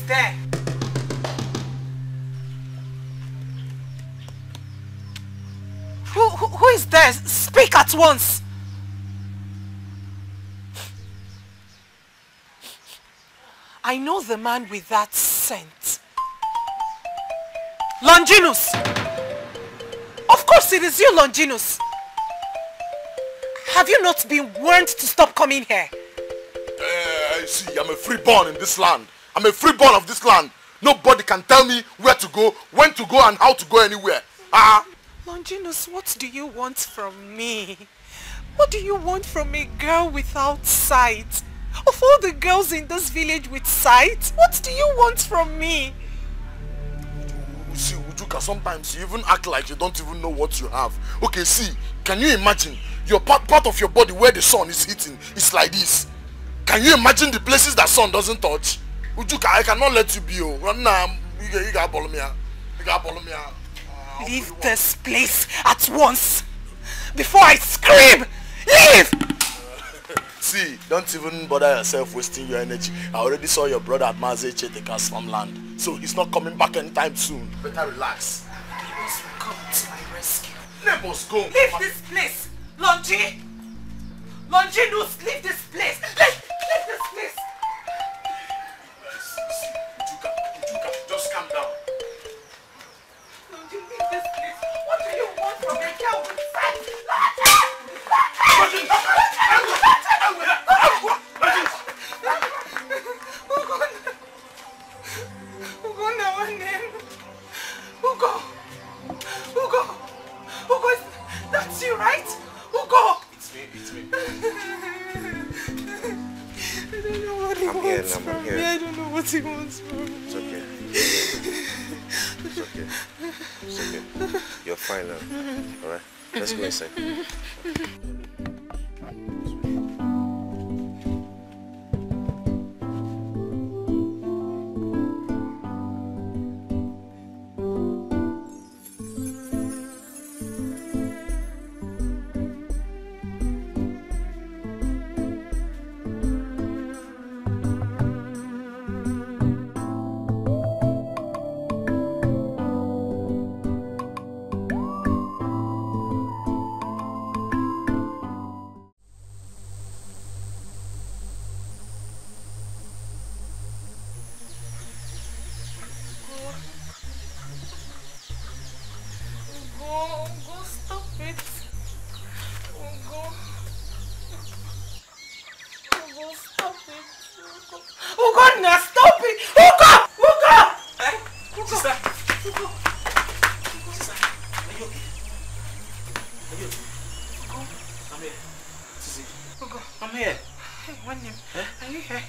there? Who is there? Speak at once! I know the man with that scent. Longinus! Of course it is you, Longinus! Have you not been warned to stop coming here? See, I'm a freeborn in this land. I'm a freeborn of this land. Nobody can tell me where to go, when to go, and how to go anywhere. Longinus, what do you want from me? What do you want from a girl without sight? Of all the girls in this village with sight, what do you want from me? See, Ujuka, sometimes you even act like you don't even know what you have. Okay, see, can you imagine your part of your body where the sun is hitting is like this? Can you imagine the places that sun doesn't touch? Ujuka, I cannot let you be. You gotta follow me. You gotta follow me. Leave this place at once before I scream! Leave! See, don't even bother yourself wasting your energy. I already saw your brother at Maze Cheteka's farmland, so he's not coming back anytime soon. Better relax. Neighbors will come to my rescue. Neighbors, go. Leave this place! Longi! Longinus, leave this place! Leave this place! Ujuka, just calm down. Longi, leave this place! What do you want from a girl with sight? Ugo, that's you, right? Ugo! It's me. I don't know what he wants from me. I don't know what he wants from me. It's okay. It's okay. You're fine now. Alright? Let's go inside.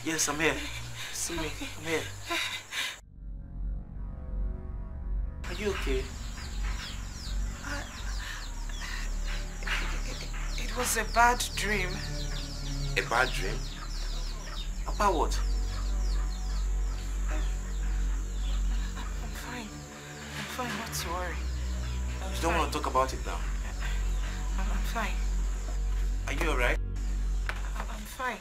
Yes, I'm here. See me. I'm here. Are you okay? It was a bad dream. A bad dream? About what? I'm fine, not to worry. You don't want to talk about it now? I'm fine. Are you alright? I'm fine.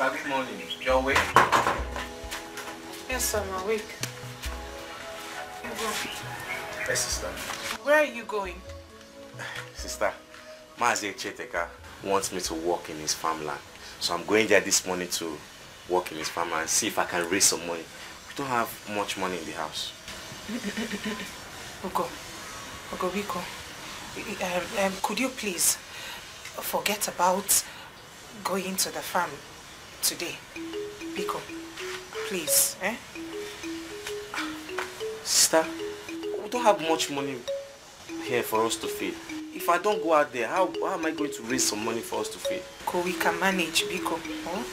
Good morning. You're awake? Yes, I'm awake. Yes, sister. Where are you going? Sister, Mazi Cheteka wants me to work in his farmland. So I'm going there this morning to work in his farmland and see if I can raise some money. We don't have much money in the house. Ugo, Biko, could you please forget about going to the farm today? Biko, please, eh? Sister, we don't have much money here for us to feed. If I don't go out there, how am I going to raise some money for us to feed? We can manage, Biko. Oh?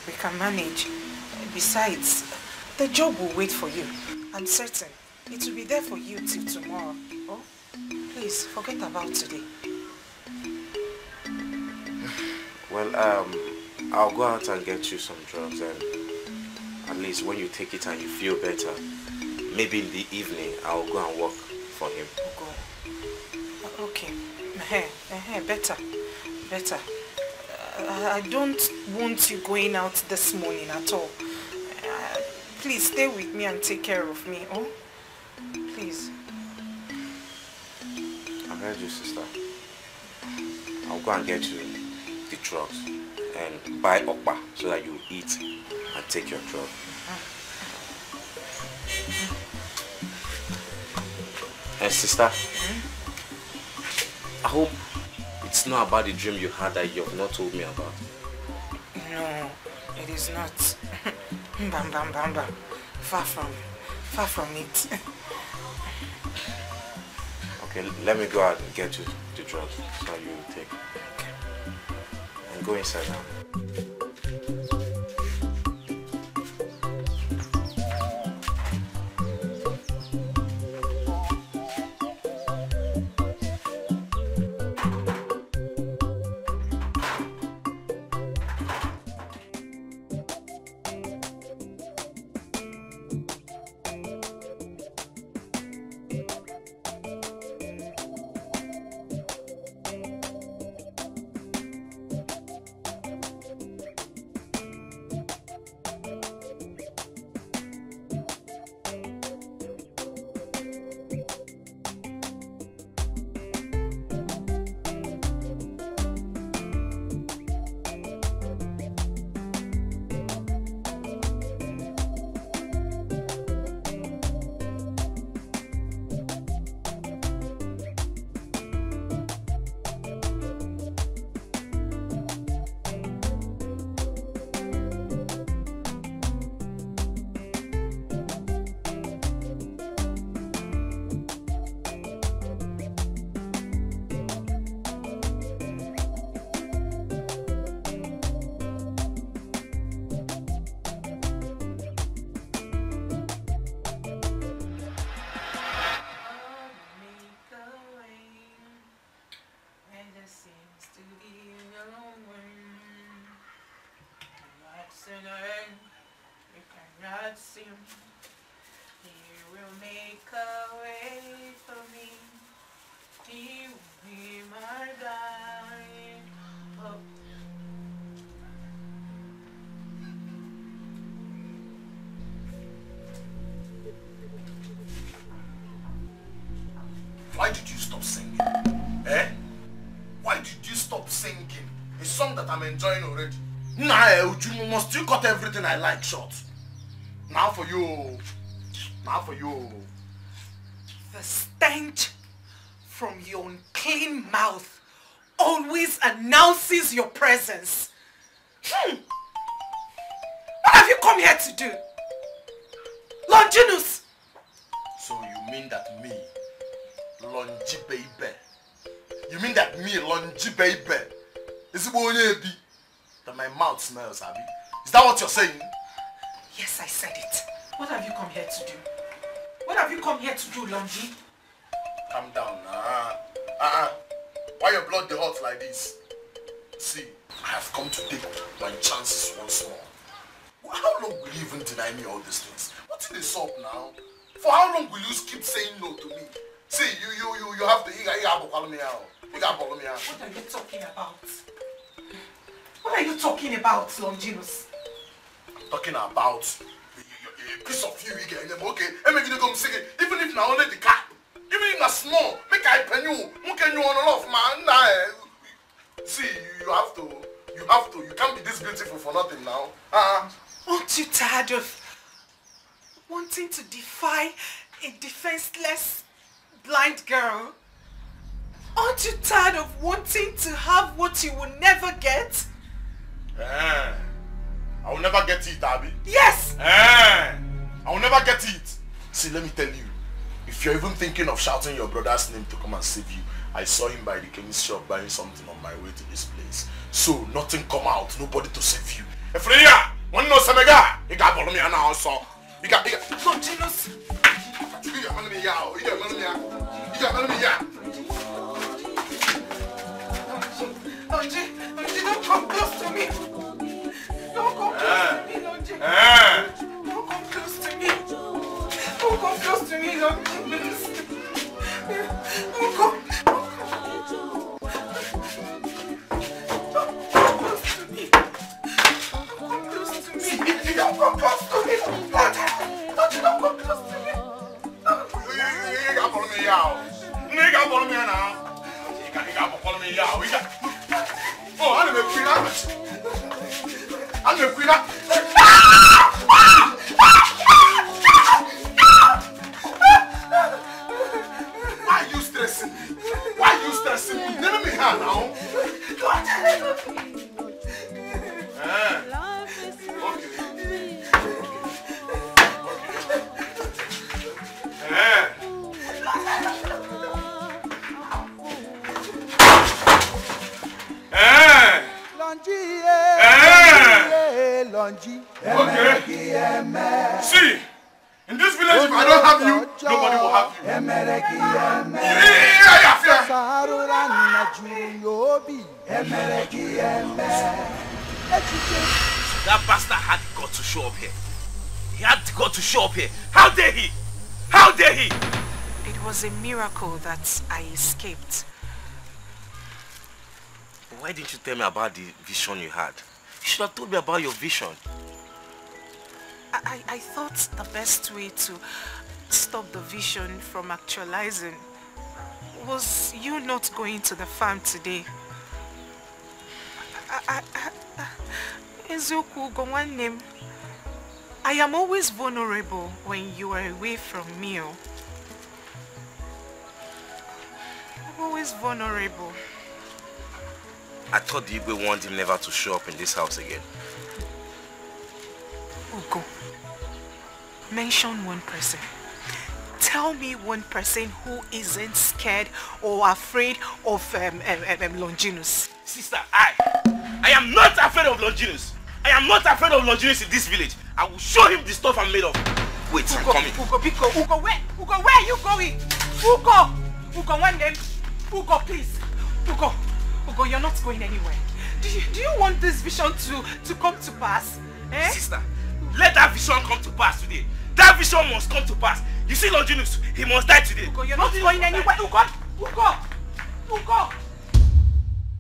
We can manage. Besides, the job will wait for you. I'm certain it will be there for you till tomorrow. Oh? Please, forget about today. Well, I'll go out and get you some drugs, and at least when you take it and you feel better, maybe in the evening I'll go and work for him. Okay. Better. I don't want you going out this morning at all. Please stay with me and take care of me, oh? Please. I heard you, sister. I'll go and get you the drugs and buy okpa so that you eat and take your drug. And sister, I hope it's not about the dream you had that you have not told me about. No, it is not. Bam. Far from it. Okay, let me go out and get you the drugs so you take. Okay. And go inside now. Why did you stop singing? Eh? Why did you stop singing? A song that I'm enjoying already. Nah, must you cut everything I like short? Now for you. The stench from your unclean mouth always announces your presence. What have you come here to do? Longinus! So you mean that me, Longy Baby? You mean that me, Longy Baby? Is it that my mouth smells, Abby? Is that what you're saying? Yes, I said it. What have you come here to do? What have you come here to do, Longy? Calm down. Why your blood dey hot like this? See, I have come to take my chances once more. How long will you even deny me all these things? What's in this up now? For how long will you keep saying no to me? See, you have to. What are you talking about? What are you talking about, Longinus? I'm talking about a piece of you again. Okay, and make you come sing it. Even if now only the cat. Even if not small, make I pen you. Who can you on and off, man? Nah. See, you have to. You can't be this beautiful for nothing now. Aren't you tired of wanting to defy a defenseless blind girl? Aren't you tired of wanting to have what you will never get? I will never get it, Abby. Yes! I will never get it. See, let me tell you. If you're even thinking of shouting your brother's name to come and save you, I saw him by the king's shop buying something on my way to this place. So, nothing come out, nobody to save you. Efreya, one no semega, you got follow me now also. You got Longinus. You got money out. You got money out. You got money out. Longy, don't come close to me. Don't come close to me, Lonji. Don't come close to me. Don't come close to me, Lonji, please. Don't come. Don't come close to me. Come close to me. Don't come close to me. Lonji, don't come close to me. You got follow me out. You got follow me now. You got follow me out. Oh, I'm the queen. I'm the queen. Why are you stressing me? Why are you stressing me? Let me hand now. Okay. See, in this village, if I don't have you, nobody will have you. That bastard had got to show up here. He had got to show up here. How dare he? How dare he? It was a miracle that I escaped. Why didn't you tell me about the vision you had? You should have told me about your vision. I thought the best way to stop the vision from actualizing was you not going to the farm today. I am always vulnerable when you are away from me. I'm always vulnerable. I thought the Igwe wanted him never to show up in this house again. Ugo, mention one person. Tell me one person who isn't scared or afraid of Longinus. Sister, I am not afraid of Longinus. I am not afraid of Longinus in this village. I will show him the stuff I'm made of. Wait, Ugo, I'm coming. Ugo, where are you going? Ugo, one name. Ugo, please. Ugo, you're not going anywhere. Do you want this vision to come to pass? Eh? Sister, let that vision come to pass today. That vision must come to pass. You see Longinus, he must die today. Ugo, you're not going anywhere. Ugo!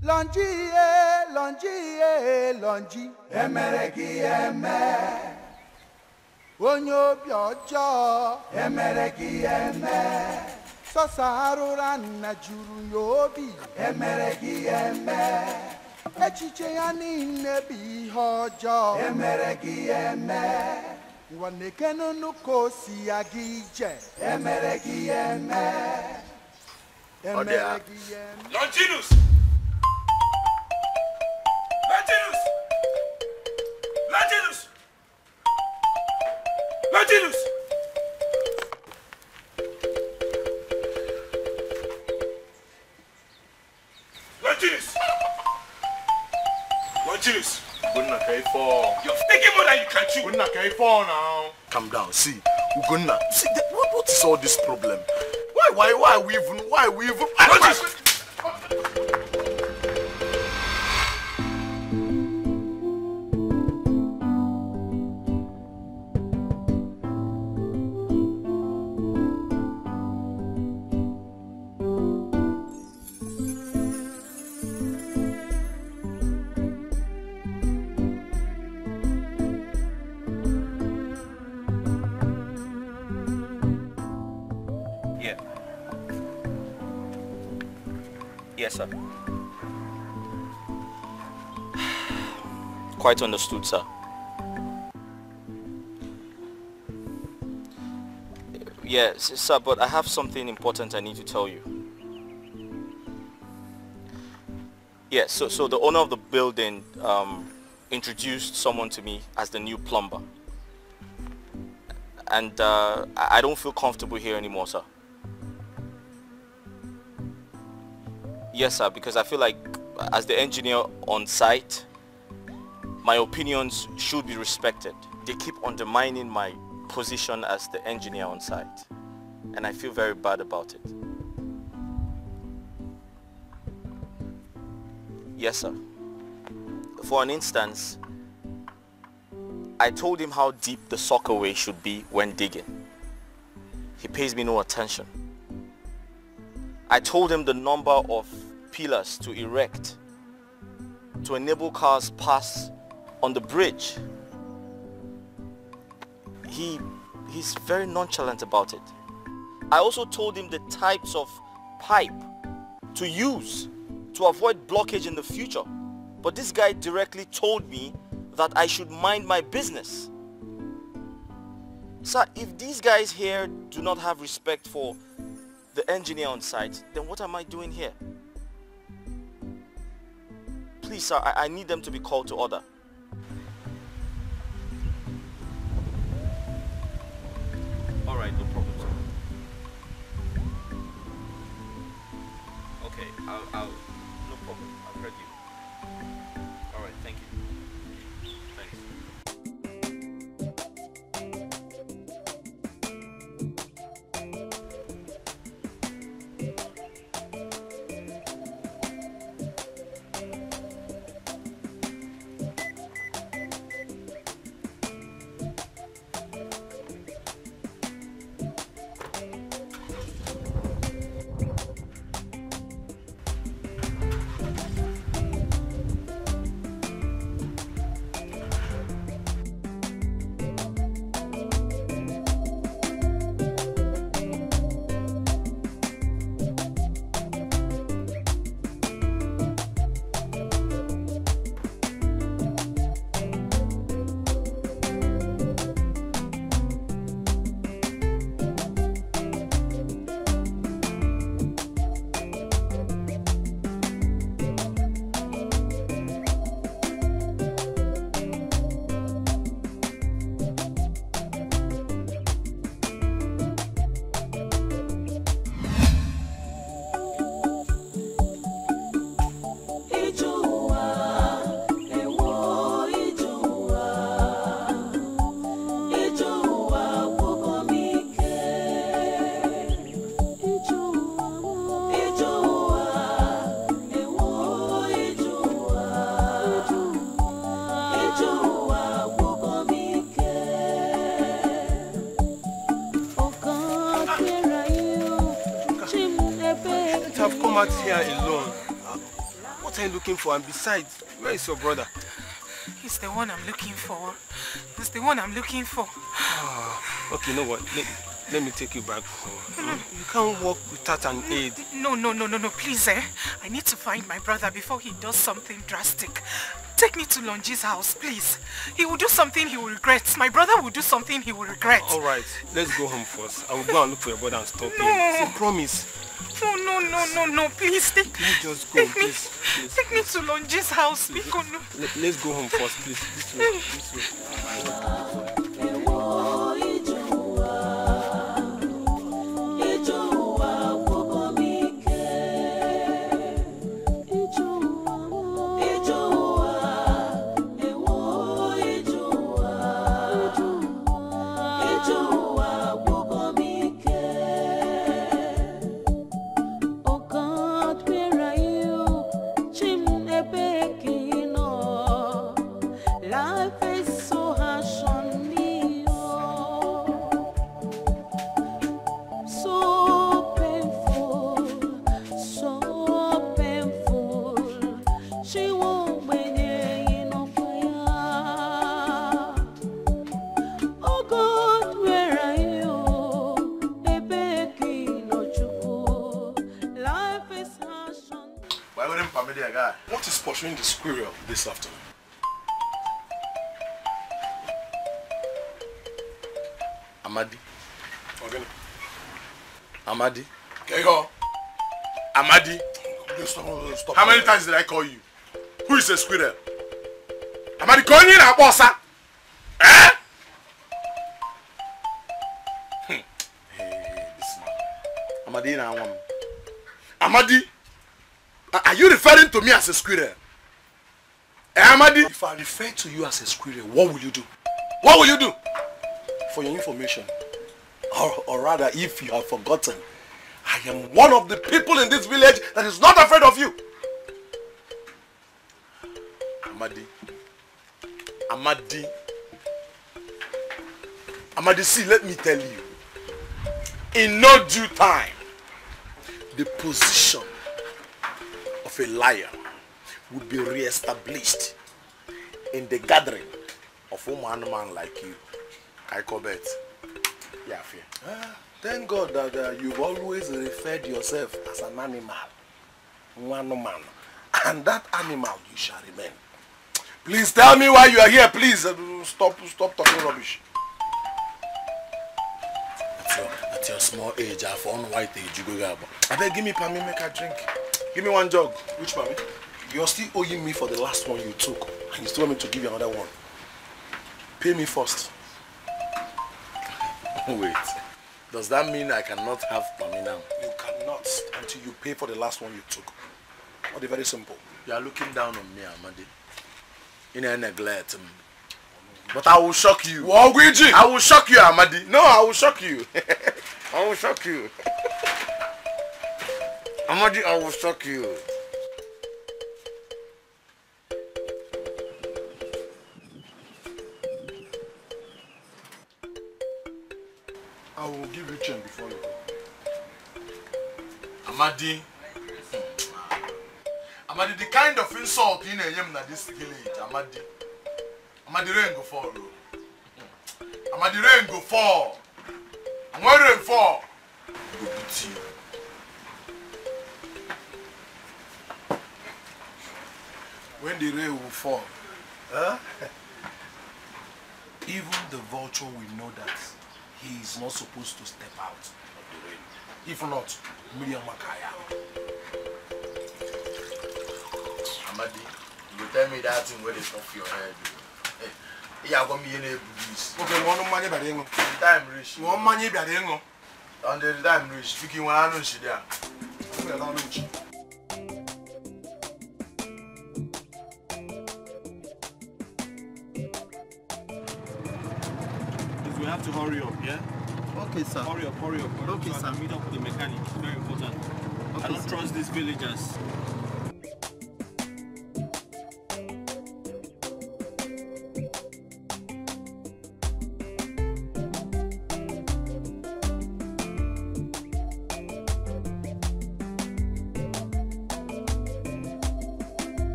Longi, emereki eme. Onyo biojo, emereki eme. Sosarura na juru yobi, emereki eme. Echiche ya niile bi hojo, emereki eme. Wanekeno nuko si agije, emereki eme. Emereki eme. Longinus! Longinus! You're taking more than you can chew. Calm down. See, Ugonna. See, what is all this problem? Why are we even? Yes, sir. Quite understood, sir. Yes, sir, but I have something important I need to tell you. Yes, so the owner of the building introduced someone to me as the new plumber. And I don't feel comfortable here anymore, sir. Yes, sir, because I feel like as the engineer on site, my opinions should be respected. They keep undermining my position as the engineer on site, and I feel very bad about it. Yes, sir. For an instance, I told him how deep the sockaway should be when digging. He pays me no attention. I told him the number of pillars to erect to enable cars pass on the bridge. He's very nonchalant about it. I also told him the types of pipe to use to avoid blockage in the future. But this guy directly told me that I should mind my business. Sir, if these guys here do not have respect for the engineer on site, then what am I doing here? Please, sir, I need them to be called to order. All right, no problem, sir. Okay, I'll no problem. I've heard you. All right, thank you. Thanks. Out here alone. What are you looking for? And besides, where is your brother? He's the one I'm looking for. He's the one I'm looking for. Okay, you know what? Let me take you back home. You can't walk without an aid. No, please, I need to find my brother before he does something drastic. Take me to Lonji's house, please. He will do something he will regret. My brother will do something he will regret. Alright, let's go home first. I will go and look for your brother and stop him. So promise. No, please take me. Let's just go, please. Take me to Lonji's house. Let's go home first, please. This way. What is pursuing the squirrel this afternoon? Amadi. Okay. Amadi. Okay, go. Amadi. Stop. How many times did I call you? Who is a squirrel? Amadi, call you now, boss. Eh? Hey, this man. Amadi now. Amadi. Are you referring to me as a squirrel? Amadi? If I refer to you as a squirrel, what will you do? What will you do? For your information, or rather, if you have forgotten, I am one of the people in this village that is not afraid of you. Amadi, see, let me tell you. In no due time, the position of a lion will be re-established in the gathering of a man like you. I call bet. Yeah, fear. Thank God that you've always referred yourself as an animal. One man. And that animal you shall remain. Please tell me why you are here, please. Stop talking rubbish. At your small age, I have one white age, you go. I beg, give me Pami, make a drink. Give me one jug. Which Pami? You're still owing me for the last one you took. And you still want me to give you another one. Pay me first. Wait. Does that mean I cannot have Pami now? You cannot until you pay for the last one you took. Or very simple. You are looking down on me, Amadi. In a neglect. But I will shock you. I will shock you, Amadi. No, I will shock you. I will shock you. Amadi, I will shock you. I will give you change before you go. Amadi. Amadi, the kind of insult in this village, Amadi. Amadi, rain go fall. Amadi, rain go fall. And when rain fall, go beat you. When the rain will fall, even the vulture will know that he is not supposed to step out of the rain. If not, Miriam Makaya. Amadi, you tell me that thing where they off your head. Yeah, I'm going to be in a police. Okay, one money by the time reach. One money by the on the time reach. Speaking when I know she there. We have to hurry up, yeah? Okay, sir. Hurry up. Okay, so sir. I can meet up with the mechanic. It's very important. Okay, I don't trust these villagers.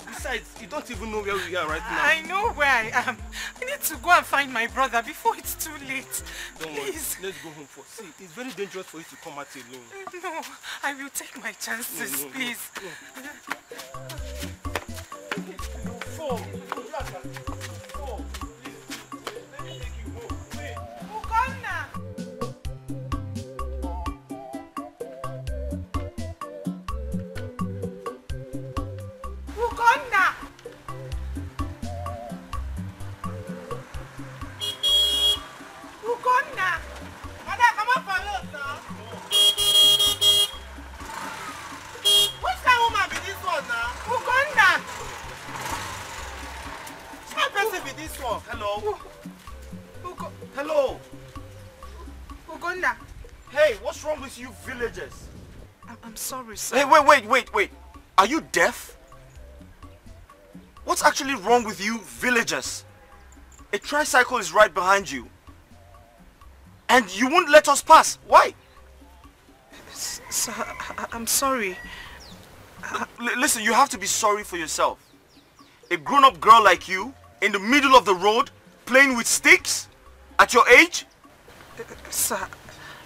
Besides, you don't even know where we are right now. I know where I am. I need to go and find my brother before it's too late. Don't Please. worry, let's go home first. See, it's very dangerous for you to come out alone. No, I will take my chances, please. Four. Hello. Uganda. Hey, what's wrong with you villagers? I'm sorry, sir. Hey, wait. Are you deaf? What's actually wrong with you villagers? A tricycle is right behind you. And you won't let us pass. Why? Sir, I'm sorry. Listen, you have to be sorry for yourself. A grown-up girl like you, in the middle of the road, playing with sticks? At your age? Sir,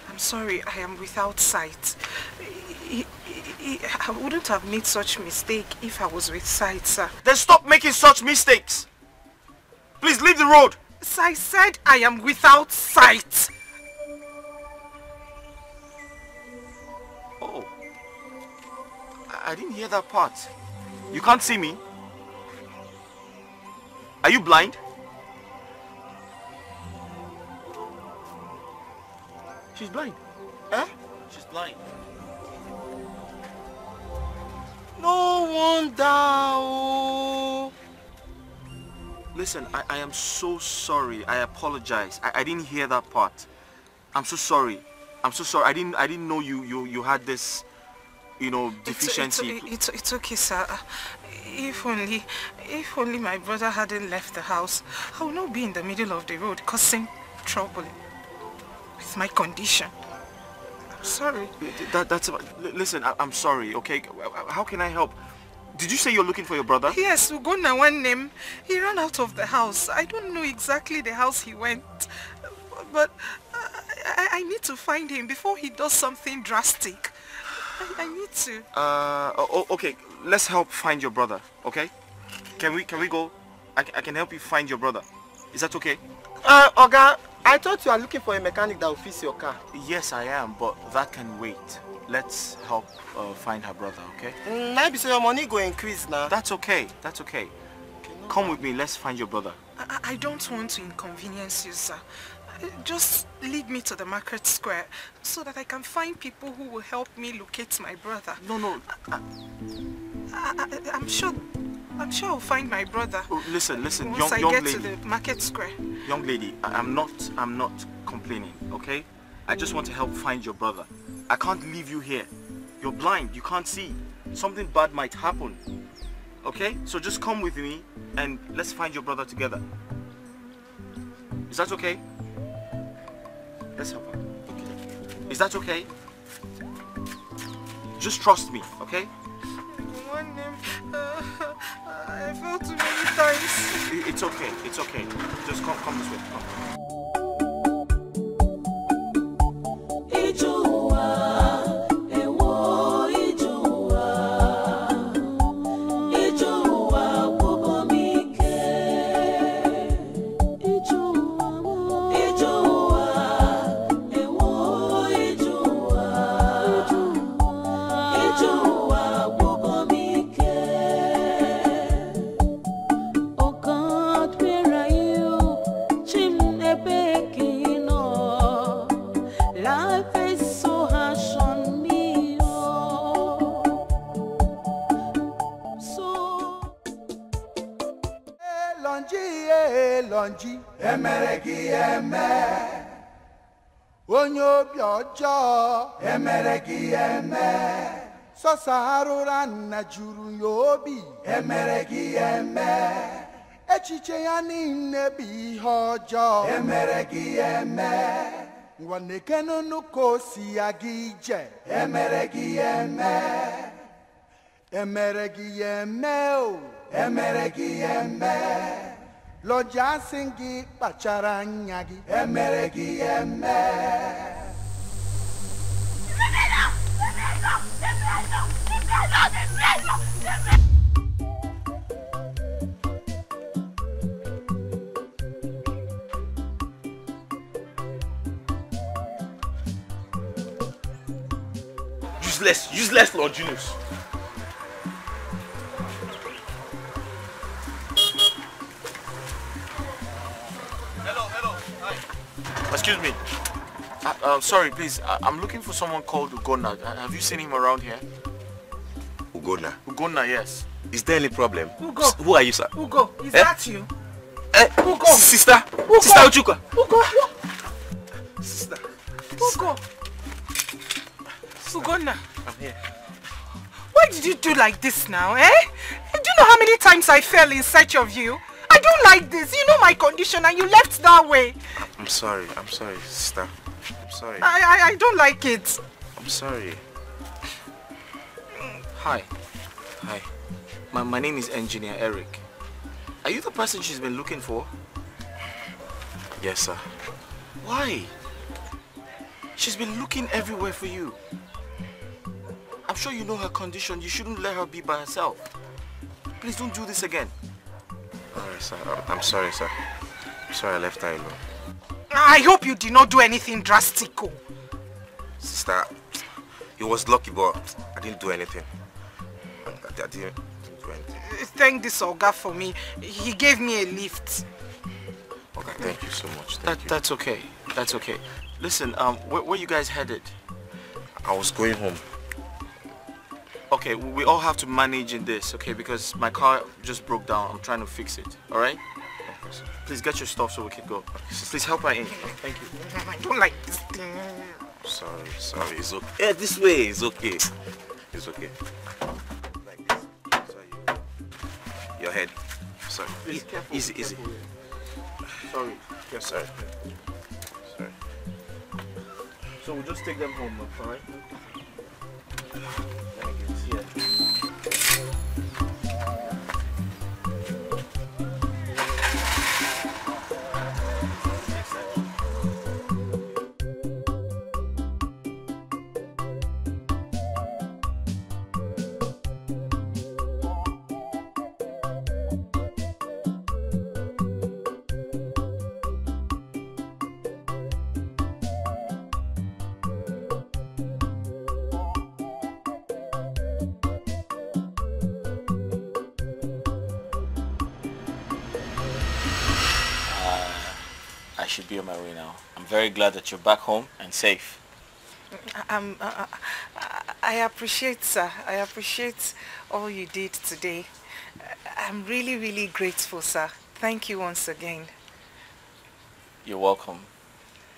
I'm sorry, I am without sight. I wouldn't have made such mistake if I was with sight, sir. Then stop making such mistakes. Please leave the road. Sir, I said I am without sight. Oh. I didn't hear that part. You can't see me? Are you blind? She's blind. Huh? She's blind. No wonder. Oh. Listen, I am so sorry. I apologize. I didn't hear that part. I'm so sorry. I'm so sorry. I didn't know you had this, you know, deficiency. It's okay, sir. If only my brother hadn't left the house, I would not be in the middle of the road causing trouble with my condition. I'm sorry. Listen, I'm sorry, okay? How can I help? Did you say you're looking for your brother? Yes, Ugonna one name. He ran out of the house. I don't know exactly the house he went, but I need to find him before he does something drastic. I need to. Okay. Let's help find your brother, okay? Can we go? I can help you find your brother. Is that okay? Oga, I thought you are looking for a mechanic that will fix your car. Yes, I am, but that can wait. Let's help find her brother, okay? Maybe so your money go increase now. That's okay. That's okay. Come with me. Let's find your brother. I don't want to inconvenience you, sir. Just lead me to the market square so that I can find people who will help me locate my brother. No. I'm sure I'll find my brother. Oh, listen, once young I get lady. to the market square. Young lady, I'm not complaining, okay? I just want to help find your brother. I can't leave you here. You're blind, you can't see. Something bad might happen. Okay? So just come with me and let's find your brother together. Is that okay? Let's help her. Okay. Is that okay? Just trust me, okay? One name, I fell too many times. It's okay, it's okay. Just come this way. Come. Lonji emereki eme onyo biojo emereki eme sosarura na juru yobi emereki eme echiche ya ninne bi hojo emereki eme ngwanekenu nukosi agije emereki eme emereki eme o emereki eme Loja singi pachara nyagi emereki eme Useless Lord Julius. Excuse me. Sorry, please. I'm looking for someone called Ugonna. Have you seen him around here? Ugonna? Ugonna, yes. Is there any problem? Ugo. Who are you, sir? Ugo, is that you? Ugo. Sister. Ugo. Sister Uchuka. Ugo. Sister. Ugo. Ugonna. I'm here. Why did you do like this now, eh? Do you know how many times I fell in search of you? I don't like this. You know my condition and you left that way. I'm sorry, sister. I'm sorry. I don't like it. I'm sorry. Hi. Hi. My name is Engineer Eric. Are you the person she's been looking for? Yes, sir. Why? She's been looking everywhere for you. I'm sure you know her condition. You shouldn't let her be by herself. Please don't do this again. Alright, sir. I'm sorry, sir. I'm sorry I left her alone. I hope you did not do anything drastic. Sister, it was lucky, but I didn't do anything. I didn't do anything. Thank this Oga for me. He gave me a lift. Okay, thank you so much. That's okay. That's okay. Listen, where you guys headed? I was going home. Okay, we all have to manage in this, okay? Because my car just broke down. I'm trying to fix it, alright? Please get your stuff so we can go. Please help her in. Thank you. I don't like this thing. Sorry. It's okay. Yeah, this way. It's okay. It's okay. Like this. Sorry. Your head. Sorry. Please, careful. Easy. Sorry. Yes, sorry. Sorry. So we'll just take them home, alright? Yeah. I should be on my way now. I'm very glad that you're back home and safe. I appreciate, sir. I appreciate all you did today. I'm really, really grateful, sir. Thank you once again. You're welcome.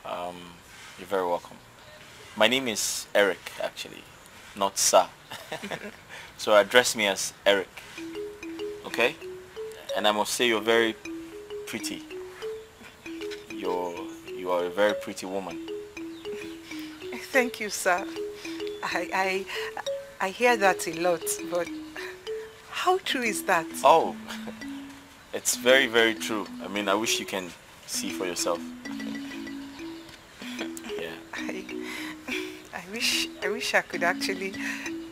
You're very welcome. My name is Eric, actually, not Sir. So address me as Eric, okay? And I must say you're very pretty. You are a very pretty woman. Thank you, sir. I hear that a lot, but how true is that? Oh, it's very, very true. I mean, I wish you can see for yourself. Yeah. I wish I could actually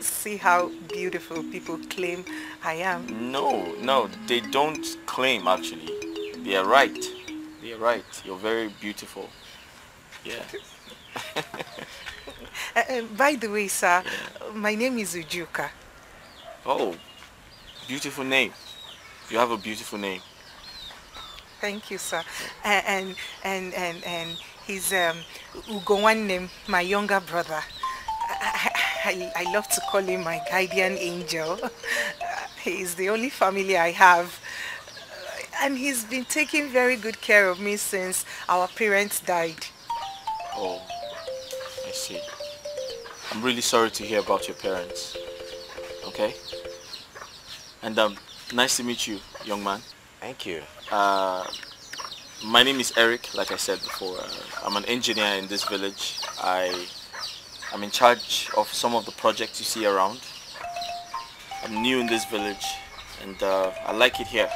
see how beautiful people claim I am. No, they don't claim actually. They are right. They are right. You're very beautiful. Yeah. By the way, sir, my name is Ujuka. Oh, beautiful name. You have a beautiful name. Thank you, sir. And he's Ugowannem, my younger brother. I love to call him my guardian angel. He's the only family I have. And he's been taking very good care of me since our parents died. Oh, I see. I'm really sorry to hear about your parents. Okay? And nice to meet you, young man. Thank you. My name is Eric, like I said before. I'm an engineer in this village. I'm in charge of some of the projects you see around. I'm new in this village and I like it here.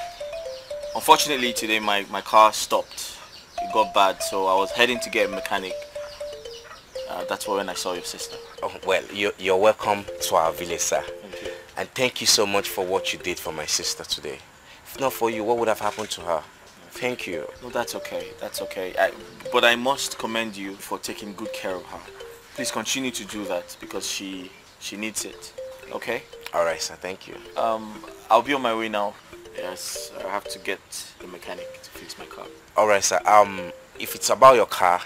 Unfortunately today my car stopped. It got bad, so I was heading to get a mechanic. That's when I saw your sister. Oh, well, you're welcome to our village, sir. Thank you. And thank you so much for what you did for my sister today. If not for you, what would have happened to her? Thank you. No, that's okay. That's okay. But I must commend you for taking good care of her. Please continue to do that because she needs it. Okay? Alright, sir. Thank you. I'll be on my way now. Yes, I have to get the mechanic to fix my car. Alright, sir. If it's about your car,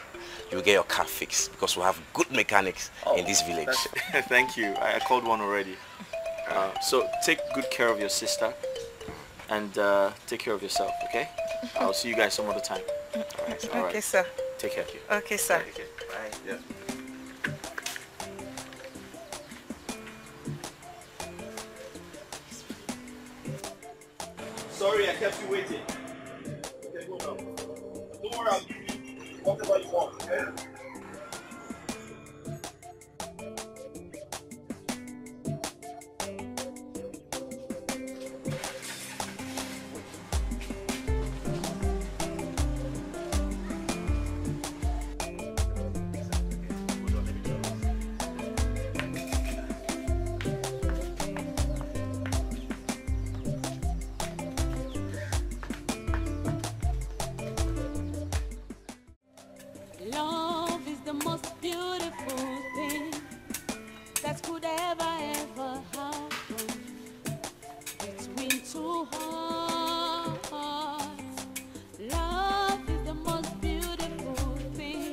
you'll get your car fixed because we have good mechanics in this village. Thank you. I called one already. So take good care of your sister and take care of yourself, okay? I'll see you guys some other time. All right. Okay, sir. Take care. Okay, sir. Okay. Bye. Yeah. Sorry, I kept you waiting. Okay, go now. Don't worry, I'll give you whatever you want. Okay? ever, ever happen between two hearts. Love is the most beautiful thing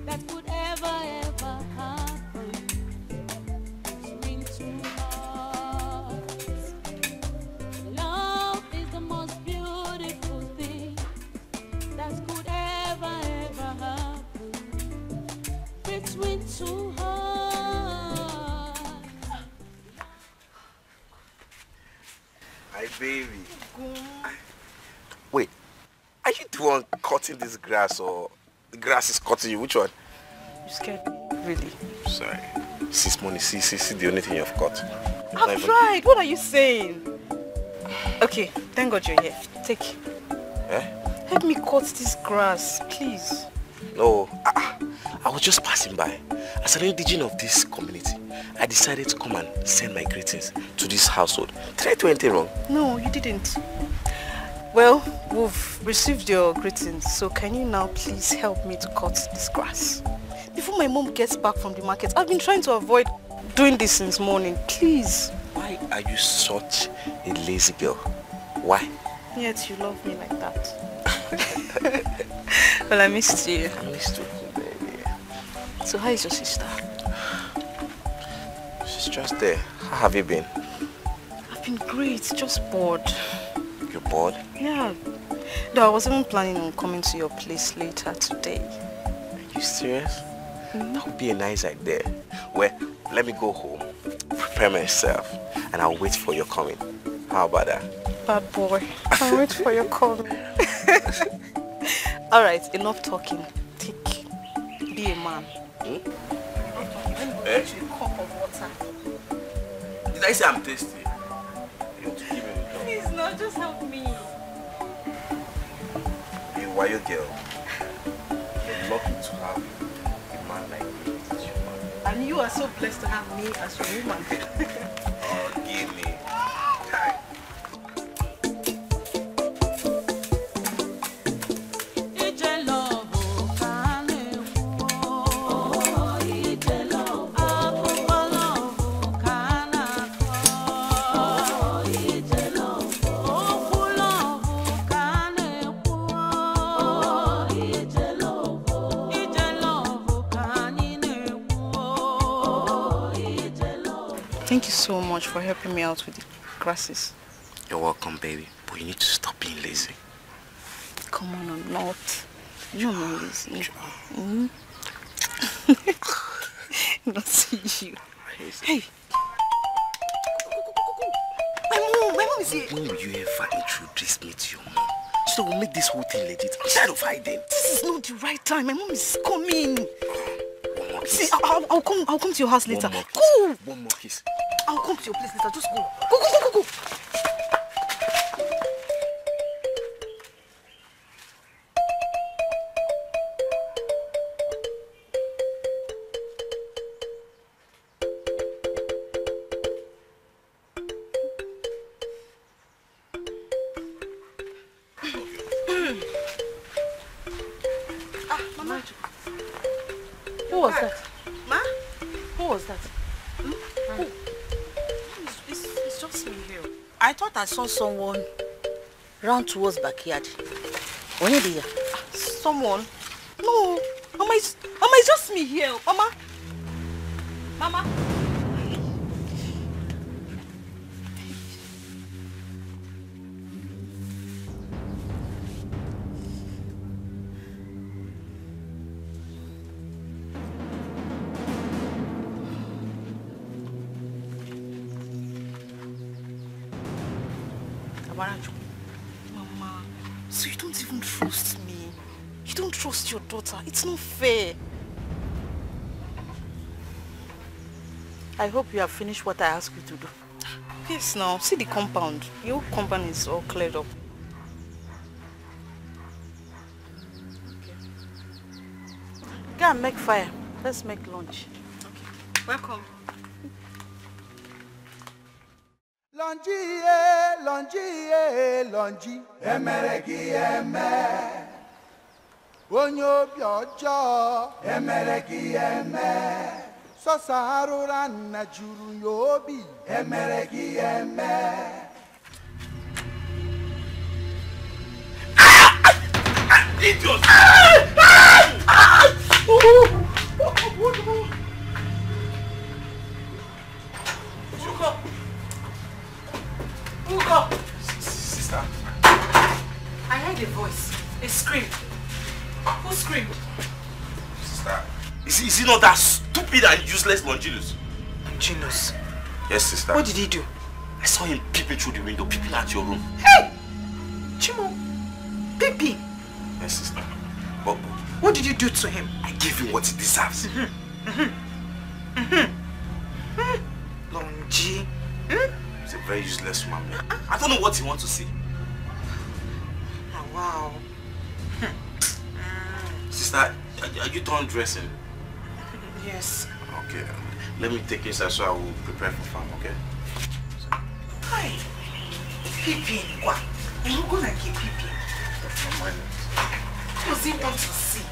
that could ever, ever happen between two hearts. Love is the most beautiful thing that could ever, ever happen between two hearts. Hi, baby. Wait, are you the one cutting this grass or the grass is cutting you? Which one? You scared me, really? Sorry. Sis, money, see the only thing you've cut. I've tried. What are you saying? Okay, thank God you're here. Take. Eh? Help me cut this grass, please. No, I was just passing by. As an indigenous of this community, I decided to come and send my greetings to this household. Did I do anything wrong? No, you didn't. Well, we've received your greetings, so can you now please help me to cut this grass? Before my mom gets back from the market, I've been trying to avoid doing this since morning. Please. Why are you such a lazy girl? Why? Yet you love me like that. Well, I missed you. I missed you, baby. So how is your sister? She's just there. How have you been? I've been great, just bored. You're bored? Yeah. Though I was even planning on coming to your place later today. Are you serious? That would be a nice idea. Well, let me go home, prepare myself, and I'll wait for your coming. How about that? Bad boy. I'll wait for your coming. Alright, enough talking. Take. Be a man. Hmm? Let me go get you a cup of water. Did I say I'm thirsty? You want to give me a cup? Please, no, just help me. You are your girl. You're lucky to have a man like me as your man. And you are so blessed to have me as your woman. Oh, give me. Thank you so much for helping me out with the grasses. You're welcome, baby. But you need to stop being lazy. Come on, I'm not. You're not lazy. Not see you. Hey. My mom is here. When will you ever introduce me to your mom? So we'll make this whole thing legit. I'm tired of hiding. This is not the right time. My mom is coming. One more kiss. See, I'll come to your house later. One more kiss. Go. One more kiss. I'll come to your place later. Just go. Go. Mama. Who was that? Ma? Who was that? Who? It's just me here. I thought I saw someone round towards backyard. When you there? Someone? No. Mama, it's just me here. Mama. Mama, so you don't even trust me. You don't trust your daughter. It's not fair. I hope you have finished what I asked you to do. Yes, now. See the compound. Your compound is all cleared up. Okay. Go and make fire. Let's make lunch. Okay. Welcome. Lonji, emereki eme. Onyo biojo, emereki eme. Sasarura na juru yobi. Emereki eme. Idiot! Ugo! Sister? I heard a voice. A scream. Who screamed? Sister? Is he not that stupid and useless Longinus? Longinus? Yes, sister. What did he do? I saw him peeping through the window, peeping at your room. Hey! Chimo! Peeping! Yes, sister. But what did you do to him? I gave him what he deserves. Longi. He's a very useless man. I don't know what he wants to see. Oh, wow. Sister, are you done dressing? Yes. Okay. Let me take you inside so I will prepare for farm, okay? Hi. Peeping. What? Are you gonna keep peeping? What does he want to see?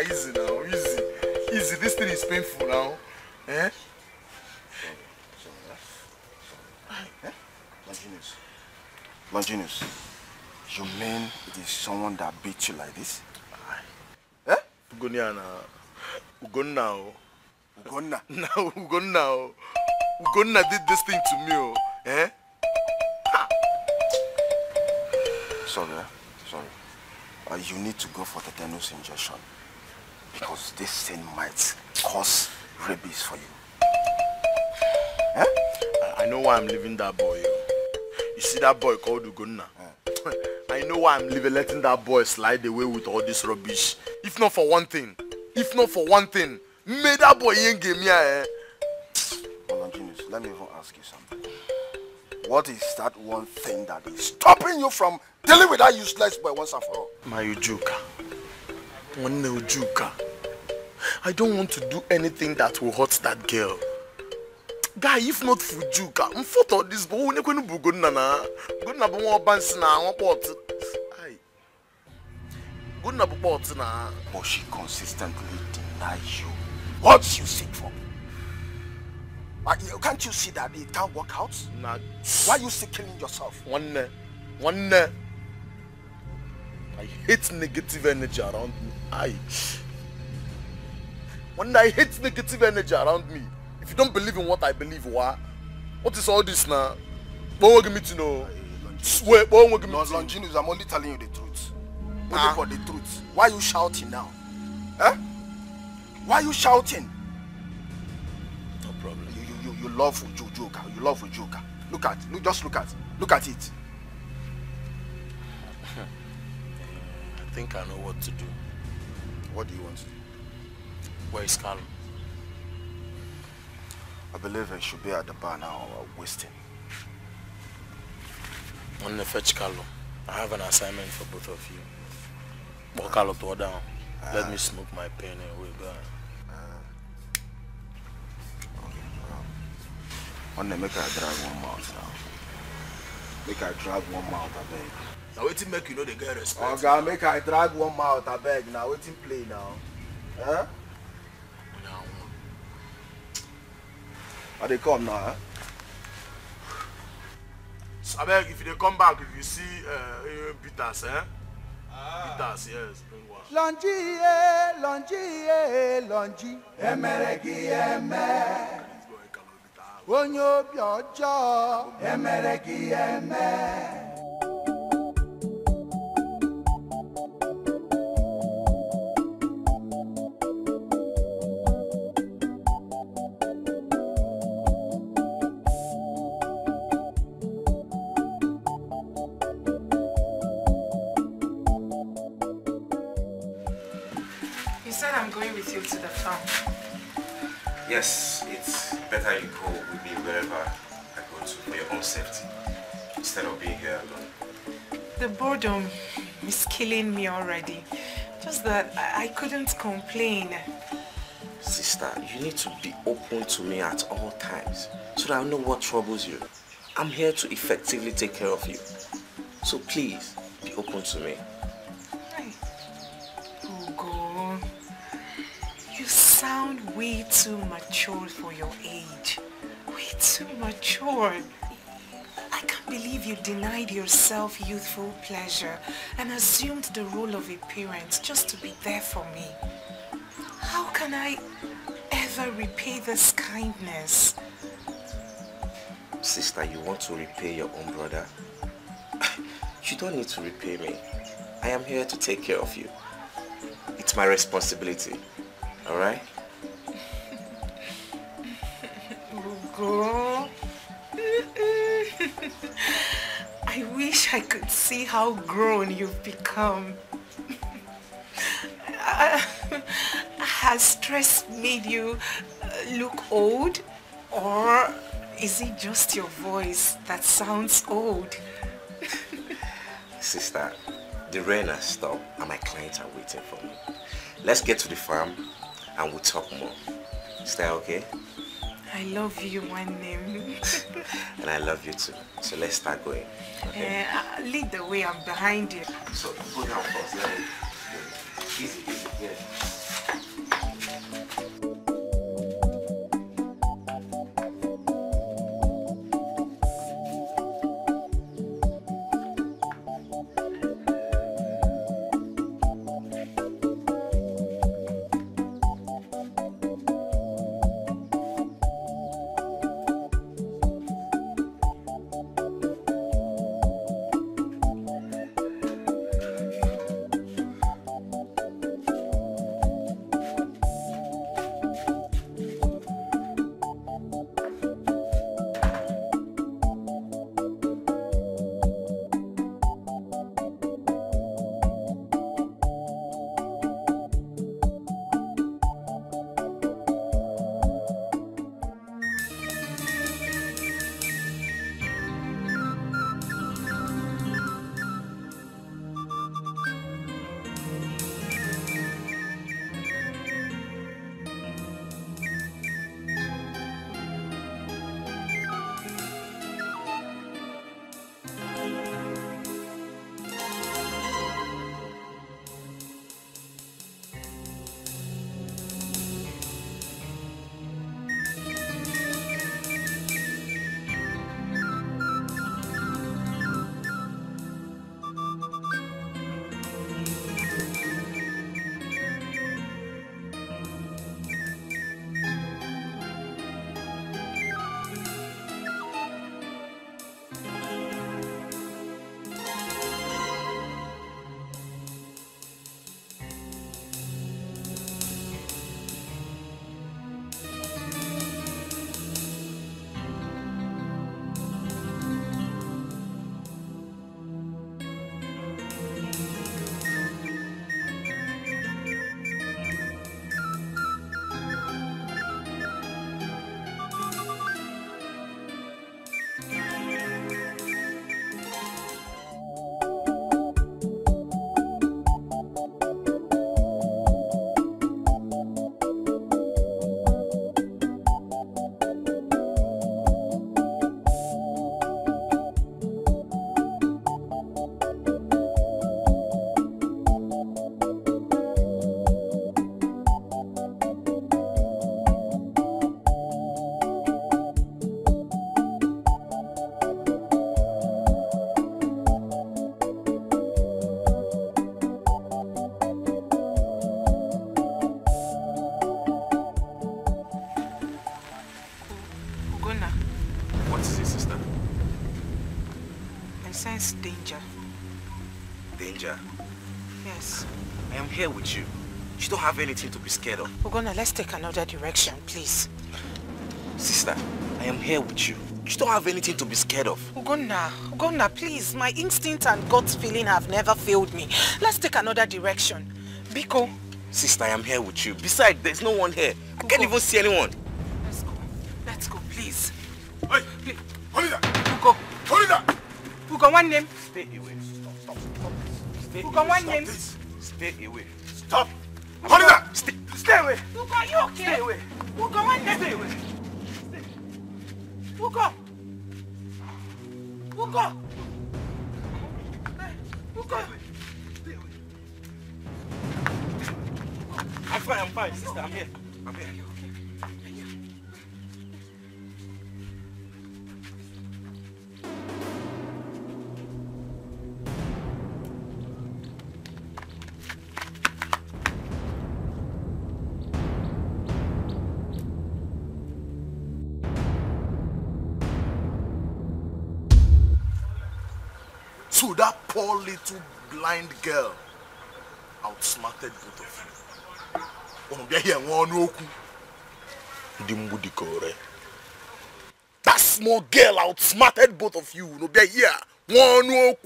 Easy now, easy. Easy, this thing is painful now. Eh? Longinus, you mean it is someone that beat you like this? Eh? Ugonna did this thing to me, oh. Eh? Sorry. You need to go for tetanus injection because this thing might cause rabies for you. Eh? I know why I'm leaving that boy. You see that boy called Ugonna? I know why I'm letting that boy slide away with all this rubbish. If not for one thing, may that boy ain't give me a... Longinus, let me even ask you something. What is that one thing that is stopping you from dealing with that useless boy once and for all? My Ujuka. I don't want to do anything that will hurt that girl. Guy, if not for Ujuka, I'm for all this, but we're not going to be good na. Good na be one bounce na, one pot. Aye. Good na be pot na. But she consistently denies you what you seek for. Can't you see that it can't work out? Nah. Why are you still killing yourself? One. I hate negative energy around me. I hate negative energy around me. If you don't believe in what I believe, what is all this now? What want me to know? Swear, what want me to know? Longinus, I'm only telling you the truth. Only for the truth. Why are you shouting now? Eh? Why are you shouting? No problem. You love Ujuka. You love Ujuka. Just look at it. I think I know what to do. What do you want to do? Where is Carlo? I believe he should be at the bar now, wasting. I'm gonna fetch Carlo. I have an assignment for both of you. Walk Carlo to down. Let me smoke my pen and we'll go. Make I drag one mouth now. Make I drag one mouth, I beg. Now waiting make you know the girl respect. Oh God, make I drag one mouth, I beg. Now waiting play now. Huh? They come now, huh? So, I beg, if they come back, if you see Peters, eh? Peters, yes, bring one. Longi, emereki eme. Onyo biojo, emereki eme. You said I'm going with you to the farm. Yes, it's better you go with me wherever I go to for your own safety, instead of being here alone. The boredom is killing me already. Just that I couldn't complain. Sister, you need to be open to me at all times so that I know what troubles you. I'm here to effectively take care of you. So please, be open to me. Hey, Ugo, you sound way too mature for your age. Way too mature. I can't believe you denied yourself youthful pleasure and assumed the role of a parent just to be there for me. How can I ever repay this kindness? Sister, you want to repay your own brother? You don't need to repay me. I am here to take care of you. It's my responsibility. Alright? Ugo. I wish I could see how grown you've become. Has stress made you look old? Or is it just your voice that sounds old? Sister, the rain has stopped and my clients are waiting for me. Let's get to the farm and we'll talk more. Is that okay? I love you, one name. And I love you too. So let's start going. Okay? Lead the way, I'm behind you. So go down first. Easy, yeah. stranger. Yes. I am here with you. You don't have anything to be scared of. Ugonna, let's take another direction, please. Sister, I am here with you. You don't have anything to be scared of. Ugonna, please. My instinct and gut feeling have never failed me. Let's take another direction. Biko. Sister, I am here with you. Besides, there's no one here. I can't even see anyone. Let's go. Let's go, please. Hey, please. Hold it there. Ugo. Hold it there. Ugo, one name. Stay away. Stop. Stay Ugo, one name. Stay away. Stop. Hold it there. Stay away. Ugo, are you okay? Stay away. Ugo, one name. Stay away. Ugo. Ugo. Ugo. I'm fine, sister. I'm here. So that poor little blind girl outsmarted both of you. That small girl outsmarted both of you. No be here. But you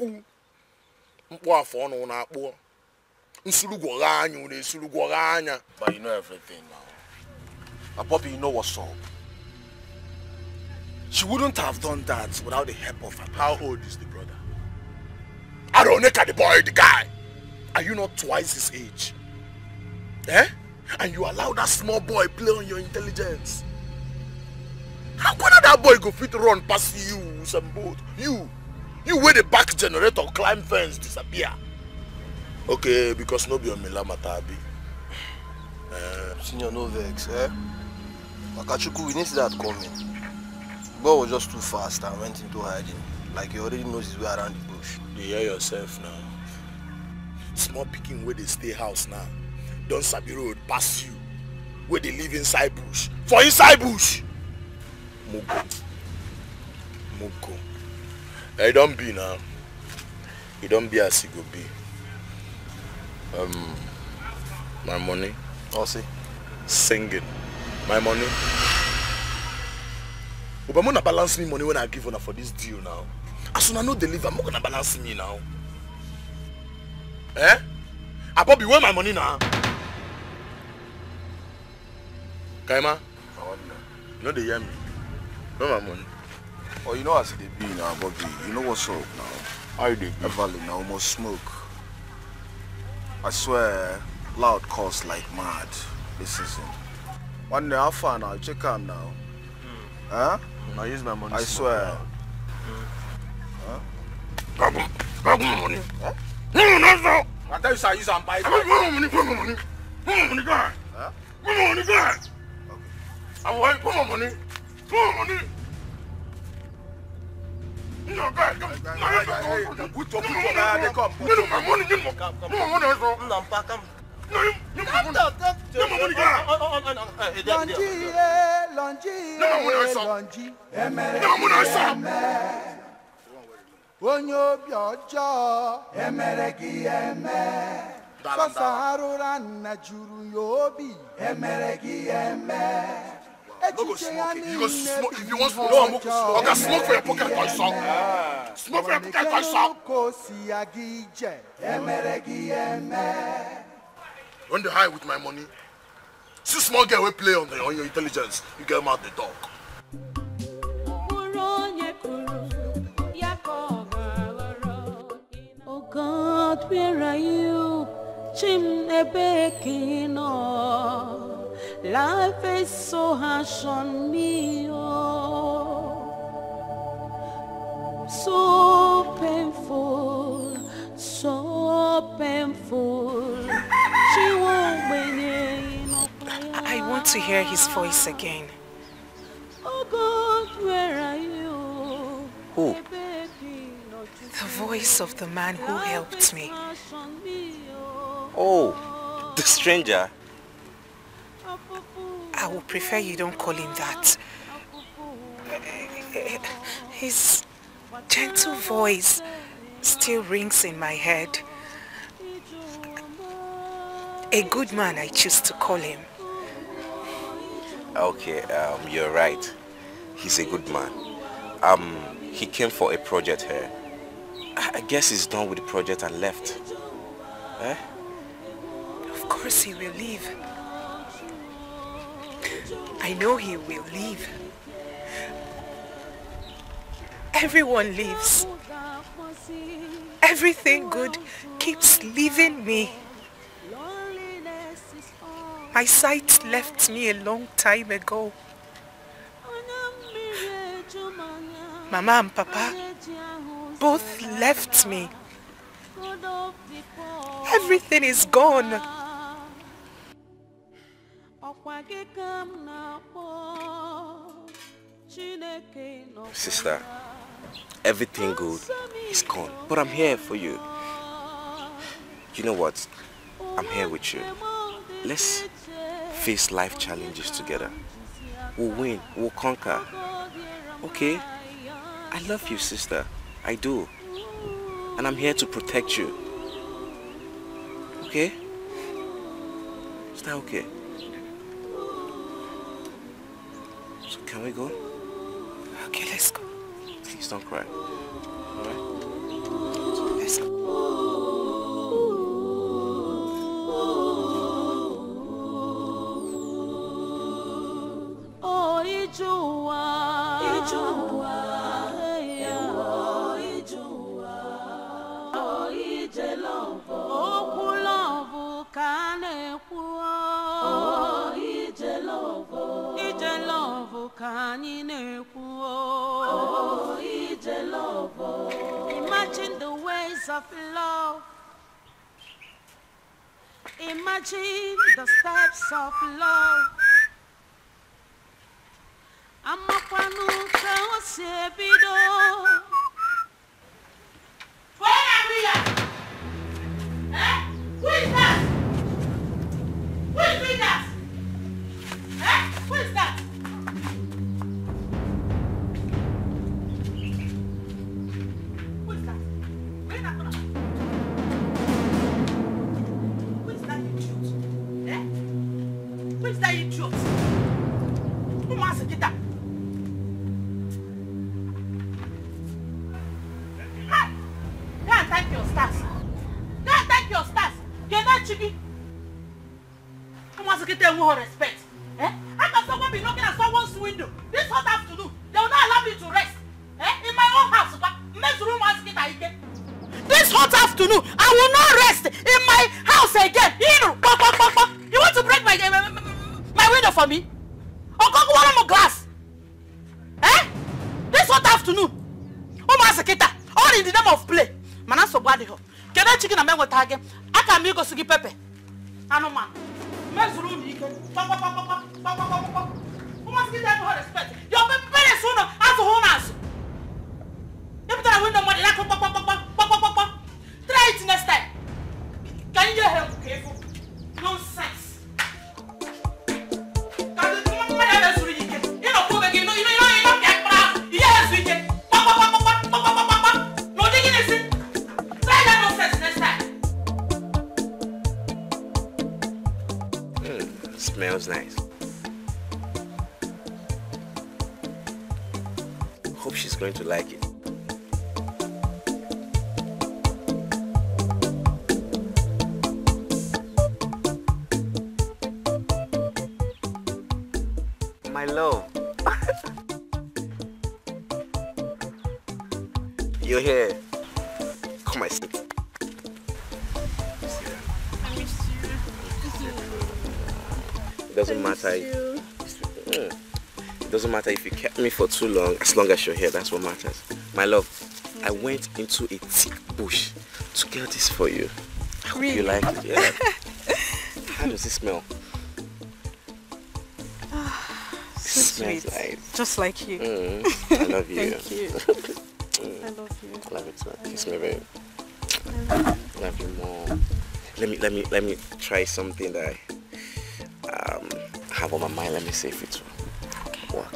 know everything now. Bobby, you know what's up. She wouldn't have done that without the help of her. How old is the brother? I don't know the boy, the guy. Are you not twice his age? Eh? And you allow that small boy play on your intelligence. How can that boy go fit run past you, some boat? You where the back generator climb fence disappear. Okay, because no be on Milamatabi. Senior, no vex, eh? Makachuku, we need that coming. Boy was just too fast and went into hiding. Like he already knows his way around the bush. You hear yourself now. Small picking where they stay house now. Don't Sabi Road pass you. Where they live inside bush. For inside bush! Mugo. It don't be now. It don't be as it go be. My money. I'll see. Singing. My money. But I'm gonna balance me money when I give her for this deal now. As soon as I know deliver, I'm not gonna balance me now. Eh? Bobby, where my money now? Kaima? You know they hear me. Where my money? Oh, you know as they be now, Bobby. You know what's up now? How you dey? Everly now almost smoke. I swear, loud calls like mad this season. One day, how far now? Check out now. Huh? I use my money. I swear. Huh? Grab my money. Huh? No. I tell you, sir, use and buy it. Where my money, guy? Huh? Where my money, guy? Okay. I want my money. Where my money? No, guy, come. Put your they come. Give me my money, give me my money. Come. Don't go smoke it. You go smoke. If you want smoke, okay, smoke for your pocket for yourself. Smoke for your pocket for yourself. When they hide with my money, see small girl will play on your intelligence. You get them out the dog. Oh God, where are you? Life is so harsh on me, oh, so painful, so painful. I want to hear his voice again. Oh God, where are you? Who? The voice of the man who helped me. Oh, the stranger. I would prefer you don't call him that. His gentle voice still rings in my head. A good man, I choose to call him. Okay, you're right. He's a good man. He came for a project here. I guess he's done with the project and left. Eh? Of course he will leave. I know he will leave. Everyone leaves. Everything good keeps leaving me. My sight left me a long time ago. Mama and Papa both left me. Everything is gone. Sister, everything good is gone. But I'm here for you. You know what? I'm here with you. Let's face life challenges together. We'll win. We'll conquer. Okay? I love you, sister. I do. And I'm here to protect you. Okay? Is that okay? So can we go? Okay, let's go. Please don't cry. Alright? Let's go. Oh, Ijua. Ijua. Oh, Ijelovo. Oh, Kulovo Kaneku. Oh, Ijelovo. Ijelovo Kanineku. Oh, Ijelovo. Imagine the ways of love. Imagine the steps of love. Amapanuka osebido. Where are we at? Eh? Who is that? Who is doing that? Eh? Who is that? Who is that? Where is that? Who is that idiot? Eh? Who is that idiot? Who wants to get that? Can't thank your stars. Can't thank your stars. You're not chicken. Who wants to get them more respect? Eh? How can someone be knocking at someone's window this hot afternoon? They will not allow me to rest. Eh? In my own house, this hot afternoon, I will not rest in my house again. You want to break my window for me? Or go one more glass? Eh? This hot afternoon. Oh, Masakita. All in the name of play. Manaso body ho. Can I chicken and mango tag? I can make a sugi pepe. Anoman. Mesuru Nika. Who must get that respect? Your parents sooner as a honas. Every time I win the money, try it next time. Can you help careful? Nonsense. Yes, we can. No digging is it. Try that nonsense next time. Smells nice. Hope she's going to like it. My love. You're here. Come on, sit. I miss you. It doesn't matter. It doesn't matter if you kept me for too long. As long as you're here, that's what matters. My love, I went into a thick bush to get this for you. I hope you like it. Yeah. How does it smell? So Smells sweet. nice. Just like you. I love you. Thank you. I love you. I love it too. Kiss me, babe. Love you more. Let me try something that I have on my mind. Let me see if it will work.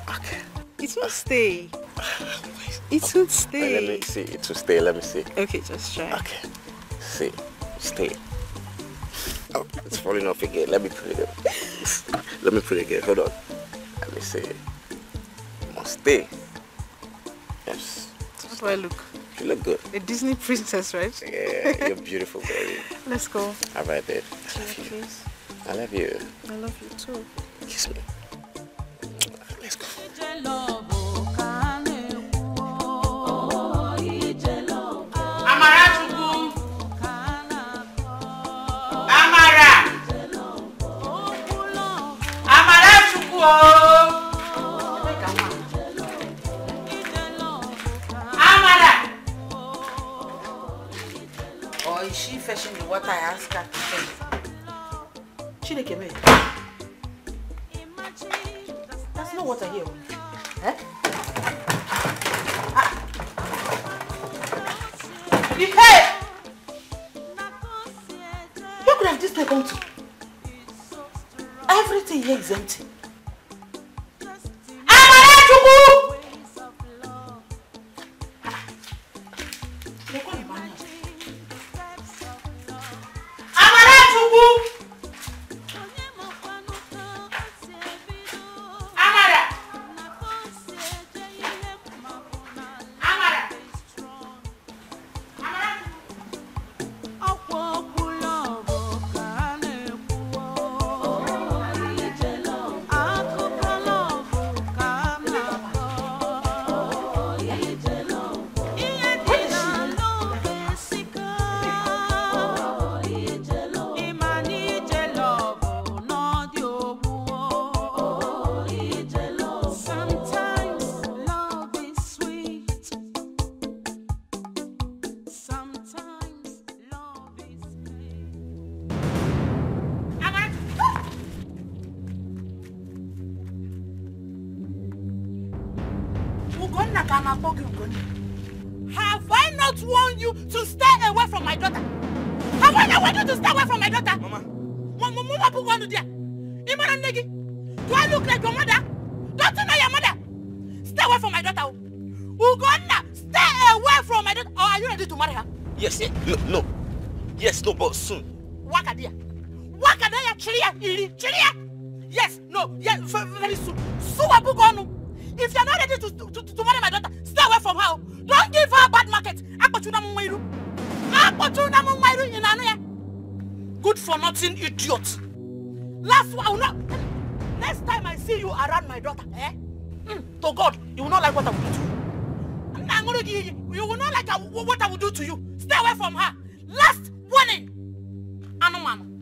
Okay. It will stay. It will stay. Let me see. It will stay. Let me see. Okay, just try. Okay. See. Stay. Oh, falling off again. Let me put it again. Let me put it again. Hold on. Let me see. Must stay. Yes. How do I look? You look good. A Disney princess, right? Yeah, you're beautiful, baby. Let's go. All right, babe. I love you. Please. I love you. I love you too. Kiss me. Let's go. Or is she fetching the water I asked her to fetch? Chineke me. That's no water here. Eh? Hey! Where could have this place gone to? Everything here is empty. Have I not warned you to stay away from my daughter? Have I not warned you to stay away from my daughter? Mama. Mama, do I look like your mother? Don't you know your mother? Stay away from my daughter. Ugonna, stay away from my daughter. Or are you ready to marry her? Yes, no. Yes, no, but soon. Wakadia. Wakadia, Chiria. Yes, no, yes, very soon. Suwabugonu. If you're not ready to marry my daughter, stay away from her. Don't give her a bad market. Good for nothing, idiot. Last one, next time I see you around my daughter, to God, you will not like what I will do to you. You will not like what I will do to you. Stay away from her. Last warning. Anuman,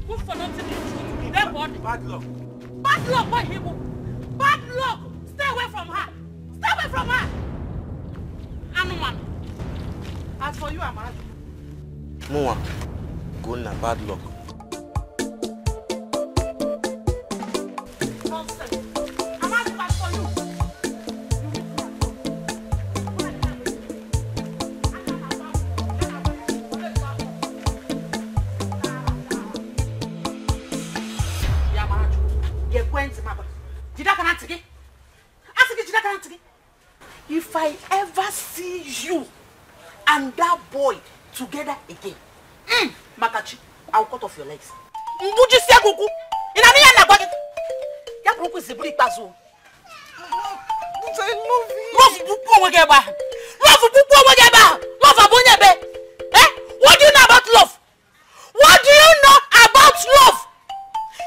good for nothing, idiot. Bad luck. Bad luck, what he will. Bad luck. Stay away from her. Stay away from her. Anuman. As for you, Amara. Moa, go na bad luck. Nonsense. Amara, as for you. If I ever see you and that boy together again, Makachi, I'll cut off your legs. Mbuji siaguku. Inaniya na bagi. Ya bruku zibri pazo. But I love you. Love buku wegeba. Love buku wegeba. Love abonyebe. What do you know about love? What do you know about love?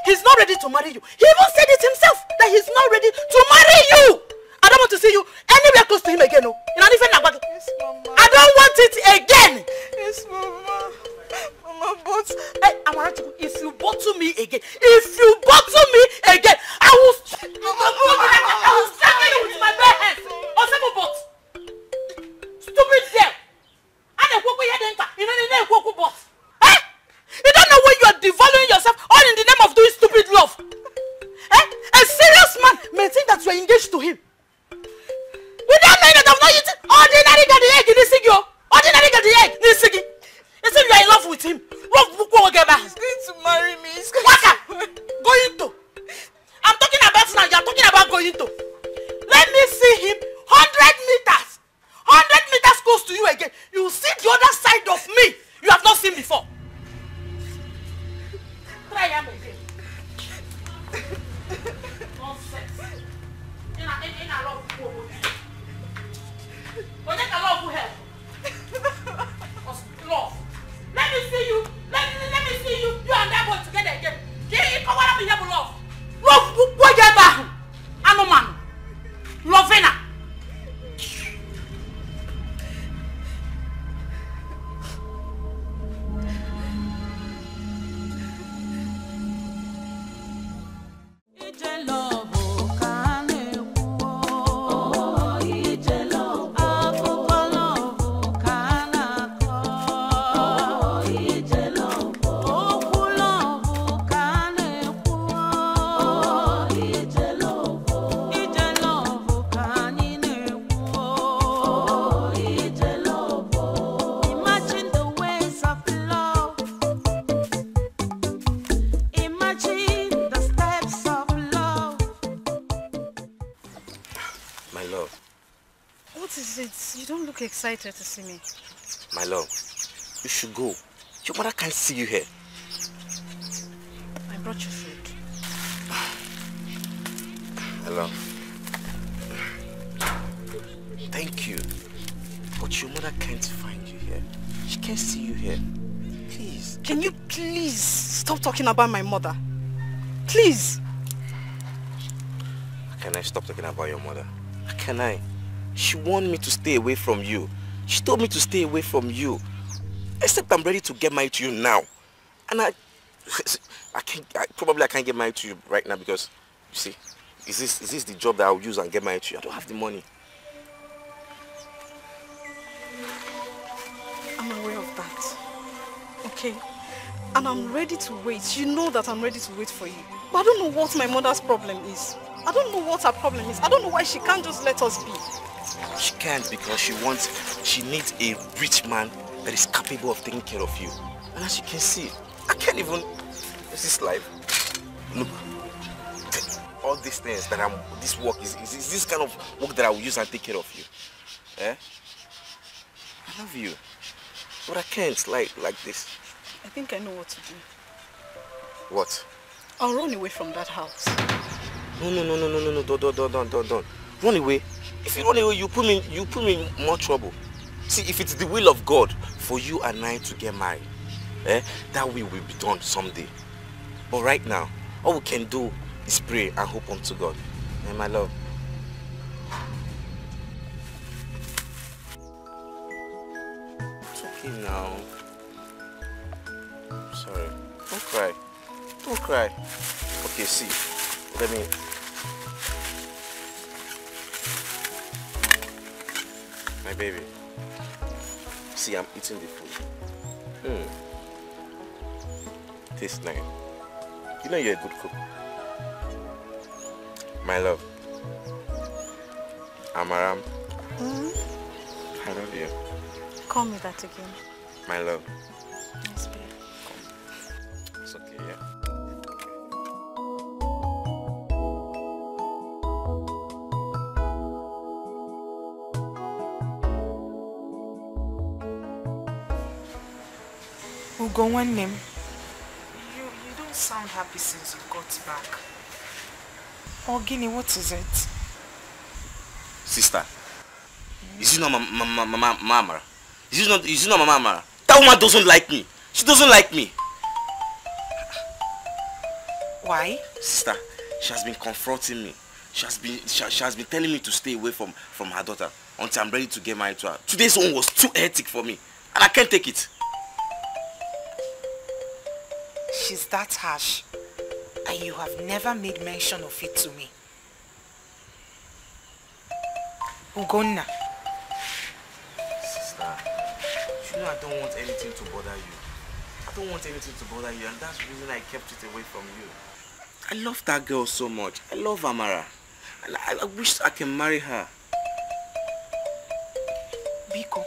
He's not ready to marry you. He even said it himself that he's not ready to marry you. I don't want to see you anywhere close to him again. No. Yes, Mama. I don't want it again. Yes, Mama. Mama, but if you bottle me again, I will strangle you with my bare hands. Stupid girl. You don't know when you are devaluing yourself all in the name of doing stupid love. A serious man may think that you are engaged to him. Without knowing that I'm not eating ordinary got the egg in this thing, yo. Ordinary got the egg in this thing. You say you are in love with him. He's going to marry me. Going to You don't look excited to see me. My love, you should go. Your mother can't see you here. I brought you food. My love. Thank you. But your mother can't find you here. She can't see you here. Please. Can you please stop talking about my mother? Please. How can I stop talking about your mother? How can I? She warned me to stay away from you. She told me to stay away from you. Except I'm ready to get married to you now. And I can't get married to you right now because, you see, is this the job that I'll use and get married to you? I don't have the money. I'm aware of that. Okay? And I'm ready to wait. You know that I'm ready to wait for you. But I don't know what my mother's problem is. I don't know what her problem is. I don't know why she can't just let us be. She can't because she needs a rich man that is capable of taking care of you. And as you can see, I can't even, this life. Look, all these things that this work is this kind of work that I will use and take care of you. Eh? I love you. But I can't like this. I think I know what to do. What? I'll run away from that house. No, don't. Run away. If you run away, you put me in more trouble. See, if it's the will of God for you and I to get married, that will be done someday. But right now, all we can do is pray and hope unto God. And my love. It's okay now. Sorry. Don't cry. Don't cry. Okay, see. Let me... My baby. See, I'm eating the food. Tastes nice. You know you're a good cook. My love. Amaram. I love you. Call me that again. My love. Yes, babe. It's okay, yeah? Ugo, one name. You don't sound happy since you got back. Oh, Guinea, what is it? Sister, is it not Mama? Is it not Mama? That woman doesn't like me. She doesn't like me. Why? Sister, she has been confronting me. She has been telling me to stay away from her daughter until I'm ready to get married to her. Today's one was too hectic for me, and I can't take it. She's that harsh, and you have never made mention of it to me. Ugonna. Sister, you know I don't want anything to bother you. I don't want anything to bother you, and that's the reason I kept it away from you. I love that girl so much. I love Amara. And I wish I can marry her. Biko,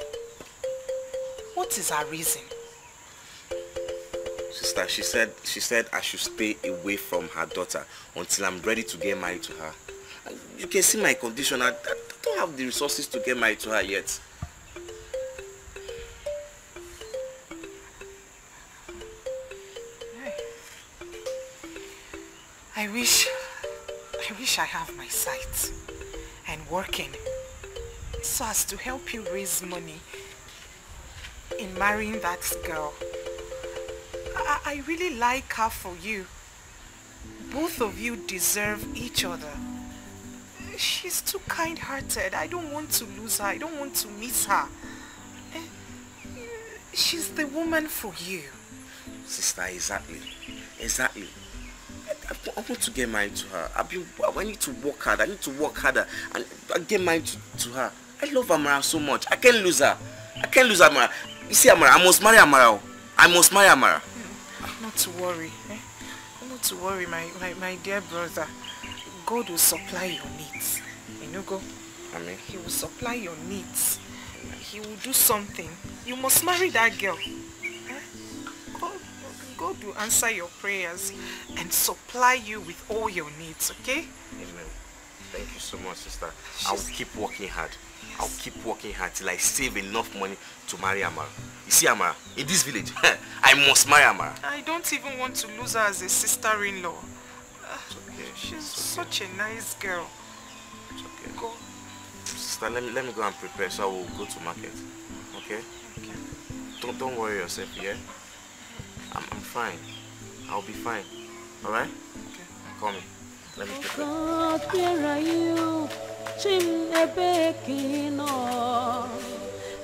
what is her reason? Sister, she said I should stay away from her daughter until I'm ready to get married to her. And you can see my condition. I don't have the resources to get married to her yet. I wish I have my sight and working so as to help you raise money in marrying that girl. I really like her for you. Both of you deserve each other. She's too kind-hearted. I don't want to lose her. I don't want to miss her. She's the woman for you. Sister, exactly. I want to get married to her. I need to work hard. I need to work harder and get married to her. I love Amara so much. I can't lose her. Amara. You see, Amara, I must marry Amara. Not to worry. Not to worry, my dear brother. God will supply your needs. You know, go. Amen. He will supply your needs. He will do something. You must marry that girl. God will answer your prayers and supply you with all your needs, okay? Amen. Thank you so much, sister. I'll keep working hard. I'll keep working hard till I save enough money to marry Amara. You see Amara, in this village, I must marry Amara. I don't even want to lose her as a sister-in-law. Okay. She's such a nice girl. It's okay. Go. Sister, let me go and prepare so I will go to market. Okay? Okay. Don't worry yourself, yeah? I'm fine. I'll be fine. Alright? Okay. Call me. Let me prepare. God, where are you?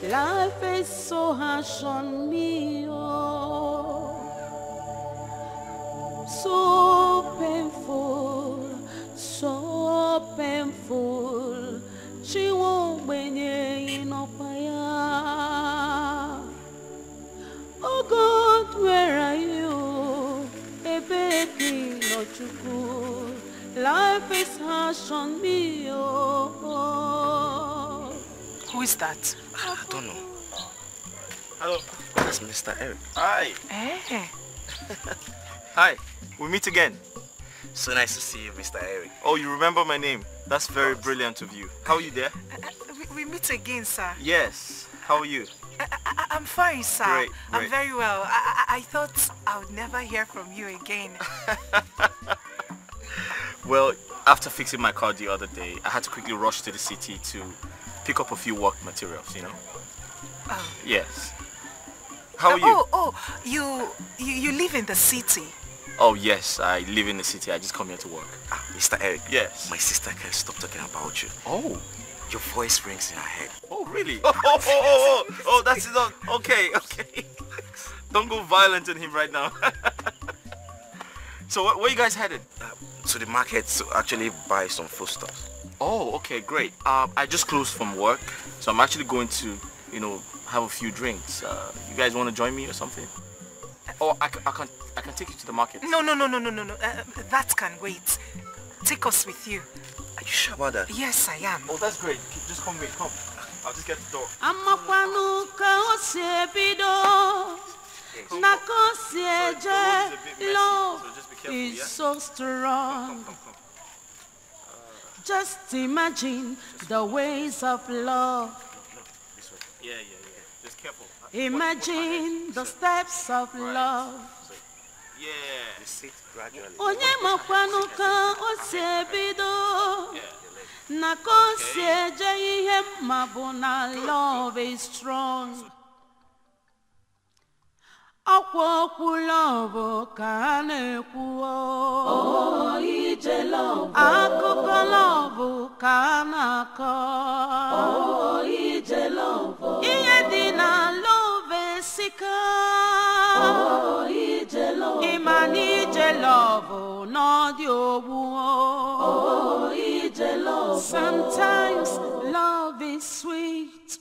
Life is so harsh on me, oh. So painful, so painful. She won't be no fire. Oh God, where are you? Baby, not too good. Life is harsh on me, oh. Who is that? I don't know. Hello. That's Mr. Eric. Hi. Eh? Hi. We meet again. So nice to see you, Mr. Eric. Oh, you remember my name? That's very brilliant of you. How are you there? We meet again, sir. Yes. How are you? I'm fine, sir. Great. I'm very well. I thought I would never hear from you again. Well, after fixing my car the other day, I had to quickly rush to the city to pick up a few work materials, you know? Oh. Yes. How are you? You live in the city? Oh, yes. I live in the city. I just come here to work. Mr. Eric. Yes. My sister can't stop talking about you. Oh. Your voice rings in her head. Oh, really? Oh, that's enough. Okay. Don't go violent on him right now. So, where you guys headed? To the market to actually buy some foodstuffs. Oh, okay, great. I just closed from work, so I'm actually going to, have a few drinks. You guys want to join me or something? Oh, I can take you to the market. No. That can wait. Take us with you. Are you sure about that? Yes, I am. Oh, that's great. Just come. I'll just get the door. Love is so strong. Come. Just imagine the ways of love. No, this way. Yeah. Just careful. Imagine the steps of love. Yeah. Just sit gradually. Onye makwanu ka o si ebido. Na ko si eje ihe mma bụ na love is strong. Akwa okwu love ka a na-ekwu. Oh, ije love. Akụkọ love ka a na-akọ. Oh, ije love. Ihe dị na love esika. Oh, ije love. Ịma na ije love n'ọdị ogbu. Oh, ije love. Sometimes love is sweet.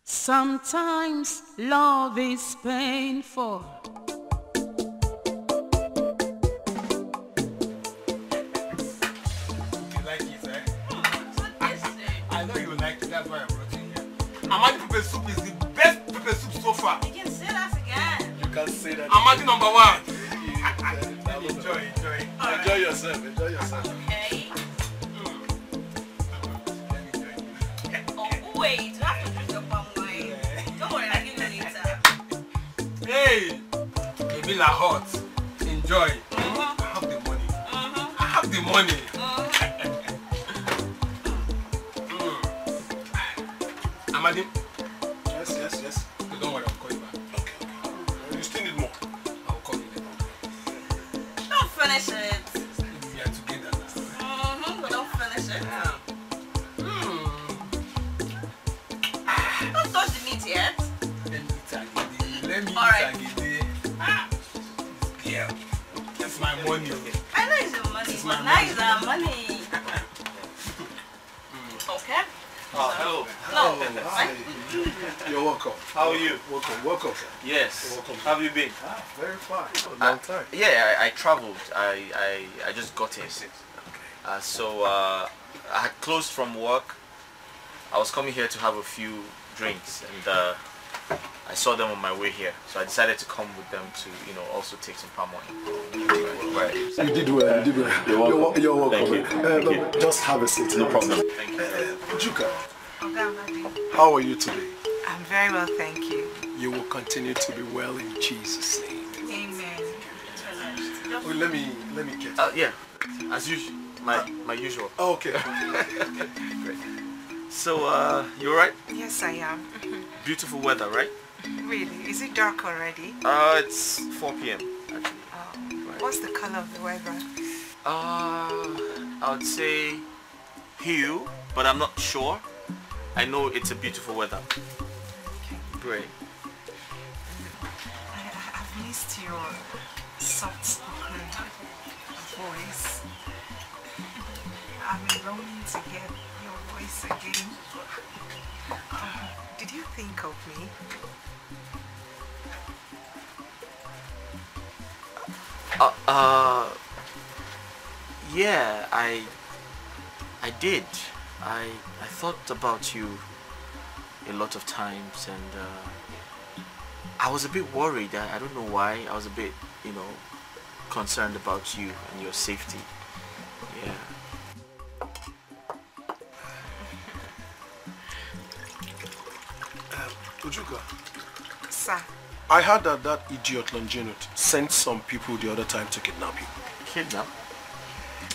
Sometimes love is painful. You like it, eh? I know you like it, that's why I brought you here. Amadi pepper soup is the best pepper soup so far. You can say that again. You can say that. Amadi number one. Enjoy. Enjoy yourself. Okay. Oh, wait. You have to drink your palm wine. Don't worry, I'll give you later. Hey! It be like hot. Enjoy. I have the money. Amadi? Yes. Don't worry, I'll call you back. Okay. You still need more? I'll call you later. Don't finish it. We are together now. But don't finish it. Don't touch the meat yet. Let me All right. Yeah. That's my money. I know it's your money, but now it's our money. Okay? Hello. No. You're welcome. How are you? Welcome, sir. Yes. You're welcome. How have you been? Very fine. Long time. Yeah, I traveled. I just got here. So I had closed from work. I was coming here to have a few drinks, and I saw them on my way here, so I decided to come with them to, you know, also take some palm oil. Right. You did well, you did well. You're welcome. You're welcome. Thank you. Just have a seat. No problem. Thank you. Juka, how are you today? I'm very well, thank you. You will continue to be well in Jesus' name. Amen. Oh, let me get. Yeah, as usual, my usual. Oh, okay. Great. So, you alright? Yes, I am. Beautiful weather, right? Really? Is it dark already? It's 4 p.m. actually. Oh. What's the color of the weather? I would say hue, but I'm not sure. I know it's a beautiful weather. Okay. Great. I've missed your soft-spoken voice. I've been longing to hear your voice again. Did you think of me? Yeah, I did. I thought about you a lot of times, and I was a bit worried. I don't know why. I was a bit, you know, concerned about you and your safety. Yeah. Ujuka, Sir. I heard that idiot Longino sent some people the other time to kidnap you. Kidnap?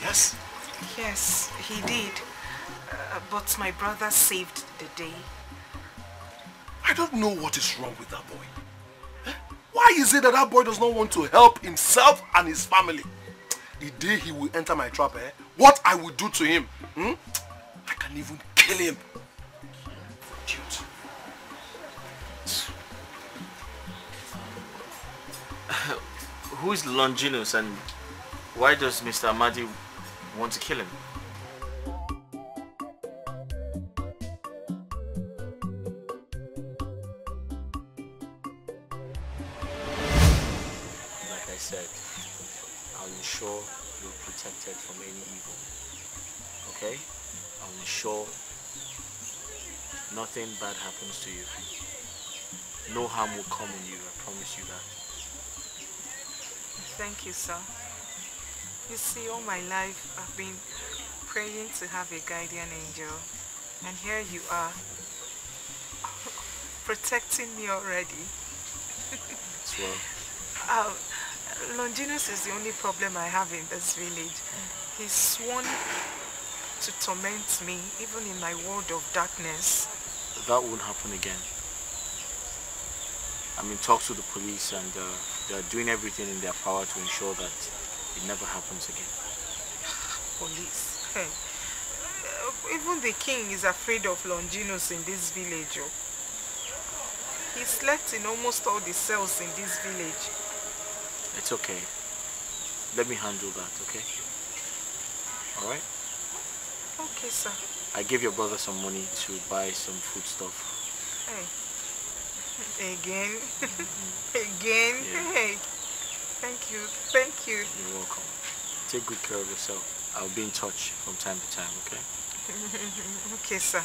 Yes. Yes, he did. But my brother saved the day. I don't know what is wrong with that boy. Eh? Why is it that that boy does not want to help himself and his family? The day he will enter my trap, what I will do to him, I can even kill him. Idiot. Who is Longinus, and why does Mr. Amadi want to kill him? Like I said, I'll ensure you're protected from any evil. Okay? I'll ensure nothing bad happens to you. No harm will come on you, I promise you that. Thank you, sir. You see, all my life I've been praying to have a guardian angel. And here you are, protecting me already. As well. Longinus is the only problem I have in this village. He's sworn to torment me, even in my world of darkness. That won't happen again. I'm in talks with the police, and they're doing everything in their power to ensure that it never happens again. Police? Hey. Even the king is afraid of Longinus in this village. Oh. He slept in almost all the cells in this village. It's okay. Let me handle that, okay? Alright? Okay, sir. I gave your brother some money to buy some food stuff. Hey. Again? Again? Yeah. Hey. Thank you. Thank you. You're welcome. Take good care of yourself. I'll be in touch from time to time, okay? Okay, sir.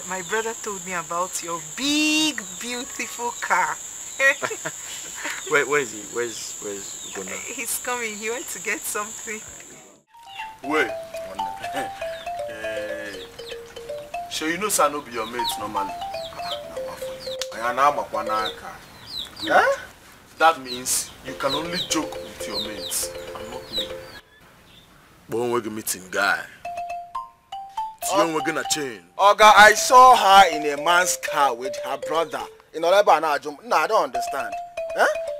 My brother told me about your big, beautiful car. Where is he? Where's he going now? He's coming. He went to get something. Wait. So you know Sano be your mate normally? That means you can only joke with your mates and not me. But when we're meeting guy, we're gonna change. Oga, I saw her in a man's car with her brother. In Oleba na Ajum. No, I don't understand.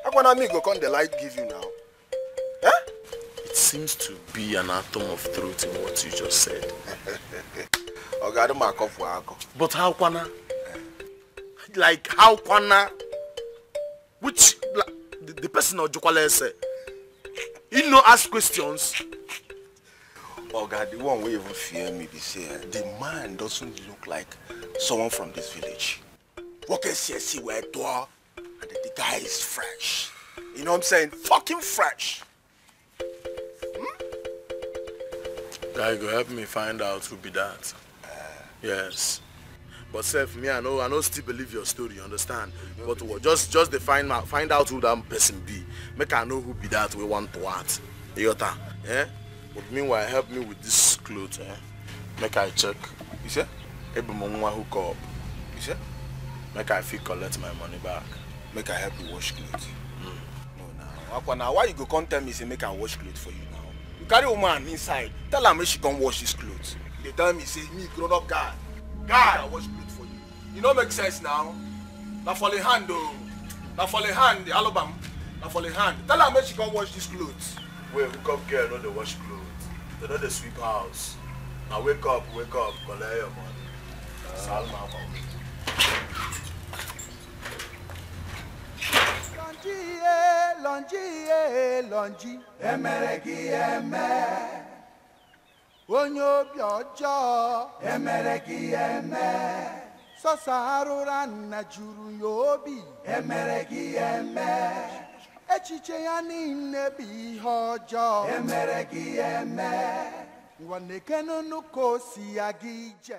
How can I go come the light give you now? It seems to be an atom of truth in what you just said. Oga, I don't mark off work. But how kwana? Like how kwana? Which the person of Jokwale say? You know, ask questions. Oga, the one who even fear me be say the man doesn't look like someone from this village. What can see where door and the guy is fresh. You know what I'm saying? Fucking fresh. Guy, go help me find out who be that. Yes. But self, me, I know still believe your story, you understand? But just to find out who that person be. Make I know who be that we want to what. Yota, eh? But meanwhile, help me with this clothes, eh? Make I check. You see? Every moment hook up. You see? Make I feel collect my money back. Make I help you wash clothes. No, now why you go come tell me say make I wash clothes for you now? You carry a woman inside. Tell her make she come wash his clothes. They tell me say me grown up guy. I wash clothes for you. You know make sense now. Now for the hand though. Now for the hand, the album. Now for the hand. Tell her make she come wash these clothes. Wait, hook up girl, know they wash clothes. They know they sweep house. Now wake up, collect your money. Salma, Longi, emereki eme. Onyo biojo, emereki eme. Sosarura na juru yobi, emereki eme. Echiche ya niile bi hojo, emereki eme. Wanekeno nuko si agije.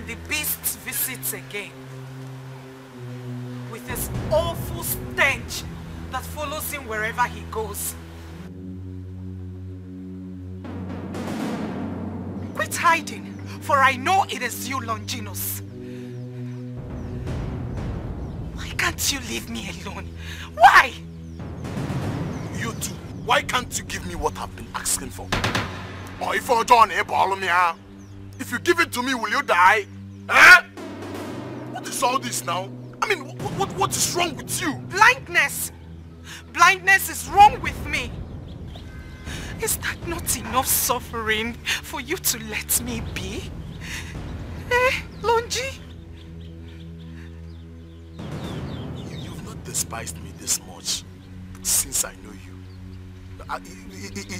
The beast visits again with his awful stench that follows him wherever he goes. Quit hiding, for I know it is you, Longinus. Why can't you leave me alone? Why? You too. Why can't you give me what I've been asking for? Or if you're John, if you give it to me, will you die? Eh? What is all this now? I mean, what is wrong with you? Blindness! Blindness is wrong with me. Is that not enough suffering for you to let me be? Eh, Longi? You've not despised me this much since I know you.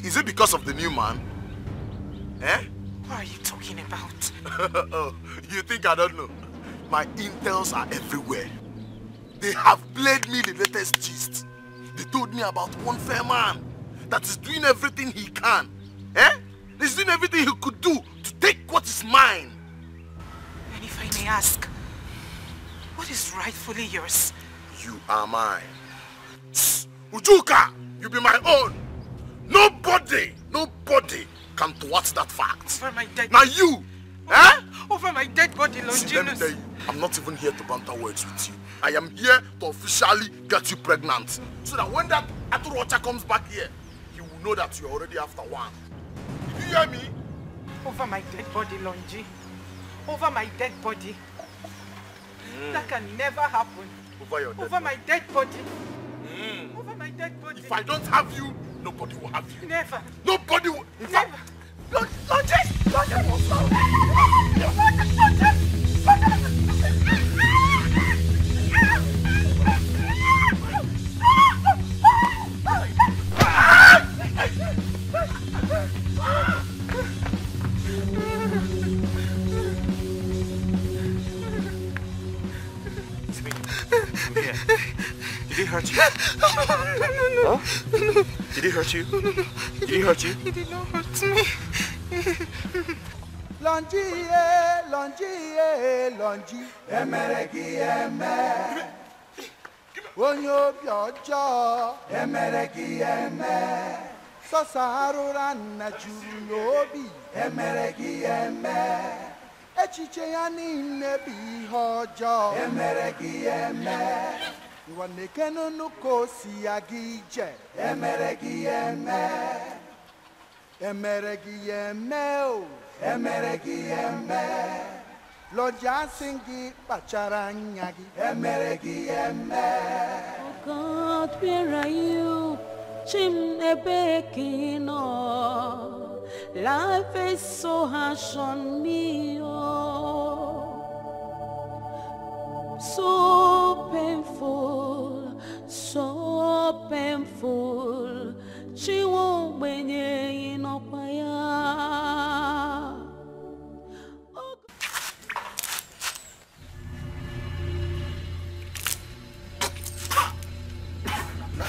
Is it because of the new man? Eh? What are you talking about? Oh, you think I don't know? My intels are everywhere. They have played me the latest gist. They told me about one fair man that is doing everything he can. He's doing everything he could do to take what is mine. And if I may ask, what is rightfully yours? You are mine. Ujuka, you be my own. Nobody can thwart that fact. Over my dead Now you, over my dead body, Longinus. See, let me tell you, I'm not even here to banter words with you. I am here to officially get you pregnant. So that when that Aturocha comes back here, he will know that you're already after one. Did you hear me? Over my dead body, Longi. Over my dead body. That can never happen. Over your dead Over my dead body. Over my dead body. If I don't have you, nobody will have you. Never. Nobody will. Never. Did he hurt you? Huh? Did he hurt you? Did he hurt you? He did not hurt me. Longi, emereki eme. Onyo biojo, emereki eme. Sosarura na juru nobi, emereki eme. Echiche ya niile bi hojo, emereki eme. Iwaneke nuko si agije, emereki eme. Emereki eme o, emereki eme. Loja singi pacharanyagi, emereki eme. Oh God, where are you? Chimnebekino. Life is so harsh on me, oh. So painful, so painful. She won't win in Opaya.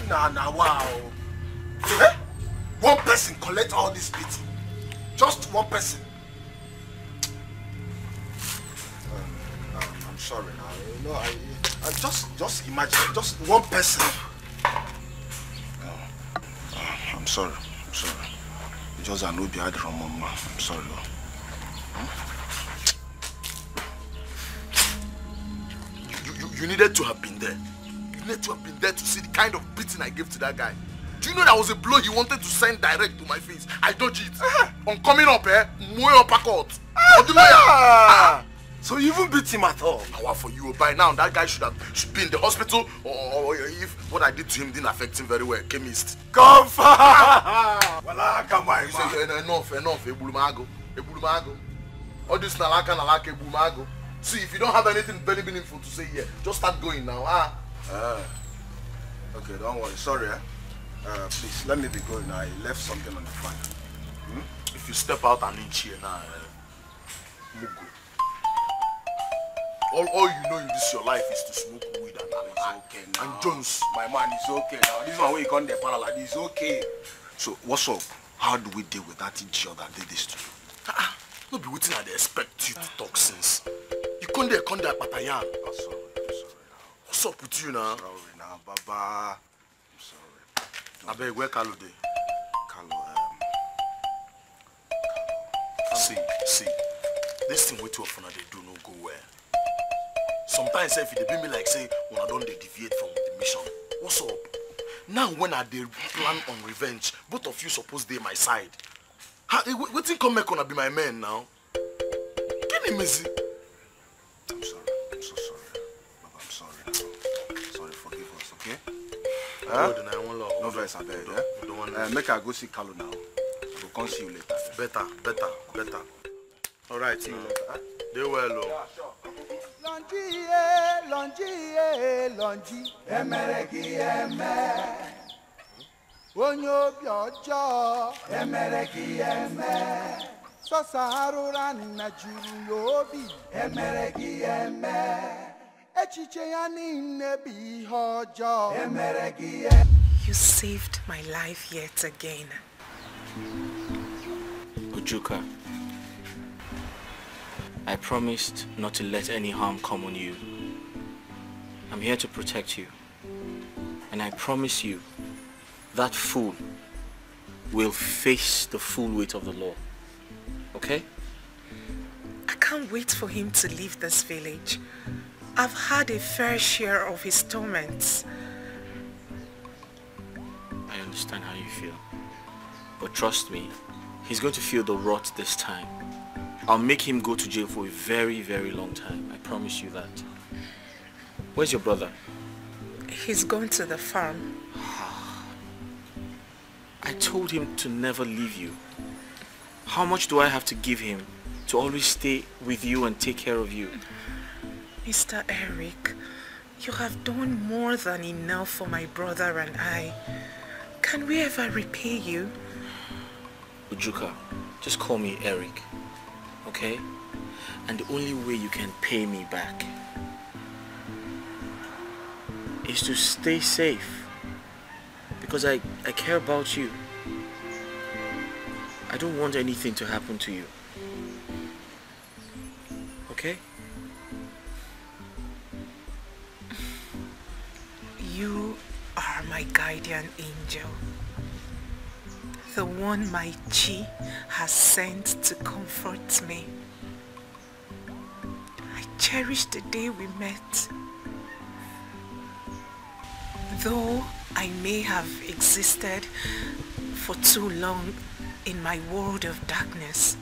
Nah, wow. One person collect all this beating. Just one person. I'm sorry now. You know, I just imagine just one person. I'm sorry. It just an obi had from mama. I'm sorry. You needed to have been there. You needed to have been there to see the kind of beating I gave to that guy. Do you know that was a blow he wanted to send direct to my face? I dodged it. On coming up, Moe uppercut. So you even beat him at all? Now for you, by now that guy should be in the hospital, or if what I did to him didn't affect him very well. Chemist. Confirm. Well, come on. You say enough. Ebulumago. All this nalaka ebulumago. See, if you don't have anything very meaningful to say here, just start going now. Okay, don't worry. Sorry. Please let me be going. I left something on the front. If you step out an inch here now, Mugu. All you know in this your life is to smoke weed and okay now. And Jones. My man is okay now. This one where you come the parallel is okay. So what's up? How do we deal with that idiot that did this to you? No be waiting I dey expect you to talk since. You come there patayan. I'm sorry now. What's up with you now? Sorry now, Baba. I'm sorry. I beg, where Carlo dey? Carlo, See, this thing way too often they do no go well. Sometimes if they be me like say when I don't deviate from the mission. What's up? Now when I dey plan on revenge, both of you suppose dey my side. Wetin come make una be my men now? Can you miss it? I'm sorry. I'm so sorry. Baba, I'm sorry now. Sorry, forgive us, okay? No verse, I beg, make I go see Carlo now. We'll come see you later. Better. Alright, see you later. They well, yeah, sure. Longi, emereki eme. Onyo biojo, emereki eme. Sosarura na juru yobi emeregi eme echiche ya ninne bi hojo emeregi. You saved my life yet again. Ujuka, I promised not to let any harm come on you. I'm here to protect you. And I promise you, that fool will face the full weight of the law. Okay? I can't wait for him to leave this village. I've had a fair share of his torments. I understand how you feel. But trust me, he's going to feel the rot this time. I'll make him go to jail for a very, very long time. I promise you that. Where's your brother? He's gone to the farm. I told him to never leave you. How much do I have to give him to always stay with you and take care of you? Mr. Eric, you have done more than enough for my brother and I. Can we ever repay you? Ujuka, just call me Eric, okay? And the only way you can pay me back is to stay safe, because I care about you. I don't want anything to happen to you, okay? You are my guardian angel, the one my Chi has sent to comfort me. I cherish the day we met. Though I may have existed for too long in my world of darkness,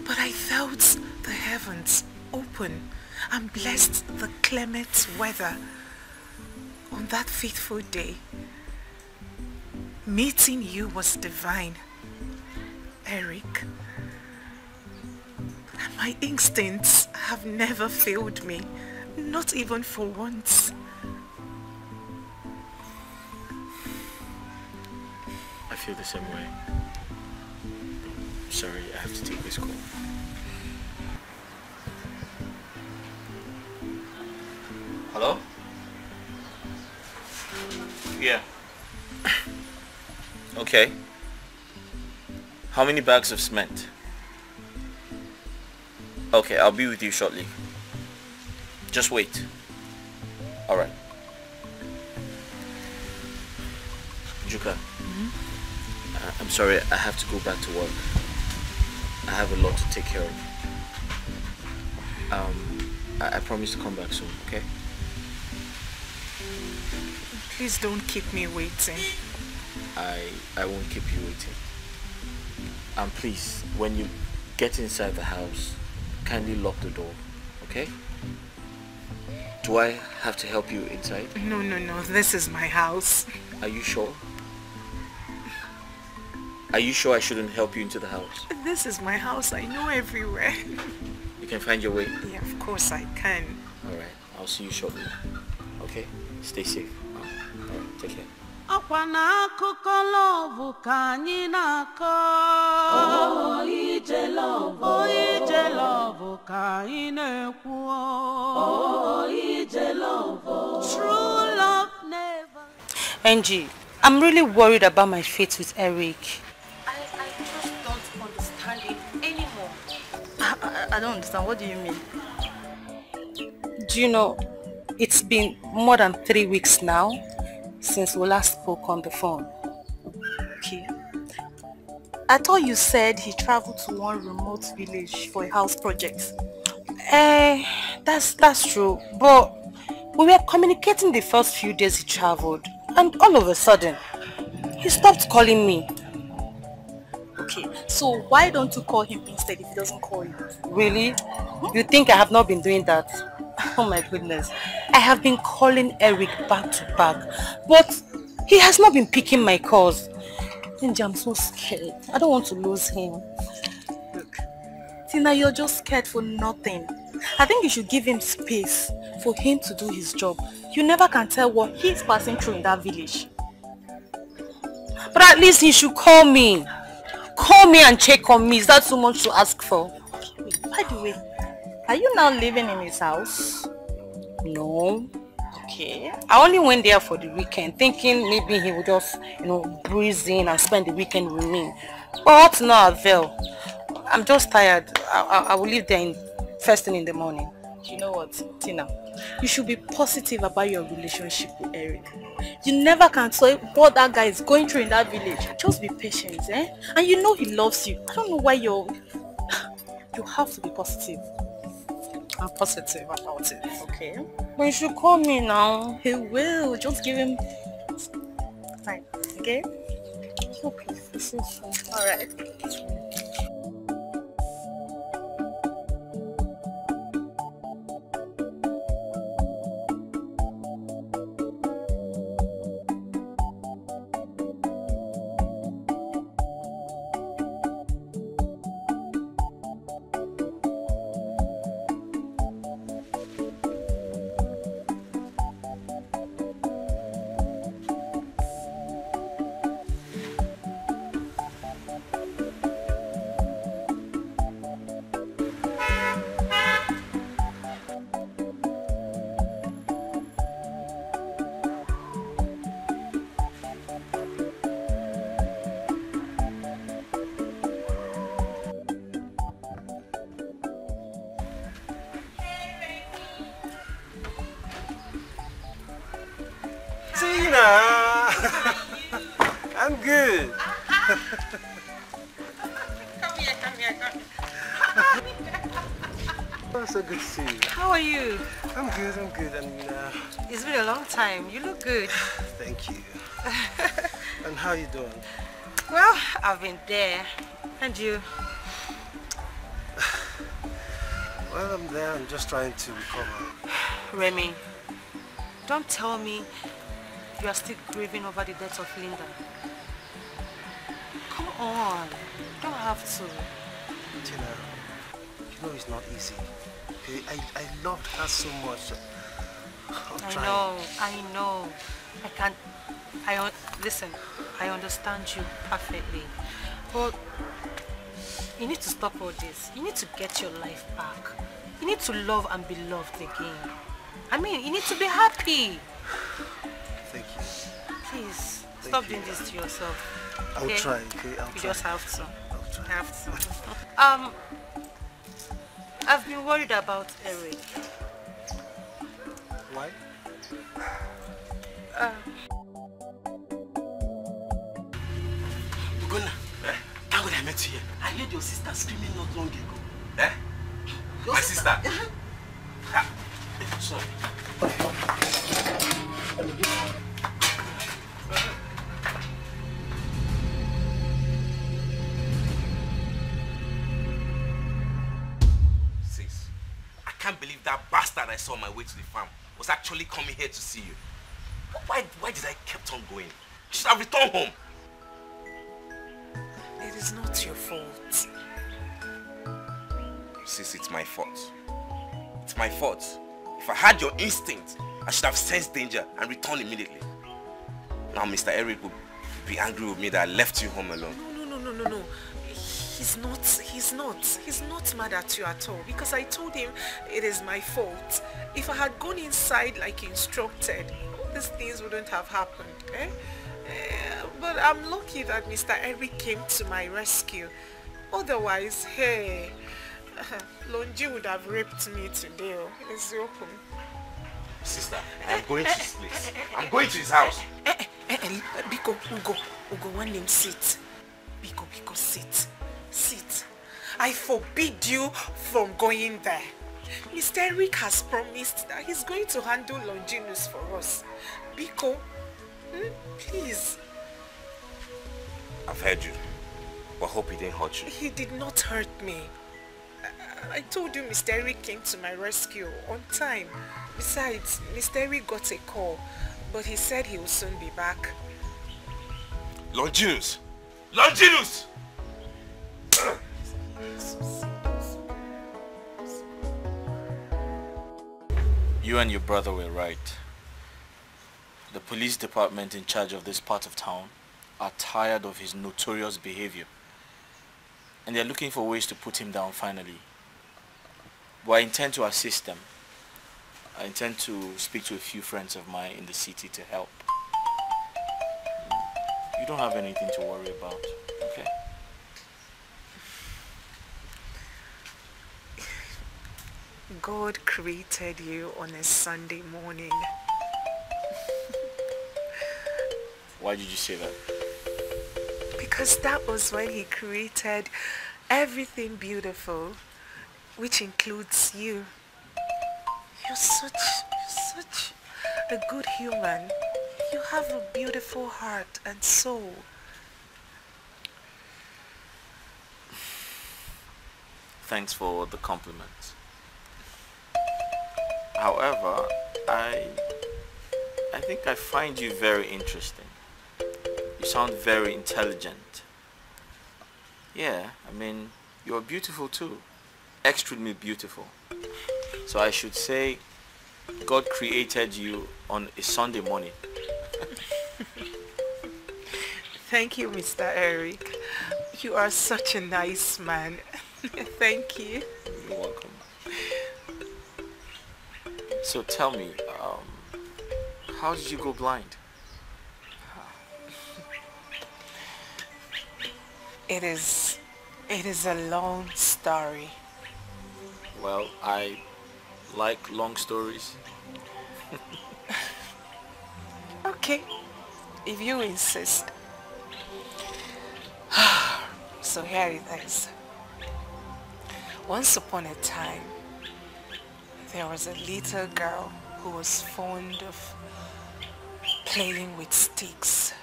but I felt the heavens open and blessed the clement weather. On that fateful day, meeting you was divine, Eric. And my instincts have never failed me, not even for once. I feel the same way. Sorry, I have to take this call. Hello? Yeah. Okay. How many bags of cement? Okay, I'll be with you shortly. Just wait. Alright. Juka. I'm sorry, I have to go back to work. I have a lot to take care of. I promise to come back soon, okay? Please don't keep me waiting. I won't keep you waiting. And please, when you get inside the house, kindly lock the door, okay? Do I have to help you inside? No, this is my house. Are you sure? Are you sure I shouldn't help you into the house? This is my house. I know everywhere. You can find your way? Yeah, of course I can. Alright, I'll see you shortly. Okay? Stay safe. Alright, take care. Akwa n'akụkọ love ka anyị na-akọ. Oh, ije love ka anyị na-ekwu. Oh, ije love. True love never. Angie, I'm really worried about my fate with Eric. I just don't understand it anymore. I don't understand. What do you mean? Do you know, it's been more than 3 weeks now since we last spoke on the phone. Okay. I thought you said he traveled to one remote village for a house project. That's true. But we were communicating the first few days he traveled, and all of a sudden, he stopped calling me. Okay, so why don't you call him instead if he doesn't call you? Really? You think I have not been doing that? Oh my goodness. I have been calling Eric back to back, but he has not been picking my calls. Angie, I'm so scared. I don't want to lose him. Look, Tina, you're just scared for nothing. I think you should give him space for him to do his job. You never can tell what he's passing through in that village. But at least he should call me. call me and check on me. Is that too much to ask for? By the way, are you now living in his house? No. Okay. I only went there for the weekend, thinking maybe he would just, breeze in and spend the weekend with me. But what no avail? I'm just tired. I will leave there first thing in the morning. You know what, Tina? You should be positive about your relationship with Eric. You never can tell what that guy is going through in that village. Just be patient, eh? And you know he loves you. I don't know why you have to be positive. I'm positive about it. Okay. But you should call me now. He will. Just give him time. Okay? Okay, this is alright. I'm good. Come here. Oh, so good to see you. How are you? I'm good. And it's been a long time. You look good. Thank you. And how you doing? Well, I've been there. And you? Well, I'm there. I'm just trying to recover. Remy, don't tell me you are still grieving over the death of Linda. Come on. You don't have to. Tina, you know it's not easy. Okay? I loved her so much. I know. Listen, I understand you perfectly. But you need to stop all this. You need to get your life back. You need to love and be loved again. I mean, you need to be happy. Thank you. Please, stop doing this to yourself. I'll try, okay? You just have to. I'll try. Have to. I've been worried about Eric. Why? Ugonna, thank God I met you here. I heard your sister screaming not long ago. Eh? My sister? Sorry. Sis, I can't believe that bastard I saw on my way to the farm was actually coming here to see you. Why did I kept on going? You should have returned home. It is not your fault. Sis, it's my fault. It's my fault. If I had your instinct, I should have sensed danger and returned immediately. Now Mr. Eric would be angry with me that I left you home alone. No. He's not mad at you at all because I told him it is my fault. If I had gone inside like instructed, all these things wouldn't have happened. But I'm lucky that Mr. Eric came to my rescue. Otherwise, hey, Lonji would have raped me today. It's open. Sister, I'm going to his place. I'm going to his house. Biko, Ugo, one name, sit. Biko, sit. Sit. I forbid you from going there. Mr. Eric has promised that he's going to handle Longinus for us. Biko, please. I've heard you, but hope he didn't hurt you. He did not hurt me. I told you Mr. Eric came to my rescue on time. Besides, Mr. Eric got a call, but he said he will soon be back. Longinus! Longinus! You and your brother were right. The police department in charge of this part of town are tired of his notorious behavior. and they're looking for ways to put him down finally. But I intend to assist them. I intend to speak to a few friends of mine in the city to help. You don't have anything to worry about, okay? God created you on a Sunday morning. Why did you say that? Because that was when he created everything beautiful, which includes you. You're such a good human. You have a beautiful heart and soul. Thanks for the compliment. However, I think I find you very interesting. You sound very intelligent. Yeah, I mean, you're beautiful too. Extremely beautiful. So I should say, God created you on a Sunday morning. Thank you, Mr. Eric. You are such a nice man. Thank you. You're welcome. So tell me, how did you go blind? It is a long story. Well, I like long stories. Okay, if you insist. So here it is. Once upon a time, there was a little girl who was fond of playing with sticks.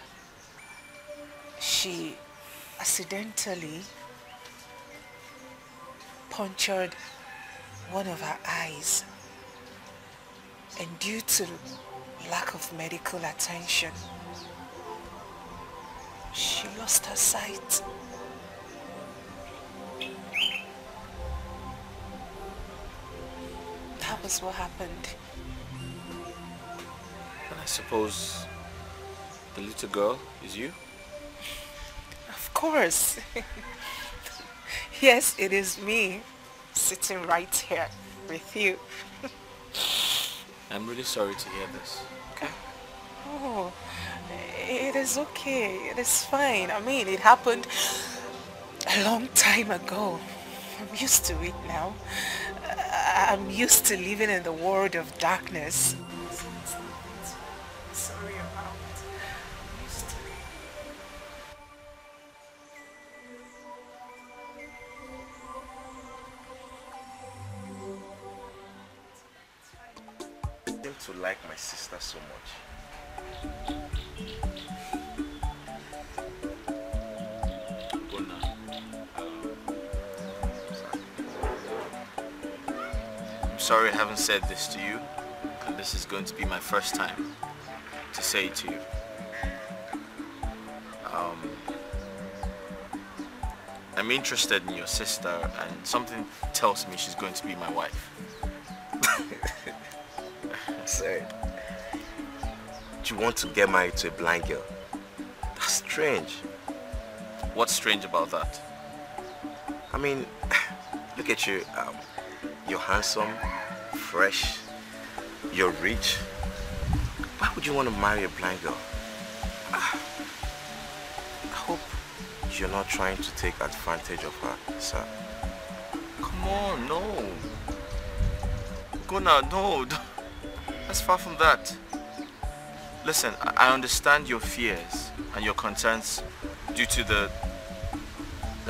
She accidentally punctured one of her eyes, and due to lack of medical attention, she lost her sight. That was what happened. And I suppose the little girl is you? Of course. Yes, it is me, sitting right here with you. I'm really sorry to hear this, okay? Oh, it is okay. It is fine. I mean, it happened a long time ago. I'm used to it now. I'm used to living in the world of darkness. Sorry about it. I'm used to it. I seem to like my sister so much. I'm sorry I haven't said this to you, and this is going to be my first time to say it to you. I'm interested in your sister, and something tells me she's going to be my wife. Sorry. Do you want to get married to a blind girl? That's strange. What's strange about that? I mean, look at you. You're handsome, fresh, you're rich. Why would you want to marry a blind girl? I hope you're not trying to take advantage of her, sir. Come on, no. Gona, no. That's far from that. Listen, I understand your fears and your concerns due to the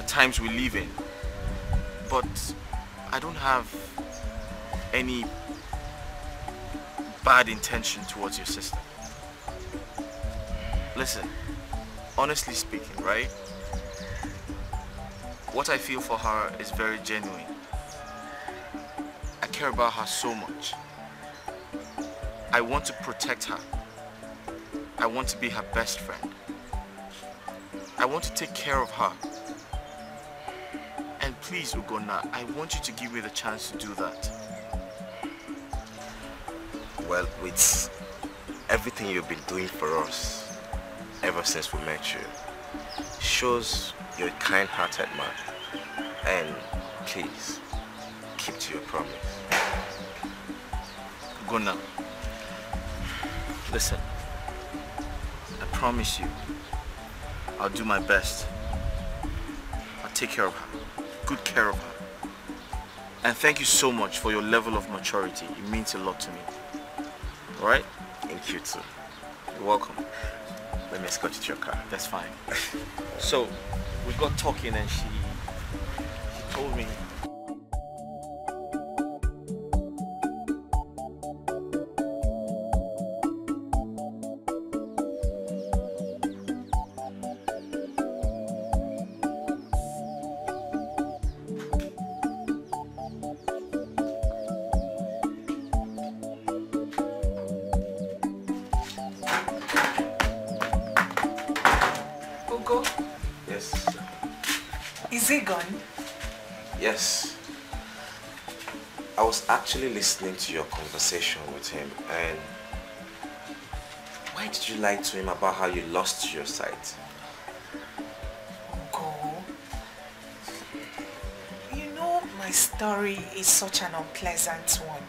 times we live in. But I don't have any bad intention towards your sister. Listen, honestly speaking, right? What I feel for her is very genuine. I care about her so much. I want to protect her. I want to be her best friend. I want to take care of her. And please, Ugonna, I want you to give me the chance to do that. Well, with everything you've been doing for us ever since we met you, shows you're a kind-hearted man. And please, keep to your promise. Go now. Listen, I promise you, I'll do my best. I'll take care of her, good care of her. And thank you so much for your level of maturity. It means a lot to me. Alright? Thank you too. You're welcome. Let me escort you to your car. That's fine. So, we got talking and she told me. Is he gone? Yes. I was actually listening to your conversation with him, and why did you lie to him about how you lost your sight? Go. You know, my story is such an unpleasant one.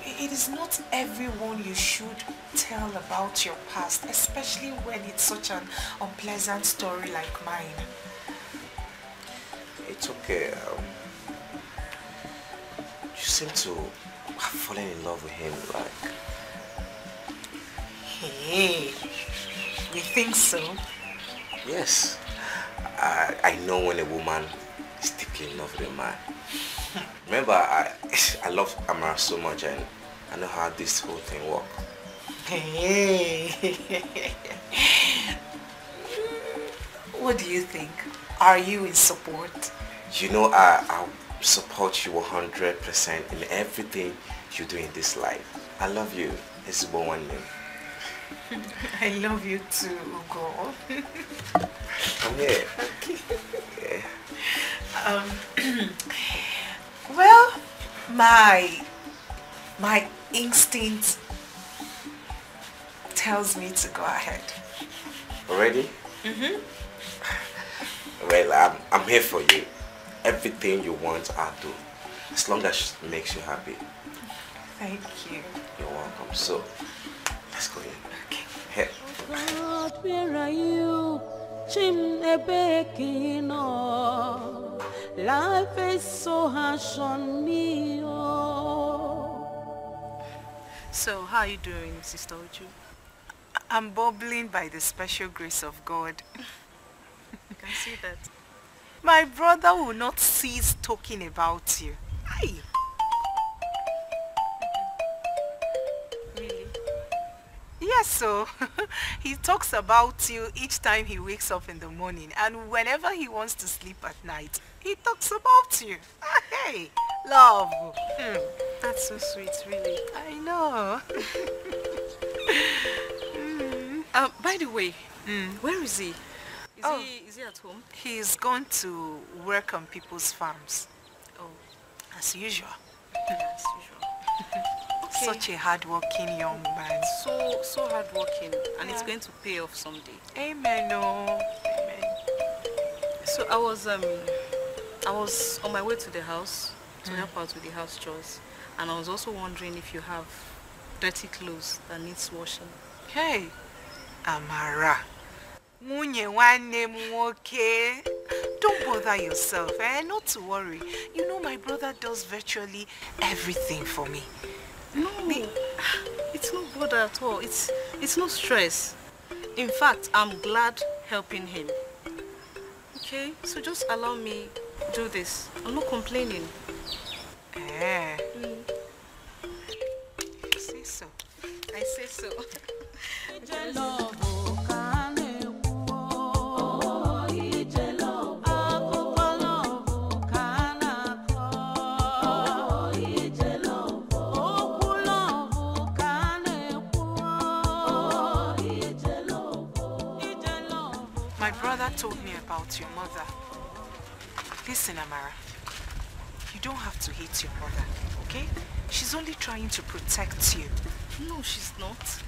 It is not everyone you should tell about your past, especially when it's such an unpleasant story like mine. It's okay. You seem to have fallen in love with him, like... Hey, you think so? Yes. I know when a woman is deeply in love with a man. Remember, I love Amara so much, and I know how this whole thing works. Hey. What do you think? Are you in support? You know, I'll support you 100% in everything you do in this life. I love you. This is one name. I love you too, Ugo. Come here. Yeah. Well, my instinct tells me to go ahead. Already? Mm-hmm. Well, I'm here for you. Everything you want, I'll do. As long as it makes you happy. Thank you. You're welcome. So, let's go in. Okay. Here. God, where are you? Chimnebekino. Life is so harsh on me. Oh. So, how are you doing, Sister Uju? I'm bubbling by the special grace of God. I can see that. My brother will not cease talking about you. Aye. Really? Yes, so he talks about you each time he wakes up in the morning, and whenever he wants to sleep at night, he talks about you. Hey, love. That's so sweet, really. I know. By the way, where is he? Is he at home? He's gone to work on people's farms. Oh. As usual. As usual. Okay. Such a hard-working young man. So hard-working, and it's going to pay off someday. Amen, oh. Amen. So I was on my way to the house to help out with the house chores, and I was also wondering if you have dirty clothes that needs washing. Hey, Amara. Okay. Don't bother yourself, not to worry. You know my brother does virtually everything for me. No, it's no bother at all. It's no stress. In fact, I'm glad helping him. Okay, so just allow me do this. I'm not complaining. You say so. I say so. My brother told me about your mother. Listen, Amara. You don't have to hate your mother, okay? She's only trying to protect you. No, she's not.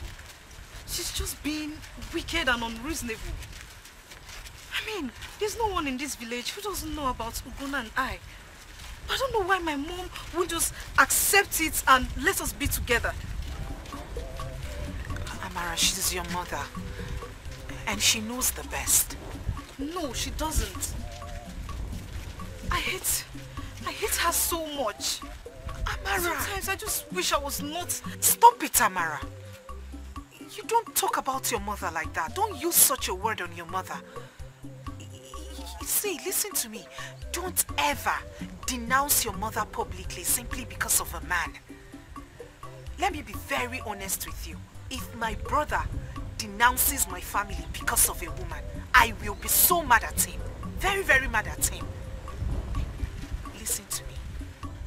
She's just being wicked and unreasonable. I mean, there's no one in this village who doesn't know about Ugonna and I don't know why my mom won't just accept it and let us be together. Amara, she's your mother. And she knows the best. No, she doesn't. I hate her so much. Amara. Sometimes I just wish I was not... Stop it, Amara. You don't talk about your mother like that. Don't use such a word on your mother. See, listen to me. Don't ever denounce your mother publicly simply because of a man. Let me be very honest with you. If my brother denounces my family because of a woman, I will be so mad at him. Very, very mad at him. Listen to me.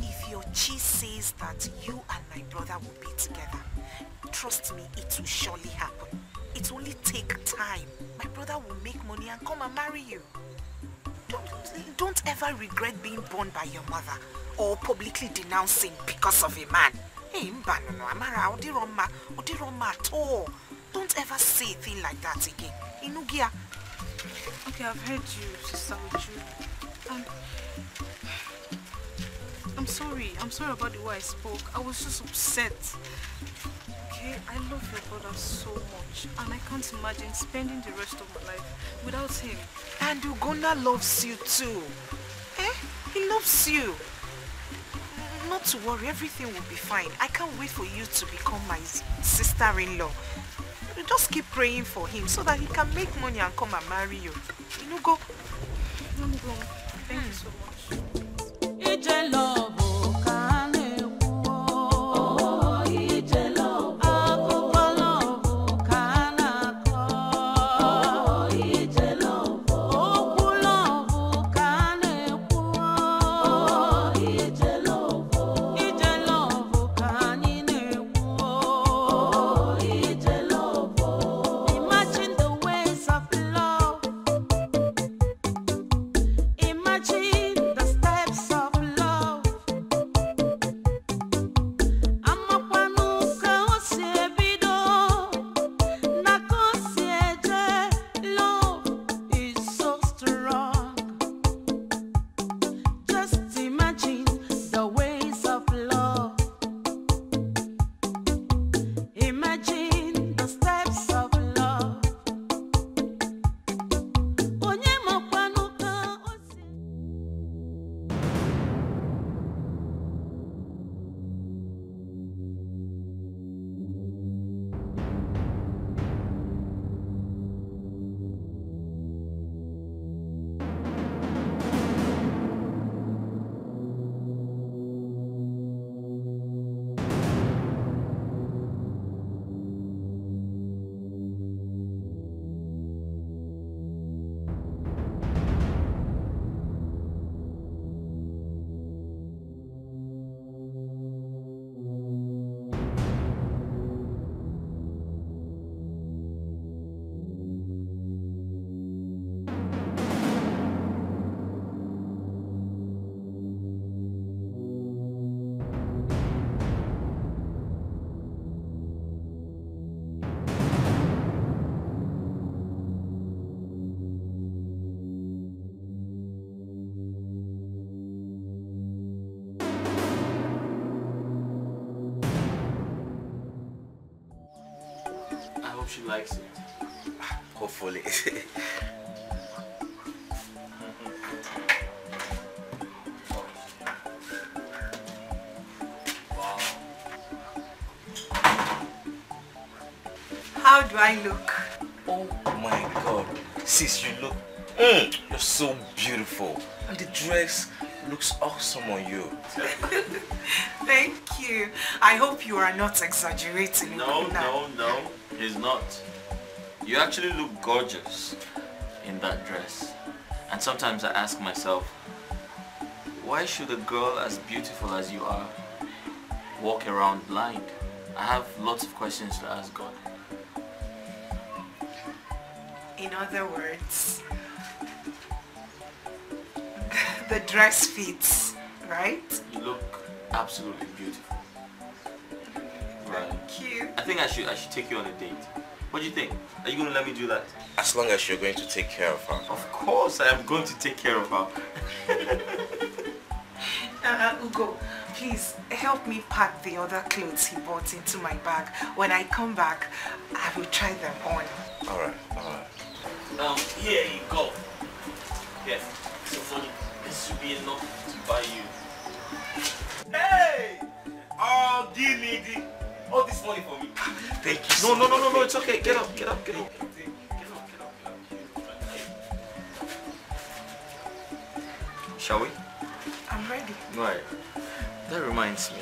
If your chi says that you and my brother will be together, trust me, it will surely happen. It will only take time. My brother will make money and come and marry you. Don't ever regret being born by your mother or publicly denouncing because of a man. Hey, Mbano, Amara, Odiroma at all. Don't ever say a thing like that again. Inugia. Okay, I've heard you, Sister Uju. I'm sorry. I'm sorry about the way I spoke. I was just upset. Okay, I love your brother so much, and I can't imagine spending the rest of my life without him. And Ugonna loves you too. He loves you. Not to worry, everything will be fine. I can't wait for you to become my sister-in-law. Just keep praying for him so that he can make money and come and marry you. You know, go. Let me go. Thank you so much. She likes it. Hopefully. Wow. How do I look? Oh my God. Sis, you look... you're so beautiful. And the dress looks awesome on you. Thank you. I hope you are not exaggerating. No, he's not. You actually look gorgeous in that dress. And sometimes I ask myself, why should a girl as beautiful as you are walk around blind? I have lots of questions to ask God. In other words, the dress fits, right? You look absolutely beautiful. Right. Thank you. I think I should take you on a date. What do you think? Are you going to let me do that? As long as you're going to take care of her. Of course, I am going to take care of her. Ugo, please help me pack the other clothes he bought into my bag. When I come back, I will try them on. Alright. Here you go. Yes. So funny. This should be enough to buy you. Hey! Oh, give me all this money for me. Thank you. No, it's okay. Get up. Shall we? I'm ready. Right. That reminds me.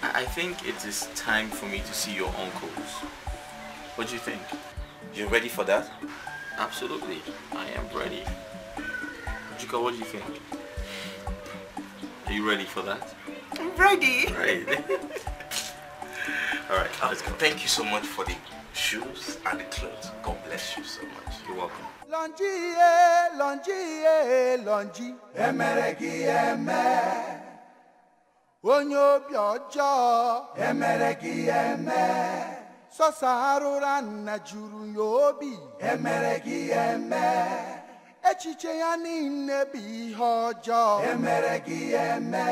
I think it is time for me to see your uncles. What do you think? You ready for that? Absolutely. I am ready. Juka, what do you think? Are you ready for that? I'm ready. Right. Alright, let's go. Thank you so much for the shoes and the clothes. God bless you so much. You're welcome. Longi, emeregi eme. Onyo biojo, emeregi eme. Sosa na juru yobi, emeregi eme. Echiche ya niile bụ ihe ọjọọ, emeregi eme.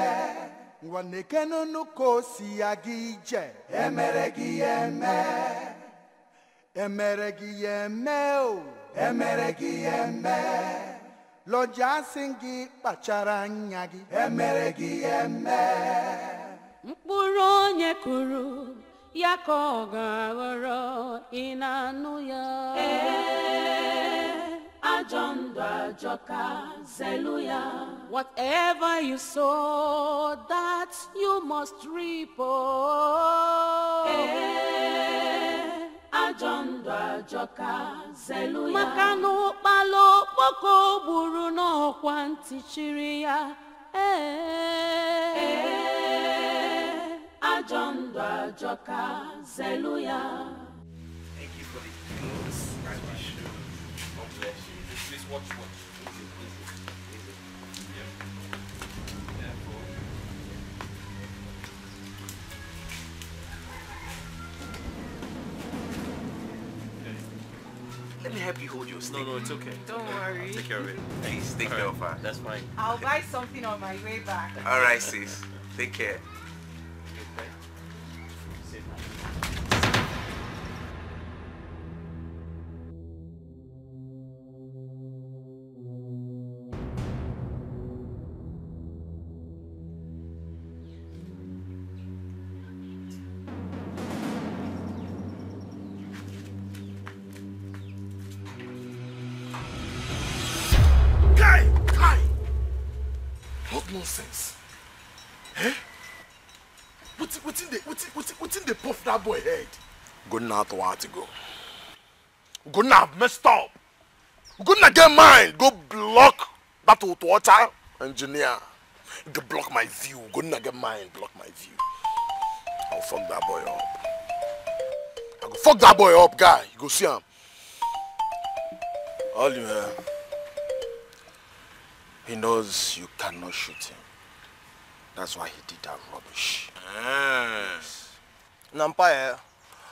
Nwanekenu nuko si ya gị ije, emeregi eme. Emeregi eme o, emeregi eme. Lọja singi kpachara anya gị, emeregi eme. Mkpụrụ onye kụrụ ya ka ọ ga-aghọrọ, ị na-anụ ya. Ajọ ndụ ajọka, zelu ya. Whatever you sow, that you must reap. Ajọ ndụ ajọka, zelu ya. Maka na ụkpala okpoko gburu n'ọkwa ntị chiri ya. Ajọ ndụ ajọka, zelu ya. Thank you for the clothes and the shoes. God bless you. Please watch. Easy. Yeah. Let me help you hold your stick. No, it's okay. Don't worry. I'll take care of it. Please take care of her. That's fine. I'll buy something on my way back. Alright, sis. Take care. What nonsense? Eh? What's in the puff that boy head? Good now to want to go. Good now, messed up. Good now, get mine. Go block that water engineer. Go block my view. Good now, get mine. Block my view. I'll fuck that boy up. I go fuck that boy up, guy. You go see him. All you have. He knows you cannot shoot him. That's why he did that rubbish. Yes. Nampire,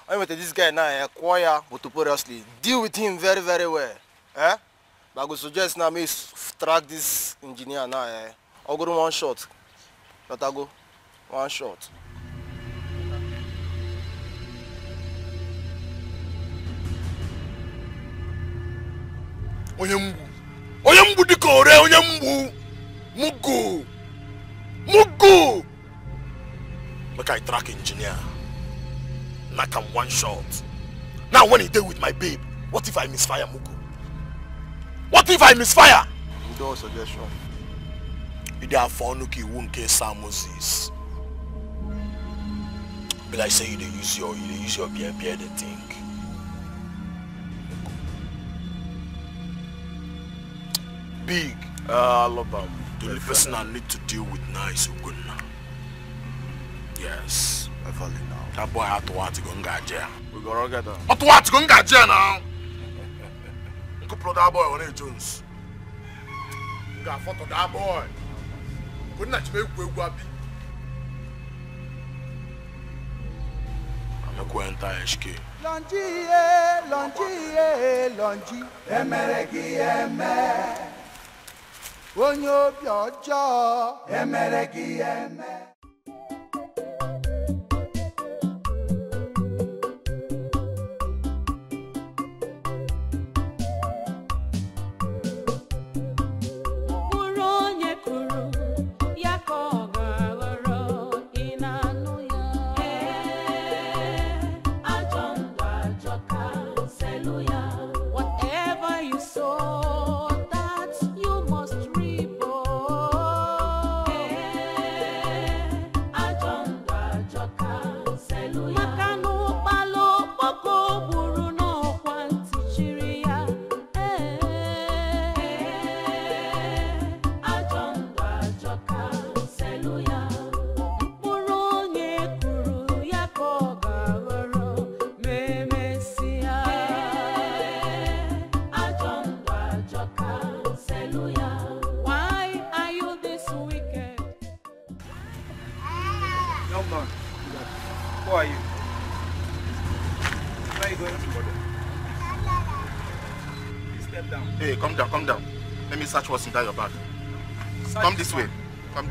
I'm with this guy now, choir, notoriously. Deal with him very, very well. Eh? But I would suggest now me track this engineer now. I'll go to one shot. Let I go. One shot. Oyembu dikore, oyembu. Mugu. Make I track engineer. Knock him one shot. Now when he deal with my babe, what if I misfire Mugu? What if I misfire? No suggestion. You there for Nuki won't care Sam Moses. But I say you use your beer the thing. Big. I love him. The only person I need to deal with now is Ugonna. Yes. I follow now. That boy had to want to go and get jail. We're gonna get him. What to want to go and get jail now? You could put that boy on it, Jones. You got a photo of that boy. Couldn't that make you go. Lonji, emeregi eme. Onye obi ọjọọ, emeregi eme. Hey, come down. Let me search what's inside your bag. Come this way. Let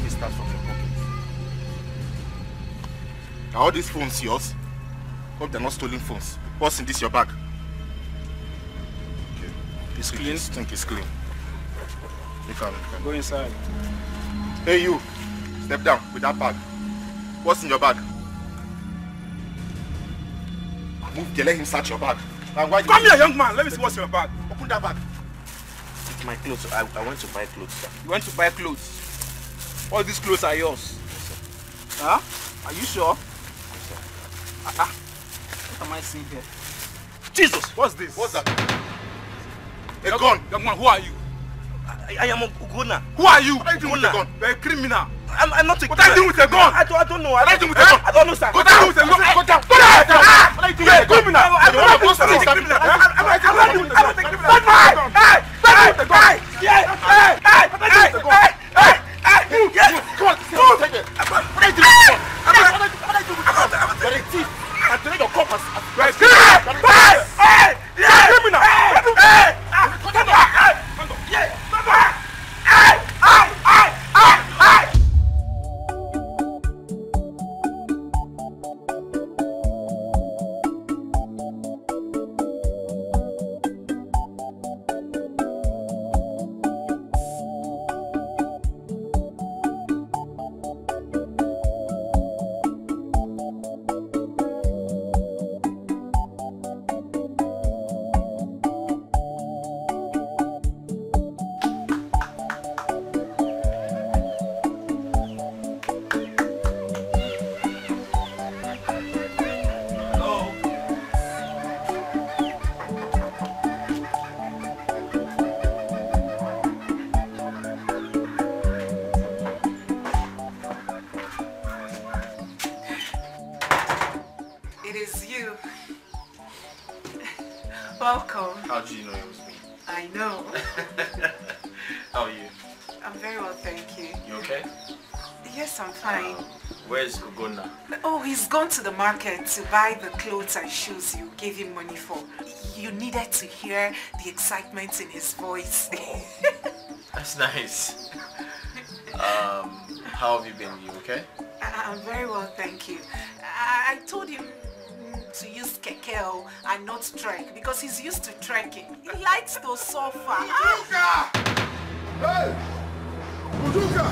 me start from your pocket. Are all these phones yours? Hope they're not stolen phones. What's in this your bag? Okay. It's clean? I think it's clean. You can go inside. Hey you, step down with that bag. What's in your bag? Move there, let him search your bag. Come here, young man. Let me see what's in your bag. Open that bag. It's my clothes. I went to buy clothes, sir. You went to buy clothes? All these clothes are yours? Yes, sir. Huh? Are you sure? Yes, sir. What am I seeing here? Jesus, what's this? What's that? A gun. Young man, who are you? I am a Ugona. Who are you? What are you doing with a gun? You're a criminal. I'm not a What are you doing with a gun? I don't know. What are you doing with a gun? I don't know, sir. Go down with a gun. Go down. What are you doing with a criminal? I'm not a criminal. Welcome. How do you know it was me? I know. How are you? I'm very well, thank you. You okay? Yes, I'm fine. Where's Ugonna? Oh, he's gone to the market to buy the clothes and shoes you gave him money for. You needed to hear the excitement in his voice. That's nice. How have you been? You okay? I'm very well, thank you. I told him to use keke and not trek because he's used to trekking. He likes to suffer. Ujuka! Hey! Ujuka!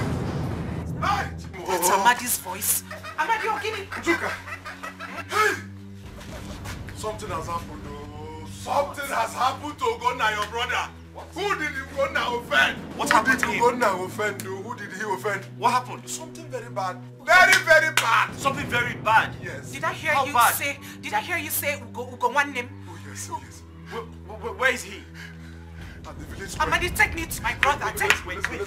Hey! That's Amadi's voice. Amadi, you're kidding. Ujuka! Hey! Something has happened. Something has happened to Ugonna, your brother. Who did Ugonna offend? What happened to him? Who did Ugonna offend? Who did he offend? What happened? Something very bad. Very, very bad. Something very bad? Yes. Did I hear How you bad? say? Did I hear you say Ugo one name? Oh yes, yes. Where is he? At the village square. Amadi, take me to my brother. Let's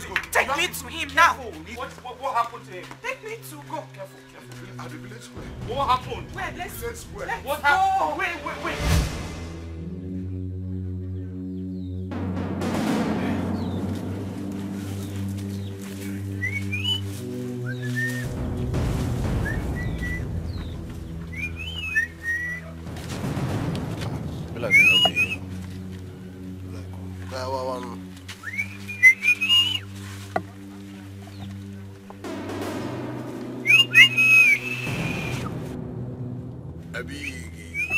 go. Take me to him now. What happened to him? Take me to go. Careful. At the village square. What happened? Wait, let's Village square. What happened? Wait. feel like it'll be here.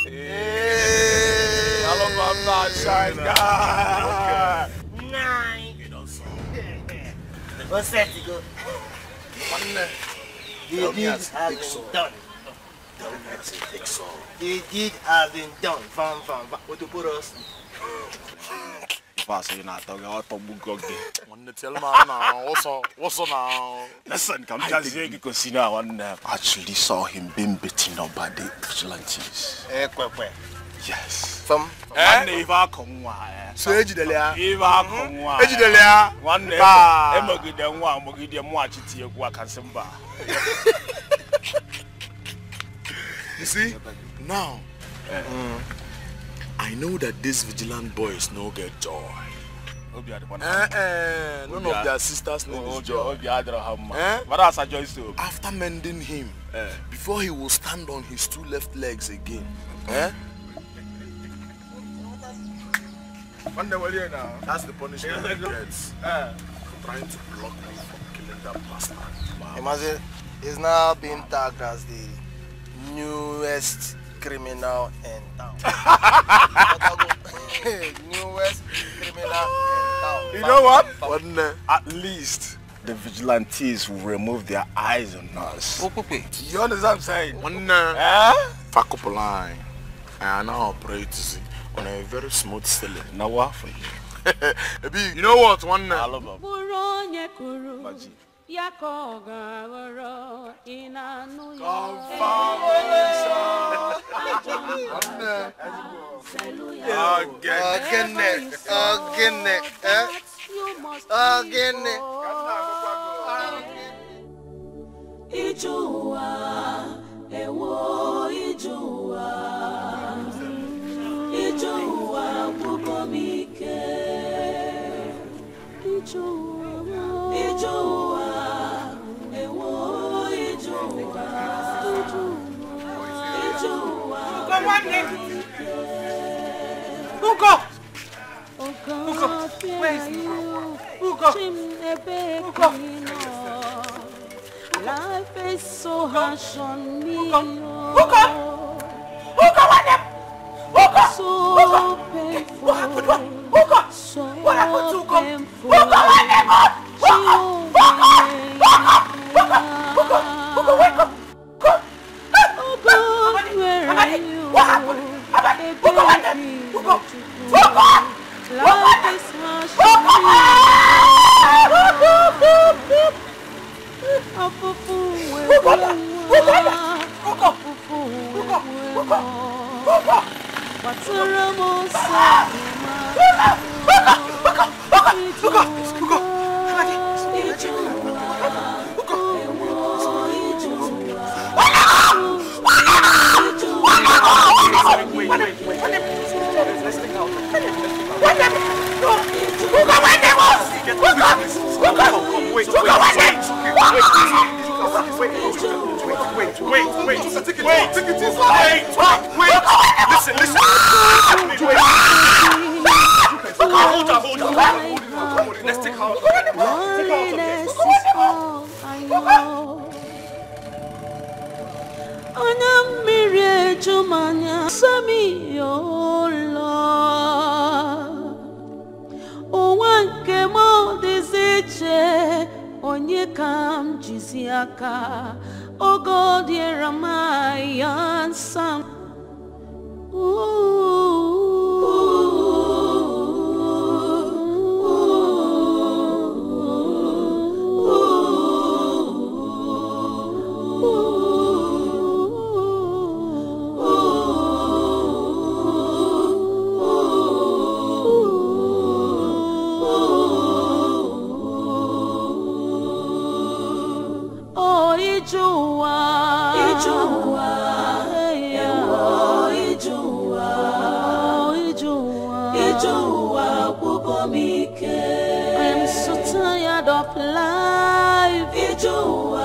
Hey, hello, Mama, shine guy. Nine. What's that, you go? The deed has been done. The deed has been done. What to put us? Fast, you're not talking about Tobugo. Tell me now, what's on now? Listen, come just here because you know I actually saw him being beaten up by the vigilantes. Yes. From Eva Kongwa. So Ejidelia. Eva Kongwa. Ejidelia. One day, Emma You see, now I know that these vigilant boys no get joy. None of their sisters name is Joy. After mending him, before he will stand on his two left legs again. That's the punishment he gets. Trying to block me from killing that bastard. Imagine, he's now being tagged as the newest criminal in town. Newest criminal in town. You know what? At least the vigilantes will remove their eyes on us. You understand what I'm saying? Fuck up a line. I now operate on a very smooth ceiling. Now what for you? You know what? One I love him. Where is he? Ugo! Life is so harsh on me. Ugo! So painful. So painful. Life is harsh Let's take her. Onye kam jisi aka ogo diera my ansam. I'm so tired of life. Ijua.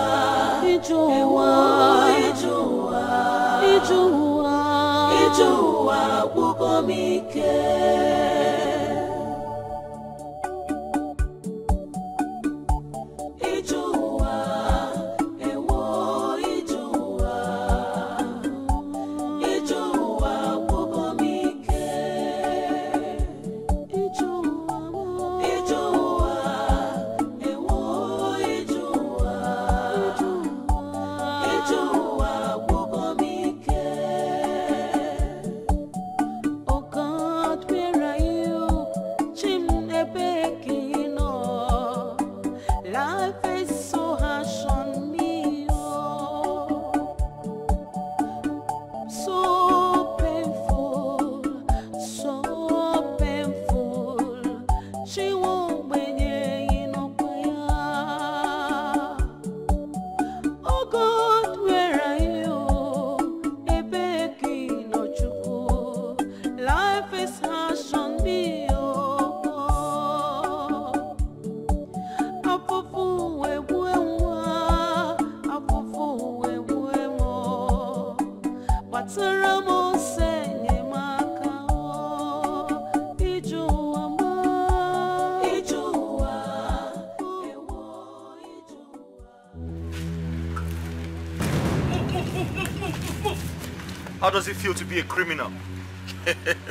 How does it feel to be a criminal?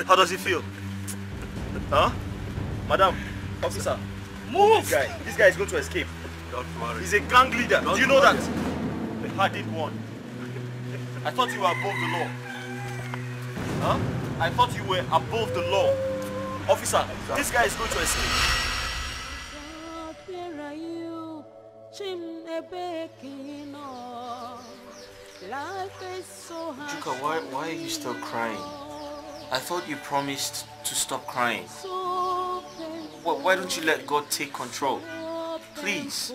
How does it feel? Huh? Madam, officer, move! This guy is going to escape. Don't worry. He's a gang leader. Do you know that? The hardened one. I thought you were above the law. Huh? I thought you were above the law. Officer, this guy is going to escape. Juka, why are you still crying? I thought you promised to stop crying. Why don't you let God take control? Please.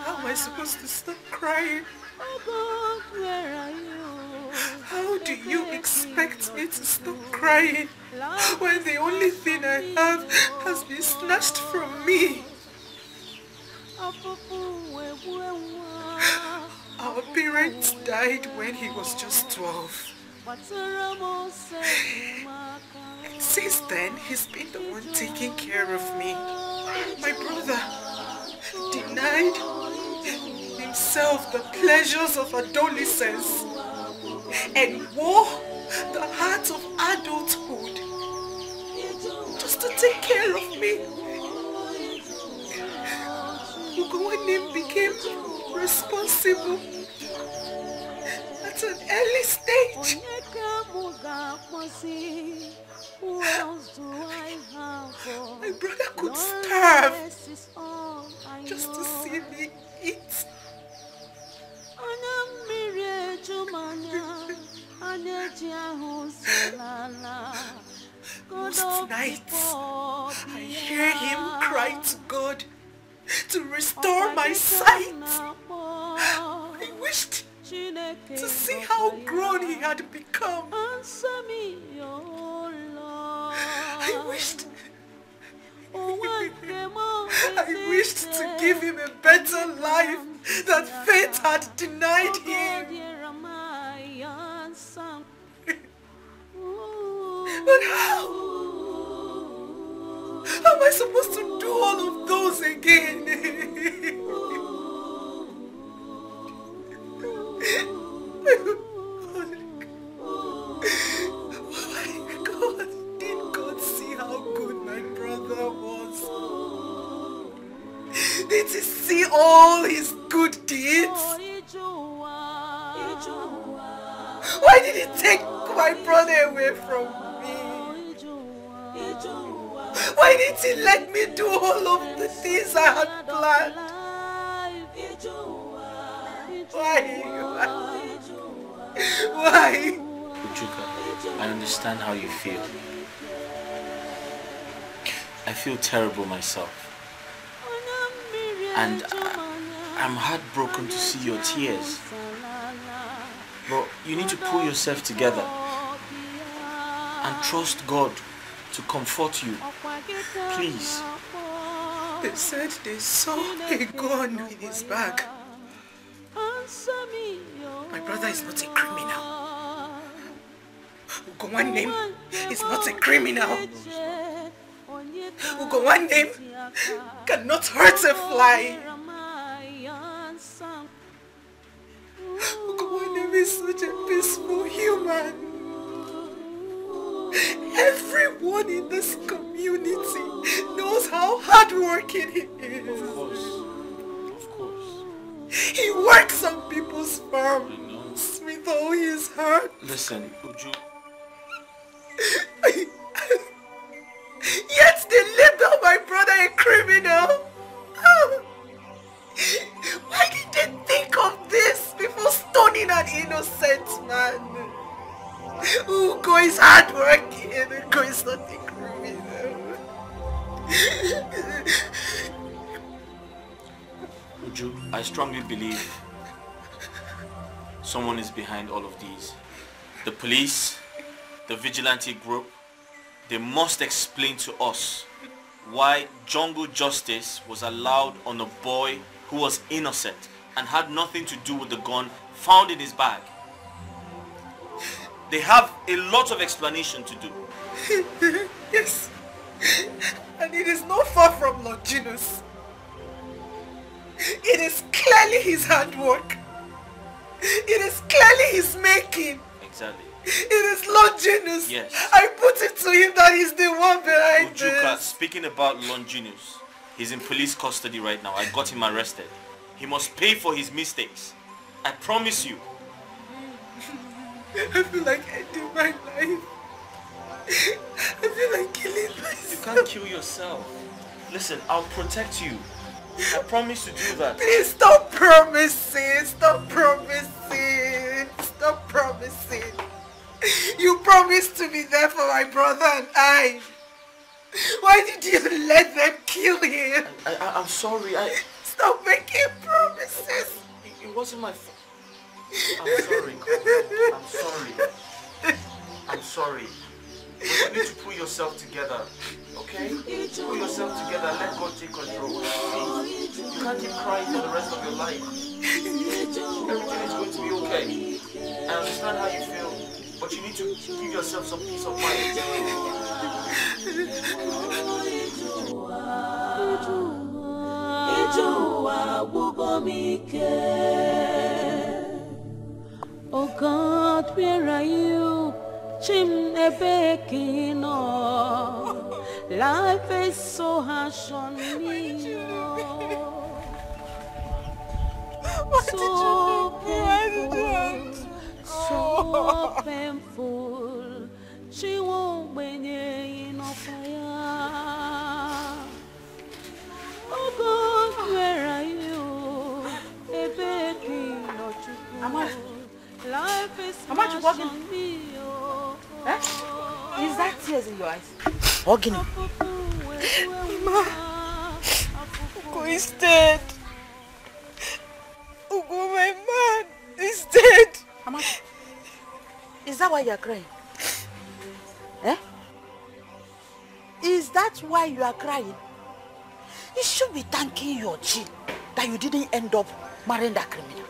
How am I supposed to stop crying? How do you expect me to stop crying when the only thing I have has been snatched from me? Our parents died when he was just 12. And since then, he's been the one taking care of me. My brother denied himself the pleasures of adolescence and wore the heart of adulthood just to take care of me. Ugowanim became responsible at an early stage. My brother could starve just to see me eat. Most nights, I hear him cry to God to restore my sight. I wished to see how grown he had become. I wished to give him a better life that fate had denied him. But how? How am I supposed to do all of those again? My God, did God see how good my brother was? Did he see all his good deeds? Why did he take my brother away from me? Why didn't he let me do all of the things I had planned? Why? Ujuka, I understand how you feel. I feel terrible myself. And I'm heartbroken to see your tears. But you need to pull yourself together and trust God to comfort you. Please. They said they saw a gun in his bag. My brother is not a criminal. Ugo one name is not a criminal. Ugo one name cannot hurt a fly. Ugo one name is such a peaceful human. Everyone in this community knows how hardworking he is. Of course. He works on people's farms with all his heart. Listen, Uju. Yet they label my brother a criminal. Why did they think of this before stoning an innocent man? Ugo is hardworking and Ugo is not a criminal. Uju, I strongly believe someone is behind all of these. The police, the vigilante group, they must explain to us why jungle justice was allowed on a boy who was innocent and had nothing to do with the gun found in his bag. They have a lot of explanation to do. Yes, and it is not far from Longinus. It is clearly his hard work. It is clearly his making. Exactly. It is Longinus. Yes. I put it to him that he's the one behind Ujuka, this. speaking about Longinus, he's in police custody right now. I got him arrested. He must pay for his mistakes. I promise you. I feel like ending my life. I feel like killing myself. You can't kill yourself. Listen, I'll protect you. I promise to do that. Please stop promising. Stop promising. Stop promising. You promised to be there for my brother and I. Why did you let them kill him? I'm sorry. Stop making promises. It wasn't my fault. I'm sorry. I'm sorry. I'm sorry. But you need to put yourself together, okay? Put yourself together and let God take control. Please. You can't keep crying for the rest of your life. Everything is going to be okay. I understand how you feel, but you need to give yourself some peace of mind. Oh God, where are you? Chimnebekino. Life is so harsh on me. So painful. So painful. She won't win in fire. Oh God, where are you? Life is harsh on me. Eh? Is that tears in your eyes? Hugging him. Mama, Ugo is dead. Ugo, my man, is dead. Mama, is that why you are crying? Eh? Is that why you are crying? You should be thanking your G that you didn't end up marrying that criminal.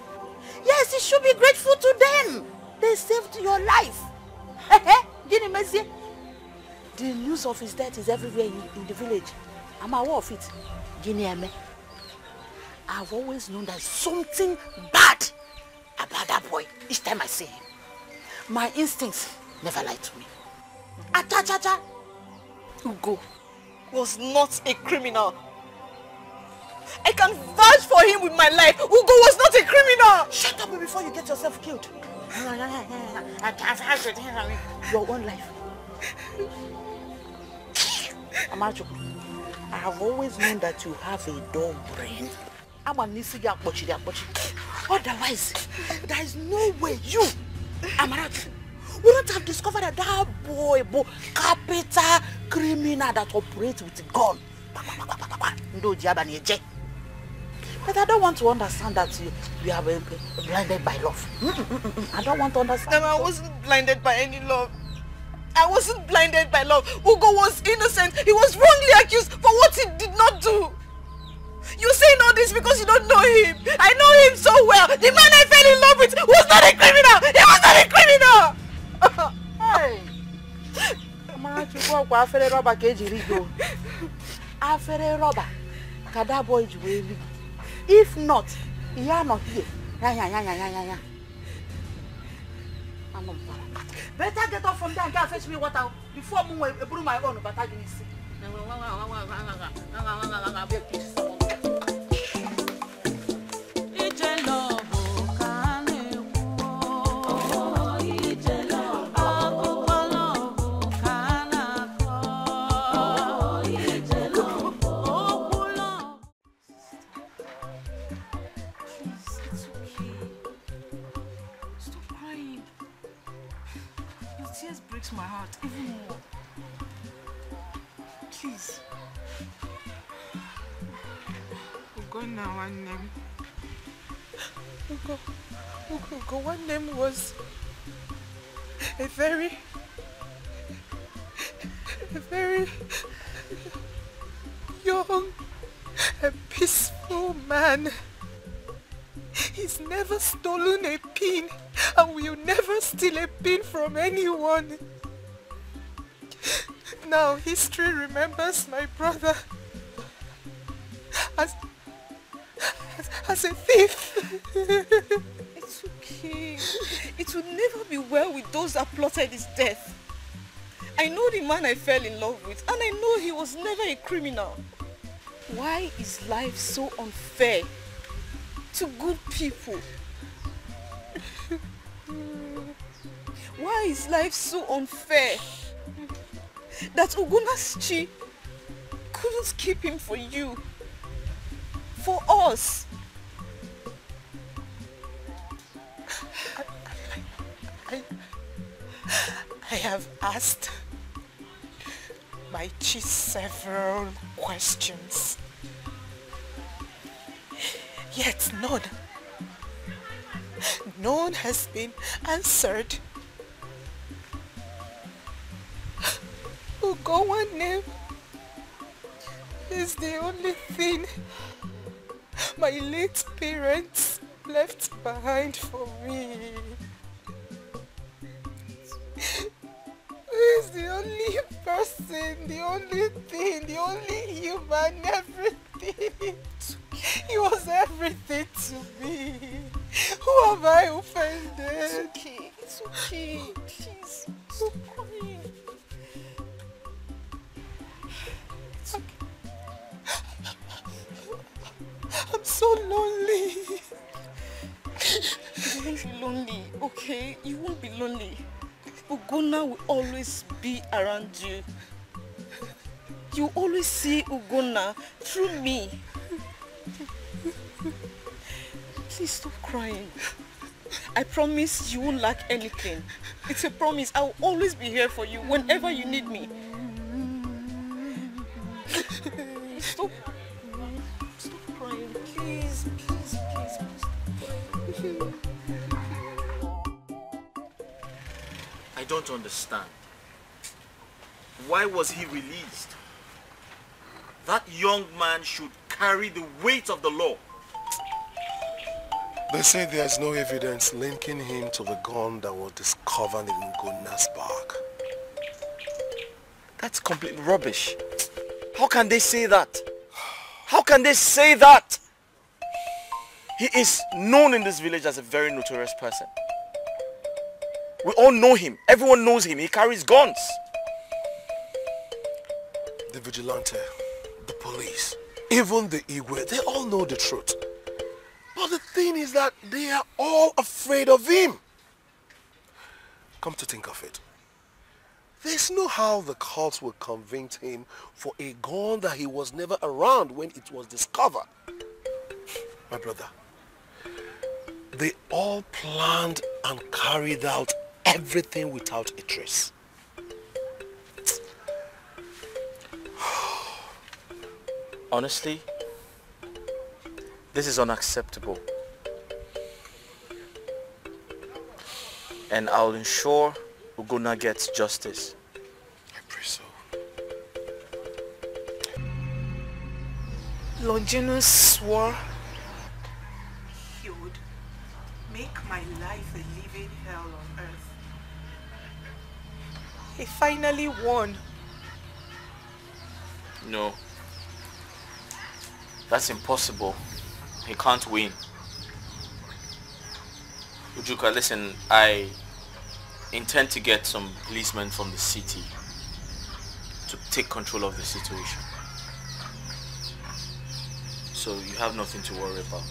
Yes, you should be grateful to them. They saved your life. The news of his death is everywhere in the village. I'm aware of it. I've always known there's something bad about that boy each time I see him. My instincts never lied to me. Acha. Ugo was not a criminal. I can vouch for him with my life. Ugo was not a criminal. Shut up before you get yourself killed. I can't vouch with your own life. Amacho, I have always known that you have a dull brain. Otherwise, there is no way you, Amarachi, wouldn't have discovered that boy, capital criminal that operates with a gun. But I don't want to understand that you are blinded by love. I don't want to understand. No, I wasn't blinded by any love. I wasn't blinded by love. Ugo was innocent. He was wrongly accused for what he did not do. You're saying all this because you don't know him. I know him so well. The man I fell in love with was not a criminal. He was not a criminal. Hey. Ma chukwu kwa afere rubber ka ejiri go. Afere rubber ka that boy ji wee rig. If not, he are not here. Ya. Better get off from there and go fetch me water before I brew my own. But I didn't see. Tears breaks my heart even more. Please. Ugonna, one name. Ugo, one name was a very young and peaceful man. He's never stolen a pin and will never steal a pin from anyone. Now history remembers my brother as a thief. It's okay. It will never be well with those that plotted his death. I know the man I fell in love with and I know he was never a criminal. Why is life so unfair to good people? Why is life so unfair that Uguna's chi couldn't keep him for you, for us? I have asked my chi several questions, yet none has been answered. Ugo's name is the only thing my late parents left behind for me. He's the only person, the only thing, the only human, everything. He was everything to me. Who have I offended? It's okay, please, stop crying. It's okay. I'm so lonely. You won't be lonely, okay? You won't be lonely. Ugonna will always be around you. You always see Ugonna through me. Please stop crying. I promise you won't lack anything. It's a promise. I will always be here for you whenever you need me. Stop crying. Please, please, please, please. I don't understand. Why was he released? That young man should carry the weight of the law. They say there's no evidence linking him to the gun that was discovered in Ugonna's bag. That's complete rubbish. How can they say that? How can they say that? He is known in this village as a very notorious person. We all know him. Everyone knows him. He carries guns. The vigilante, the police, even the Igwe, they all know the truth. But the thing is that they are all afraid of him. Come to think of it, there's no how the courts will convict him for a gun that he was never around when it was discovered. My brother, they all planned and carried out everything without a trace. Honestly, this is unacceptable. And I'll ensure Ugonna gets justice. I pray so. Longinus swore he would make my life a living hell on earth. He finally won. No. That's impossible. He can't win. Ujuka, listen, I intend to get some policemen from the city to take control of the situation. So you have nothing to worry about.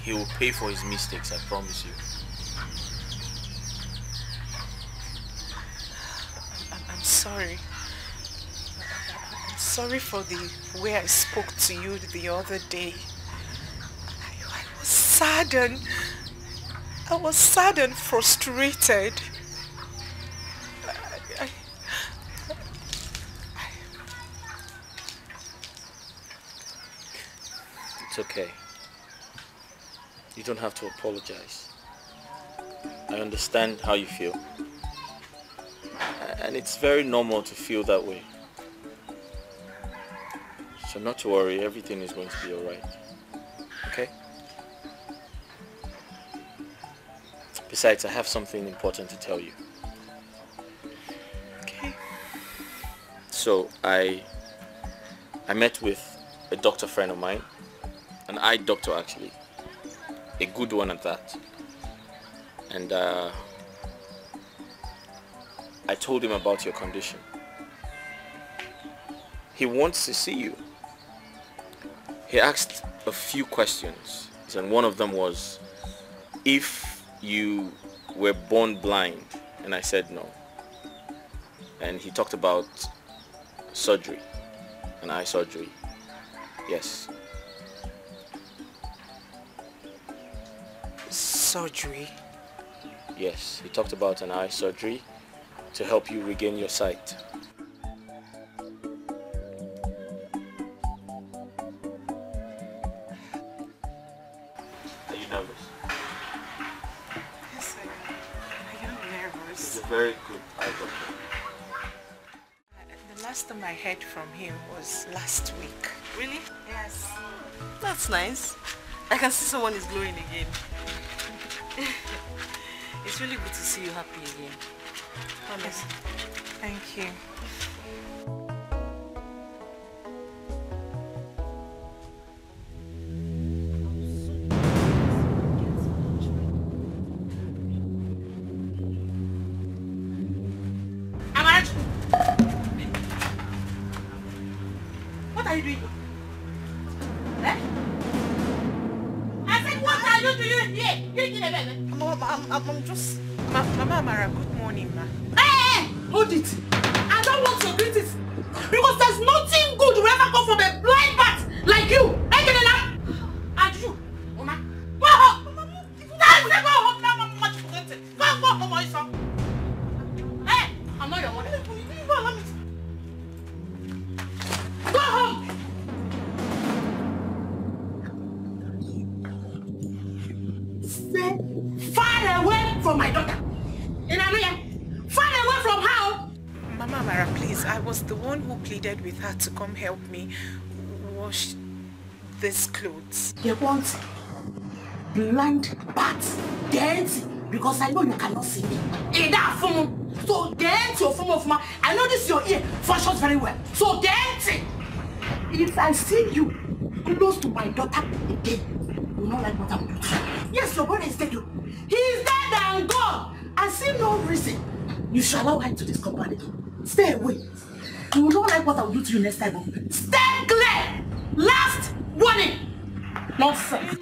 He will pay for his mistakes, I promise you. I'm sorry. I'm sorry for the way I spoke to you the other day. I was saddened. I was sad and frustrated. It's okay. You don't have to apologize. I understand how you feel. And it's very normal to feel that way. So not to worry, everything is going to be alright. Okay? Besides, I have something important to tell you. Okay. So I met with a doctor friend of mine, an eye doctor actually, a good one at that. And I told him about your condition. He wants to see you. He asked a few questions, and one of them was, if you were born blind, and I said no. And he talked about surgery, an eye surgery. Yes. Surgery? Yes, he talked about an eye surgery to help you regain your sight. Are you nervous? Yes, I am nervous. He's a very good eye doctor. The last time I heard from him was last week. Really? Yes. That's nice. I can see someone is glowing again. It's really good to see you happy again. Honestly. Thank you. What are you doing? Eh? I said, what are you doing here? I'm just... Mama Amara, good morning, ma. Hey! Hold it! I don't want your greetings. Because there's nothing good will ever come from a blind bat like you. Hey, get it up! And you, Mama. Go home! Go home now, Mama. Go home, my son. Hey! I'm not your mother. Go home! Stay far away from my daughter. Far away from her. Mama Amara, please, I was the one who pleaded with her to come help me wash these clothes. They want blind bats. Dance, because I know you cannot see me. In that form. So dance your form of my. I know this your ear functions very well. So dance. If I see you close to my daughter again, you will not like what I will do to you. Yes, your brother is dead. He is dead and gone. I see no reason you should allow her into this company. Stay away. You will not like what I will do to you next time. Stay clear. Last warning. Nonsense.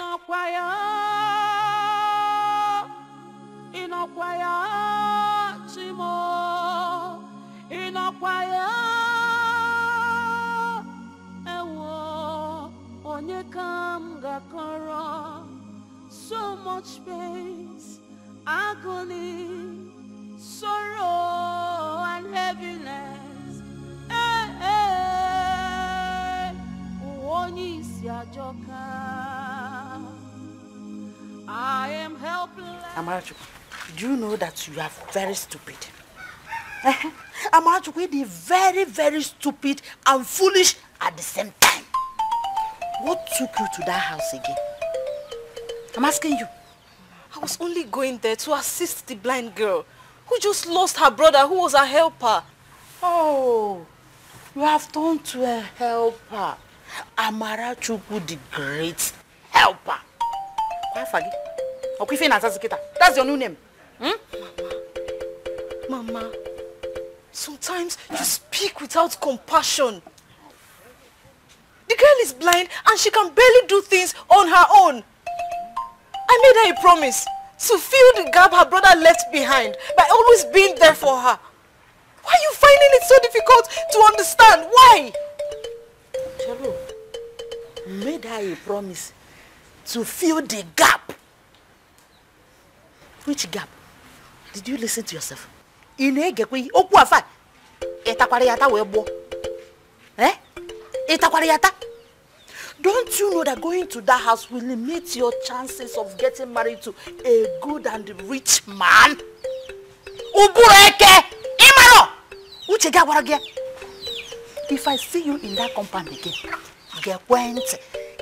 So much pain, agony, sorrow and heaviness. I am helpless. Amaraju, do you know that you are very stupid? Amaraju, we are very, very stupid and foolish at the same time. What took you to that house again? I'm asking you. I was only going there to assist the blind girl who just lost her brother who was her helper. Oh, you have turned to a helper. Amara Chukwu, the great helper. That's your new name. Mama, sometimes you speak without compassion. The girl is blind and she can barely do things on her own. I made her a promise to fill the gap her brother left behind by always being there for her. Why are you finding it so difficult to understand? Why? Chelo, made her a promise to fill the gap. Which gap? Did you listen to yourself? Eh? Don't you know that going to that house will limit your chances of getting married to a good and rich man? If I see you in that compound again,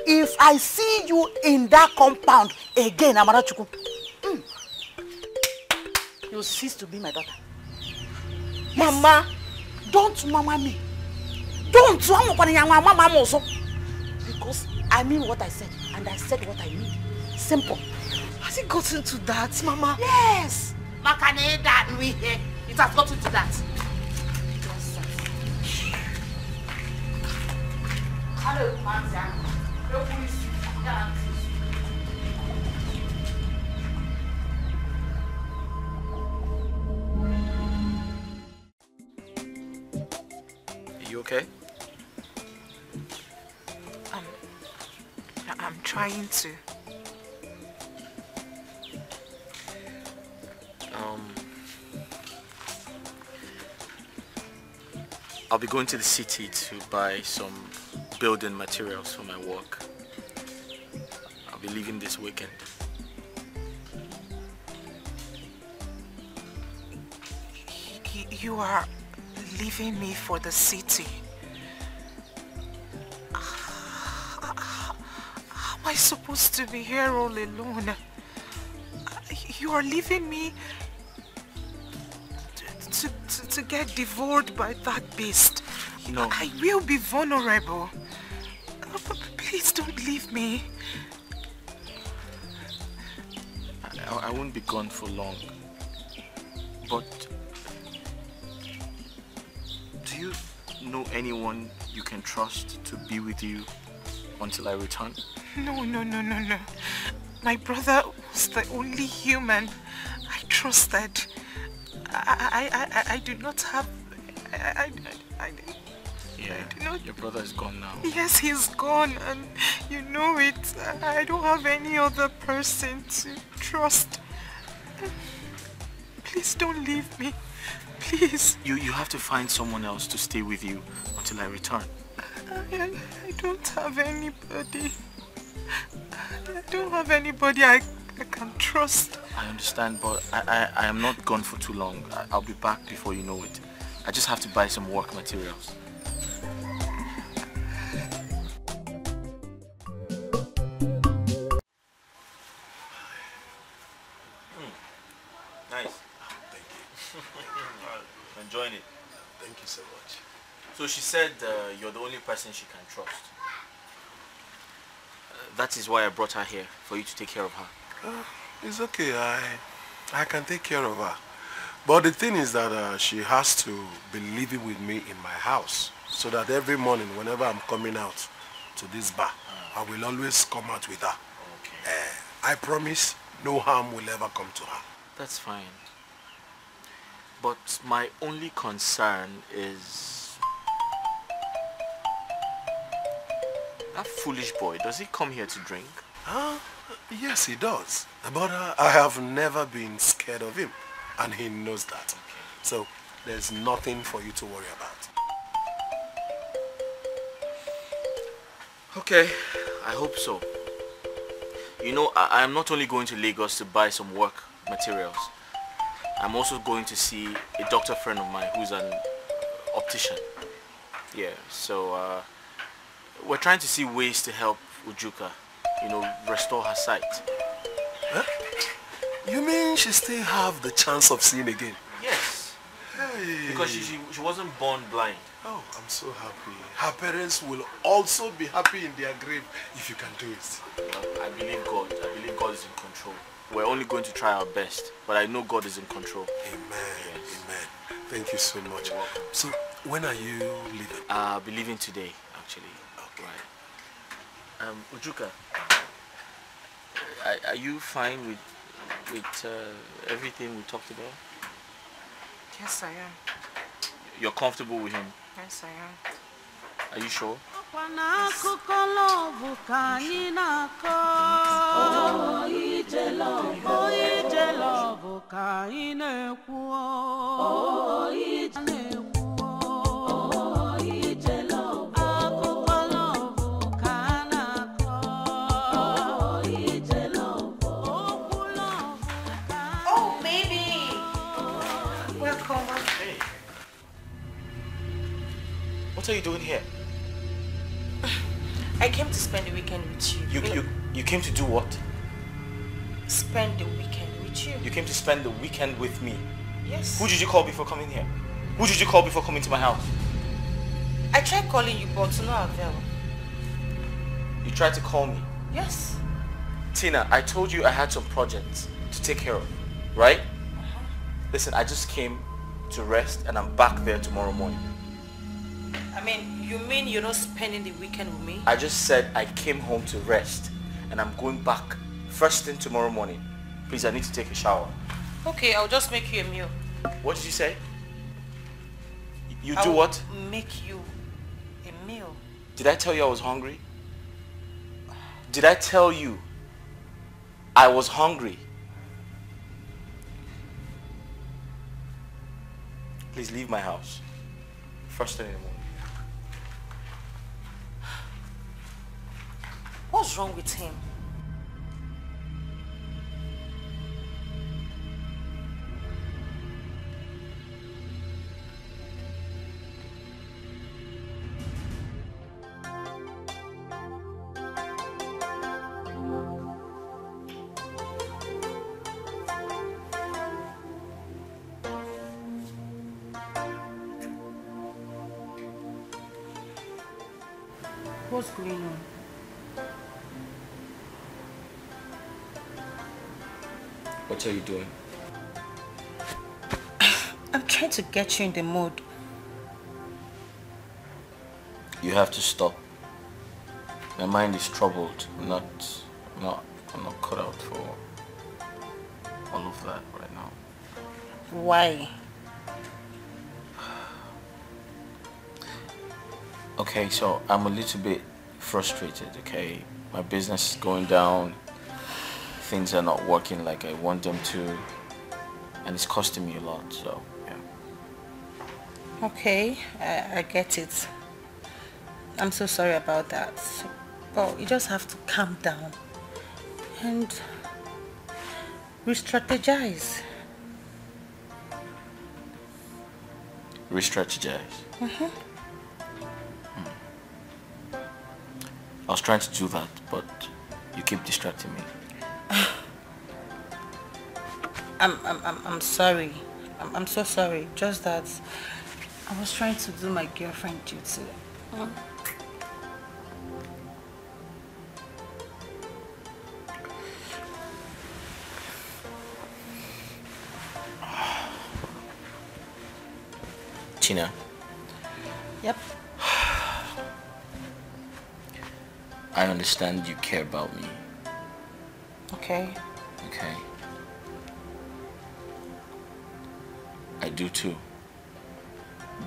if I see you in that compound again, Amarachuku, you cease to be my daughter. Yes. Mama, don't mama me. Don't. Because I mean what I said, and I said what I mean. Simple. Has it gotten to that, Mama? Yes. It has gotten to that. Are you okay? I'm trying to. I'll be going to the city to buy some building materials for my work. I'll be leaving this weekend. You are leaving me for the city. How am I supposed to be here all alone? You are leaving me to get devoured by that beast. No. I will be vulnerable. Please don't leave me. I won't be gone for long. But do you know anyone you can trust to be with you until I return? No. My brother was the only human I trusted. I do not have... Your brother is gone now. Yes, he's gone, and you know it. I don't have any other person to trust. Please don't leave me. Please. You have to find someone else to stay with you until I return. I don't have anybody. I don't have anybody I can trust. I understand, but I am not gone for too long. I'll be back before you know it. I just have to buy some work materials. Nice. Thank you. I'm enjoying it. Thank you so much. So she said you're the only person she can trust. That is why I brought her here, for you to take care of her. It's okay, I can take care of her. But the thing is that she has to be living with me in my house, so that every morning whenever I'm coming out to this bar, I will always come out with her. Okay. I promise no harm will ever come to her. That's fine. But my only concern is... that foolish boy, does he come here to drink? Yes, he does. But I have never been scared of him, and he knows that. Okay. So there's nothing for you to worry about. Okay, I hope so. You know, I am not only going to Lagos to buy some work materials. I'm also going to see a doctor friend of mine who's an optician. Yeah, so we're trying to see ways to help Ujuka, restore her sight. Huh? You mean she still have the chance of seeing again? Yes. Hey. Because she wasn't born blind. Oh, I'm so happy. Her parents will also be happy in their grave if you can do it. I believe God. I believe God is in control. We're only going to try our best, but I know God is in control. Amen. Yes. Amen. Thank you so much. You're welcome. So, when are you leaving? I'll be leaving today, actually. Okay. Right. Ujuka, are you fine with everything we talked about? Yes, I am. You're comfortable with him? Yes, I am. Are you sure? Oh, baby! Welcome. Hey. What are you doing here? I came to spend the weekend with you. You came to do what? Spend the weekend with you. You came to spend the weekend with me? Yes. Who did you call before coming here? Who did you call before coming to my house? I tried calling you, but to no avail. You tried to call me? Yes. Tina, I told you I had some projects to take care of, right? Listen, I just came to rest and I'm back there tomorrow morning. I mean, you mean you're not spending the weekend with me? I just said I came home to rest and I'm going back first thing tomorrow morning. Please, I need to take a shower. Okay, I'll just make you a meal. What did you say? You I'll do what? Make you a meal. Did I tell you I was hungry? Did I tell you I was hungry? Please leave my house. First thing in the morning. What's wrong with him? What's going on? What are you doing? I'm trying to get you in the mood. You have to stop. My mind is troubled. I'm not cut out for all of that right now. Why? Okay, so I'm a little bit frustrated, okay? My business is going down. Things are not working like I want them to. And it's costing me a lot, so, yeah. Okay, I get it. I'm so sorry about that. But you just have to calm down and re-strategize. Re-strategize? Mm-hmm. I was trying to do that, but you keep distracting me. I'm sorry. I'm so sorry. Just that I was trying to do my girlfriend duty. Tina. Yep. I understand you care about me. Okay. Okay. I do too.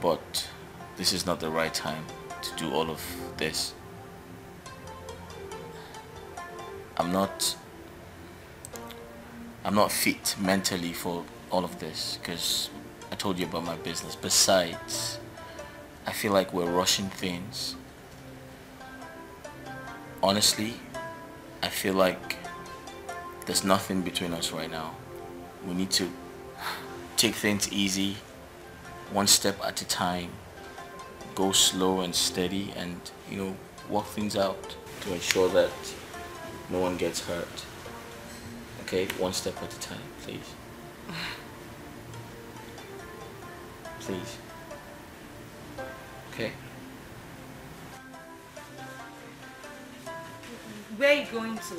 But this is not the right time to do all of this. I'm not fit mentally for all of this because I told you about my business. Besides, I feel like we're rushing things. Honestly, I feel like there's nothing between us right now. We need to take things easy, one step at a time, go slow and steady and, work things out. to ensure that no one gets hurt. Okay, one step at a time, please. Please. Okay? Where are you going to?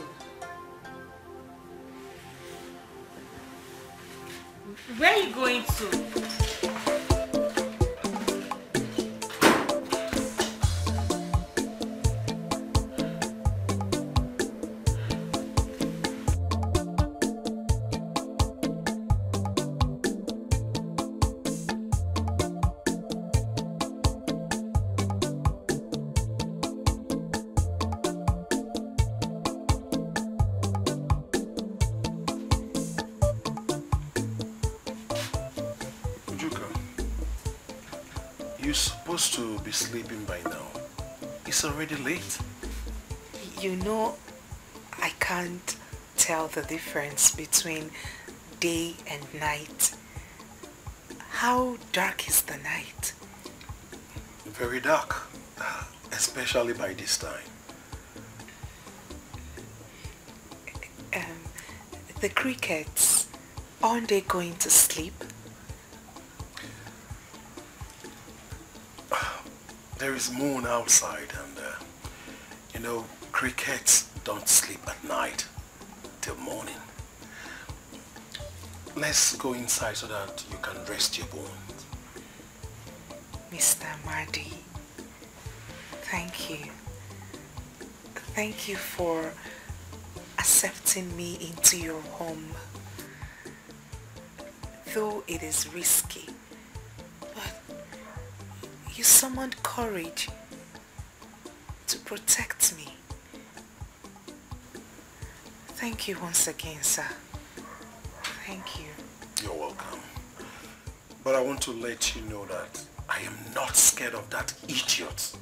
Where are you going to? To be sleeping by now. It's already late. You know, I can't tell the difference between day and night. How dark is the night? Very dark, especially by this time. The crickets, aren't they going to sleep? There is moon outside and you know, crickets don't sleep at night till morning. Let's go inside so that you can rest your bones. Mr. Mardi, thank you. Thank you for accepting me into your home. Though it is risky, you summoned courage to protect me. Thank you once again, sir. Thank you. You're welcome. But I want to let you know that I am not scared of that idiot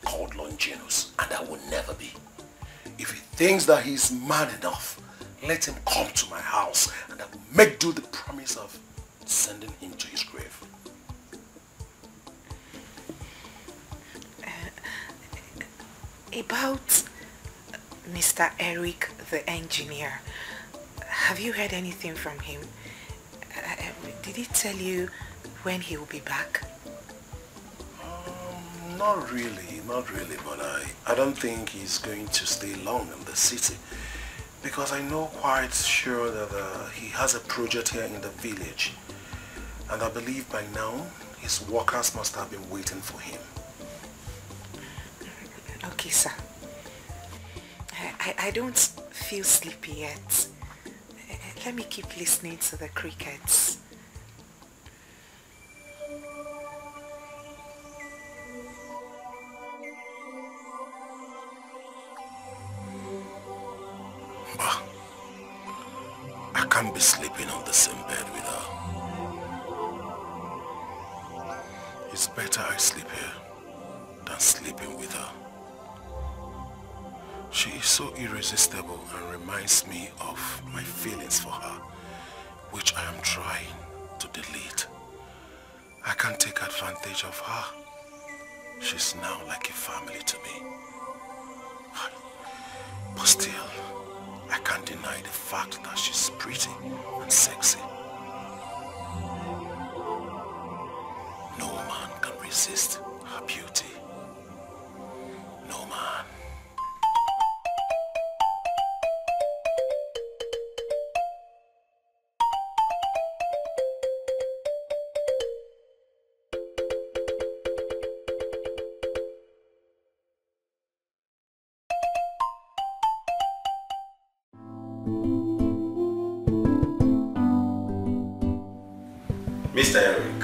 called Longinus, and I will never be. If he thinks that he's man enough, let him come to my house and I will make do the promise of sending him to his grave. About Mr. Eric the engineer, have you heard anything from him? Did he tell you when he will be back? Not really, but I don't think he's going to stay long in the city, because I know quite sure that he has a project here in the village, and I believe by now his workers must have been waiting for him. Okay, sir. I don't feel sleepy yet. Let me keep listening to the crickets. I can't be sleeping on the same bed with her. It's better I sleep here than sleeping with her. She is so irresistible and reminds me of my feelings for her, which I am trying to delete. I can't take advantage of her. She's now like a family to me. But still, I can't deny the fact that she's pretty and sexy. No man can resist her beauty. No man. Mr. Eric,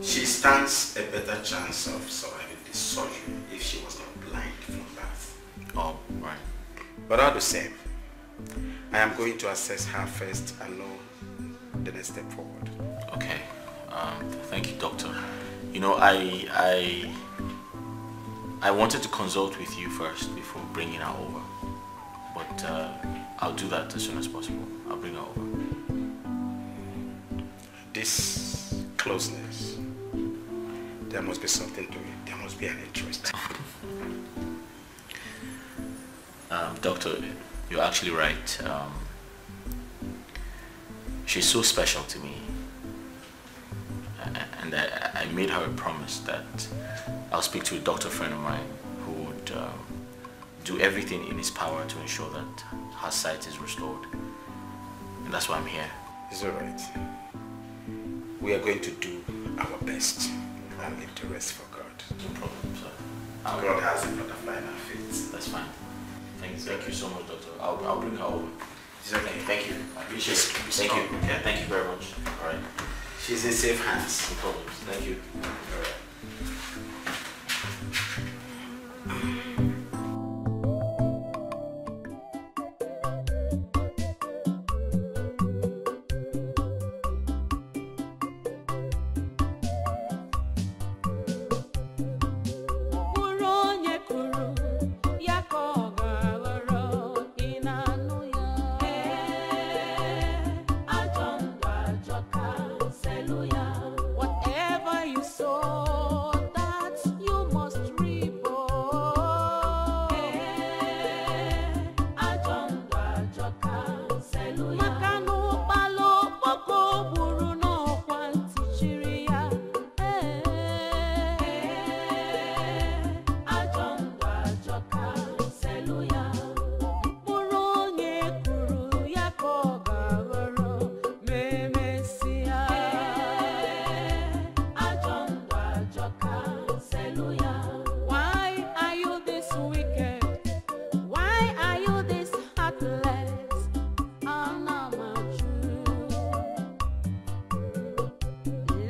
she stands a better chance of surviving this surgery if she was not blind from birth. Oh, right. But all the same, I am going to assess her first and know the next step forward. Okay. Thank you, doctor. You know, I wanted to consult with you first before bringing her over, but I'll do that as soon as possible. I'll bring her over. This closeness There must be something to it. There must be an interest. Doctor, you're actually right. She's so special to me. And I made her a promise that I'll speak to a doctor friend of mine who would do everything in his power to ensure that her sight is restored. And that's why I'm here. It's alright. We are going to do our best and leave the rest for God. No problem, sir. God has a butterfly in our feet. That's fine. Thank you so much, doctor. I'll bring her over. It's okay. Thank you. I appreciate it. Thank you. Yeah, thank you very much. All right. She's in safe hands. No problem. Thank you. All right. Whatever you sow, that you must reap. Maka na ụkpala okpoko gburu n'ọkwa ntị chiri ya. Mkpụrụ onye kụrụ ya ka ọ ga-aghọrọ ma emesịa. Why are you this wicked? Why are you this heartless?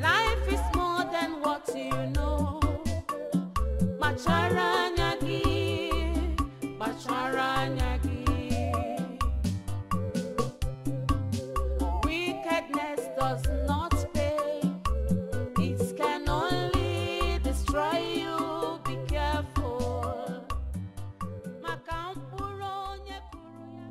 Life is more than what you know. Kpachara anya gị, kpachara anya gị. Wickedness does not pay. It can only destroy you. Be careful. Maka mkpụrụ onye kụrụ ya.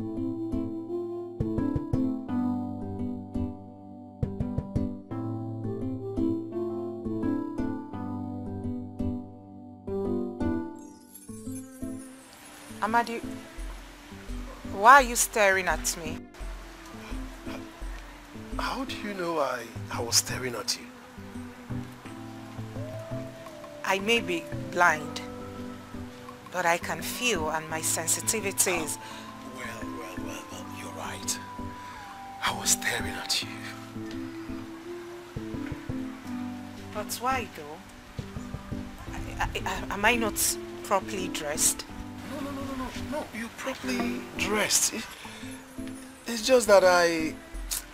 Amadi, why are you staring at me? How do you know I was staring at you? I may be blind, but I can feel, and my sensitivity is... Well, you're right. I was staring at you. But why though? Am I not properly dressed? No, you're properly dressed. It's just that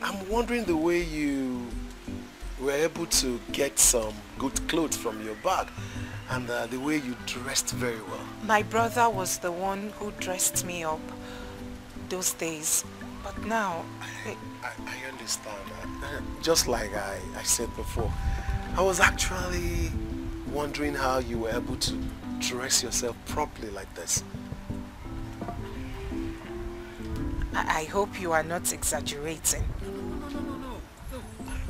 I'm wondering the way you were able to get some good clothes from your bag and the way you dressed very well. My brother was the one who dressed me up those days, but now... I understand. Just like I said before, I was actually wondering how you were able to dress yourself properly like this. I hope you are not exaggerating. No,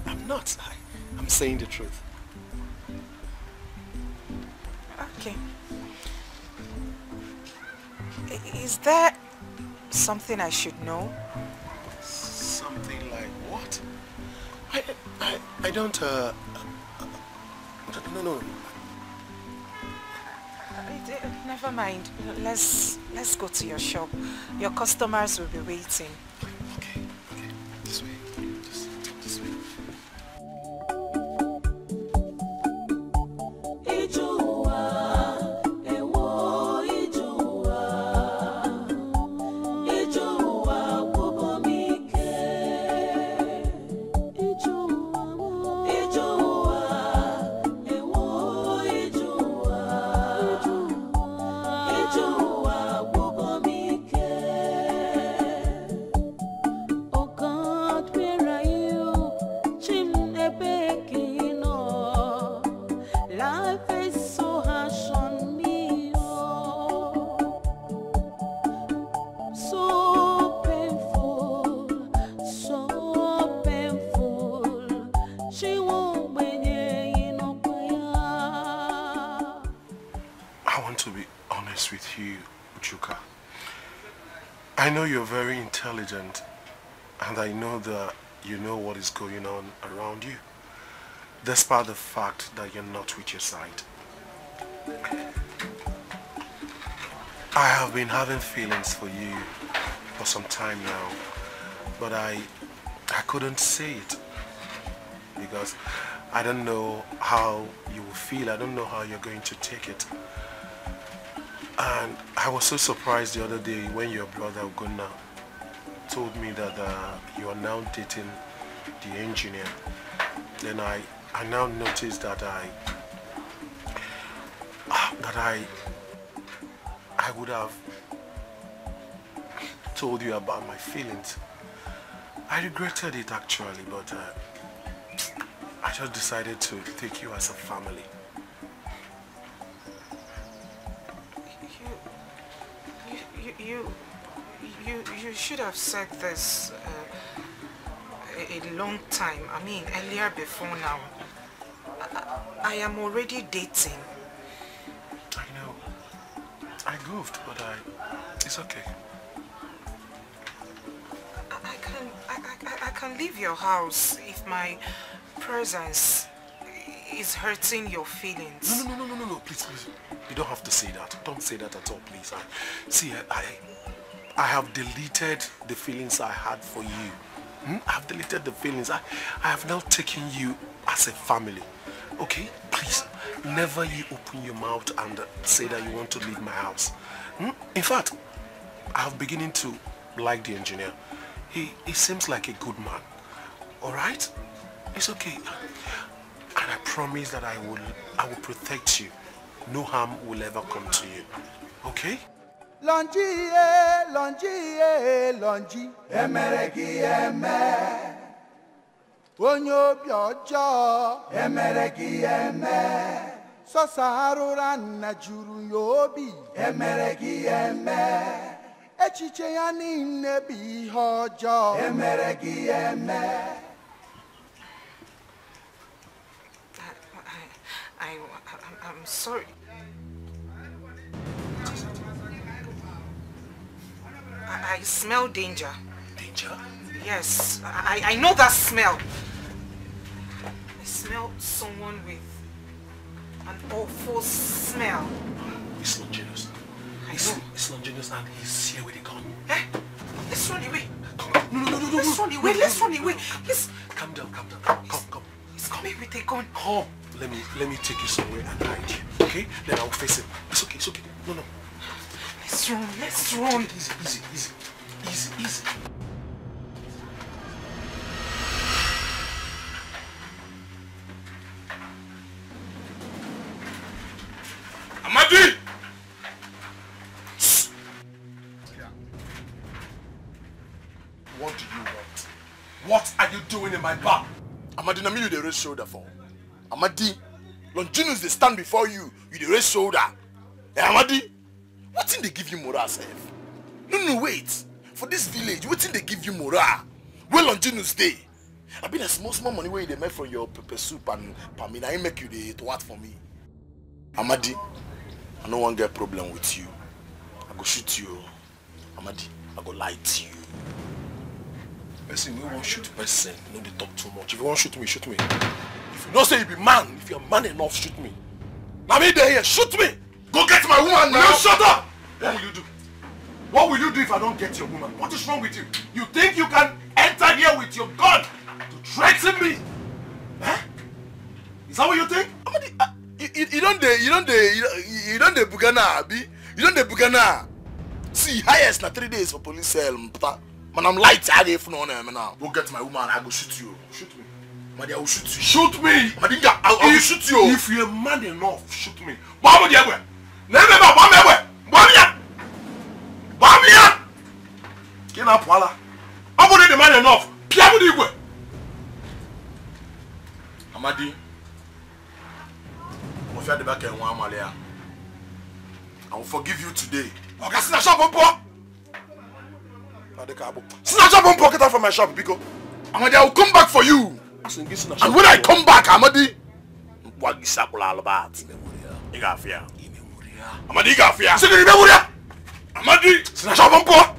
I'm not. I'm saying the truth. Okay. Is there something I should know? Something like what? I don't, no. Never mind. Let's go to your shop. Your customers will be waiting. Okay. This way. Just this way. I know you're very intelligent, and I know that you know what is going on around you, despite the fact that you're not with your side. I have been having feelings for you for some time now, but I couldn't say it because I don't know how you will feel. I don't know how you're going to take it. And I was so surprised the other day when your brother Ugonna told me that you are now dating the engineer. Then I now noticed that I would have told you about my feelings. I regretted it actually, but I just decided to take you as a family. You should have said this a long time. I mean, earlier before now. I am already dating. I know. I goofed, but it's okay. I can leave your house if my presence is hurting your feelings. No, please. You don't have to say that. Don't say that at all, please. I have deleted the feelings I had for you. I have deleted the feelings. I have now taken you as a family. Okay? Please, never you open your mouth and say that you want to leave my house. In fact, I have beginning to like the engineer. He seems like a good man. Alright? It's okay. And I promise that I will protect you. No harm will ever come to you. Okay? Lonji, emereki eme. Onyo biojo, emereki eme. Sosarura na juru yobi, emereki eme. Echiche ya nine bi hojo, emereki eme. I'm sorry. I smell danger. Danger? Yes, I know that smell. I smell someone with an awful smell. It's Longinus. It's Longinus and he's here with a gun. Eh? Let's run away. No. Let's run away. Let's run away. Let's... Calm down. Come. He's coming with a gun. Come. Let me take you somewhere and hide you. Okay? Then I'll face him. It's okay. No. Let's run. Easy. Amadi! What do you want? What are you doing in my bar? Amadi, na me you the raise shoulder for. Amadi, Longinus they stand before you, you the raise shoulder. Hey, Amadi, what thing they give you morale, self? No, wait. For this village, what thing they give you morale? Where Longinus day? I been a small money where they make from your pepper soup and pamina. I make you the what for me. Amadi, I no one get problem with you. I go shoot you. Amadi, I go lie to you. Person, we won't shoot person. No, they talk too much. If you want to shoot me, shoot me. If you don't say you be man, if you're man enough, shoot me. Now me there here, shoot me. Go get my woman now. No, shut up. What will you do? What will you do if I don't get your woman? What is wrong with you? You think you can enter here with your gun to threaten me? Huh? Is that what you think? You don't the Bugana, Abi. You don't the Bugana. See, highest na 3 days for police cell. Man, I'm light. I gave no name now. Go get my woman. I go shoot you. Shoot me. Madi, I will shoot you. Shoot me. Madi, I will shoot you. If you're man enough, shoot me. Bomb the way. Never bomb the way. Bomb ya. Bomb ya. Get up, Walla. I'm going to the man enough. Piamu the way. Amadi, I'm afraid the back end one Malia. I will forgive you today. Okay, snatch up on poor. Snatch up on pocket from my shop, Biko. Amadi, I will come back for you. And when I come back, Amadi, what is up all about? Igafia. Amadi, Igafia. Amadi, snatch up on poor.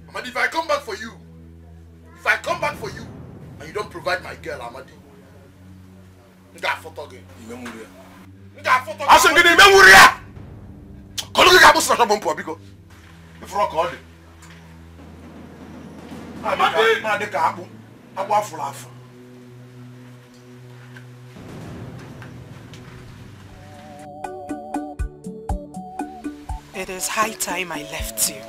Amadi, if I come back for you, and you don't provide my girl, Amadi, It is high time I left you.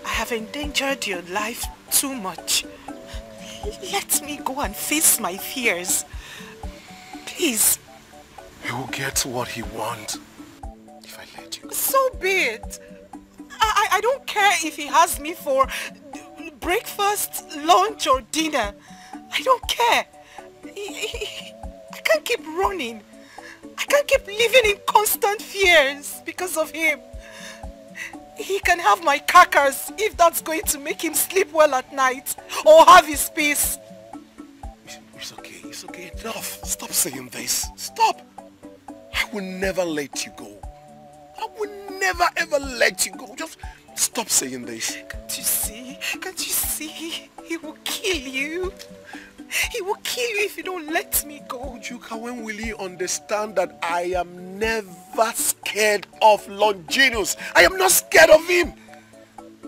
I have endangered your life too much. Let me go and face my fears. Please. He will get what he wants if I let you. So be it. I don't care if he has me for breakfast, lunch or dinner. I don't care. I can't keep running. I can't keep living in constant fears because of him. He can have my carcass if that's going to make him sleep well at night or have his peace. It's okay, enough. Stop saying this. Stop. I will never let you go. I will never ever let you go. Just stop saying this. Can't you see? He will kill you. He will kill you if you don't let me go. Juka, when will he understand that I am never scared of Longinus? I am not scared of him.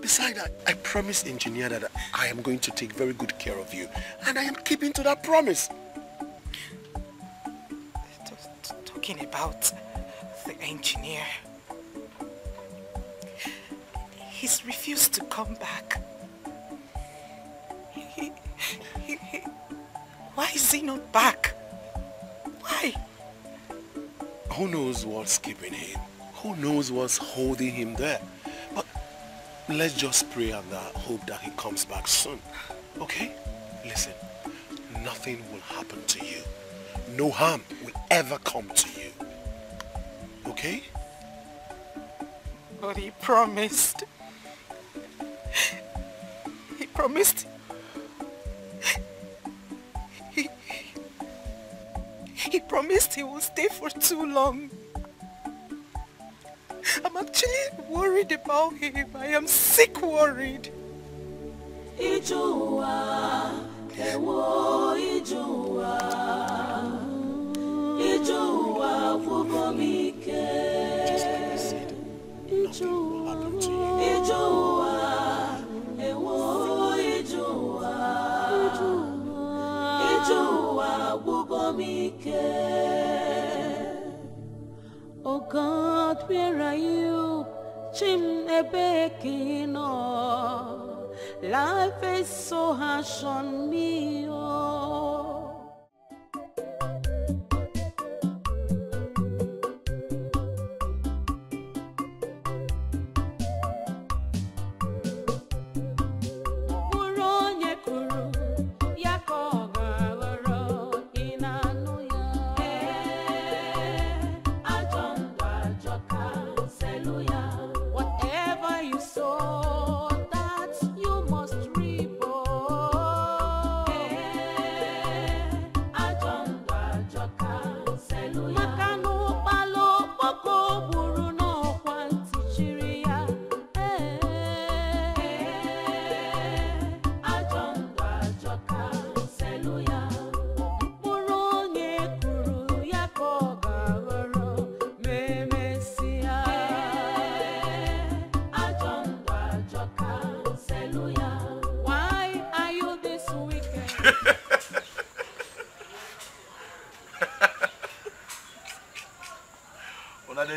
Besides that, I promised engineer that I am going to take very good care of you. And I am keeping to that promise. Talking about the engineer. He's refused to come back. Why is he not back? Why? Who knows what's keeping him? Who knows what's holding him there? But let's just pray and hope that he comes back soon. Okay? Listen, nothing will happen to you. No harm will ever come to you. Okay? But he promised. He promised. He promised he will stay for too long. I'm actually worried about him. I am sick worried. Ijua, ewo Ijua, Ijua vugomike. Ijua, ewo Ijua, Ijua vugomike. Oh God, where are you? Chim ebekino. Life is so harsh on me, oh.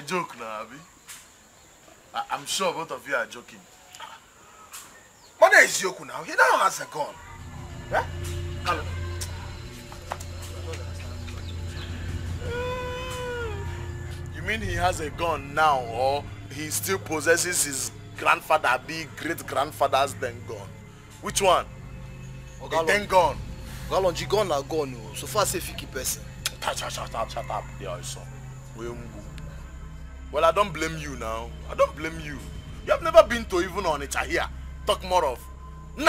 Joke now, Abi. I'm sure both of you are joking. Mother is joking now. He now has a gun. Yeah? You mean he has a gun now, or he still possesses his grandfather, big great-grandfather's then gun? Which one? The then gun. Galonji gun na gun. So far say 50 person. Shut up. There I saw. Well, I don't blame you now. I don't blame you. You have never been to even on Onitsha here. Talk more of. No!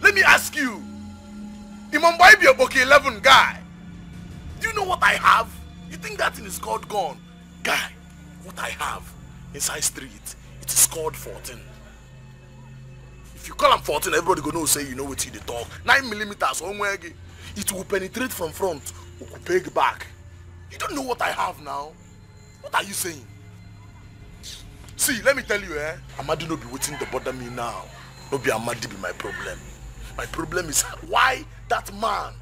Let me ask you. Imamboibio Boki 11 guy. Do you know what I have? You think that thing is called gun? Guy, what I have inside street, it is called 14. If you call them 14, everybody go know say you know what they talk. 9mm, it will penetrate from front, it will peg back. You don't know what I have now. What are you saying? See, let me tell you, Amadi no be waiting to bother me now. No be Amadi be my problem. My problem is why that man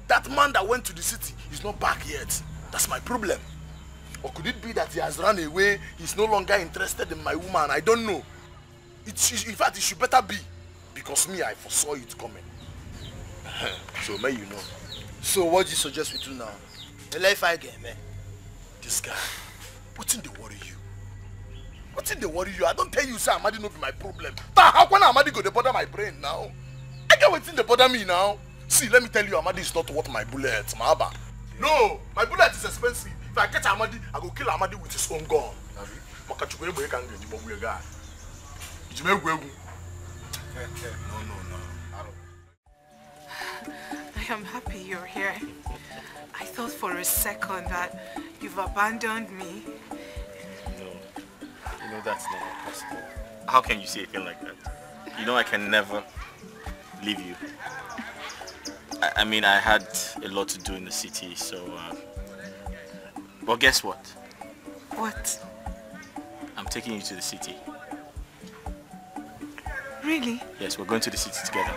that went to the city is not back yet. That's my problem. Or could it be that he has run away, he's no longer interested in my woman? I don't know. In fact, it should better be. Because me, I foresaw it coming. So, may you know. So, what do you suggest we do now? If I get man. This guy, what's in the worry you? What's in the worry you? I don't tell you, sir, Amadi no be my problem. How can Amadi go to bother my brain now? I get what's in the bother me now. See, let me tell you, Amadi is not worth my bullet, Mahaba. No, my bullet is expensive. If I catch Amadi, I go kill Amadi with his own gun. No. I am happy you're here. I thought for a second that you've abandoned me. No, you know that's not possible. How can you say a thing like that? You know I can never leave you. I mean, I had a lot to do in the city, so... Well, guess what? What? I'm taking you to the city. Really? Yes, we're going to the city together.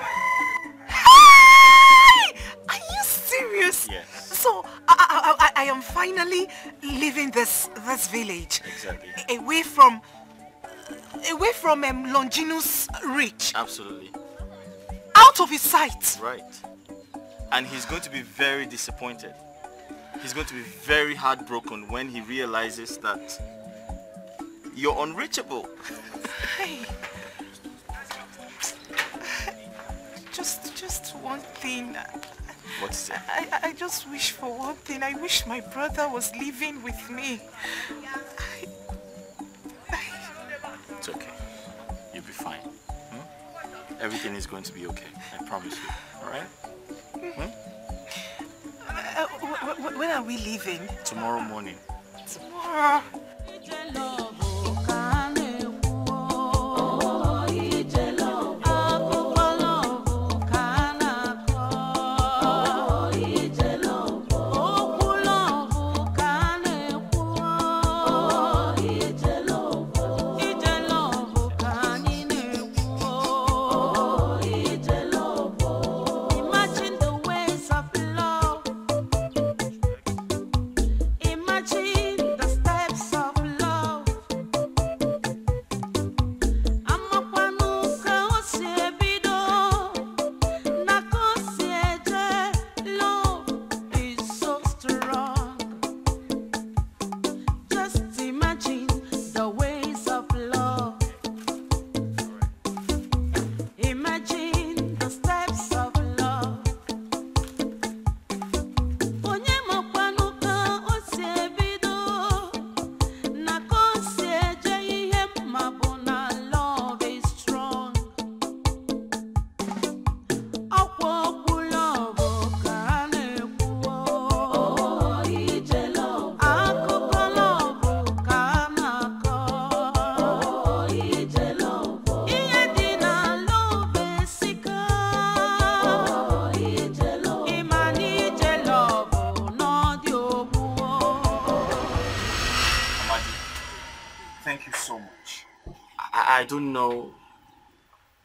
Are you serious? Yes. So, I am finally leaving this village. Exactly. Away from Longinus reach. Absolutely. Out of his sight. Right. And he's going to be very disappointed. He's going to be very heartbroken when he realizes that you're unreachable. Hey. Just one thing. What's it? I just wish for one thing. I wish my brother was living with me. It's okay. You'll be fine. Everything is going to be okay. I promise you. Alright? When are we leaving? Tomorrow morning. Tomorrow.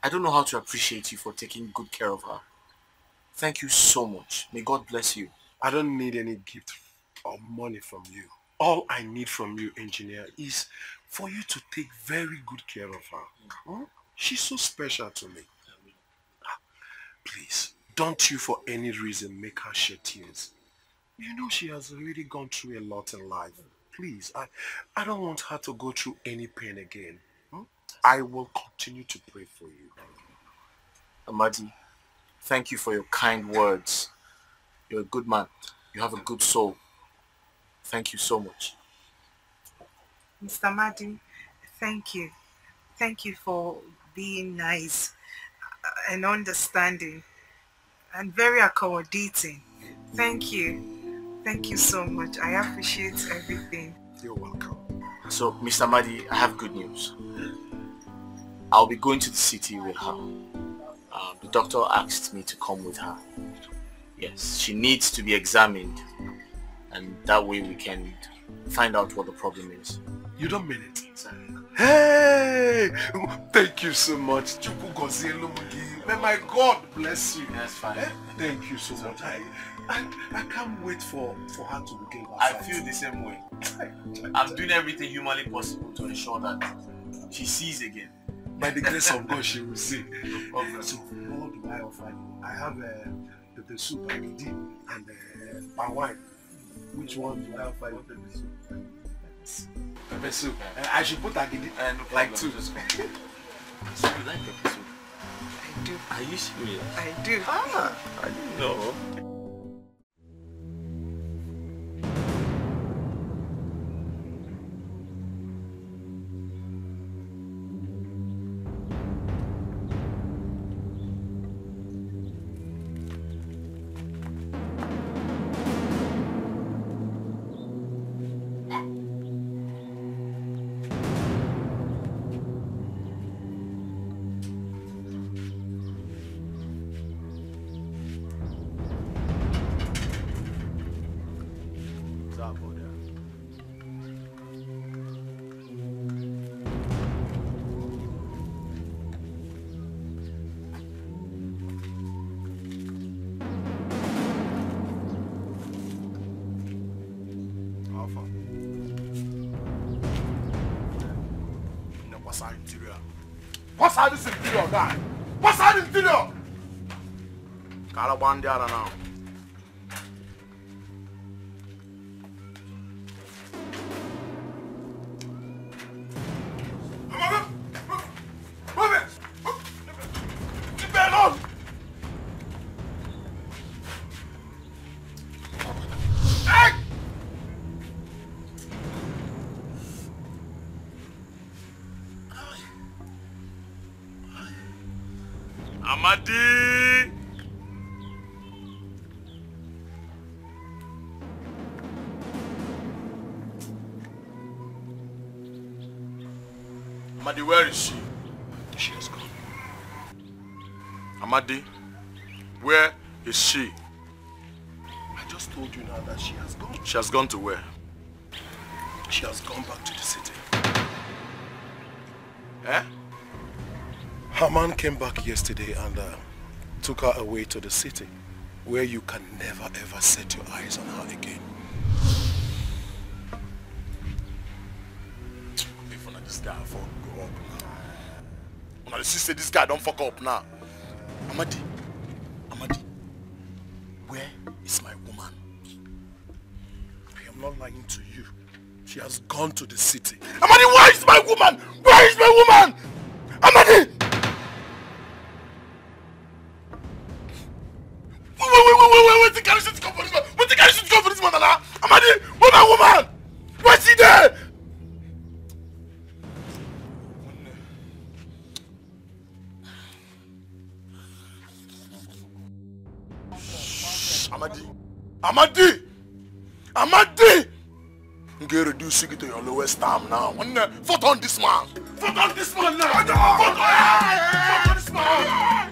I don't know how to appreciate you for taking good care of her. Thank you so much. May God bless you. I don't need any gift or money from you. All I need from you, engineer, is for you to take very good care of her. She's so special to me. Please, don't you for any reason make her shed tears. You know she has already gone through a lot in life. Please, I don't want her to go through any pain again. I will continue to pray for you. Amadi, thank you for your kind words. You're a good man. You have a good soul. Thank you so much. Mr. Amadi, thank you. Thank you for being nice and understanding and very accommodating. Thank you. Thank you so much. I appreciate everything. You're welcome. So, Mr. Madi, I have good news. I'll be going to the city with her. The doctor asked me to come with her. Yes, she needs to be examined. And that way we can find out what the problem is. You don't mean it? Hey! Thank you so much. May my God bless you. That's fine. Thank you so much. I can't wait for her to regain her I sight. feel the same way. I'm doing everything humanly possible to ensure that she sees again. By the grace of God, she will see. So, what do I offer you? I have the soup and my wine. Which one do I offer you? Pepper soup. I should put agidi like two. So you like pepper soup? I do. Are you serious? I do. Ah, I didn't know. What's out this interior, guy? What's out interior? Caravan there now. Move it! Keep it on! Hey! Amadi! Amadi, where is she? She has gone. Amadi, where is she? I just told you now that she has gone. She has gone to where? She has gone back to the city. Eh? Her man came back yesterday and took her away to the city, where you can never ever set your eyes on her again. If one of this guy for go up now. When I see say this guy don't fuck up now. Amadi, where is my woman? I am not lying to you. She has gone to the city. Amadi, where is my woman? Where is my woman? Amadi! Wait, the carriage to come for this man. Wait, the carriage to come for this man, Nana. Amadi, where's my woman? Where's she there? Shh, Amadi! You get reduce it to your lowest time now. Vote on this man. Vote on this man now. Vote on this man.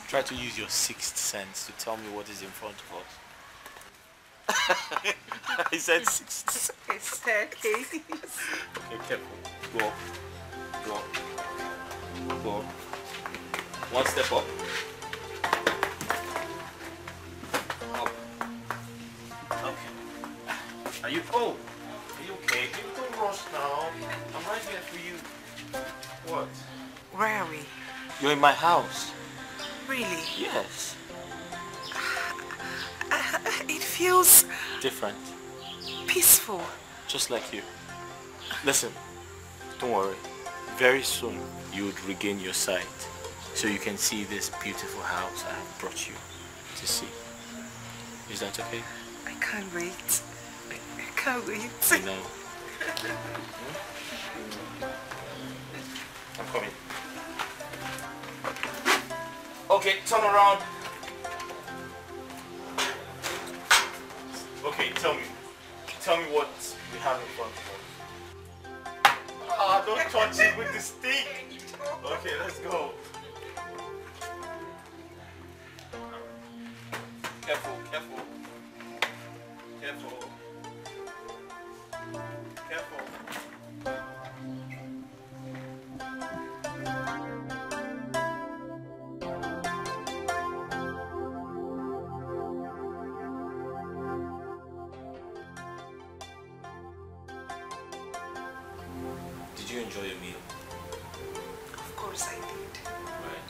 Try to use your sixth sense to tell me what is in front of us. I said sixth sense. It's staircase. Okay, careful. Go up. Go up. One step up. Up. Okay. Are you okay? You don't rush now. I'm right here for you. What? Where are we? You're in my house. Really? Yes. It feels Different. peaceful. Just like you. Listen, don't worry. Very soon you would regain your sight, so you can see this beautiful house I have brought you to see. Is that okay? I can't wait. I can't wait. I know. I'm coming. Okay, turn around. Okay, tell me what we have in front of us. Ah, don't touch it with the stick. Okay, let's go. Careful, careful. Careful. Careful. Did you enjoy your meal? Of course I did. Right.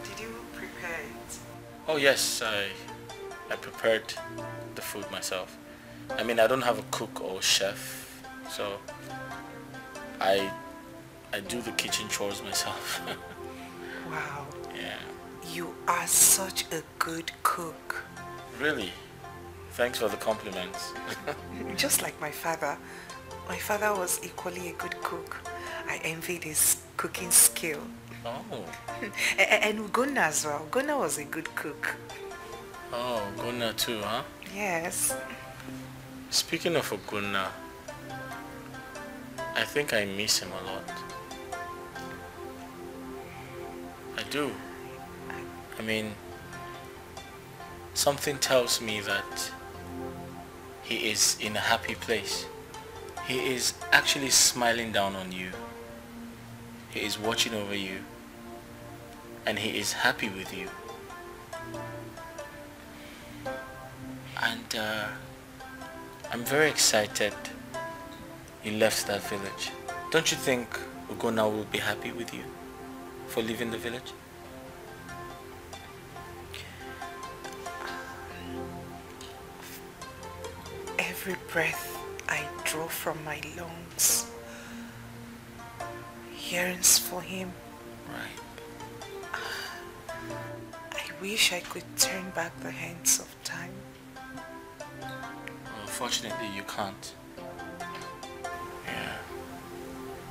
Did you prepare it? Oh yes, I prepared the food myself. I mean, I don't have a cook or chef, so I do the kitchen chores myself. Wow. Yeah. You are such a good cook. Really? Thanks for the compliments. Just like my father. My father was equally a good cook. I envied his cooking skill. Oh. And Gunna as well. Gunna was a good cook. Oh, Gunna too, huh? Yes. Speaking of Gunna, I think I miss him a lot. I do. I mean, something tells me that he is in a happy place. He is actually smiling down on you. He is watching over you. And he is happy with you. And I'm very excited you left that village. Don't you think Ugonna will be happy with you for leaving the village? Every breath I draw from my lungs yearns for him. Right. I wish I could turn back the hands of time. Unfortunately, you can't. Yeah.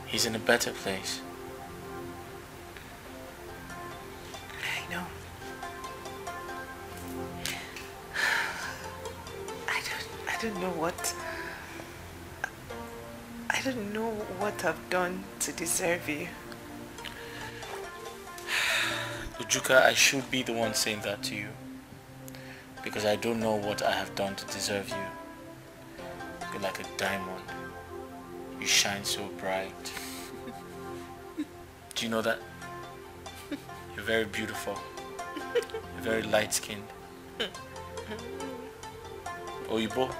He's in a better place. I know. I don't know what I've done to deserve you. Ujuka, I should be the one saying that to you. Because I don't know what I have done to deserve you. You're like a diamond. You shine so bright. Do you know that? You're very beautiful. You're very light-skinned. Oyibo.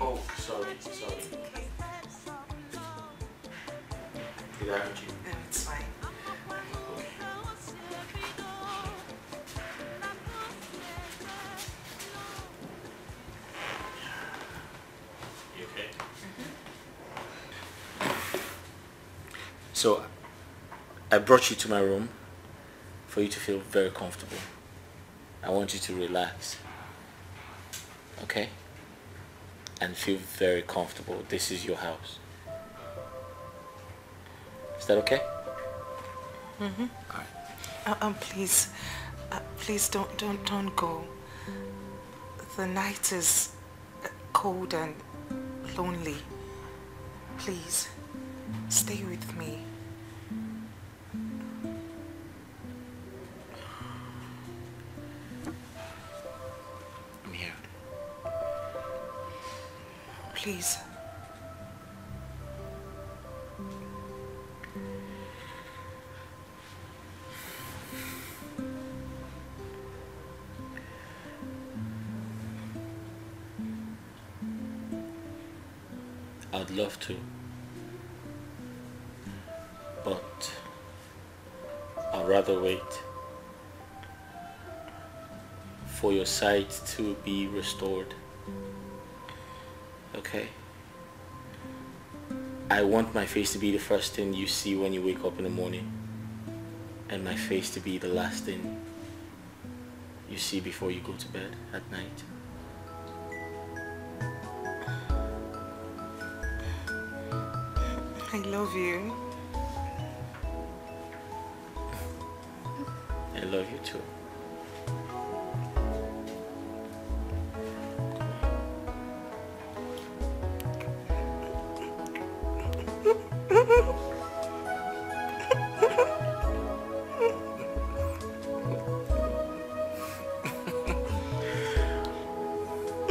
Oh, sorry. Did I hurt you? No, it's fine. You okay? So, I brought you to my room for you to feel very comfortable. I want you to relax. Okay? And feel very comfortable. This is your house. Is that okay? Mm-hmm. All right. Please don't go. The night is cold and lonely. Please, stay with me. please. I'd love to, but I'd rather wait for your sight to be restored. Okay? I want my face to be the first thing you see when you wake up in the morning, and my face to be the last thing you see before you go to bed at night. I love you. I love you too.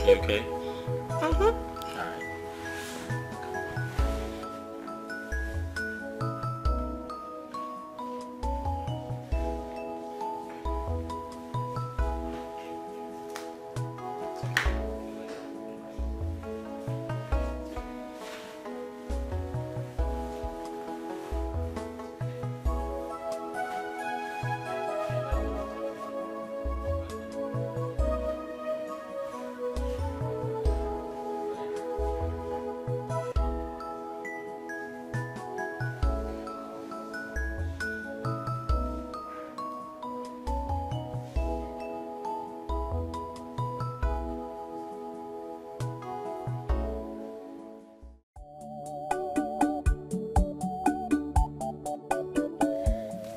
You okay?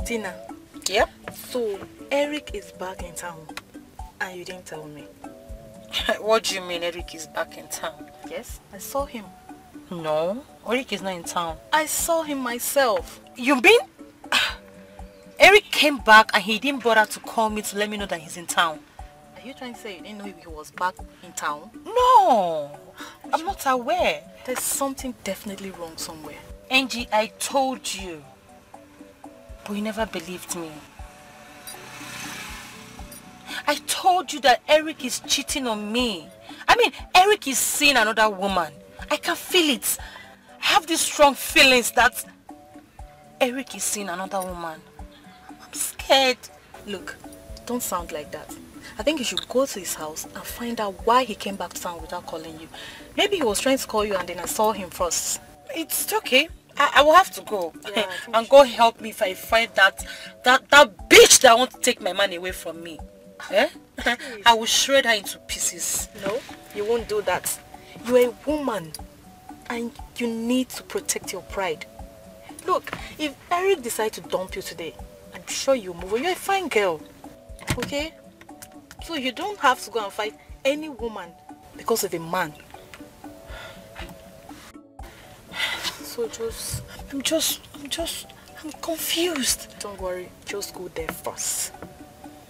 Tina. Yep. So, Eric is back in town and you didn't tell me. What do you mean Eric is back in town? Yes, I saw him. No, Eric is not in town. I saw him myself. You mean? Eric came back and he didn't bother to call me to let me know that he's in town. Are you trying to say you didn't know he was back in town? No, I'm not aware. There's something definitely wrong somewhere. Angie, I told you. But you never believed me. I told you that Eric is cheating on me. I mean, Eric is seeing another woman. I can feel it. I have these strong feelings that Eric is seeing another woman. I'm scared. Look, don't sound like that. I think you should go to his house and find out why he came back to town without calling you. Maybe he was trying to call you and then I saw him first. It's okay. I will have to go. Yeah, and God help me if I find that bitch that wants to take my man away from me. Eh? I will shred her into pieces. No, you won't do that. You're a woman and you need to protect your pride. Look, if Eric decides to dump you today, I'm sure you'll move on. You're a fine girl. Okay? So you don't have to go and fight any woman because of a man. So I'm confused. Don't worry, just go there first.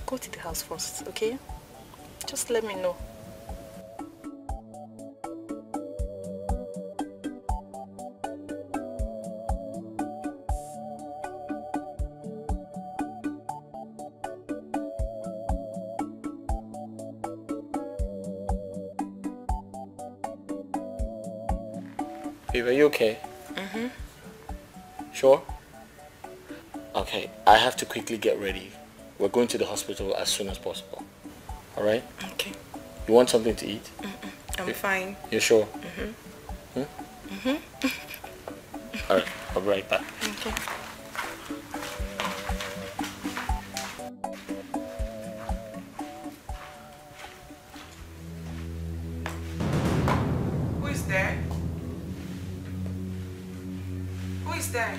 Go to the house first, okay? Just let me know. Babe, are you okay? Mm-hmm. Sure? Okay, I have to quickly get ready. We're going to the hospital as soon as possible. Alright? Okay. You want something to eat? I'm fine. You're sure? Mm-hmm. Hmm? Alright, I'll be right back. Okay. Who is there? Who is there?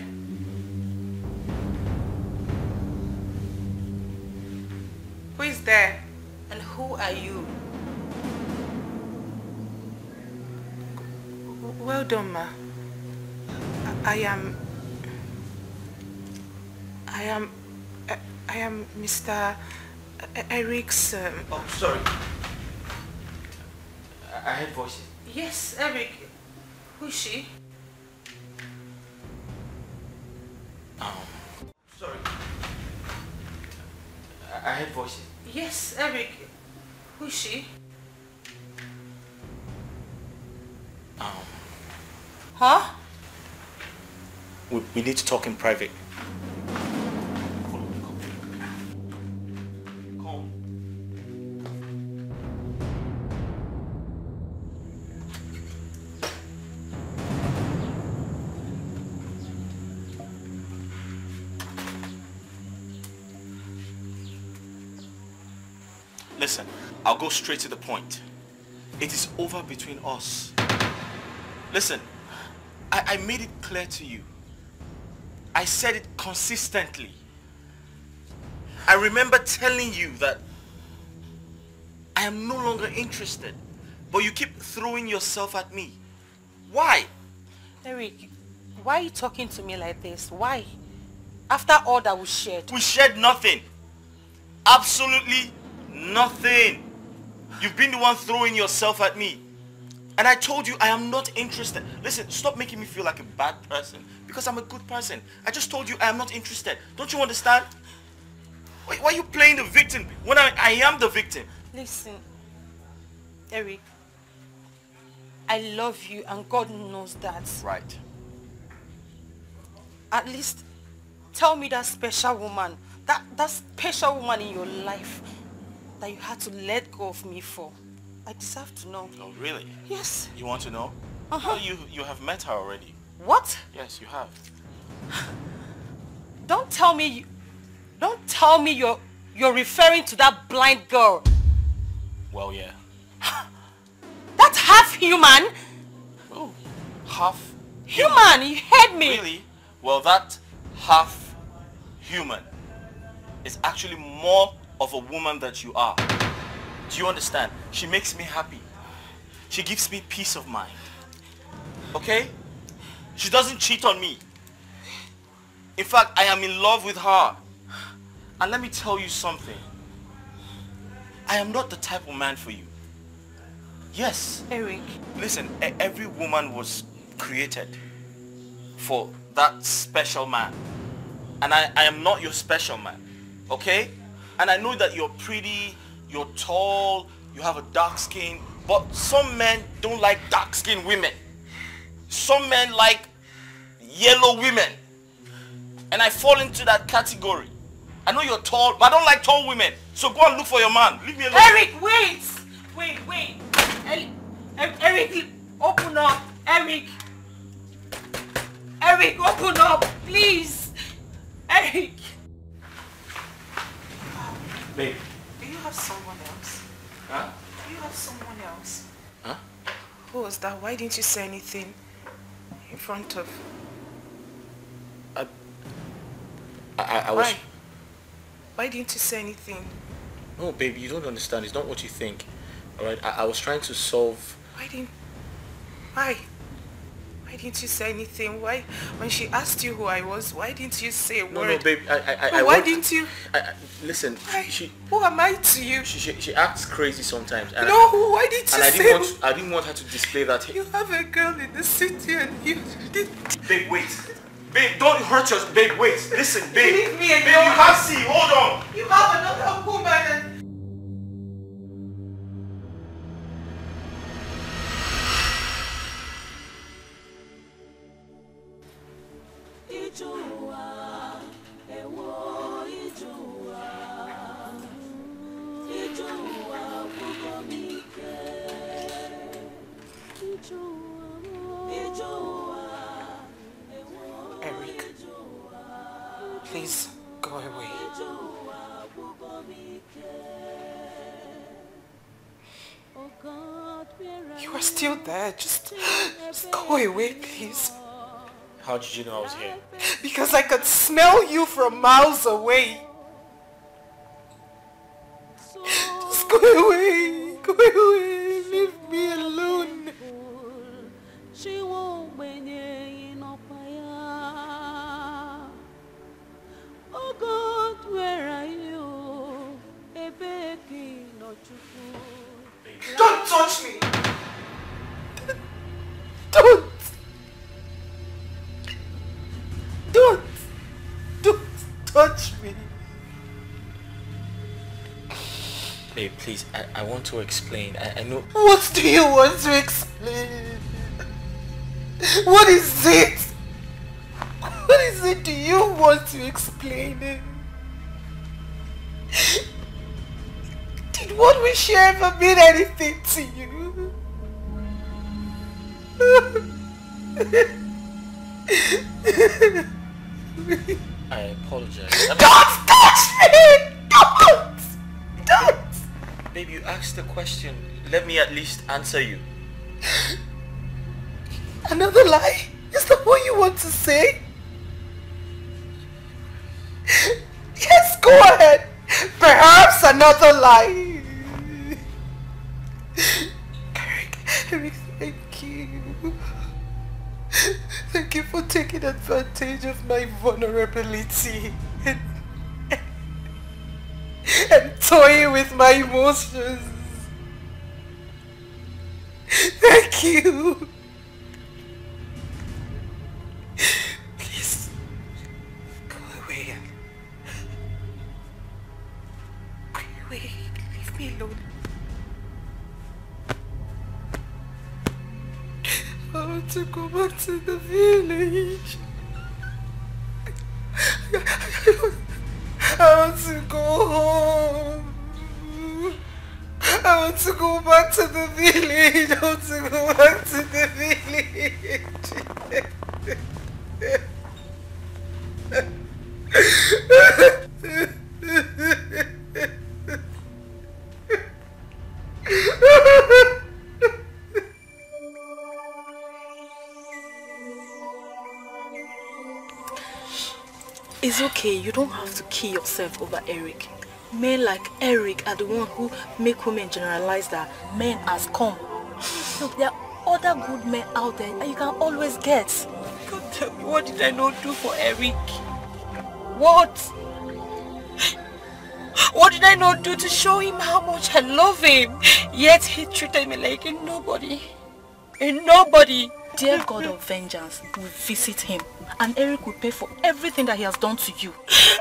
Who is there? And who are you? Well done, ma. I am Mr. Eric's... Oh, sorry. I heard voices. Yes, Eric. Who is she? Sorry. I heard voices. Yes, Eric. Who is she? Huh? We need to talk in private. Listen, I'll go straight to the point. It is over between us. Listen, I made it clear to you. I said it consistently. I remember telling you that I am no longer interested, but you keep throwing yourself at me. Why? Eric, why are you talking to me like this? Why? After all that we shared. We shared nothing. Absolutely nothing. You've been the one throwing yourself at me. And I told you I am not interested. Listen, stop making me feel like a bad person. Because I'm a good person. I just told you I am not interested. Don't you understand? Why are you playing the victim when I am the victim? Listen, Eric, I love you and God knows that. Right. At least tell me that special woman, that special woman in your life that you had to let go of me for. I deserve to know. Oh, really? Yes. You want to know? Uh-huh. Well, you have met her already. What? Yes, you have. Don't tell me you're referring to that blind girl. Well, yeah. That's half human. Oh, half human. You heard me. Really? Well, that half human is actually more of a woman that you are. Do you understand? She makes me happy. She gives me peace of mind. Okay? She doesn't cheat on me. In fact, I am in love with her. And let me tell you something. I am not the type of man for you. Yes. Eric. Listen, every woman was created for that special man. And I am not your special man. Okay? And I know that you're pretty, you're tall, you have a dark skin, but some men don't like dark skinned women. Some men like yellow women. And I fall into that category. I know you're tall, but I don't like tall women. So go and look for your man. Leave me alone. Eric, wait! Wait. Eric, open up. Eric, open up, please. Eric. Babe. Do you have someone else? Huh? Do you have someone else? Huh? Who was that? Why didn't you say anything in front of... I was... Why didn't you say anything? No, baby, you don't understand. It's not what you think. Alright, I was trying to solve... Why didn't you say anything? Why, when she asked you who I was, why didn't you say a word? No, baby, why didn't you? Listen, who am I to you? She acts crazy sometimes. And No, why didn't you say? I didn't want her to display that. You have a girl in the city and you did. Babe, wait. Babe, don't hurt yourself. Babe, wait. Listen, babe. Leave me alone. Babe, you can't see. Hold on. You have another woman and... Eric, please go away. You are still there. Just go away, please. How did you know I was here? Because I could smell you from miles away. Just go away. Go away. Leave me alone. Oh God, where are you? Don't touch me. Don't. Babe, please, I want to explain. I know... What do you want to explain? What is it? What is it do you want to explain? Did what we share ever mean anything to you? I apologize. Don't touch me! Don't! Babe, you asked the question. Let me at least answer you. Another lie? Is that what you want to say? Yes, go ahead. Perhaps another lie. Eric, thank you. Thank you for taking advantage of my vulnerability and toying with my emotions. Thank you. Please, go away. Go away. Leave me alone. I want to go back to the village. I want to go home. I want to go back to the village. I want to go back to the village. It's okay, you don't have to kill yourself over Eric. Men like Eric are the one who make women generalize that men has come. Look, there are other good men out there and you can always get. God tell me, what did I not do for Eric? What? What did I not do to show him how much I love him? Yet he treated me like a nobody. A nobody. Dear God of vengeance will visit him and Eric will pay for everything that he has done to you.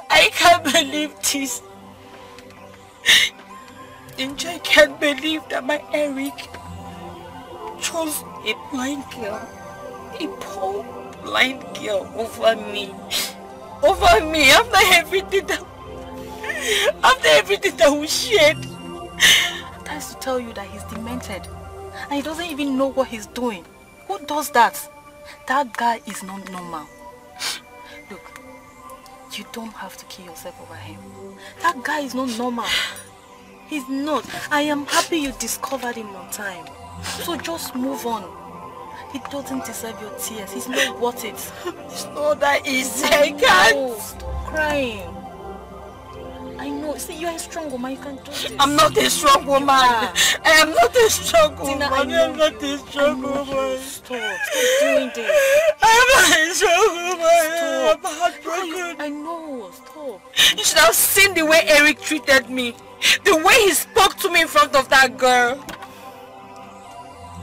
I can't believe this. I can't believe that my Eric chose a blind girl, a poor blind girl over me. Over me, after everything that we shared. I'm trying to tell you that he's demented and he doesn't even know what he's doing. Who does that? That guy is not normal. Look, you don't have to kill yourself over him. That guy is not normal. He's not. I am happy you discovered him on time. So just move on. He doesn't deserve your tears. He's not worth it. It's not that easy. I can't. Stop crying. I know. See, you're a strong woman. You can do this. I'm not a strong woman. I am not a strong woman. I am not a strong woman. Stop. Stop doing this. I'm not a strong woman. Stop. I'm heartbroken. I know. Stop. You should have seen the way Eric treated me. The way he spoke to me in front of that girl.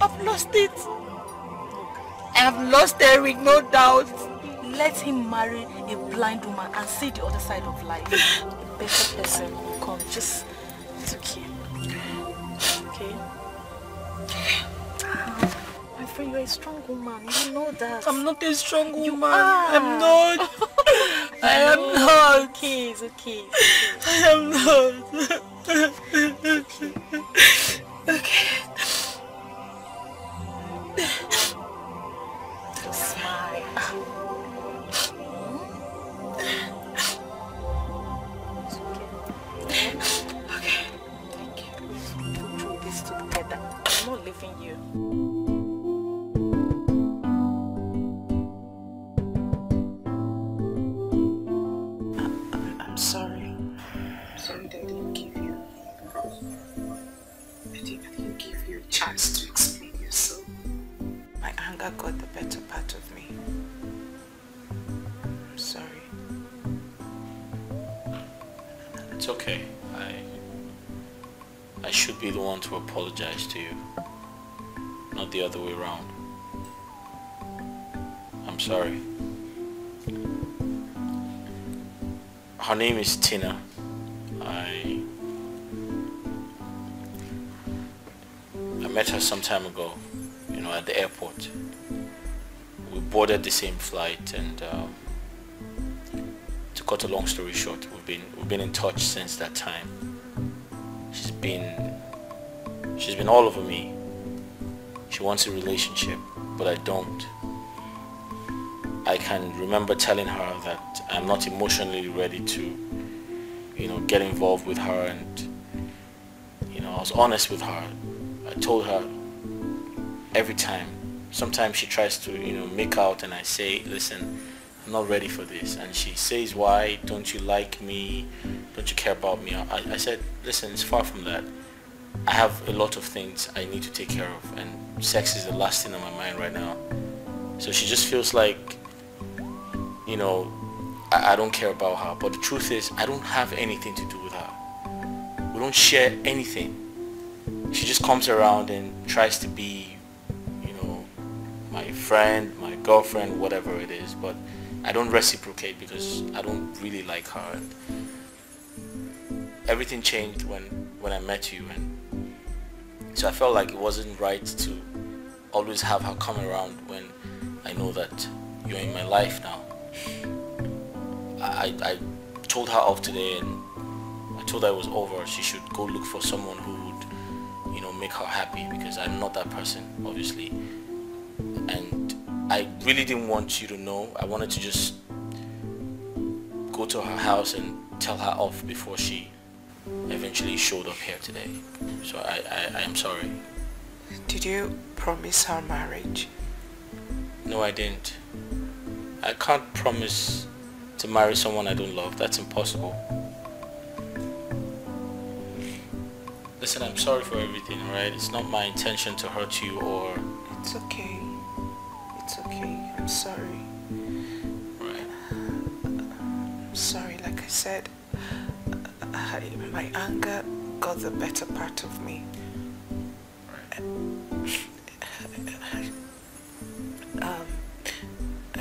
I've lost it. I have lost Eric, no doubt. Let him marry a blind woman and see the other side of life. A better person will come. Just, it's okay. Okay? My friend, you're a strong woman. You know that. I'm not a strong woman. You are. I'm not. I am not. Okay, it's okay. I am not. Okay. Smile. Okay. Thank you. Let's go through this together. I'm not leaving you. I'm sorry. I'm sorry that I didn't give you. I didn't give you a chance to explain yourself. My anger got the better part of me. I'm sorry. It's okay. I should be the one to apologize to you, not the other way around. I'm sorry. Her name is Tina. met her some time ago, you know, at the airport. We boarded the same flight, and to cut a long story short, we've been in touch since that time. She's been all over me. She wants a relationship, but I don't. I can remember telling her that I'm not emotionally ready to, you know, get involved with her, and, you know, I was honest with her. I told her every time. Sometimes she tries to, you know, make out, and I say, listen, I'm not ready for this. And she says, why? Don't you like me? Don't you care about me? I said, listen, it's far from that. I have a lot of things I need to take care of, and sex is the last thing on my mind right now. So she just feels like, you know, I don't care about her. But the truth is, I don't have anything to do with her. We don't share anything. She just comes around and tries to be, you know, my friend, my girlfriend, whatever it is. But I don't reciprocate because I don't really like her. And everything changed when I met you, and so I felt like it wasn't right to always have her come around when I know that you're in my life now. I told her off today, and I told her it was over. She should go look for someone who would, you know, make her happy, because I'm not that person, obviously. And I really didn't want you to know. I wanted to just go to her house and tell her off before she eventually showed up here today. So I am sorry. Did you promise her marriage? No, I didn't. I can't promise to marry someone I don't love. That's impossible. Listen, I'm sorry for everything, alright? It's not my intention to hurt you or... It's okay. It's okay. I'm sorry. Right. I'm sorry, like I said. My anger got the better part of me.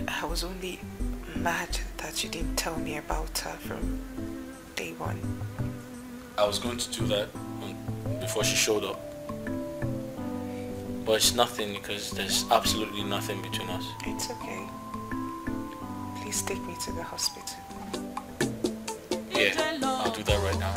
I was only mad that you didn't tell me about her from day one. I was going to do that before she showed up. But it's nothing, because there's absolutely nothing between us. It's okay. Please take me to the hospital. Yeah, I'll do that right now.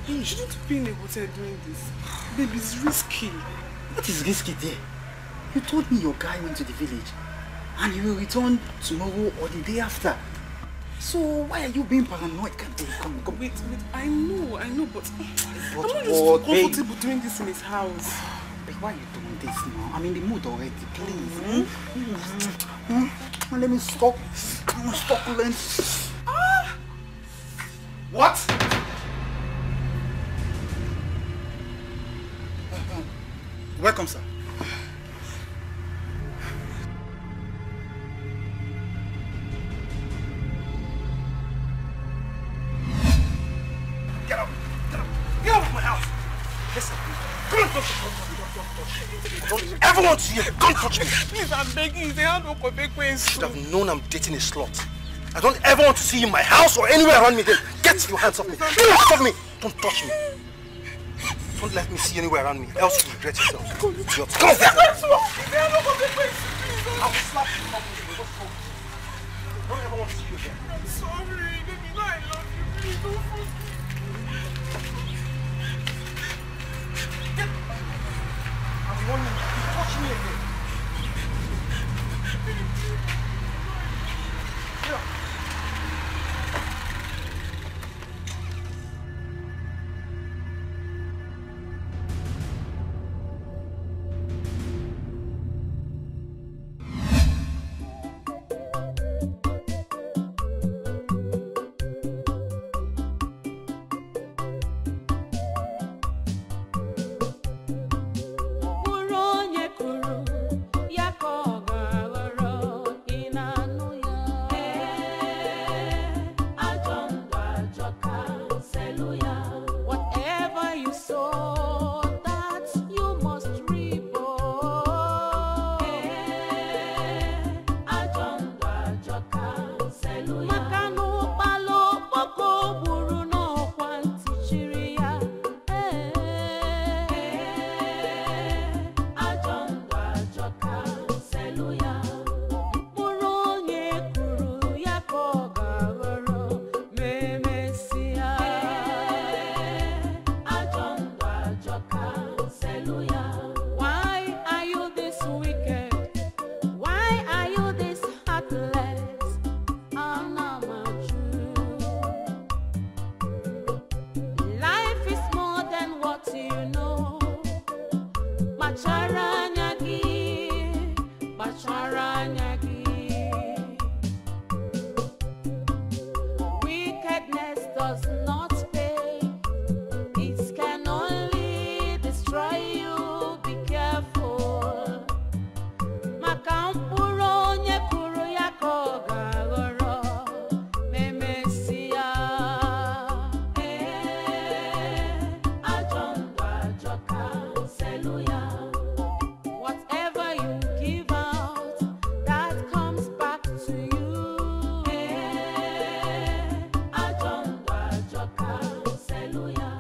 You shouldn't be in a hotel doing this. Baby, it's risky. What is risky there? You told me your guy went to the village and he will return tomorrow or the day after. So why are you being paranoid? Come. Wait, I know, but I'm not just comfortable doing this in his house. But why are you doing this now? I'm in the mood already, please. Let me stop. I'm succulent. What? Welcome, sir. Get out of my house. Listen, don't ever want to see you. Don't touch me. Please, I'm begging you. You should have known I'm dating a slut. I don't ever want to see you in my house or anywhere around me. Then get your hands off me. Get off me. Don't touch me. Don't let me see you anywhere around me, else you regret yourself. Come on, I will slap you. I don't ever want to see you again. I'm sorry, baby. No, I love you. Please don't forget. Zeluya.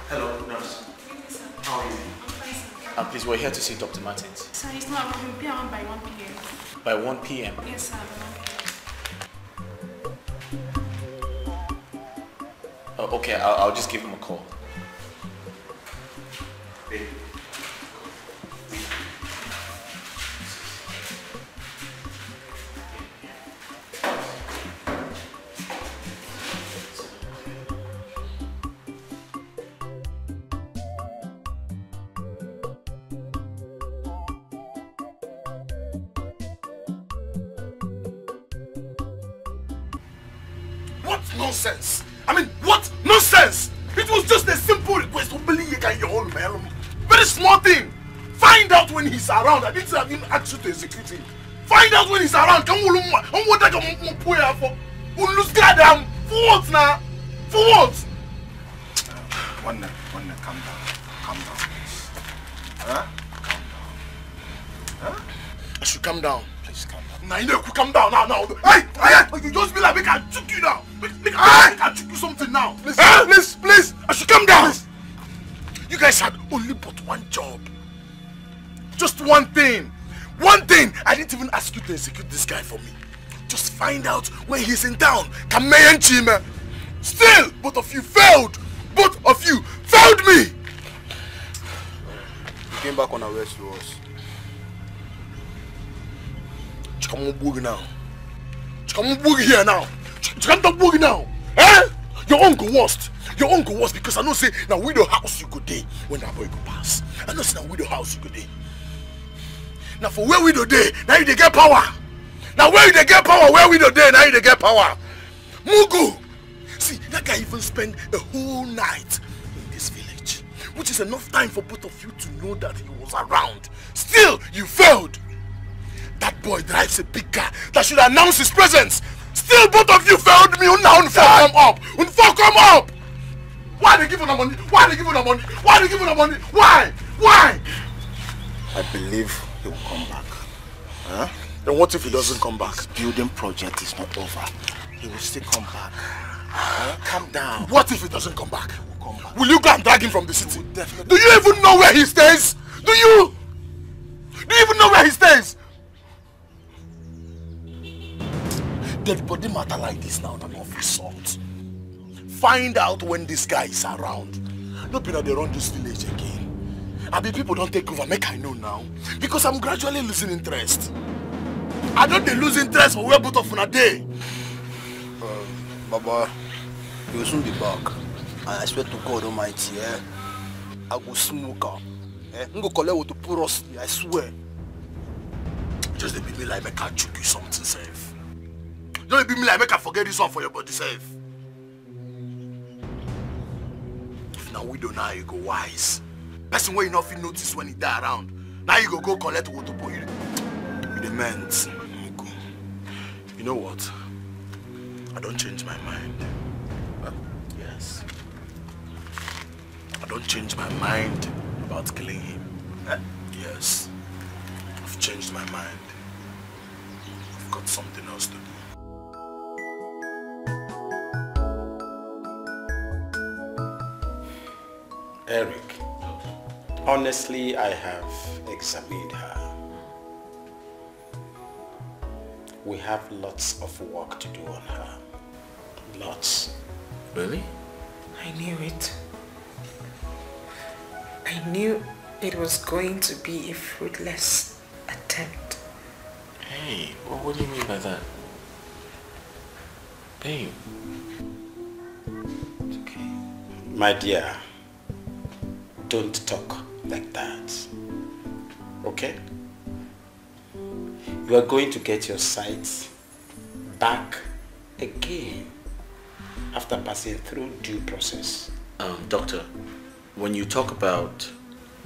Hello, nurse. How are you? Please, we're here to see Dr. Martins. Sir, he's not going to be around by 1 p.m. By 1 p.m.? Yes, sir, by 1 p.m. Oh, okay, I'll just give him a call. What nonsense! I mean, what nonsense! It was just a simple request. Very small thing. Find out when he's around. I didn't even ask you to execute him. Find out when he's around. For what now? For what? One calm down. Calm down, please. Huh? Calm down. Huh? I should calm down. Please calm down. Now you know, calm down now. Hey, you just be like, make I choke you now. Make I choke you something now. Please, please. I should calm down. Please. You guys had only but one job. Just one thing. One thing. I didn't even ask you to execute this guy for me. Just find out when he's in town. Still, both of you failed. Both of you failed me. You came back on our way to us. Come on, now. Come on, here now. Come on, now. Eh? Your uncle worst. Your uncle worst because I know say now widow house you go day when that boy go pass. I know say now widow house you go day. Now for where widow day, now you dey get power. Now where you dey get power, where widow day, now you dey get power. Mugu. See, that guy even spent a whole night in this village, which is enough time for both of you to know that he was around. Still, you failed. That boy drives a big car that should announce his presence. Still, both of you failed me. Now, come up. Come up. Why they give you the money? Why they give you the money? Why they give you the money? Why? Why? I believe he will come back. Huh? Then what if he doesn't come back? His building project is not over. He will still come back. Calm down. What if he doesn't come back? Will you go and drag him from the city? Do you even know where he stays? Do you even know where he stays? Dead body matter like this now, not of salt. Find out when this guy is around. No be that they run this village again. I mean, people don't take over, make I know now. Because I'm gradually losing interest. I don't lose interest for where both of una dey. Baba, you will soon be back. And I swear to God Almighty, I go smoke out. I'm go collect what to put us, I swear. Just be me like make I choke you something safe. Don't be me like make I forget this one for your body safe. If now we don't know, you go wise. Person where you not feel notice when he die around. Now you go collect what to put you. The meant. You know what? I don't change my mind. Yes. I don't change my mind about killing him. Yes. I've changed my mind. I've got something else to do. Eric, honestly, I have examined her. We have lots of work to do on her. Lots. Really? I knew it. I knew it was going to be a fruitless attempt. Hey, what do you mean by that? Babe. It's okay. My dear, don't talk like that. Okay? You are going to get your sight back again after passing through due process. Doctor, when you talk about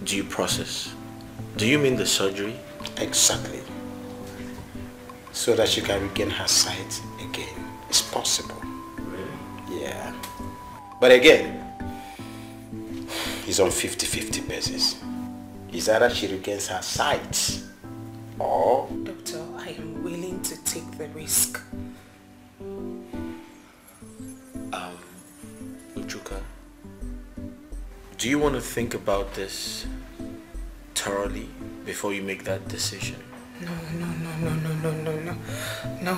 due process, do you mean the surgery? Exactly. So that she can regain her sight again. It's possible. Really? Yeah. But again, it's on 50-50 basis. It's either she regains her sight or... Doctor, I am willing to take the risk. Uchuka, do you want to think about this thoroughly before you make that decision? No.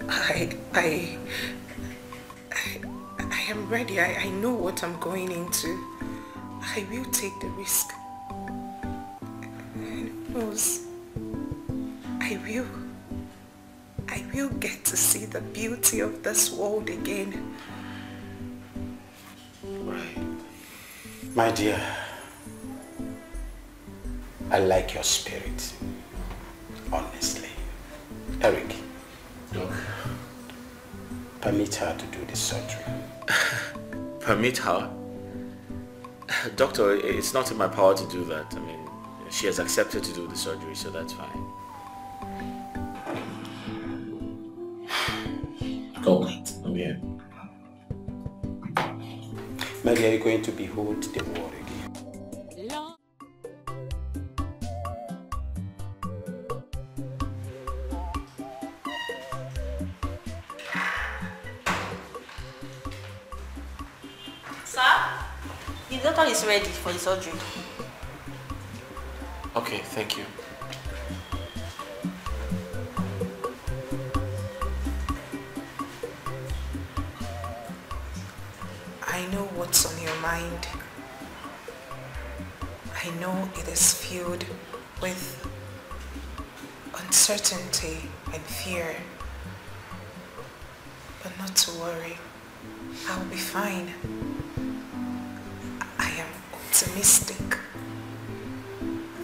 I am ready. I know what I'm going into. I will take the risk. And who knows? I will get to see the beauty of this world again. Right. My dear, I like your spirit. Honestly. Eric. Look. Permit her to do the surgery. Permit her? Doctor, it's not in my power to do that. I mean, she has accepted to do the surgery, so that's fine. Go. I'm here. Maybe are you going to behold the world again? The doctor is ready for the surgery. Okay, thank you. I know what's on your mind. I know it is filled with uncertainty and fear. But not to worry. I'll be fine. I am optimistic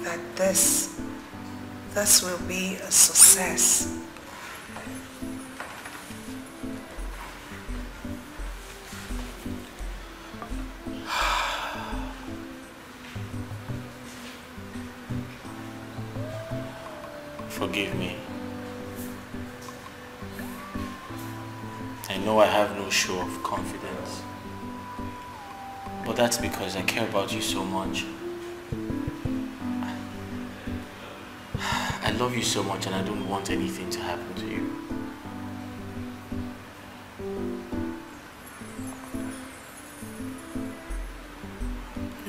that this will be a success. Forgive me. I know I have no show of confidence, but that's because I care about you so much. I love you so much and I don't want anything to happen to you.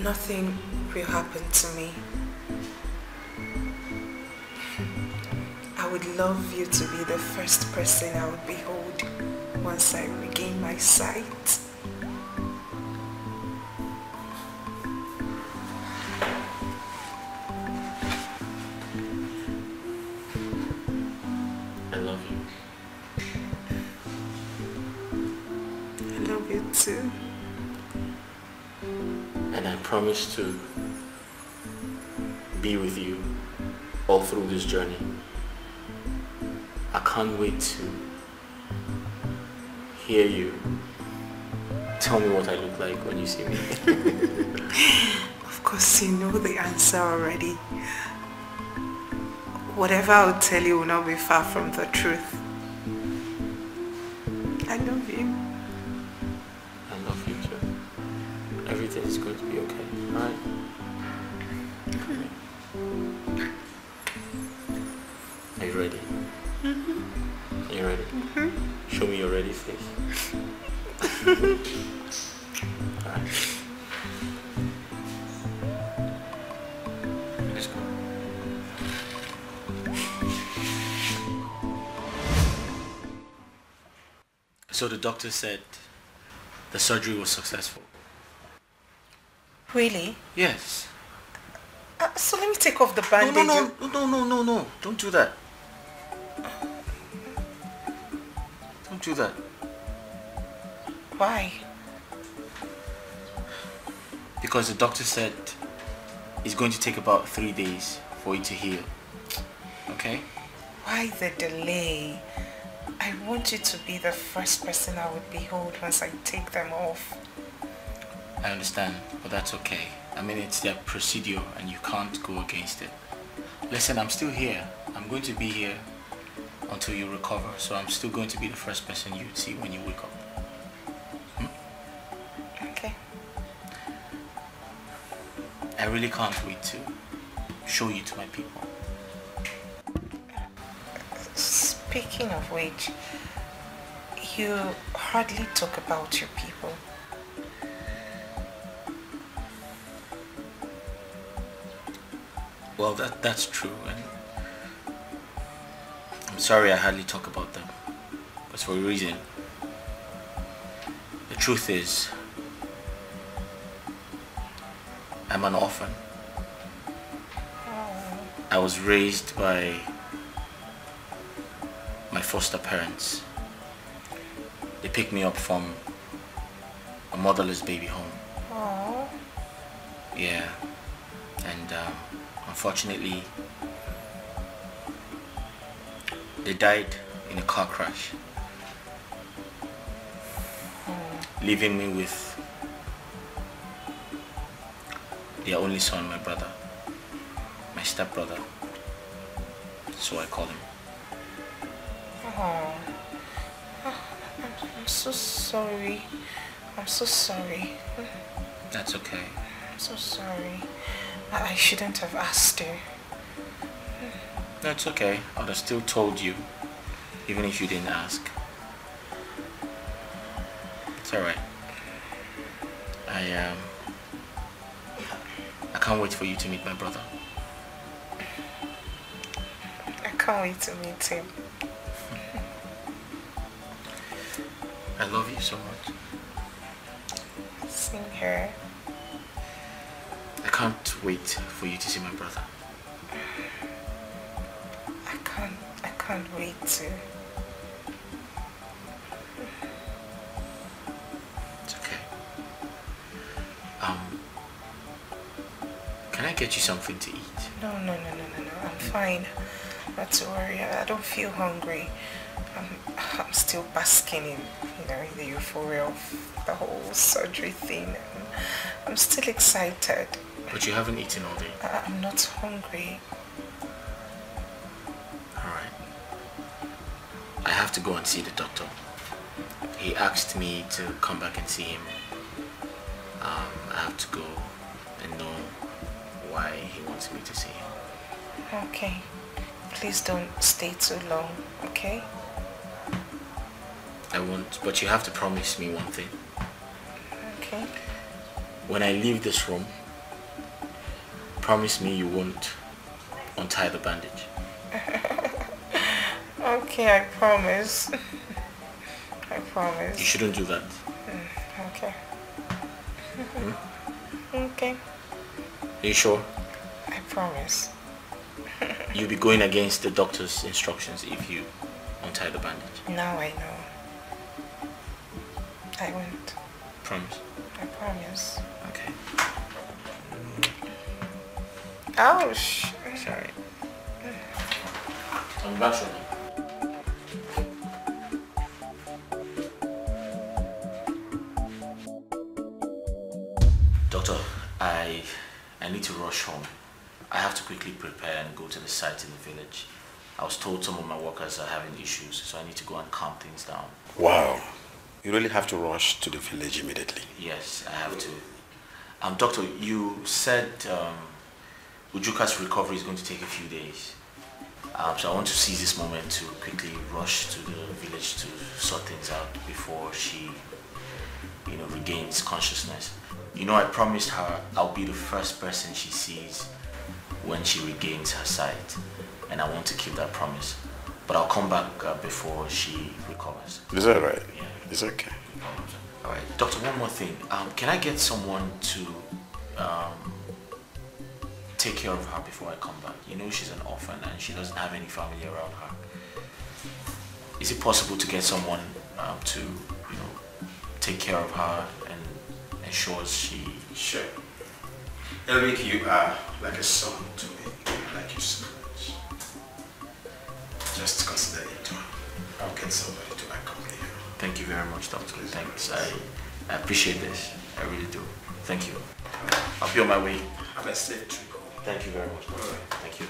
Nothing will happen to me. I would love you to be the first person I would behold once I regain my sight. I love you. I love you too. And I promise to be with you all through this journey. I can't wait to hear you tell me what I look like when you see me. Of course you know the answer already. Whatever I'll tell you will not be far from the truth. I love you. I love you too. Everything is going to be okay, alright? Are you ready? Are you ready? Show me your ready face. Alright. So the doctor said the surgery was successful. Really? Yes. So let me take off the bandage. No. Don't do that. Don't do that. Why? Because the doctor said it's going to take about 3 days for it to heal. Okay? Why the delay? I want you to be the first person I would behold once I take them off. I understand, but that's okay. I mean, it's their procedure and you can't go against it. Listen, I'm still here. I'm going to be here until you recover, so I'm still going to be the first person you'd see when you wake up. Okay. I really can't wait to show you to my people. Speaking of which, you hardly talk about your people. Well, that's true, and I'm sorry I hardly talk about them, but for a reason. The truth is, I'm an orphan. I was raised by my foster parents. They picked me up from a motherless baby home. Aww. Yeah, and unfortunately, they died in a car crash, leaving me with their only son, my brother, my stepbrother, so I call him. Oh, I'm so sorry. I'm so sorry. That's okay. I'm so sorry. I shouldn't have asked her. That's okay. I would have still told you, even if you didn't ask. It's alright. I can't wait for you to meet my brother. I can't wait to meet him. I love you so much. Same here. I can't wait for you to see my brother. I can't wait to. It's okay. Can I get you something to eat? No. I'm fine. Not to worry. I don't feel hungry. I'm still basking in, the euphoria of the whole surgery thing. I'm still excited. But you haven't eaten all day. I'm not hungry. Alright. I have to go and see the doctor. He asked me to come back and see him. I have to go and know why he wants me to see him. Okay. Please don't stay too long, okay? I won't, but you have to promise me one thing. Okay. When I leave this room, promise me you won't untie the bandage. Okay, I promise. I promise. You shouldn't do that. Okay. Okay. Are you sure? I promise. You'll be going against the doctor's instructions if you untie the bandage. Now I know. I won't. Promise? I promise. Okay. Ouch. Sorry. I'm back shortly. Doctor, I need to rush home. I have to quickly prepare and go to the site in the village. I was told some of my workers are having issues, so I need to go and calm things down. Wow. You really have to rush to the village immediately. Yes, I have to. Doctor, you said Ujuka's recovery is going to take a few days. So I want to seize this moment to quickly rush to the village to sort things out before she, regains consciousness. I promised her I'll be the first person she sees when she regains her sight, and I want to keep that promise. But I'll come back before she recovers. Is that right? Yeah. It's okay. Alright, doctor, one more thing. Can I get someone to take care of her before I come back? You know she's an orphan and she doesn't have any family around her. Is it possible to get someone to, take care of her and ensure she... Sure. Eric, you are like a son to me. I like you so much. Just consider it. I'll get somebody to accompany you. Thank you very much, doctor. Thanks. I appreciate this. I really do. Thank you. I'll be on my way. Have a safe trip. Thank you very much, doctor. Thank you.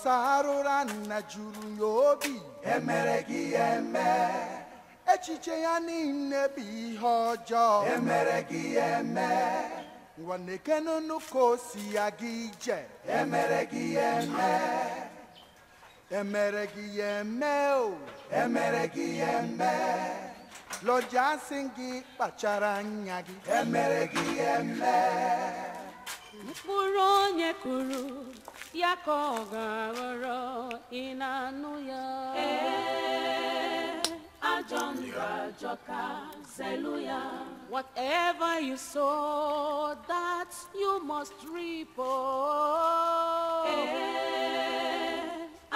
Sarurana juru yobi emeregi eme echiche ya niile bi ihe ọjọọ emeregi eme ngwanekenu nuko si ya gị ije emeregi eme o emeregi eme lọja singi kpachara anya gị emeregi eme mkpụrụ onye kụrụ ya ka ọ ga-aghọrọ ị na-anụ ya ajọ ndụ ajọka zelu ya whatever you sow that you must reap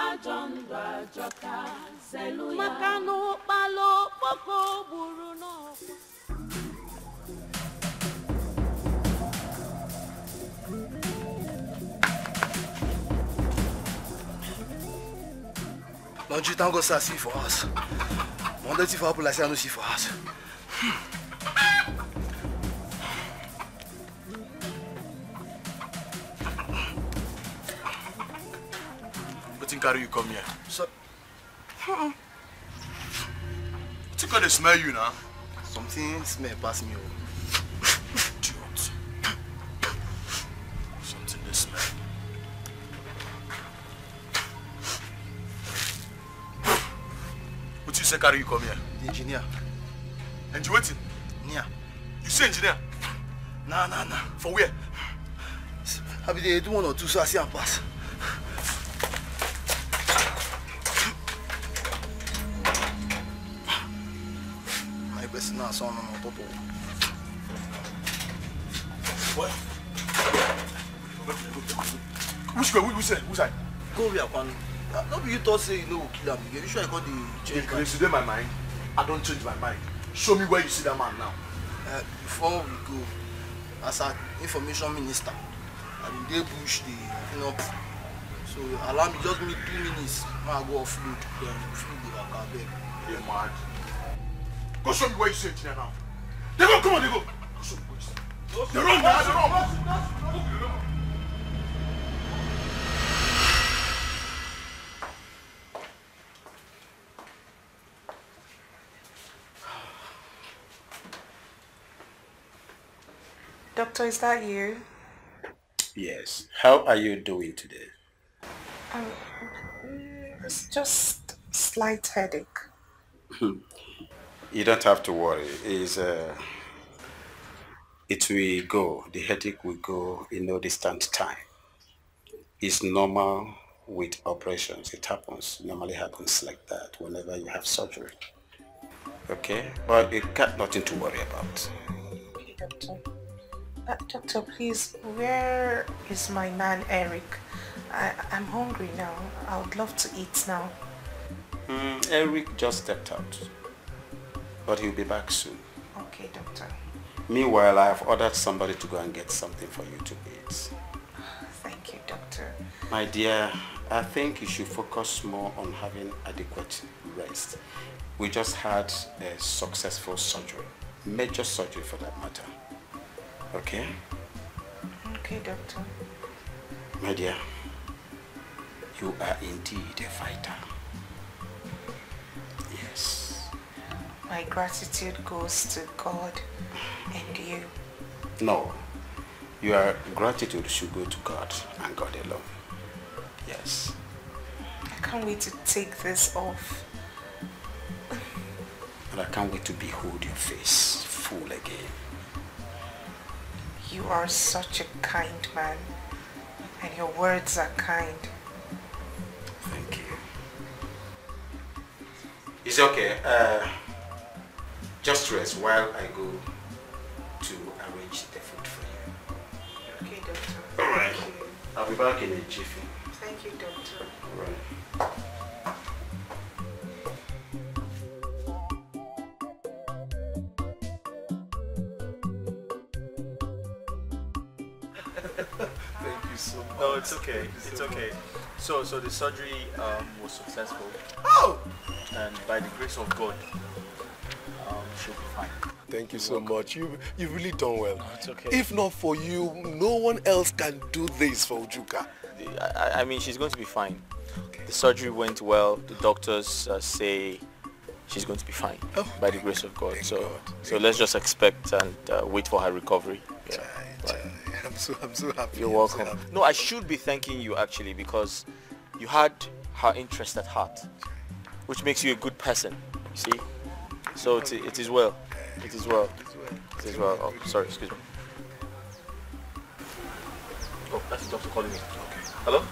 ajọ ndụ ajọka zelu ya maka na ụkpala okpoko gburu n'ọkwa Don't you think God see for us? Wonder if our police no see for us. What in carry you come here? So, what you gonna smell you now? Something smell past me. Idiot. Something they smell. What you say carry you come here? The engineer. And you waiting? Yeah. You say engineer? Nah. For where? I be there do 1 or 2 so I see and pass. My best now son on top of. What? Which way? Who say? Go here, one. No be you thought say you know kill him. You sure I got the change? If you my mind, I don't change my mind. Show me where you see that man now. Before we go, as an information minister, I mean they push the so allow me just me 2 minutes. I go offload, then feed the car back. You're mad. Go show me where you see it now. They go, come on, they go. Go show me where you see it. They run now, they run. Doctor, is that you? Yes. How are you doing today? It's just slight headache. You don't have to worry. It will go. The headache will go in no distant time. It's normal with operations. It happens. Normally happens like that whenever you have surgery. Okay? But you got nothing to worry about. Okay, doctor. Doctor, please, where is my man Eric? I'm hungry now. I would love to eat now. Eric just stepped out, but he'll be back soon. Okay, doctor. Meanwhile, I have ordered somebody to go and get something for you to eat. Thank you, doctor. My dear, I think you should focus more on having adequate rest. We just had a successful surgery, major surgery for that matter. Okay? Okay, doctor. My dear, you are indeed a fighter. Yes. My gratitude goes to God and you. No, your gratitude should go to God and God alone. Yes. I can't wait to take this off. And I can't wait to behold your face full again. You are such a kind man, and your words are kind. Thank you. It's okay. Just rest while I go to arrange the food for you. Okay, doctor. All right. Thank you. I'll be back in a jiffy. Thank you, doctor. All right. Thank you so much. No, it's okay. It's okay. So the surgery was successful. Oh! And by the grace of God, she'll be fine. Thank you so much. You've really done well. It's okay. If not for you, no one else can do this for Ujuka. I mean, she's going to be fine. Okay. The surgery went well. The doctors say she's going to be fine by the grace of God. So let's just expect and wait for her recovery. Yeah. Right. I'm so happy. You're welcome. No, I should be thanking you actually, because you had her interest at heart, which makes you a good person. You see? So it is well. It is well. It is well. Oh, sorry, excuse me. Oh, that's the doctor calling me. Okay. Hello?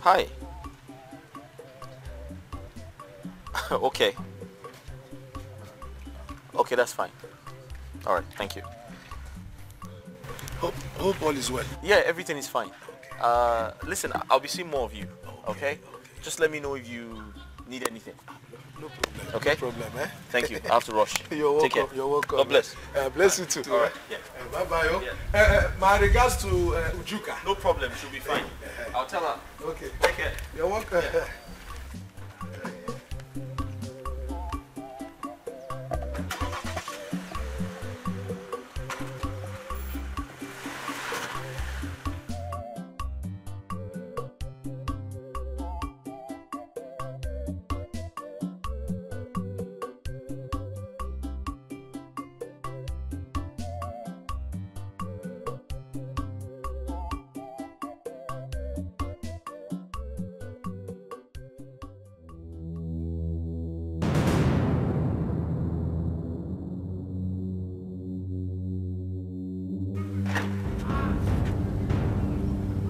Hi. Okay. Okay, that's fine. All right, thank you. Hope all is well. Yeah, everything is fine. Okay. Listen, I'll be seeing more of you. Okay? Just let me know if you need anything. No problem. Okay? No problem, eh? Thank you. I have to rush. You're welcome. Take care. You're welcome. God bless. Bless you too. All right. Yeah. Bye-bye. Oh. Yeah. My regards to Ujuka. No problem. She'll be fine. I'll tell her. Okay. Take care. You're welcome. Yeah.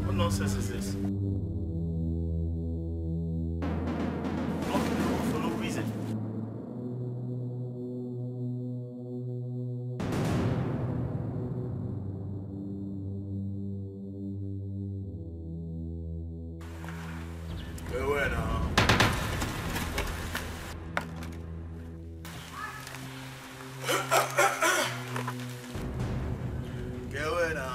What nonsense is this? Blocking the road for no reason. Qué bueno. Qué buena.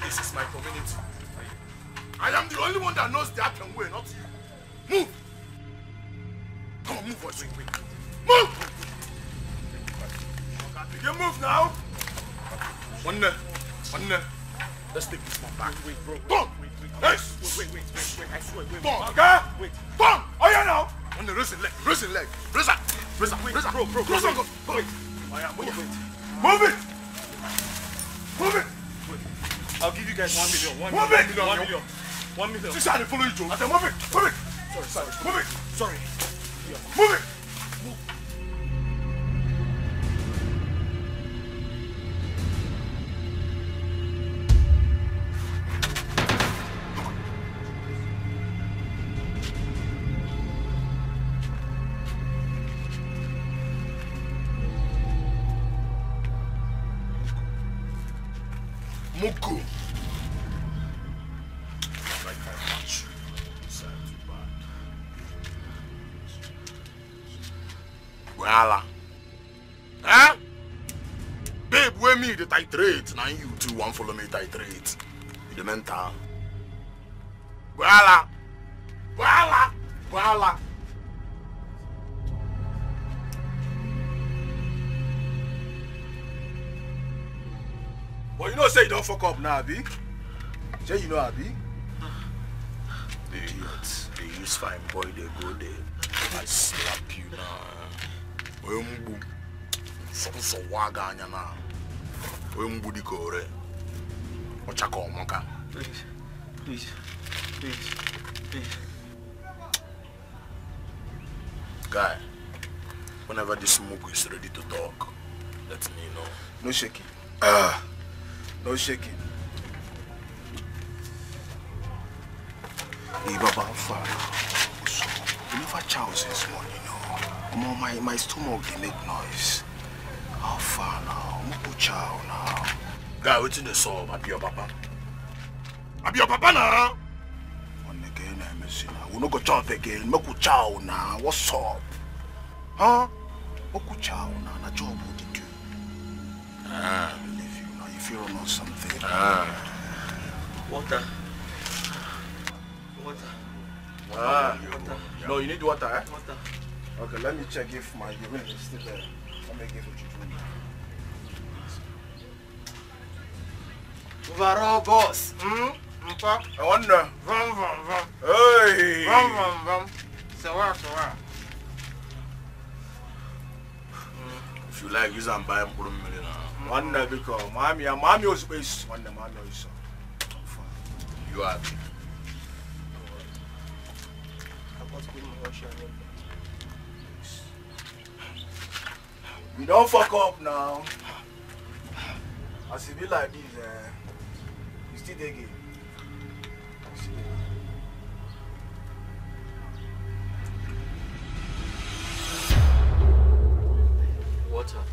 This is my community. I am the only one that knows the Akan way, not you. Move! Come on, move, boys. Move! You can move now. One there. Let's take this one back. Wait, bro. Come! Yes! Wait, I swear, wait. Okay? Wait. Come! Oh, yeah, now! One there, raise the leg. Raise up. Wait, bro. Wait. Oh, yeah, move. Move it! Move it! I'll give you guys 1 million. 1 Move million. it! 1 million. 1 million. This how they follow you, Joe. I said, move it! Move it! Sorry. Move it! Sorry. Move it! Mugu. Like I want you. It's too bad. Well, huh? Babe, where me the titrate? Now you two want follow me titrate. The mental. Well. But you know say you don't fuck up now, Abi. Say you know, Abi. The idiots. They use fine boy, they go there. I slap you now. Oyumbu. So waga anya na. Oyumbu di kore. Ochako omoka. Please. Guy, whenever this smoke is ready to talk, let me know. No shaking. No shaking. Hey, Baba, how far now? So, you never chow since morning, you know. My stomach, they make noise. How far now? Muku chow now. Guy, what's in the soul? Abi your papa. Abi your papa now? One again, I'm missing now. We no go chow again. Muku chow now. What's up? Huh? Muku chow now. Na job what you do. I believe you now. If you don't know something. Water. Water. No, you need water, eh? Water. Okay, let me check if my urine is still there. Let me give it to you. Overall, boss. I wonder. Vom. Hey! Vom. So where? If you like, use and buy $1 million. One day because mommy was space. One day mommy was you are happy. We don't fuck up now. As it be like this, you still dig it. Water.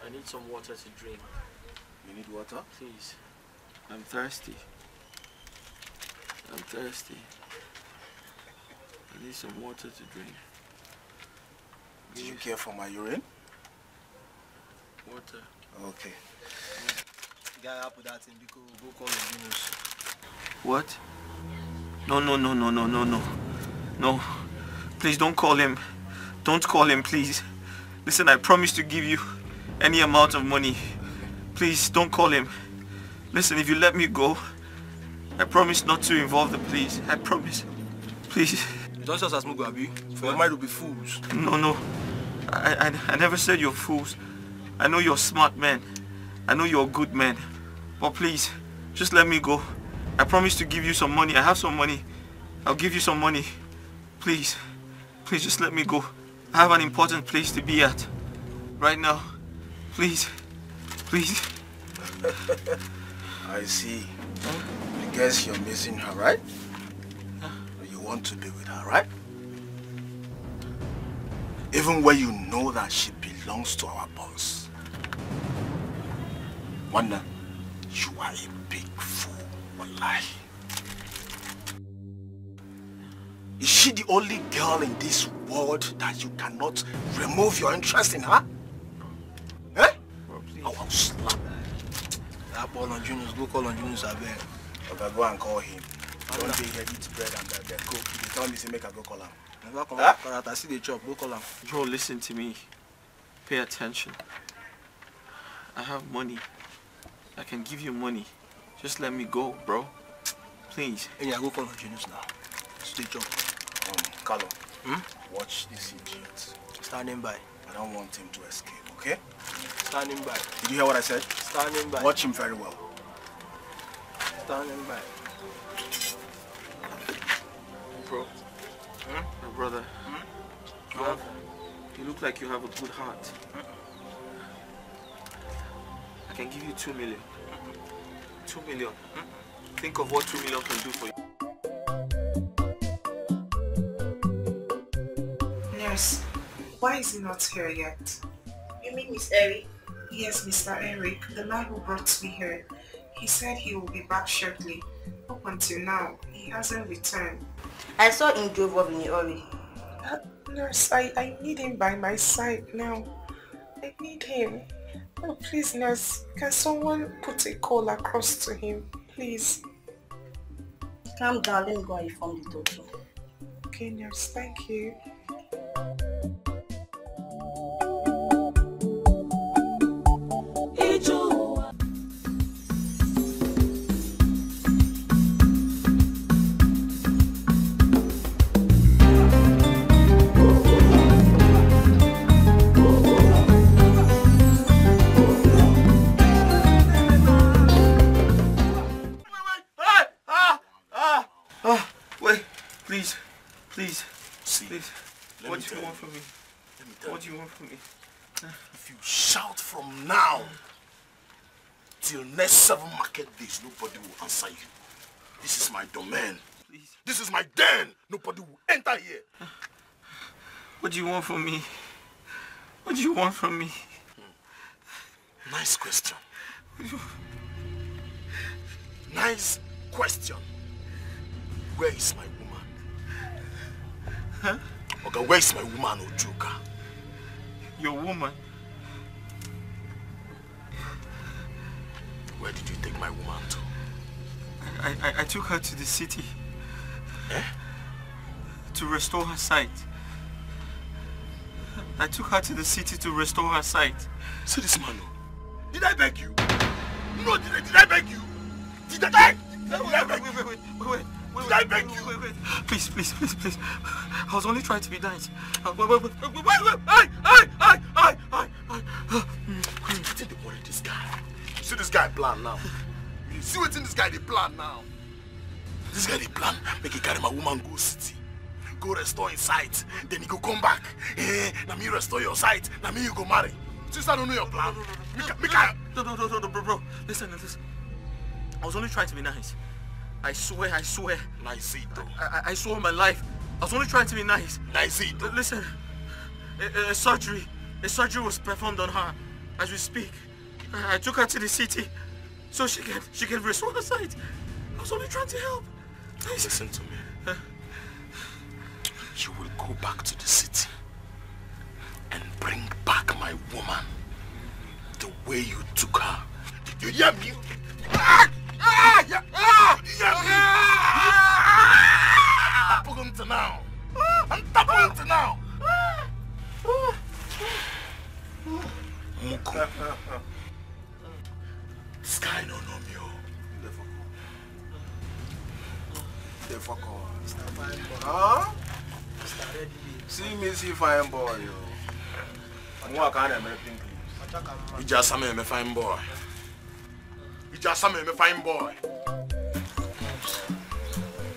I need some water to drink. You need water? Please. I'm thirsty. I need some water to drink. Did you care for my urine? Water. Okay. Guy up with that thing because we'll go call him Venus. What? No. Please don't call him. Don't call him, please. Listen, I promise to give you any amount of money. Please don't call him. Listen, if you let me go, I promise not to involve the police. I promise. Please. You don't just ask Mugabe. For your mind to be fools. No. I never said you're fools. I know you're smart men. I know you're a good man. But please, just let me go. I promise to give you some money. I have some money. I'll give you some money. Please just let me go. I have an important place to be at. Right now. Please. I see. I guess you're missing her, right? You want to be with her, right? Even when you know that she belongs to our boss. Wanda, you are a big fool, wallahi. Is she the only girl in this world that you cannot remove your interest in her? Eh? I will slap. That ball on Junius, go call on Junius, I beg. Okay, go and call him. One day he eat bread and the coke. They tell me to make a go call him. Never come back, I see the chop, go call him. Bro, listen to me. Pay attention. I have money. I can give you money. Just let me go, bro. Please. Hey, I go call on Junius now. See the chop. Carlo, watch this idiot. Standing by. I don't want him to escape, okay? Standing by. Did you hear what I said? Standing by. Watch him very well. Standing by. Bro. My brother. You look like you have a good heart. I can give you 2 million. 2 million. Think of what 2 million can do for you. Nurse, why is he not here yet? You mean Miss Eric? Yes, Mr. Eric, the man who brought me here. He said he will be back shortly. Up until now, he hasn't returned. I saw him drove off in a hurry. Nurse, I need him by my side now. I need him. Oh, please, nurse, can someone put a call across to him, please? Calm down, let me go and inform the doctor. Okay, nurse, thank you. Please. See, please. What do you want from me? What do you want from me? If you shout from now till next 7 market days, nobody will answer you. This is my domain. Please. This is my den. Nobody will enter here. What do you want from me? What do you want from me? Nice question. Nice question. Where is my woman? Huh? Okay, where is my woman, Ojuka? Your woman? Where did you take my woman to? I took her to the city. Eh? To restore her sight. I took her to the city to restore her sight. See this man. Did I beg you? No, did I beg you? Did I beg you? Did I beg you? Please. I was only trying to be nice. Wait. I think they worry this guy. You see this guy plan now. You see what's in this guy they plan now. This guy they plan. Make he carry my woman go city. Go restore his sight. Then he go come back. Now me restore your sight. Now me you go marry. Since I don't know your plan. No, bro. Listen. I was only trying to be nice. I swear. Nice it though. I swear my life. I was only trying to be nice. Nice it though. Listen. A surgery was performed on her as we speak. I took her to the city so she can restore her sight. I was only trying to help. Nice. Listen to me. You will go back to the city and bring back my woman the way you took her. Did you hear me? I'm tapping to now. Muku. Sky no know me. The fuck off. Mr. Fine Boy. Huh? Mr. Ready. See me see fine boy, yo. And what kind of everything, please? You just saw me fine boy.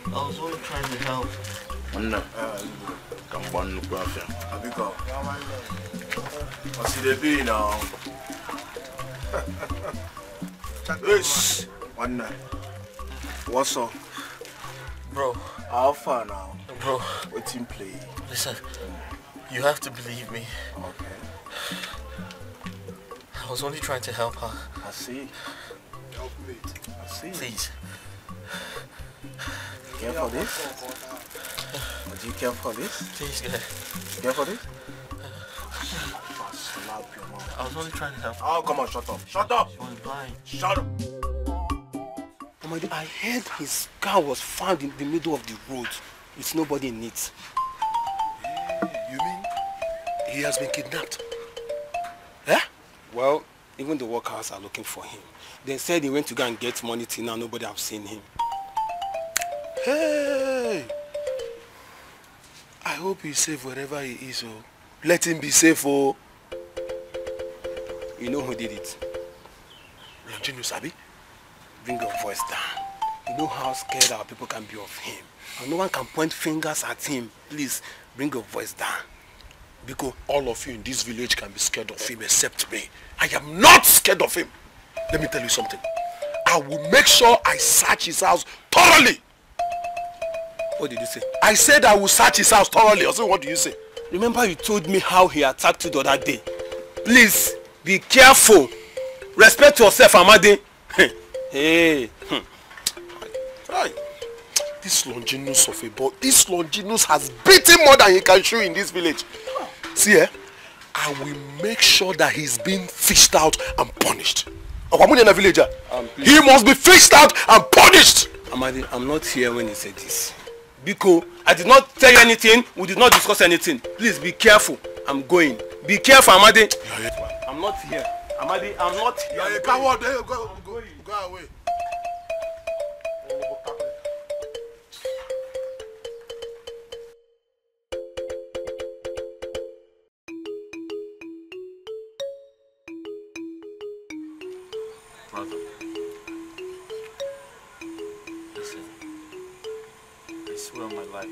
I was only trying to help. No. Come on, look at him. Abiko. What's it be now? Yes. One. What's up? Bro. How far now? Bro. Waiting play. Listen, you have to believe me. Okay. I was only trying to help her. I see. Help me. I see. Please. Care for this? Do you care for this? Please, guy. You care for this? I was only trying to help. Oh, come on, shut up. Shut up! She was blind. Shut up! Oh my God, I heard his car was found in the middle of the road with nobody in it. You mean he has been kidnapped? Eh? Well, even the workers are looking for him. They said he went to go and get money till now nobody have seen him. Hey! I hope he's safe wherever he is. Oh. Let him be safe. Oh. You know who did it? Longinus, Sabi? Bring your voice down. You know how scared our people can be of him. And no one can point fingers at him. Please, bring your voice down. Because all of you in this village can be scared of him except me. I am not scared of him. Let me tell you something. I will make sure I search his house thoroughly. What did you say? I said I will search his house thoroughly. I said, what do you say? Remember you told me how he attacked you the other day. Please, be careful. Respect yourself, Amade. Hey. Right. This Longinus of a boy, this Longinus has beaten more than he can chew in this village. See, I will make sure that he's being fished out and punished. Villager, he must be fished out and punished. Amadi, I'm not here when he said this. Biko, I did not tell you anything. We did not discuss anything. Please be careful. I'm going. Be careful, Amadi. I'm not here. Amadi, I'm not here. You're a coward. Go away. Brother, listen, I swear on my life,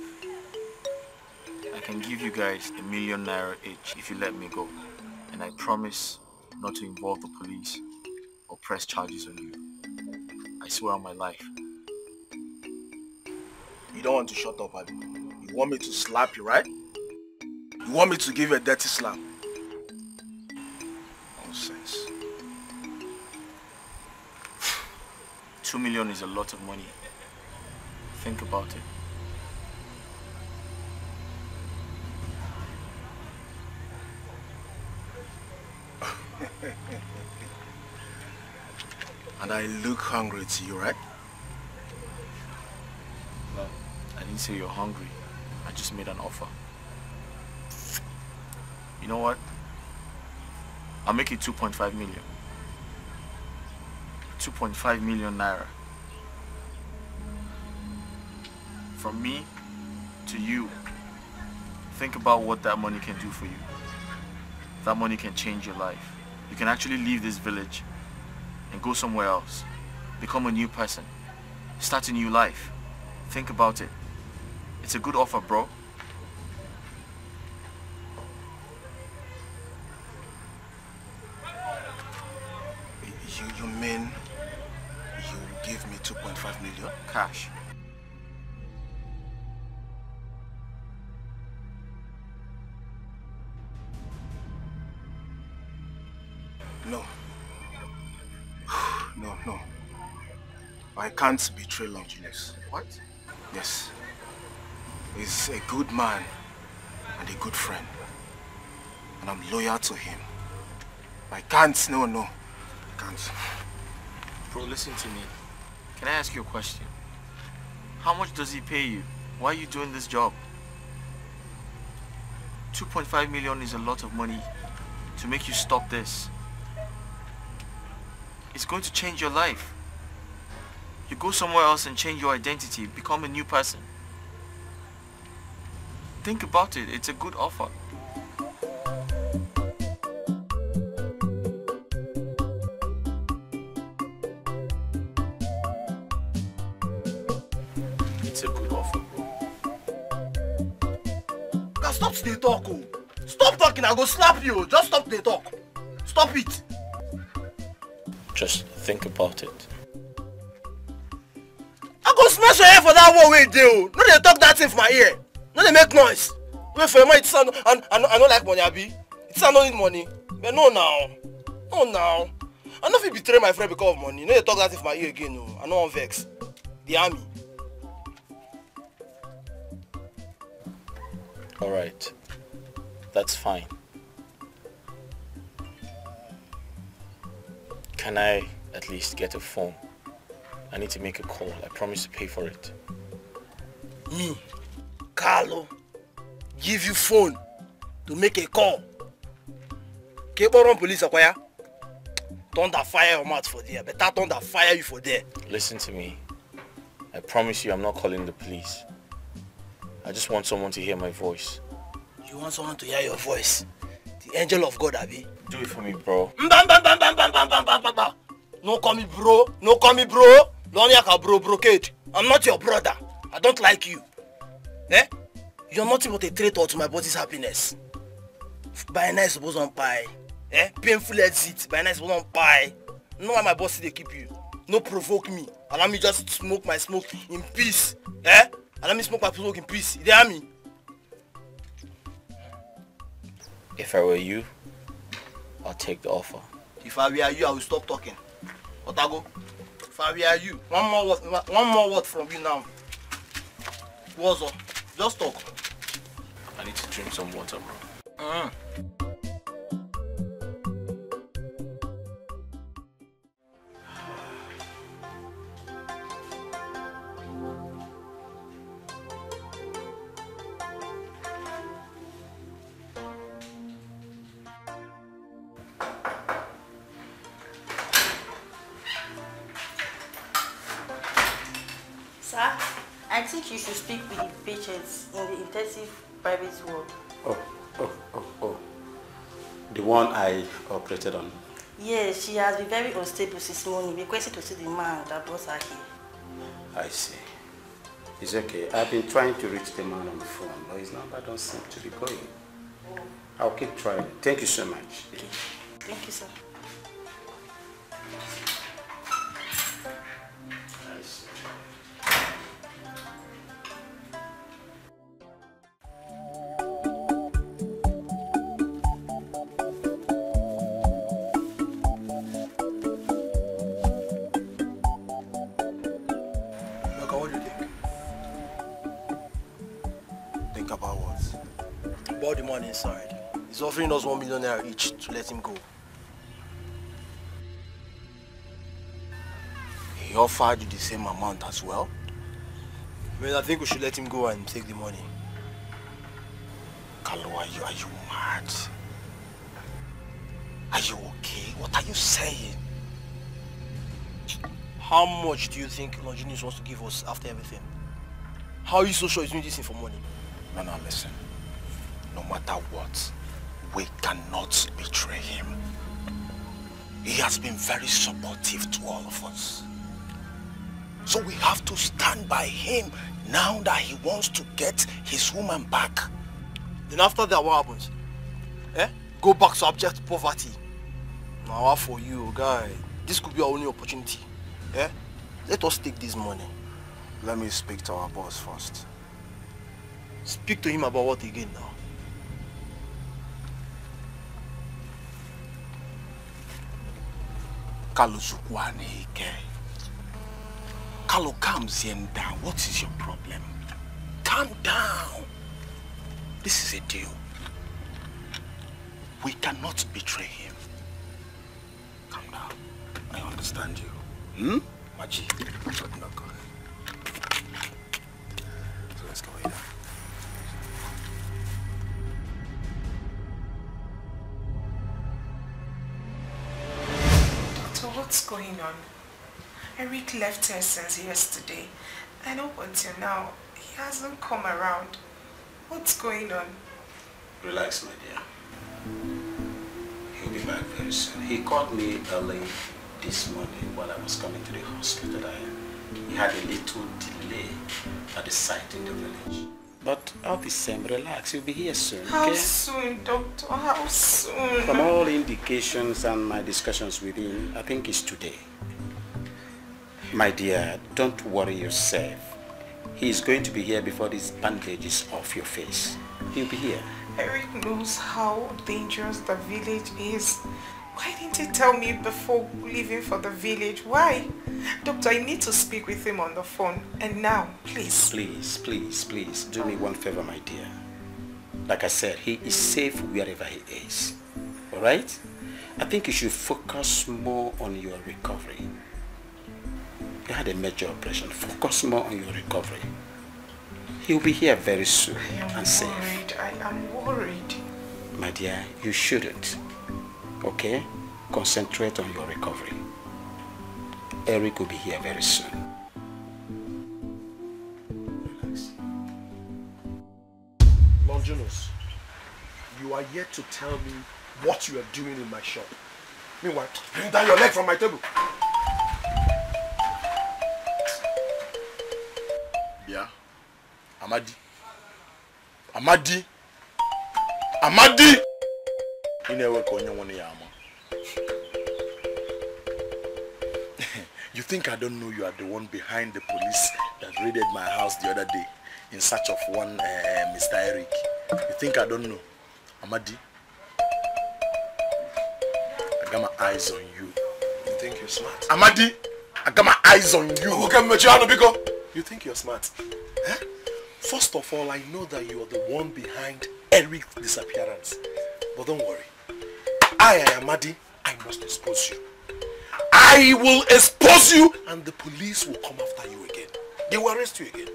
I can give you guys ₦1 million each if you let me go. And I promise not to involve the police or press charges on you. I swear on my life. You don't want to shut up, Abi. You want me to slap you, right? You want me to give you a dirty slap? Nonsense. 2 million is a lot of money. Think about it. And I look hungry to you, right? Well, I didn't say you're hungry. I just made an offer. You know what? I'll make it 2.5 million. 2.5 million naira. From me to you. Think about what that money can do for you. That money can change your life. You can actually leave this village and go somewhere else. Become a new person. Start a new life. Think about it. It's a good offer, bro. You mean you give me 2.5 million? Cash. No. No. I can't betray Longinus. What? Yes. He's a good man and a good friend. And I'm loyal to him. I can't, no. I can't. Bro, listen to me. Can I ask you a question? How much does he pay you? Why are you doing this job? 2.5 million is a lot of money to make you stop this. It's going to change your life. You go somewhere else and change your identity, become a new person. Think about it, it's a good offer. It's a good offer, bro. Stop the talk, oh. Stop talking, I go slap you. Just stop the talk. Stop it. Just think about it. I go smash your head for that one way, deal. No, they talk that thing for my ear. No, they make noise. Wait for your money, I don't like money, Abi. It's I don't need money. But no now. I know if you betray my friend because of money. No, they talk that thing for my ear again, no. I know I'm vexed. The army. Alright. That's fine. Can I at least get a phone? I need to make a call. I promise to pay for it. Me, Carlo, give you phone to make a call. Keboron police acquire. Thunder fire your mouth for there. Better thunder fire you for there. Listen to me. I promise you I'm not calling the police. I just want someone to hear my voice. You want someone to hear your voice? The angel of God, Abi. Do it for me, bro. No call me bro. No call me bro. Loniaka bro brocade. I'm not your brother. I don't like you. Eh? You're nothing but a traitor to my body's happiness. By night suppose on pie. Eh? Painful exit. By night suppose on pie. No why my boss they keep you. No provoke me. Allow me just smoke my smoke in peace. Eh? Allow me smoke my smoke in peace. You hear me? If I were you, I'll take the offer. If I were you, I will stop talking. Otago, if I were you, one more word from you now. What's up? Just talk. I need to drink some water, bro. Sir, I think you should speak with the patients in the intensive private ward. Oh. The one I operated on? Yes, she has been very unstable since morning, requested to see the man that brought her here. I see. It's okay. I've been trying to reach the man on the phone, but his number don't seem to be going. I'll keep trying. Thank you so much. Okay. Thank you, sir. About the man inside. He's offering us 1 million naira each to let him go. He offered you the same amount as well? I think we should let him go and take the money. Kalu, are you mad? Are you okay? What are you saying? How much do you think Longinus wants to give us after everything? How are you so sure he's doing this thing for money? No, listen. No matter what, we cannot betray him. He has been very supportive to all of us. So we have to stand by him now that he wants to get his woman back. Then after that, what happens? Eh? Go back to abject poverty. Now for you, guy, this could be our only opportunity. Eh? Let us take this money. Let me speak to our boss first. Speak to him about what again now? Kalu, calm down. What is your problem? Calm down. This is a deal. We cannot betray him. Calm down. I understand you. Maji. So let's go here. What's going on? Eric left here since yesterday, and up until now, he hasn't come around. What's going on? Relax, my dear. He'll be back very soon. He called me early this morning while I was coming to the hospital. He had a little delay at the site in the village. But all the same, relax. He'll be here soon. How soon, doctor? How soon? From all indications and my discussions with him, I think it's today. My dear, don't worry yourself. He's going to be here before this bandage is off your face. He'll be here. Eric knows how dangerous the village is. Why didn't he tell me before leaving for the village? Why? Doctor, I need to speak with him on the phone. And now, please. Please, do me one favor, my dear. Like I said, he is safe wherever he is. Alright? I think you should focus more on your recovery. You had a major operation. Focus more on your recovery. He'll be here very soon and safe. I am worried. My dear, you shouldn't. Okay? Concentrate on your recovery. Eric will be here very soon. Relax. Longinus, you are yet to tell me what you are doing in my shop. Meanwhile, bring down your leg from my table. Yeah. Amadi. Amadi. Amadi! You never call anyone here, You think I don't know you are the one behind the police that raided my house the other day in search of one Mr. Eric? You think I don't know? Amadi, I got my eyes on you. You think you're smart? Amadi, I got my eyes on you. You think you're smart? Huh? First of all, I know that you are the one behind Eric's disappearance. But don't worry. I am Amadi. I must expose you. I will expose you and the police will come after you again. They will arrest you again.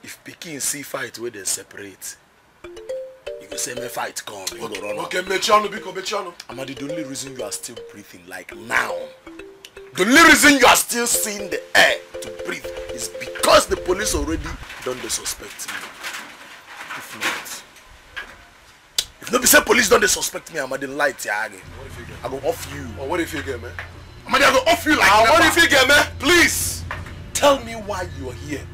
If Pekin see fight where they separate, you can say my fight come. You go run. Okay, Mechiano. Amadi, the only reason you are still breathing like now, the only reason you are still seeing the air to breathe is because the police already done the suspect me. If not be say police don't they suspect me, Amadi light ya again. What if you get? I go off you. Oh, what if you get, man? Amadi, I go off you like what if you get, man? Please tell me why you are here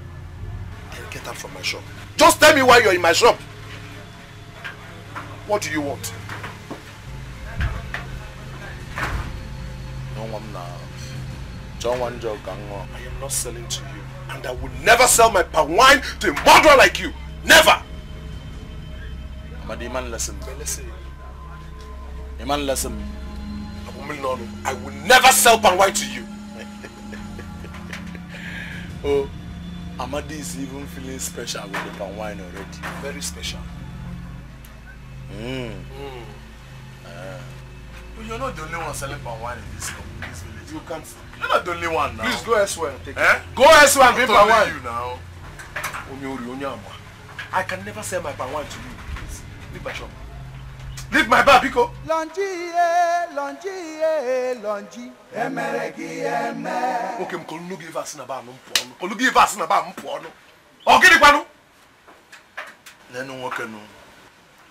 and get out from my shop. Just tell me why you're in my shop. What do you want? No one now. John one joke I am not selling to you, and I will never sell my palm wine to a murderer like you. Never. Amadi, man, listen. Man, listen. I will never sell palm wine to you. Oh, Amadi is even feeling special with the palm wine already. Very special. Well, you're not the only one selling palm wine in this village. You can't. You're not the only one now. Please go elsewhere and take it. Go elsewhere and drink palm wine. You now. I can never sell my palm wine to you. Please, leave my shop. Leave my bar, Biko. Longi, emereki eme. Okay, I'm calling you give us na bar no porno. Calling you give us na bar no porno. Okay, the panu. Nenu woke no.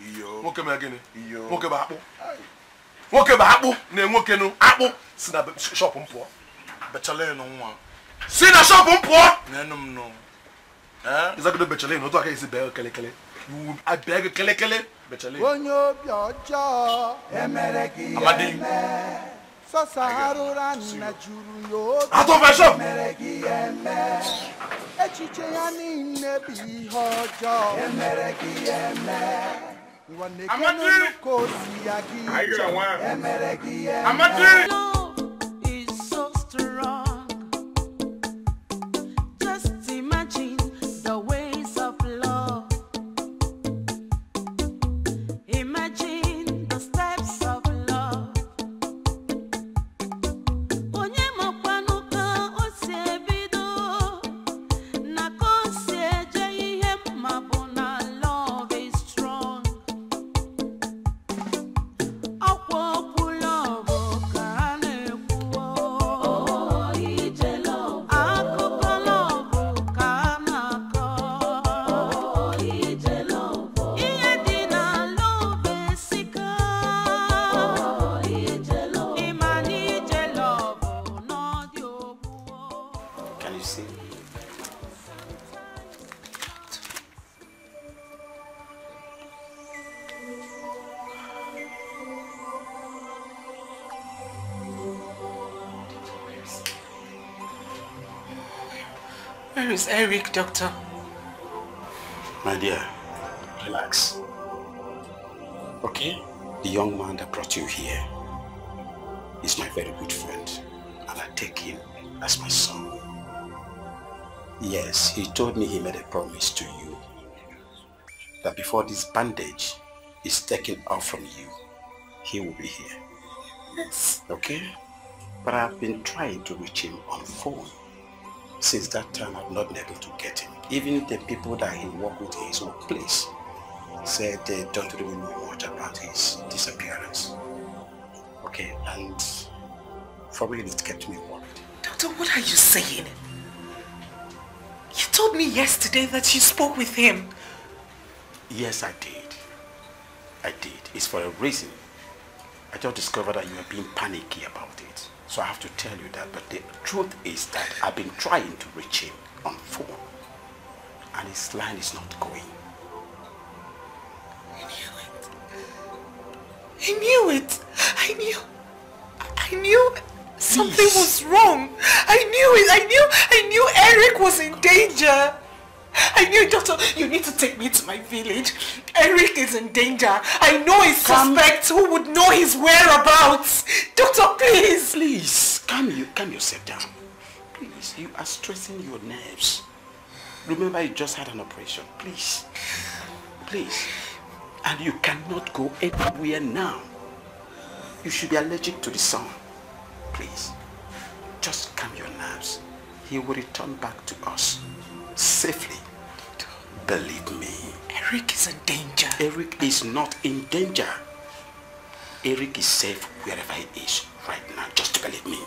Iyo. Woke me again. Iyo. Woke ba akpu. Woke ba akpu. Na woke no akpu. Si na shop mpo. Bechale no nwa. Si na shop mpo. Nenum no. Is that good bechale no to aka isi be kele. You I beg kele. Bechale. Onyo bi ojo emereki eme. So sarura na juru yo. Out of my shop. Emereki eme. Echiche ya ni nebi ojo emereki eme. Amadi. Amadi. Love is so strong. Just imagine the ways of love. Imagine the steps of love. Onye makwanuka osiebido na kosieje ihe mabuna. Love is strong. Can you see? Where is Eric, doctor? My dear, relax. Okay? The young man that brought you here is my very good friend, and I take him as my son. Yes, he told me he made a promise to you that before this bandage is taken off from you, he will be here. Yes. Okay? But I've been trying to reach him on phone. Since that time, I've not been able to get him. Even the people that he worked with in his workplace said they don't really know much about his disappearance. Okay, and for me, it kept me worried. Doctor, what are you saying? You told me yesterday that you spoke with him. Yes, I did. I did. It's for a reason. I just discovered that you were being panicky about it. So I have to tell you that. But the truth is that I've been trying to reach him on phone. And his line is not going. I knew it. I knew something was wrong. I knew it. I knew Eric was in danger. I knew, Doctor, you need to take me to my village. Eric is in danger. I know a suspect who would know his whereabouts. Doctor, please. Please, calm yourself down. Please, you are stressing your nerves. Remember, you just had an operation. Please. Please. And you cannot go anywhere now. You should be allergic to the sun. Please. Just calm your nerves. He will return back to us safely. Believe me. Eric is in danger. Eric is not in danger. Eric is safe wherever he is right now. Just believe me.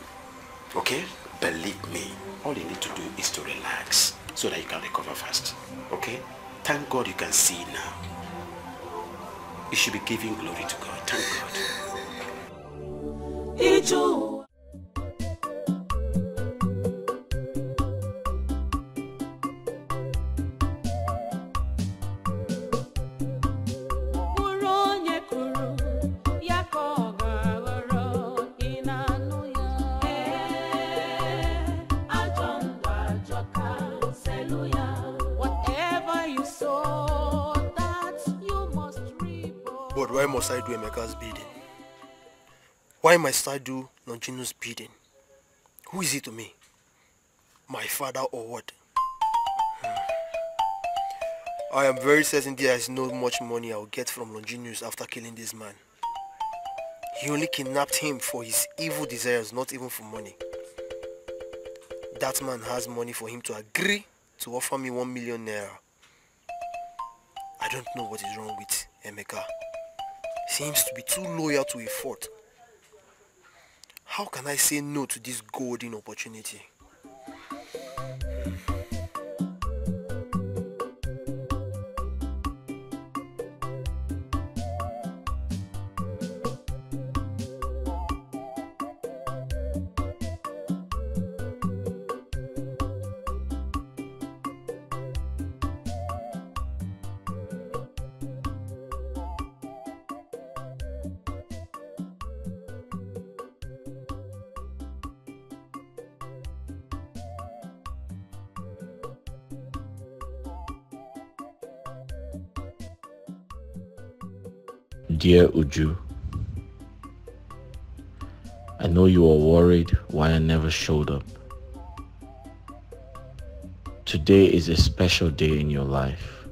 Okay? Believe me. All you need to do is to relax so that you can recover fast. Okay? Thank God you can see now. You should be giving glory to God. Thank God. But why must I do Emeka's bidding? Why must I do Nonchino's bidding? Who is he to me? My father or what? I am very certain there is not much money I will get from Longinus after killing this man. He only kidnapped him for his evil desires, not even for money. That man has money for him to agree to offer me 1 million naira. I don't know what is wrong with Emeka. Seems to be too loyal to a fault. How can I say no to this golden opportunity? Dear Uju, I know you are worried why I never showed up. Today is a special day in your life.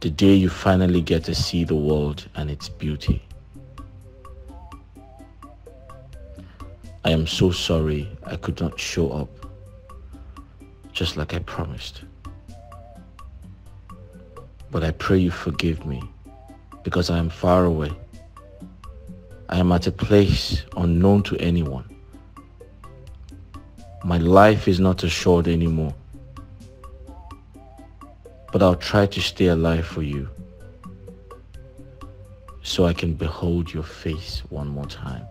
The day you finally get to see the world and its beauty. I am so sorry I could not show up, just like I promised. But I pray you forgive me, because I am far away. I am at a place unknown to anyone. My life is not assured anymore. But I'll try to stay alive for you, so I can behold your face one more time.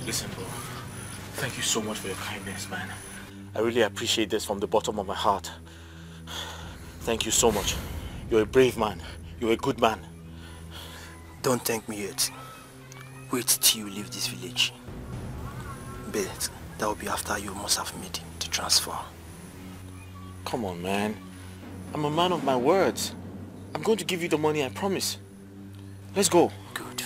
Listen, bro. Thank you so much for your kindness, man. I really appreciate this from the bottom of my heart. Thank you so much. You're a brave man. You're a good man. Don't thank me yet. Wait till you leave this village. But that will be after you must have made the transfer. Come on, man. I'm a man of my words. I'm going to give you the money, I promise. Let's go. Good.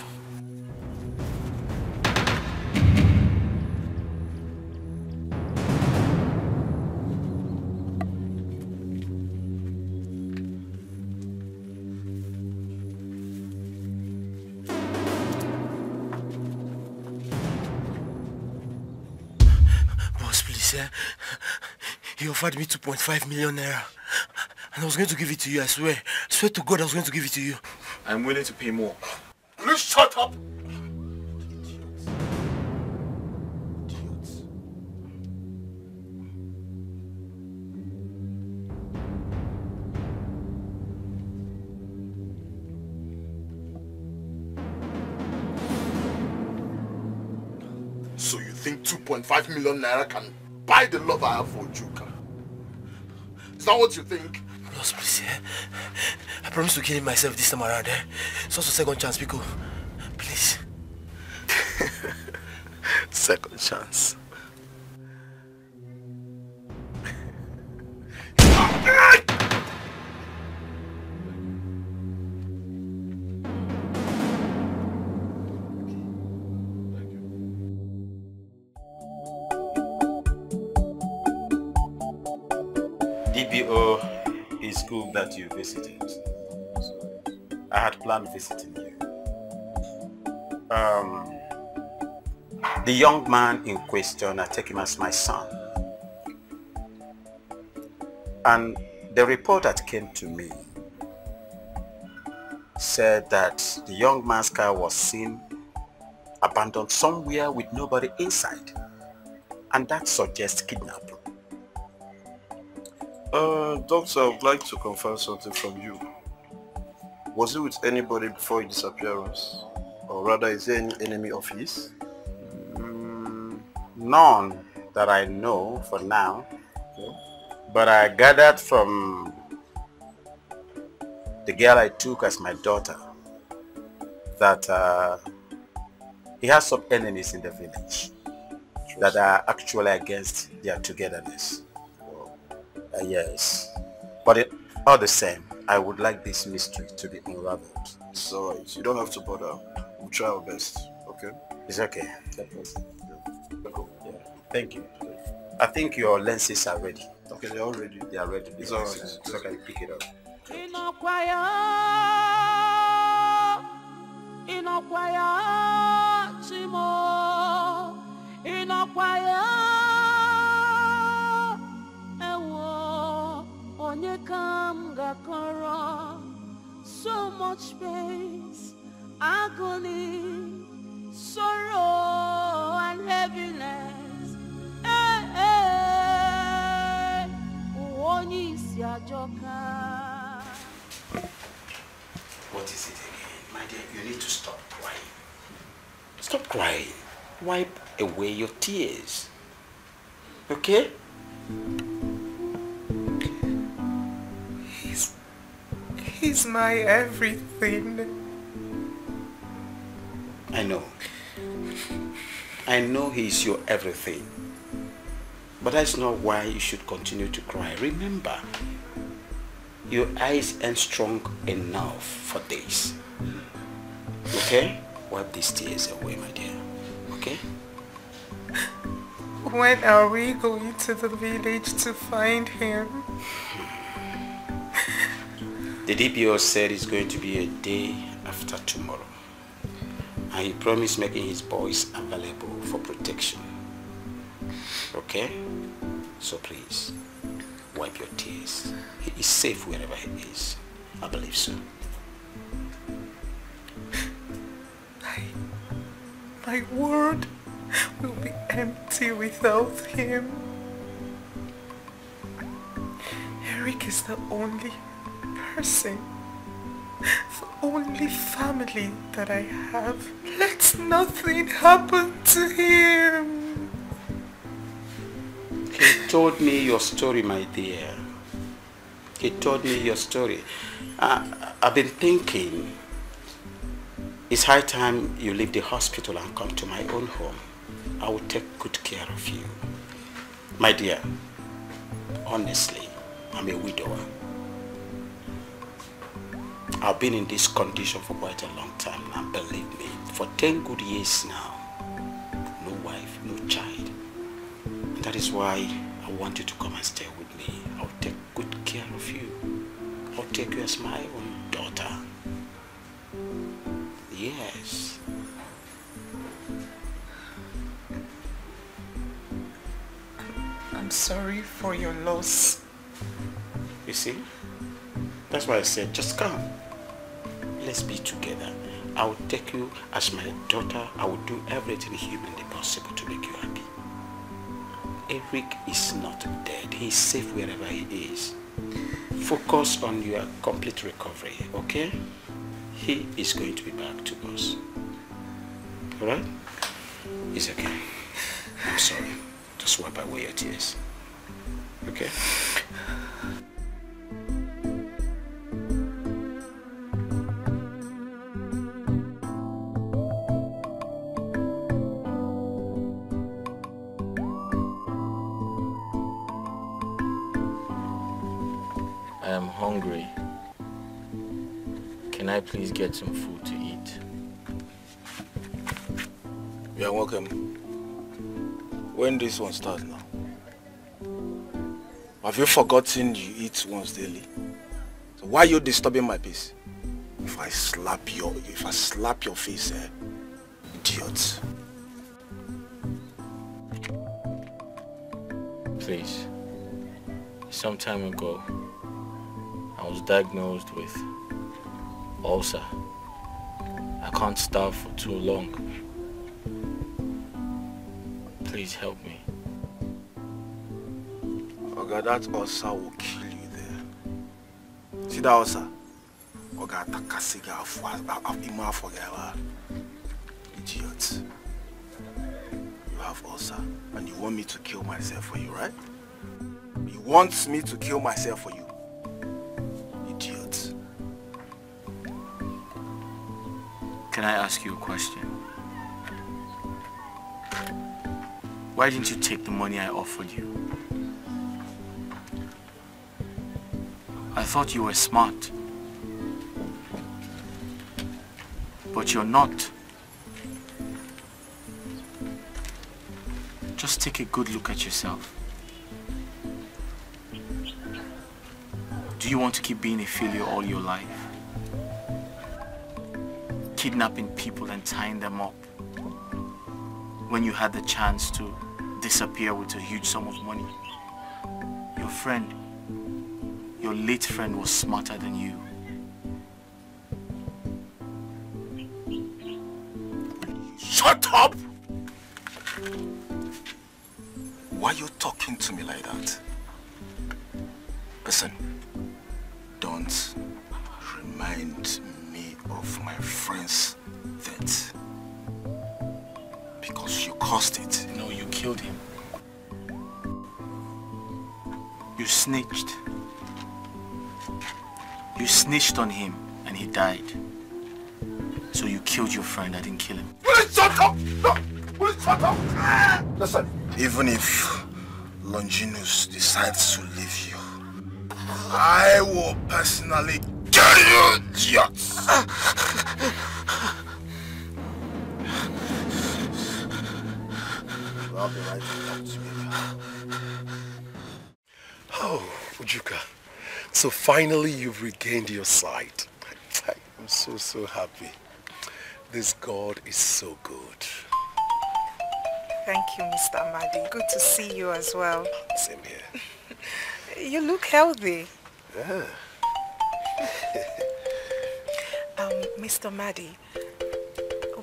Boss, please, he offered me 2.5 million naira. And I was going to give it to you, I swear. I swear to God I was going to give it to you. I'm willing to pay more. Please shut up! So you think 2.5 million naira can buy the love I have for Ujuka? Is that what you think? Boss, please, I promise to kill him myself this time around, It's also second chance, Pico. Please. Second chance. DPO, it's good that you visited. I had planned visiting you. The young man in question, I take him as my son. And the report that came to me said that the young man's car was seen abandoned somewhere with nobody inside. And that suggests kidnapping. Doctor, I would like to confirm something from you. Was he with anybody before his disappearance? Or rather, is there any enemy of his? None that I know for now. Okay. But I gathered from the girl I took as my daughter that he has some enemies in the village that are actually against their togetherness. Yes, but all the same, I would like this mystery to be unraveled. It's alright, you don't have to bother. We'll try our best, okay? It's okay. Yeah. Thank you. I think your lenses are ready. Okay, they're all ready. They are ready. It's alright. It's okay, pick it up. So much pain, agony, sorrow and heaviness. What is it again? My dear, you need to stop crying. Stop crying. Wipe away your tears. Okay? He's my everything. I know. I know he's your everything. But that's not why you should continue to cry. Remember, your eyes aren't strong enough for this. Okay? Wipe these tears away, my dear. Okay? When are we going to the village to find him? The DPO said it's going to be a day after tomorrow. And he promised making his boys available for protection. Okay? So please, wipe your tears. He is safe wherever he is. I believe so. My world will be empty without him. Eric is the only person, the only family that I have. Let nothing happen to him. He told me your story, my dear. He told me your story. I've been thinking, it's high time you leave the hospital and come to my own home. I will take good care of you. My dear, honestly, I'm a widower. I've been in this condition for quite a long time now, believe me. For 10 good years now. No wife, no child. And that is why I want you to come and stay with me. I'll take good care of you. I'll take you as my own daughter. Yes. I'm sorry for your loss. You see? That's why I said, just come. Let's be together. I will take you as my daughter. I will do everything humanly possible to make you happy. Eric is not dead. He is safe wherever he is. Focus on your complete recovery, okay? He is going to be back to us. Alright? It's okay. I'm sorry. Just wipe away your tears. Okay? I am hungry. Can I please get some food to eat? You are welcome. When this one starts now? Have you forgotten you eat once daily? So why are you disturbing my peace? If I slap your face, idiot. Please. Some time ago, I was diagnosed with ulcer. I can't starve for too long. Please help me. Oga, that ulcer will kill you there. See that ulcer? Oga, takasiga idiot. You have ulcer and you want me to kill myself for you, right? You want me to kill myself for you? Idiot. Can I ask you a question? Why didn't you take the money I offered you? I thought you were smart. But you're not. Just take a good look at yourself. Do you want to keep being a failure all your life? Kidnapping people and tying them up when you had the chance to disappear with a huge sum of money. Your friend, your late friend, was smarter than you. Shut up! Why are you talking to me like that? Listen, don't remind me of my friend's death. Because you caused it. No, you killed him. You snitched. You snitched on him and he died. So you killed your friend. I didn't kill him. Will you shut up? No! Will you shut up? Listen, even if Longinus decides to leave you, I will personally kill you, idiot! I'll be right back to you. Oh, Ujuka. So finally you've regained your sight. I'm so happy. This God is so good. Thank you, Mr. Amadi. Good to see you as well. Same here. You look healthy. Yeah. Mr. Madi,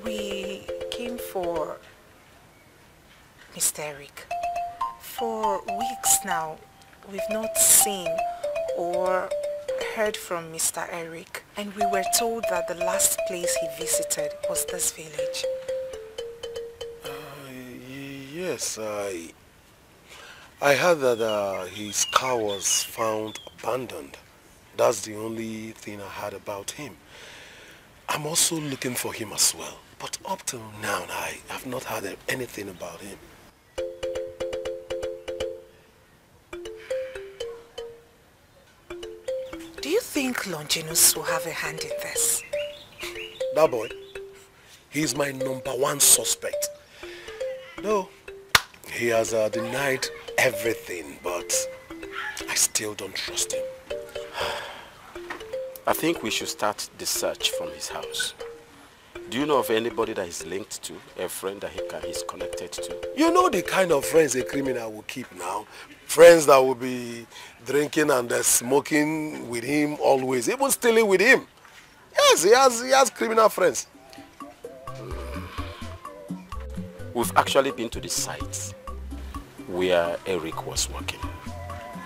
we came for Mr. Eric. For weeks now, we've not seen or heard from Mr. Eric, and we were told that the last place he visited was this village. Yes, I heard that his car was found abandoned. That's the only thing I heard about him. I'm also looking for him as well. But up till now, I have not heard anything about him. Do you think Longinus will have a hand in this? That boy, he's my #1 suspect. No, he has denied everything, but I still don't trust him. I think we should start the search from his house. Do you know of anybody that he's linked to, a friend that he's connected to? You know the kind of friends a criminal will keep now? Friends that will be drinking and smoking with him always, even stealing with him. Yes, he has criminal friends. We've actually been to the site where Eric was working,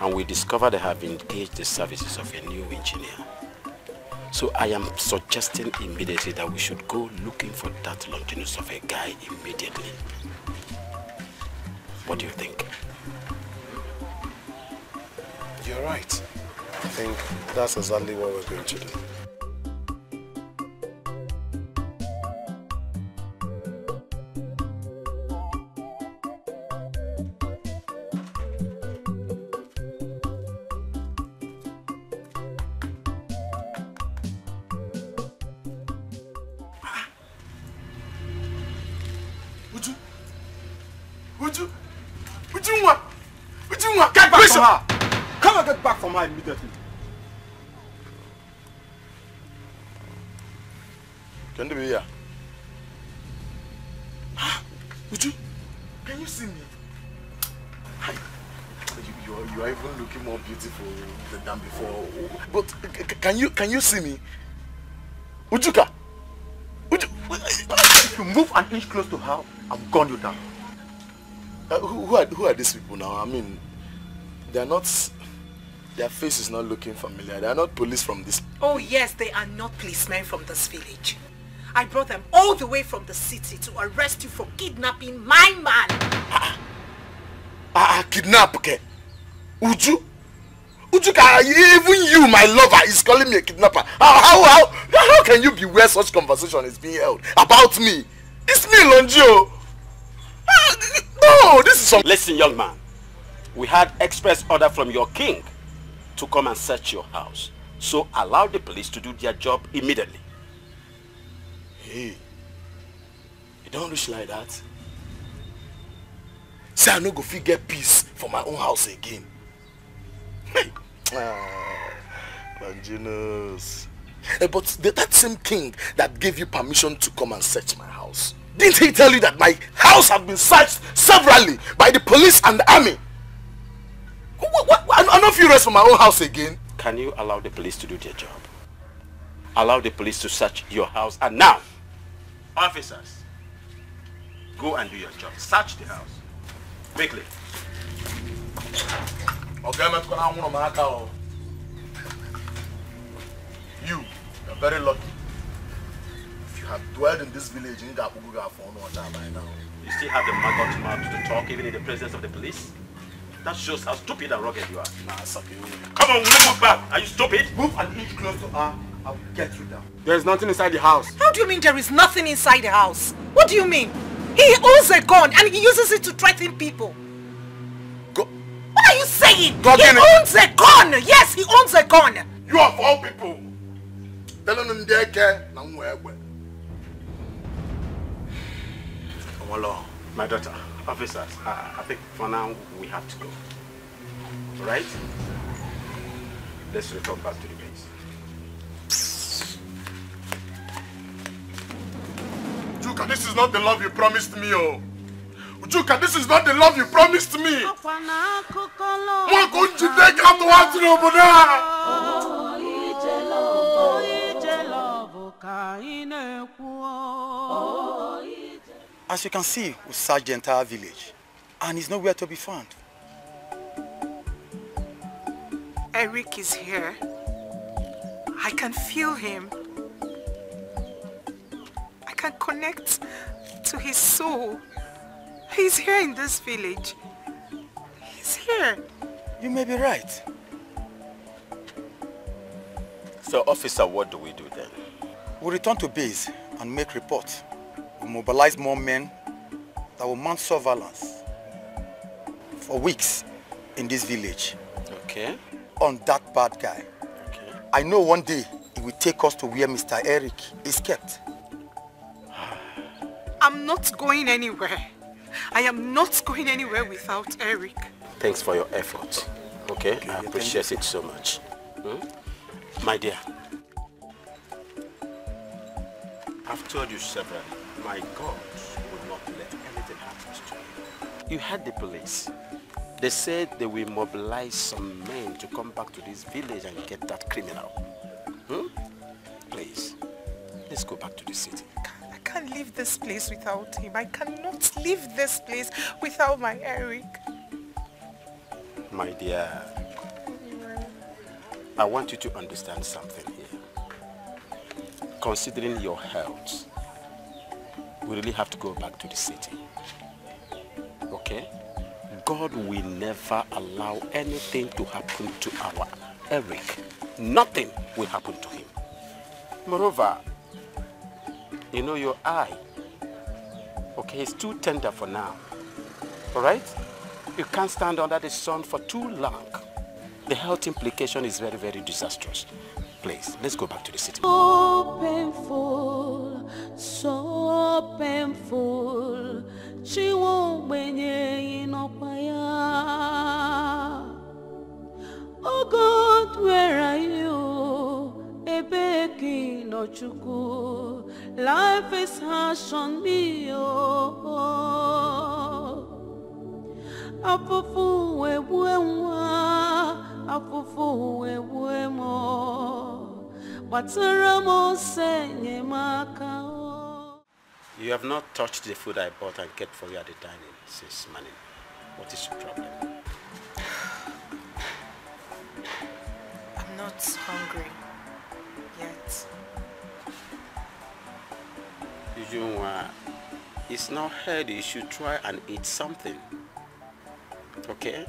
and we discovered they have engaged the services of a new engineer. So I am suggesting immediately that we should go looking for that Longinus of a guy immediately. What do you think? You're right. I think that's exactly what we're going to do. Get back from her! Come and get back from her immediately. Can you be here? Uju, can you see me? You are even looking more beautiful than before. But can you see me? Ujuka! If you move an inch close to her, I'll gun you down. Who are these people now? I mean, they are not. Their face is not looking familiar. They are not police from this. Oh yes, they are not policemen from this village. I brought them all the way from the city to arrest you for kidnapping my man. Kidnap, okay? Uju, even you, my lover, is calling me a kidnapper. How can you be where such conversation is being held about me? It's me, Lonjo. No, this is some... Listen, young man. We had express order from your king to come and search your house. So allow the police to do their job immediately. Hey, you don't wish like that. Say I no go fit get peace for my own house again. Hey, Longinus. But that same king that gave you permission to come and search my house, didn't he tell you that my house has been searched severally by the police and the army? I'm not furious for my own house again. Can you allow the police to do their job? Allow the police to search your house, and now, officers, go and do your job. Search the house. Quickly. Okay, you're very lucky. If you have dwelled in this village, you by now. You still have the maggot mouth to talk even in the presence of the police? That shows how stupid and rugged you are. Come on, we'll move back. Are you stupid? Move an inch close to her, I'll get you down. There's nothing inside the house. How do you mean there is nothing inside the house? What do you mean? He owns a gun and he uses it to threaten people. What are you saying? He owns a gun! Yes, he owns a gun! You are of all people. My daughter, officers, I think for now we have to go. Alright? Let's return back to the base. Ujuka, this is not the love you promised me, oh. Ujuka, this is not the love you promised me. As you can see, we searched the entire village, and he's nowhere to be found. Eric is here. I can feel him. I can connect to his soul. He's here in this village. He's here. You may be right. So, officer, what do we do then? We'll return to base and make report. We'll mobilize more men that will mount surveillance for weeks in this village. Okay. On that bad guy. Okay. I know one day he will take us to where Mr. Eric is kept. I'm not going anywhere. I am not going anywhere without Eric. Thanks for your effort. Okay? I appreciate it so much. My dear, I've told you severally, my God will not let anything happen to you. You heard the police. They said they will mobilize some men to come back to this village and get that criminal. Please, let's go back to the city. I can't leave this place without him. I cannot leave this place without my Eric. My dear, I want you to understand something here. Considering your health, we really have to go back to the city. Okay? God will never allow anything to happen to our Eric. Nothing will happen to him. Moreover, you know your eye. Okay, it's too tender for now. Alright? You can't stand under the sun for too long. The health implication is very, very disastrous. Please, let's go back to the city. So painful, so painful. She won't benye inopaya. Oh God, where are you? Ebeki no chuku. Life is harsh on me, oh. Afufu webuemwa, afufu webuemo. Wataramo senye makao. You have not touched the food I bought and kept for you at the dining since morning. What is your problem? I'm not hungry yet. It's not healthy. You should try and eat something. Okay?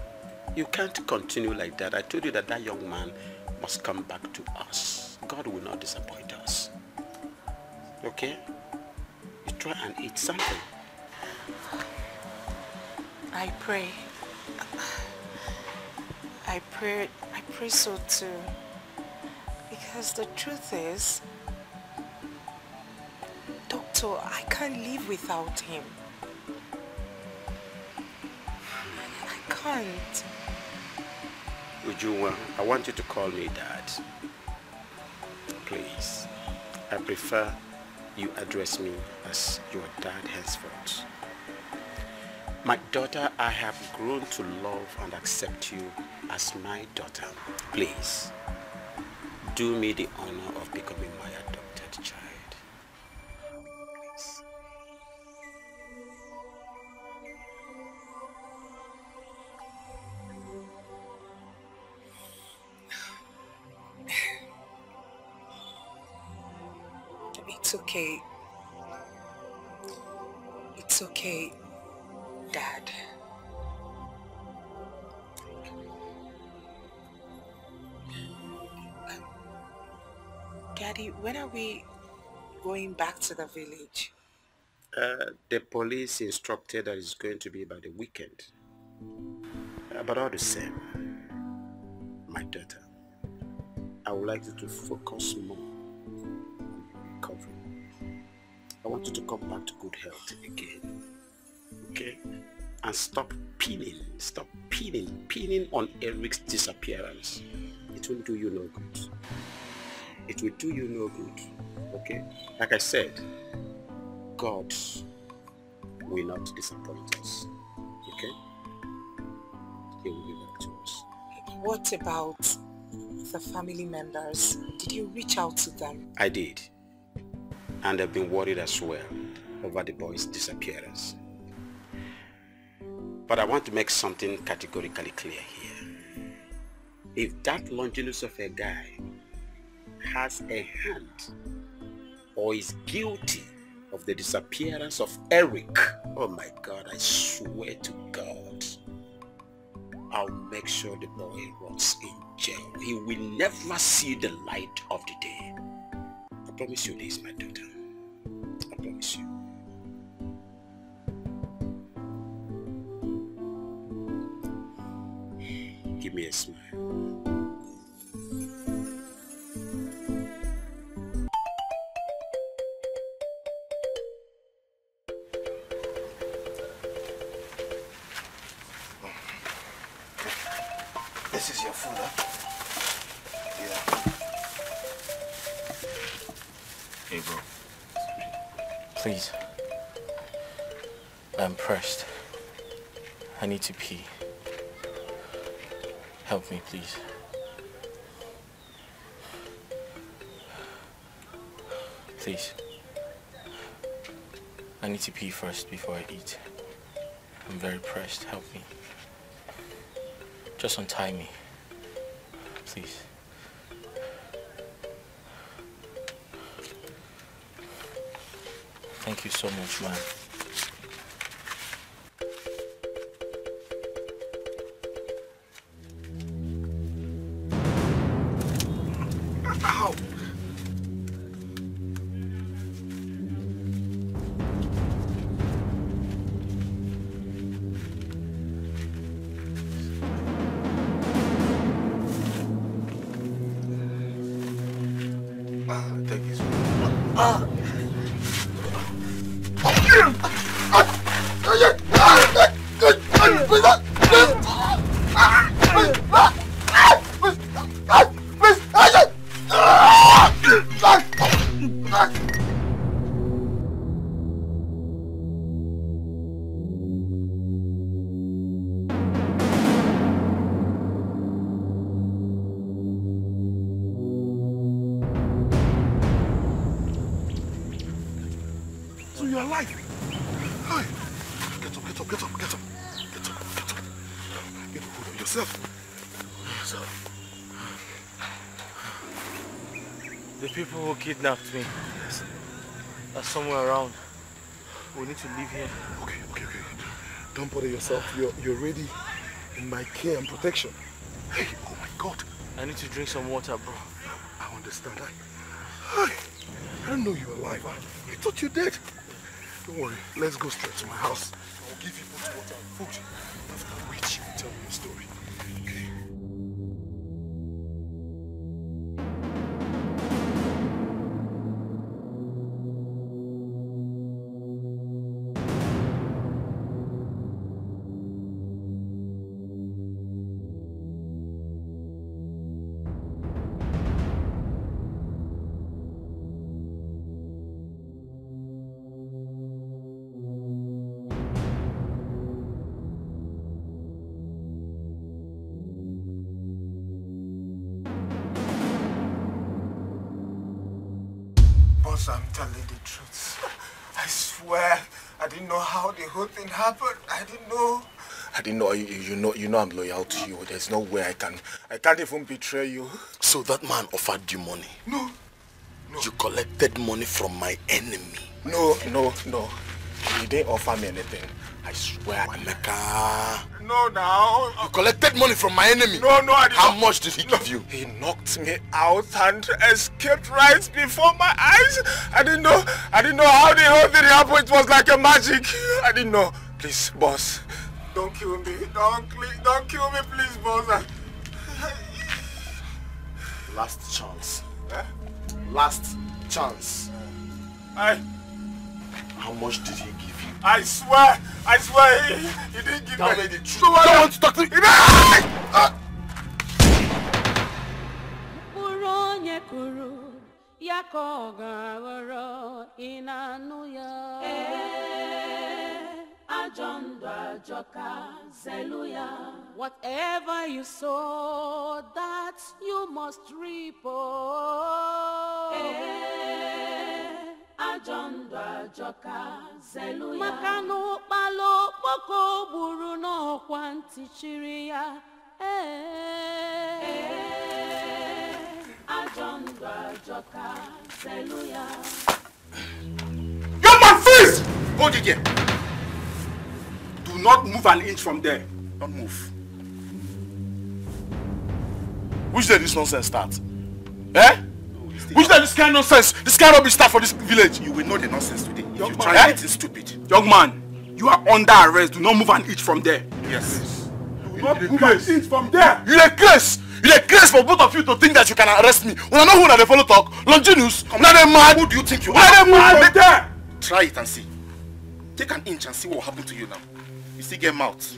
You can't continue like that. I told you that that young man must come back to us. God will not disappoint us. Okay? You try and eat something. I pray. I pray so too. Because the truth is, Doctor, I can't live without him. I can't. Ujunwa, I want you to call me Dad. Please. I prefer you address me as your dad henceforth. My daughter, I have grown to love and accept you as my daughter. Please, do me the honor of becoming my adopted child. It's okay. It's okay, Dad. Daddy, when are we going back to the village? The police instructed that it's going to be by the weekend. But all the same, my daughter, I would like you to focus more on recovery. I want you to come back to good health again. Okay? And stop pinning on Eric's disappearance. It will do you no good. It will do you no good. Okay? Like I said, God will not disappoint us. Okay? He will be back to us. What about the family members? Did you reach out to them? I did. And they've been worried as well over the boy's disappearance. But I want to make something categorically clear here. If that Longinus of a guy has a hand or is guilty of the disappearance of Eric, oh my God, I swear to God, I'll make sure the boy rots in jail. He will never see the light of the day. I promise you this, my daughter. I promise you. Give me a smile. This is your food, huh? Yeah. Hey, bro. Please. I'm pressed. I need to pee. Help me, please. Please. I need to pee first before I eat. I'm very pressed. Help me. Just untie me. Please. Thank you so much, man. Ow! Take this one. So you're alive. Hey. Get up, get up, get up, get up. Get up, get up. Get hold of yourself. The people who kidnapped me are somewhere around. We need to leave here. Okay. Don't bother yourself. You're ready in my care and protection. Hey, oh my God. I need to drink some water, bro. I understand. I didn't know you were alive. I thought you dead. Don't worry. Let's go straight to my house. I'll give you both water and food. After which you will tell me your story. Okay? Boss, I'm telling the truth. I swear, I didn't know how the whole thing happened. I didn't know. I didn't know. You know I'm loyal to you. There's no way I can't even betray you. So that man offered you money? No. You collected money from my enemy? No. He didn't offer me anything. I swear. Emeka. No, now. You collected money from my enemy? No, I didn't. How much did he give you? He knocked me out and escaped right before my eyes. I didn't know how the whole thing happened. It was like a magic. I didn't know. Please, boss. Don't kill me. Don't kill me, please, boss. Last chance. Last chance. How much did he give you? I swear, he didn't give Tell me me the truth. No, I don't want to talk to me. Whatever you sow, that you must reap. Makano palo poko buru no kwanti chiria. Your man, freeze! Hold it here. Do not move an inch from there. Don't move. Which day this nonsense start? Eh? Which day this kind of nonsense, this kind of rubbish start for this village? You will know the nonsense today if you man, try anything stupid. Young man, you are under arrest. Do not move an inch from there. Yes. Do not move an inch from there. You a craze! You a craze for both of you to think that you can arrest me. When I know who na dey follow talk, Longinus, now they mad. Who do you think you are? are? They mad. There. Try it and see. Take an inch and see what will happen to you now. You still get mouth.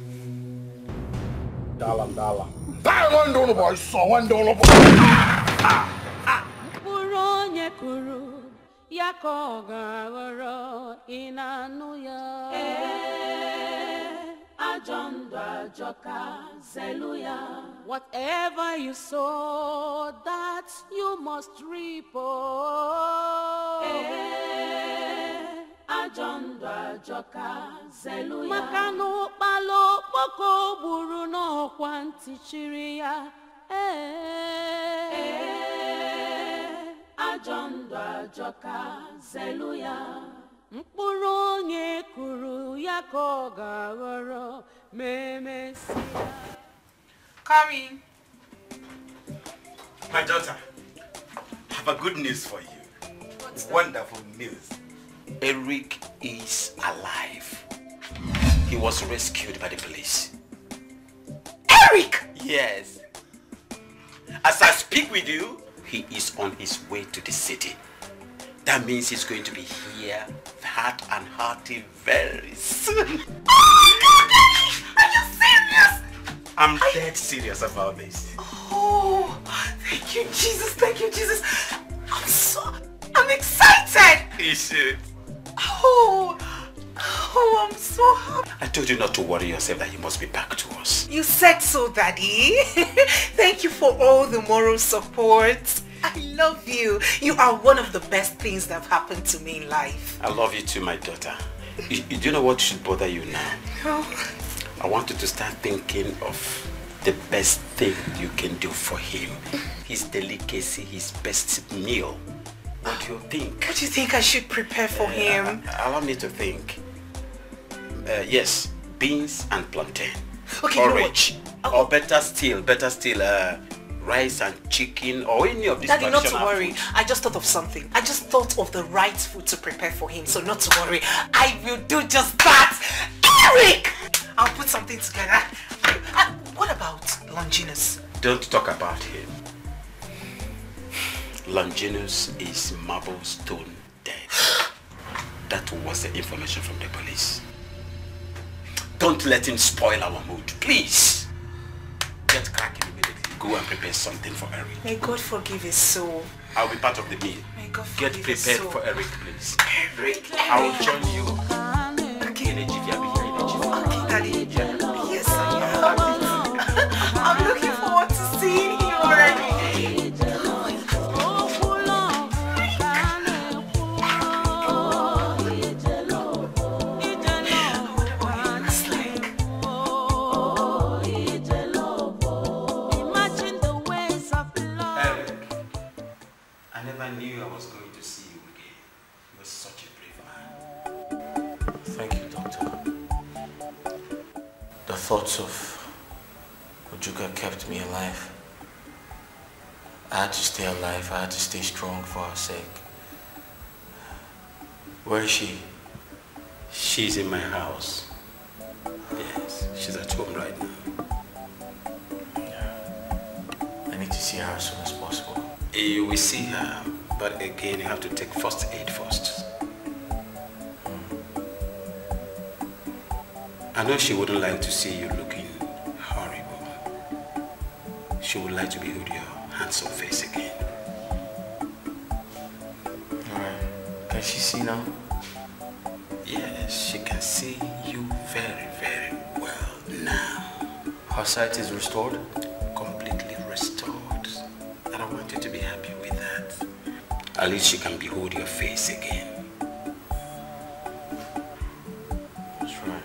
Dala. That one don't know boy, so one don't know boy. Onye kuru ya ka ọ ga-aghọrọ ị na-anụ ya. Ajọ ndụ ajọka zelu ya. Whatever you sow, that you must reap. Ajọ ndụ ajọka zelu ya. Maka na ụkpala okpoko gburu n'ọkwa ntị chiri ya. Ajọ ndụ ajọka zelu ya. Mkpụrụ onye kụrụ ya ka ọ ga-aghọrọ ma emesịa. Come in. My daughter, I have a good news for you. Wonderful news. Eric is alive. He was rescued by the police. Eric! Yes. As I speak with you, he is on his way to the city. That means he's going to be here, hot and hearty very soon. Oh God! Are you serious? I'm dead serious about this. Oh, thank you, Jesus. Thank you, Jesus. I'm excited. You should. Oh, I'm so happy. I told you not to worry yourself that you must be back to us. You said so, Daddy. Thank you for all the moral support. I love you. You are one of the best things that have happened to me in life. I love you too, my daughter. Do you know what should bother you now? Oh. I want you to start thinking of the best thing you can do for him. His delicacy, his best meal. What do you think? What do you think I should prepare for him? Allow me to think. Yes, beans and plantain. Okay, porridge. Or better still, rice and chicken or any of these Daddy, not to traditional worry. foods. I just thought of something. I just thought of the right food to prepare for him. So not to worry. I will do just that. Eric! I'll put something together. What about Longinus? Don't talk about him. Longinus is marble stone dead. That was the information from the police. Don't let him spoil our mood, please. Get cracking immediately. Go and prepare something for Eric. May God forgive his soul. I'll be part of the meal. May God Get forgive his prepared soul. for Eric, please. Eric, I will join you. Okay. In a jiffy, I'll be here in a jiffy. Okay, Daddy. Yes, I am. I'm looking forward to seeing you already. I never knew I was going to see you again. You were such a brave man. Thank you, Doctor. The thoughts of Ojuka kept me alive. I had to stay alive. I had to stay strong for her sake. Where is she? She's in my house. Yes, she's at home right now. I need to see her as soon as possible. You will see her, but again, you have to take first aid first. I know she wouldn't like to see you looking horrible. She would like to behold your handsome face again. Alright. Can she see now? Yes, she can see you very, very well now. Her sight is restored? Completely restored. And I want you to be happy with that. At least she can behold your face again. That's right.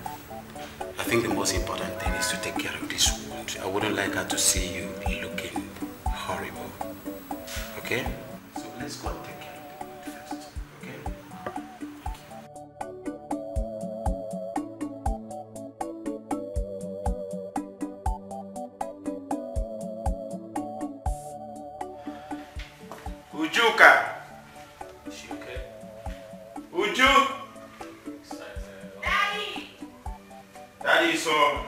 I think the most important thing is to take care of this wound. I wouldn't like her to see you looking horrible. Okay? So let's go and take care of the wound first. Okay? Ujuka! Is she okay? Uju! Daddy! Daddy, so...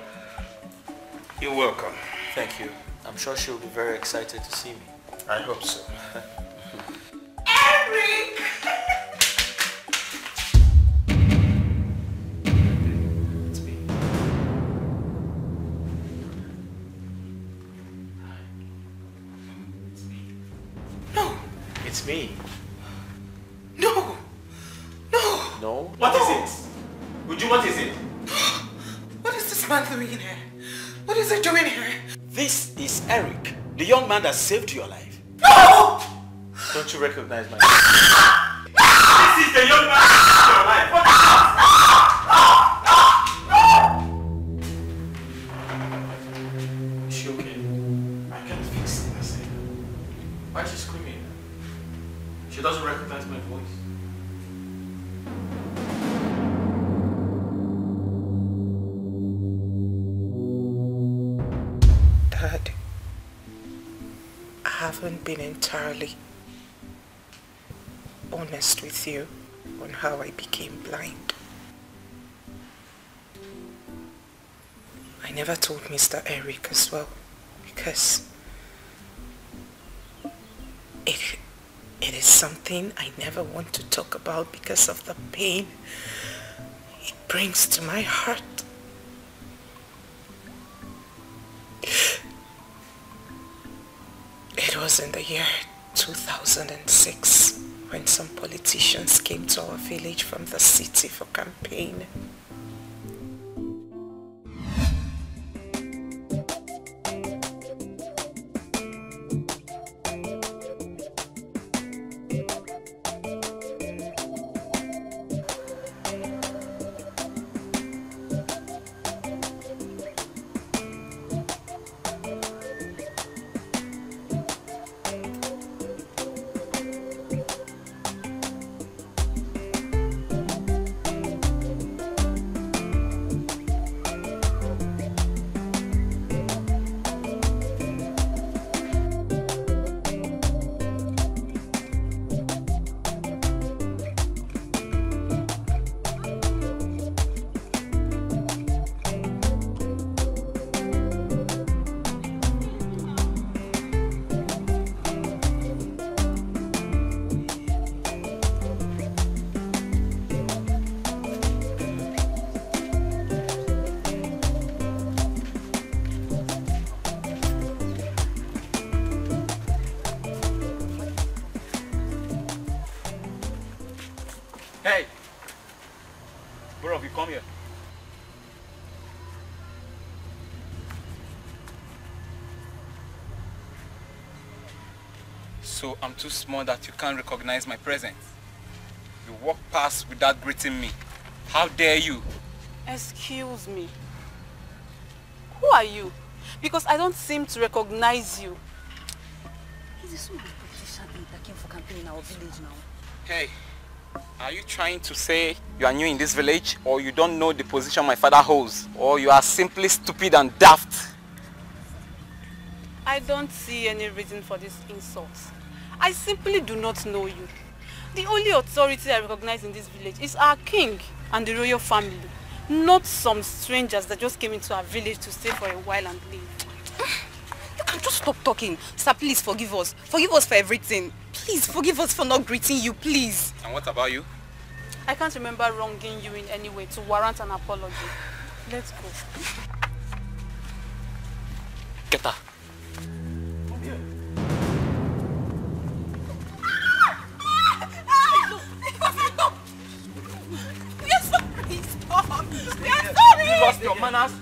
You're welcome. Thank you. I'm sure she'll be very excited to see me. I hope so. Eric! It's me. No! No! No? What is it? Uju, what is it? What is this man doing here? What is he doing here? This is Eric, the young man that saved your life. No! Don't you recognize my name? This is the young man that saved your life. What is this? Is she okay? I can't fix it myself. Why is she screaming? She doesn't recognize my voice. Dad, I haven't been entirely honest with you on how I became blind. I never told Mr. Eric as well, because it is something I never want to talk about because of the pain it brings to my heart. It was in the year 2006 when some politicians came to our village from the city for campaign. Hey! Both of you come here. So I'm too small that you can't recognize my presence. You walk past without greeting me. How dare you? Excuse me. Who are you? Because I don't seem to recognize you. He's the son of a politician that came for campaign in our village now. Hey, are you trying to say you are new in this village, or you don't know the position my father holds, or you are simply stupid and daft? I don't see any reason for this insult. I simply do not know you. The only authority I recognize in this village is our king and the royal family, not some strangers that just came into our village to stay for a while and leave. You can just stop talking. Sir, please forgive us. Forgive us for everything. Please forgive us for not greeting you, please. And what about you? I can't remember wronging you in any way to warrant an apology. Let's go. Get her. You lost your manners.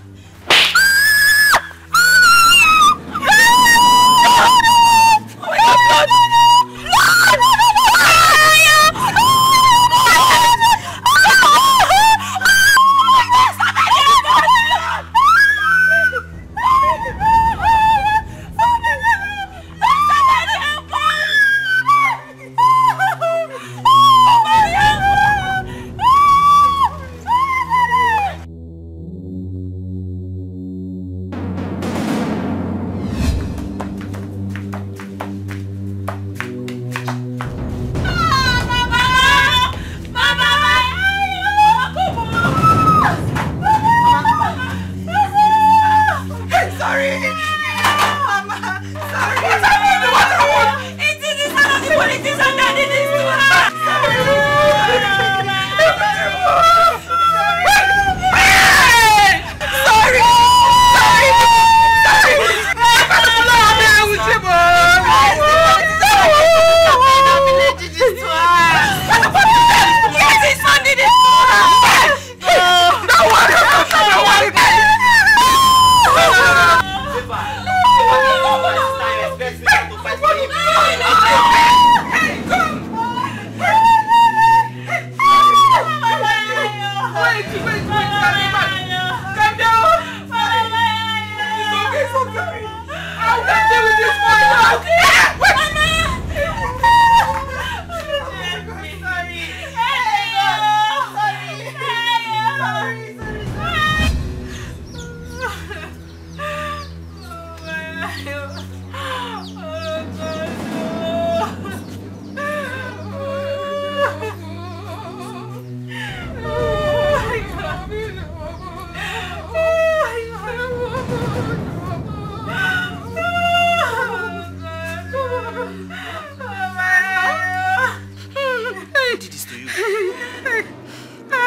Who did this to you? I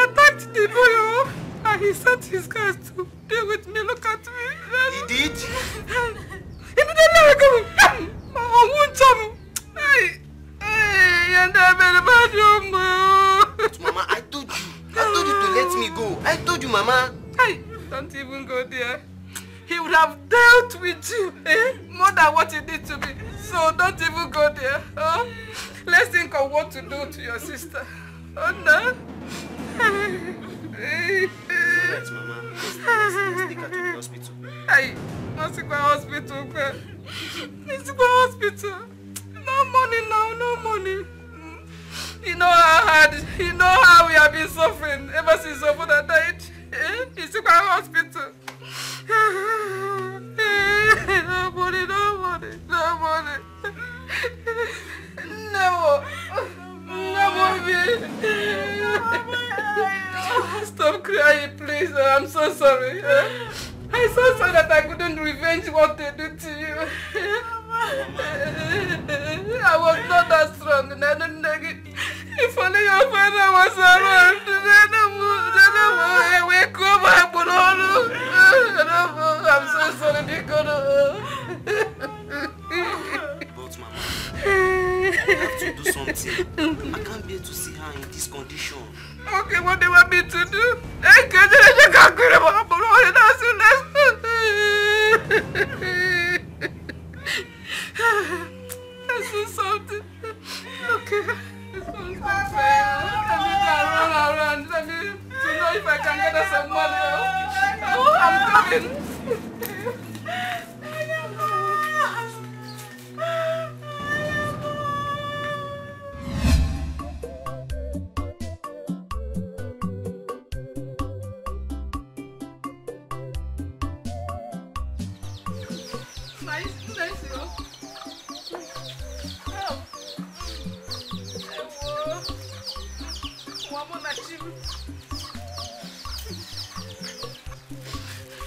attacked the boy, and he sent his guys to deal with me. Look at me. He did? He didn't let me go. I won't tell me. Hey, and I made a bad job. But Mama, I told you to let me go. I told you, Mama. Hey, don't even go there. He would have dealt with you, more than what he did to me. So don't even go there. Oh? Let's think of what to do to your sister. Oh no. Alright, Mama. Let's take her to the hospital. Hey, let's go to the hospital. Let's go to the hospital. No money now, no money. You know how hard, you know how we have been suffering ever since your father died. He's to the hospital. No money, no money, no money. No. No money. Stop crying, please. I'm so sorry. I'm so sorry that I couldn't revenge what they did to you. I was not that strong. If only your father was around, I'm so sorry because But Mama, I have to do something. I can't bear to see her in this condition. Okay, what do you want me to do? Let's do something. Okay. Let's do something. Let me run around. Let me to know if I can get us some money. Oh, I'm coming.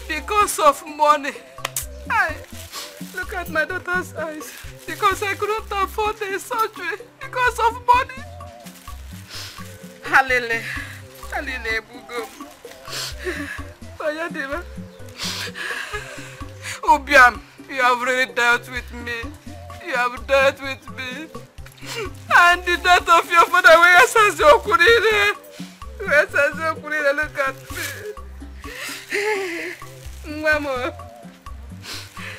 Because of money. Look at my daughter's eyes. Because I couldn't afford the surgery. Because of money. Halele. Halele Bugo. Bayadima. Obiam, you have really dealt with me. You have dealt with me. And the death of your father, where says your Kurine? Where says your Kurine? Look at me. Mama,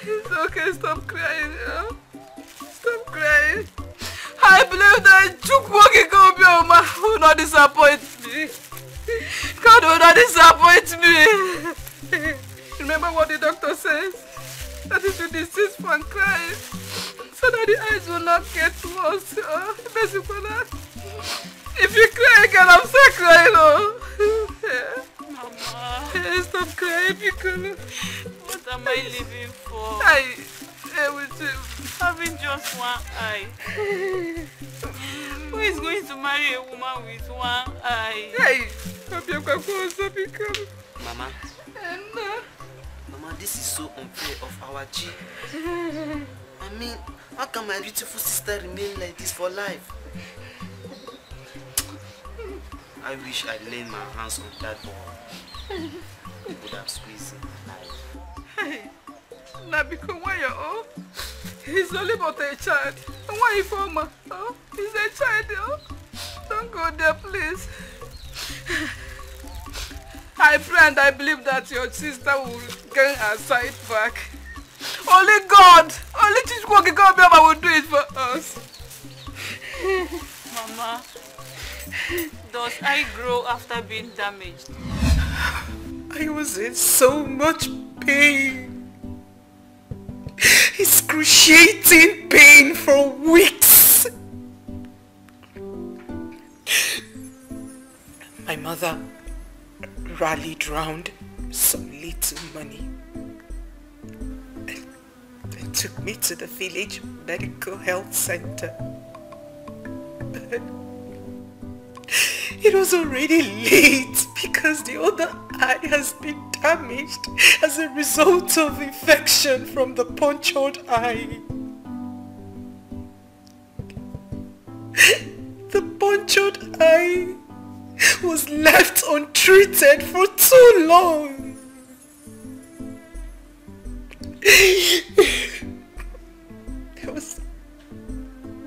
it's okay, stop crying, Stop crying. I believe that Chukwokikobiyoma will not disappoint me. God will not disappoint me. Remember what the doctor says? That is to desist from crying, so that the eyes will not get worse. If you cry again, I'm still crying, Mama. Stop crying, because what am I living for? Having just one eye. Who is going to marry a woman with one eye? Mama. Mama, this is so unfair of our G. I mean, how can my beautiful sister remain like this for life? I wish I laid my hands on that boy. It would have squeezed him alive. Now because when you're old, he's only but a child. And why you for ma? Oh, he's a child, Don't go there, please. I pray and I believe that your sister will gain her sight back. Only God, only Chichukwu will do it for us. Mama, does eye grow after being damaged? I was in so much pain. Excruciating pain for weeks. My mother rallied round some little money and took me to the village medical health center. It was already late because the other eye has been damaged as a result of infection from the punctured eye. The punctured tortured I was left untreated for too long.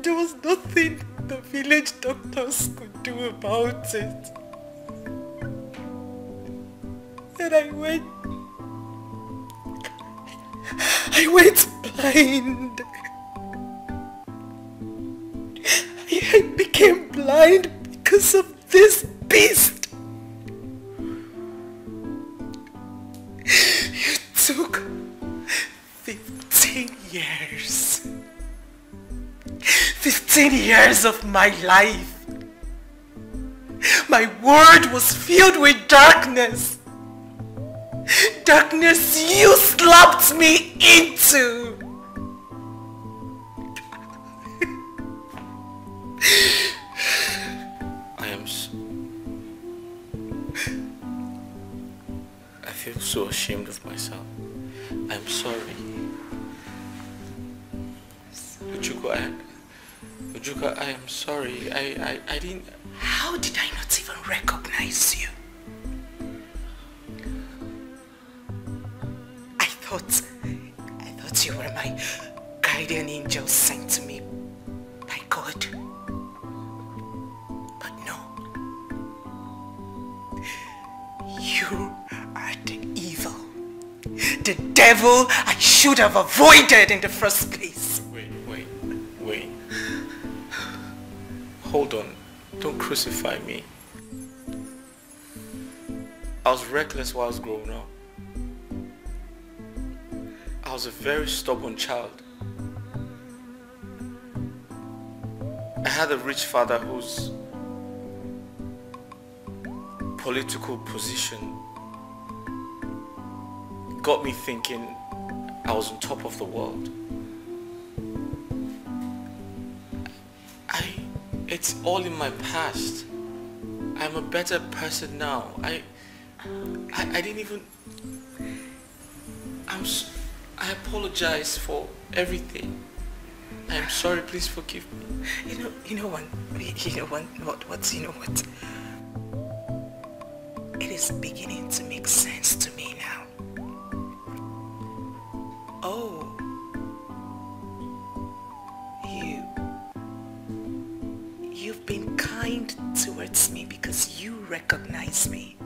There was nothing the village doctors could do about it. And I went blind. I became blind because of this beast. You took 15 years. 15 years of my life. My world was filled with darkness. Darkness you slapped me into. I feel so ashamed of myself. I'm sorry. Ujuka, I am sorry. I didn't... How did I not even recognize you? I thought you were my guardian angel sent to me by God. But no. You are the evil. The devil I should have avoided in the first place. Wait. Hold on. Don't crucify me. I was reckless while I was growing up. I was a very stubborn child. I had a rich father whose political position got me thinking I was on top of the world. It's all in my past. I'm a better person now. I didn't even... I apologize for everything. I'm sorry, please forgive me. You know what? It is beginning to make sense to me now. Oh. You've been kind towards me because you recognize me.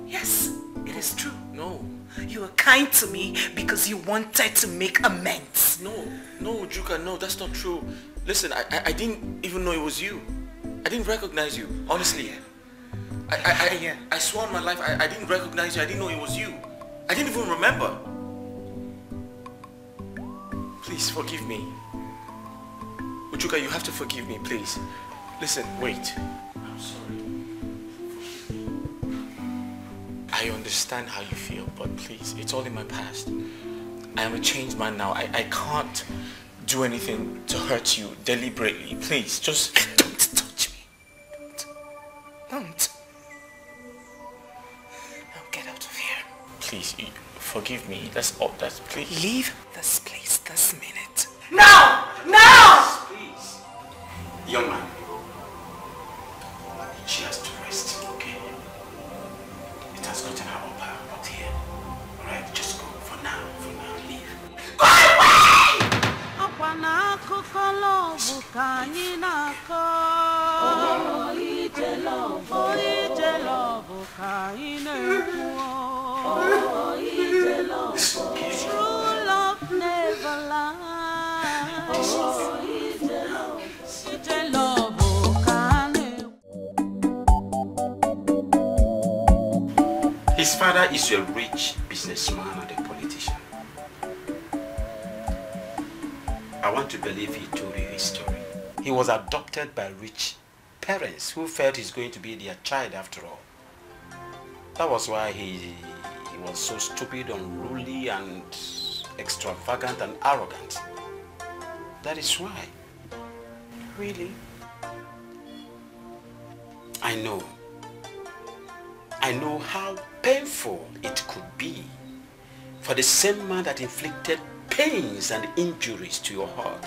Yes, it is true. No. You were kind to me because you wanted to make amends. No, Ujuka, no, that's not true. Listen, I didn't even know it was you. I didn't recognize you, honestly. I swore on my life, I didn't recognize you. I didn't know it was you. I didn't even remember. Please forgive me. Ujuka, you have to forgive me, please. Listen, wait. I'm sorry. I understand how you feel, but please, it's all in my past. I am a changed man now. I can't do anything to hurt you deliberately. Please, just... Don't touch me. Don't. Now get out of here. Please, forgive me. That's all. That's... Please. Leave this place this minute. Now! Now! Please. Young man. She has to rest, okay? It has gotten her up her butt here. Alright, just go for now. Leave. Go away! True love never lies. His father is a rich businessman and a politician. I want to believe he told you his story. He was adopted by rich parents who felt he's going to be their child after all. That was why he was so stupid, unruly, and extravagant and arrogant. That is why. Really? I know how painful it could be for the same man that inflicted pains and injuries to your heart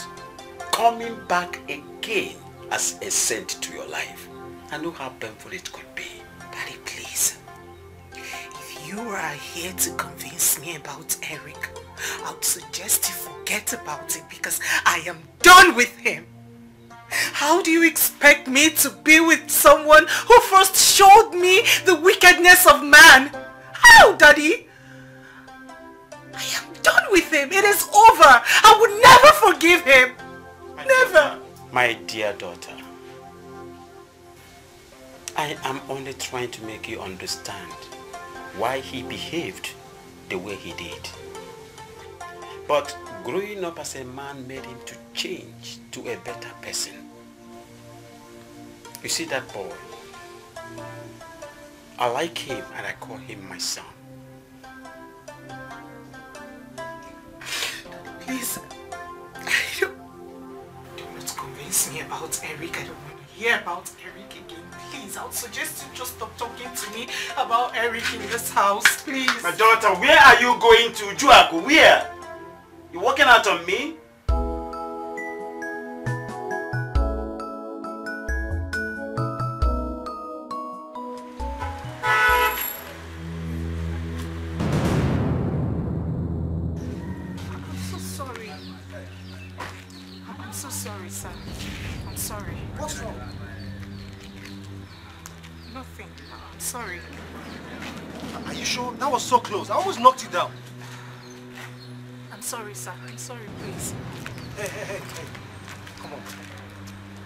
coming back again as a saint to your life. I know how painful it could be. Daddy, please. If you are here to convince me about Eric, I would suggest you forget about it because I am done with him. How do you expect me to be with someone who first showed me the wickedness of man? How, Daddy? I am done with him. It is over. I would never forgive him. Never. My dear daughter, I am only trying to make you understand why he behaved the way he did. But growing up as a man made him to change to a better person. You see that boy? I like him and I call him my son. Please, do not convince me about Eric. I don't want to hear about Eric again. Please, I would suggest you just stop talking to me about Eric in this house, please. My daughter, where are you going to? Juaku, where? You walking out on me? I'm so sorry, sir. I'm sorry. What's wrong? Nothing. I'm sorry. Are you sure? That was so close. I almost knocked you down. I'm sorry, sir. I'm sorry, please. Hey. Come on.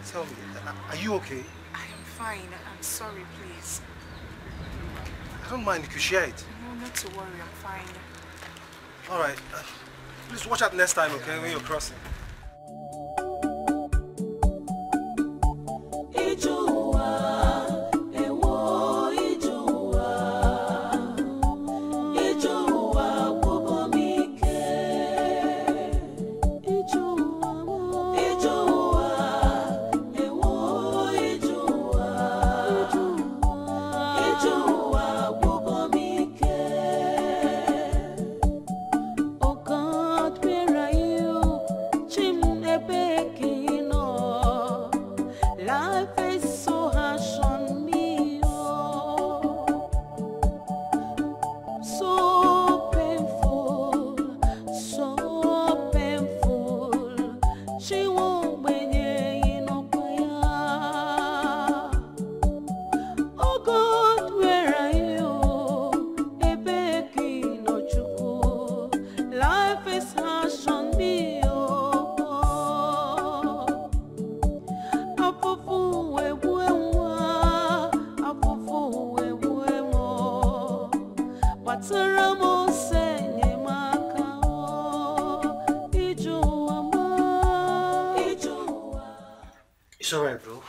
Tell me, are you okay? I am fine. I'm sorry, please. I don't mind if you share it. No, not to worry. I'm fine. Alright. Please watch out next time, okay, when you're crossing. It's alright, bro.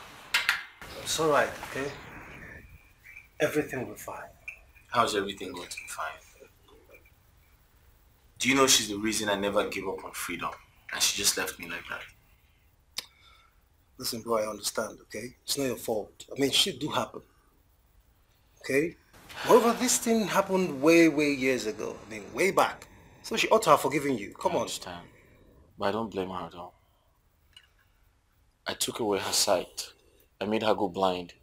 It's alright, okay? Everything will be fine. How's everything going to be fine? Do you know she's the reason I never give up on freedom? And she just left me like that. Listen, bro, I understand, okay? It's not your fault. I mean, shit do happen. Okay? Moreover, this thing happened way years ago. I mean, way back. So she ought to have forgiven you. Come on. I understand. But I don't blame her at all. I took away her sight. I made her go blind.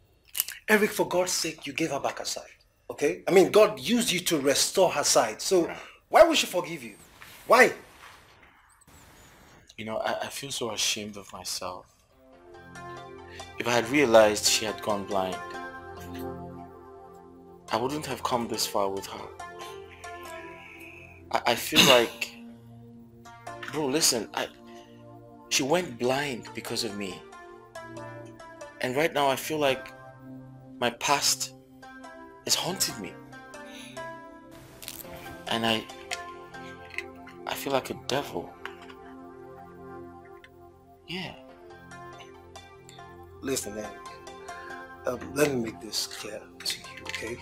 Eric, for God's sake, you gave her back her sight. Okay? I mean, God used you to restore her sight. So why would she forgive you? Why? You know, I feel so ashamed of myself. If I had realized she had gone blind, I wouldn't have come this far with her. I feel like... Bro, listen, she went blind because of me. And right now I feel like my past is haunting me. And I feel like a devil. Yeah. Listen, Eric. Let me make this clear to you, okay?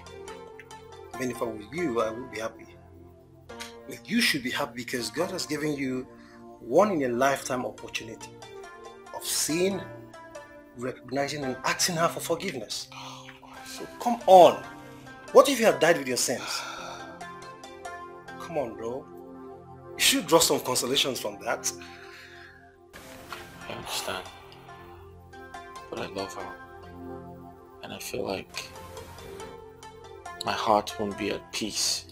I mean, if I were you, I would be happy. You should be happy because God has given you one-in-a-lifetime opportunity of seeing, recognizing, and asking her for forgiveness. So come on. What if you had died with your sins? Come on, bro. You should draw some consolations from that. I understand. but I love her. And I feel like my heart won't be at peace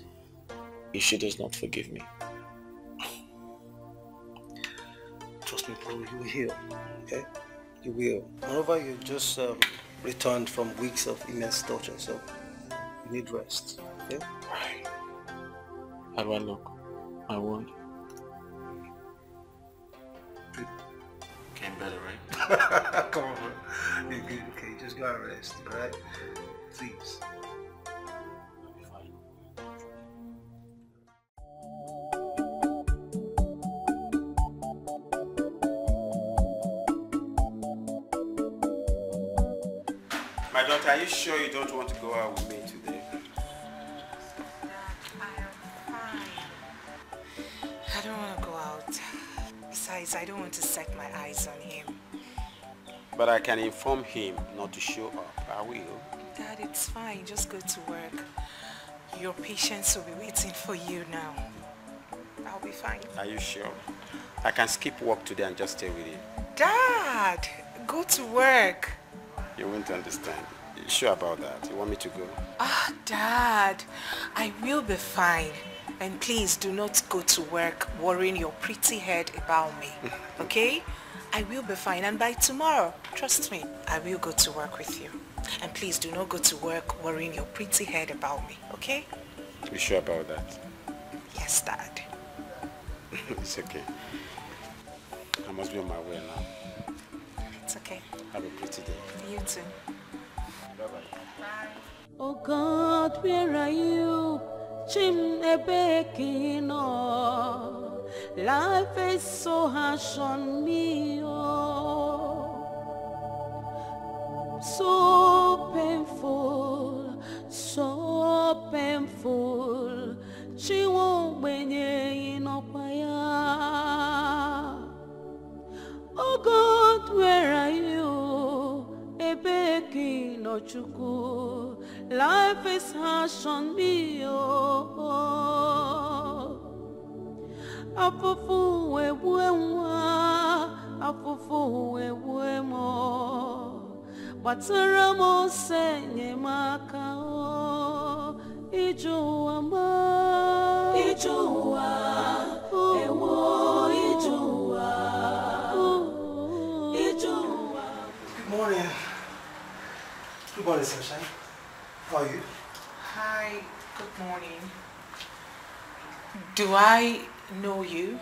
if she does not forgive me. Trust me, bro, you will heal, okay? You will. Moreover, you just returned from weeks of immense torture, so you need rest, okay? Right. How do I look? My wound? Getting better, right? Come on, bro. You're good, okay? Just go and rest, alright? Please. My daughter, are you sure you don't want to go out with me today? I don't want to go out. Besides, I don't want to set my eyes on him. But I can inform him not to show up. I will. Dad, it's fine. Just go to work. Your patients will be waiting for you now. I'll be fine. Are you sure? I can skip work today and just stay with you. Dad, go to work. You won't understand. You sure about that? You want me to go? Ah, Dad, I will be fine. And please do not go to work worrying your pretty head about me, okay? I will be fine, and by tomorrow, trust me, I will go to work with you. And please do not go to work worrying your pretty head about me, okay? You sure about that? Yes, Dad. It's okay. I must be on my way now. It's okay. Have a pretty day. You too. Bye-bye. Bye. Oh God, where are you? Chim Ebekino. Life is so harsh on me, oh. So painful, so painful. She won't benye inopaya. Oh God, where are you? Ebekino chuku. Life is harsh on me, oh. Afufu webuemwa, afufu webuemo. Batara mo senye makao. Ijuwa ma, ijuwa, ewo ijuwa, ijuwa. Good morning. Good morning, sunshine. How are you? Hi, good morning. Do I know you?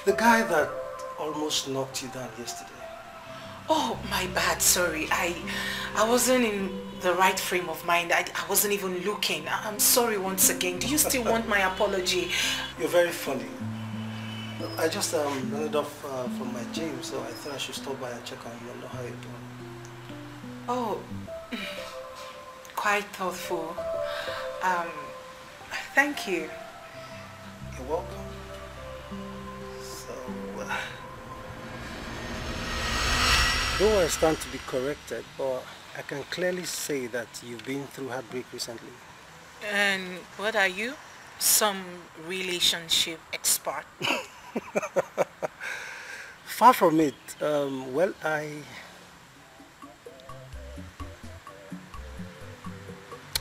The guy that almost knocked you down yesterday. Oh, my bad, sorry. I wasn't in the right frame of mind. I wasn't even looking. I'm sorry once again. Do you still want my apology? You're very funny. I just ran off from my gym, so I thought I should stop by and check on you and know how you're doing. Oh, quite thoughtful. Thank you. You're welcome. So, though I stand to be corrected, but I can clearly say that you've been through heartbreak recently. And what are you? Some relationship expert? Far from it. Well,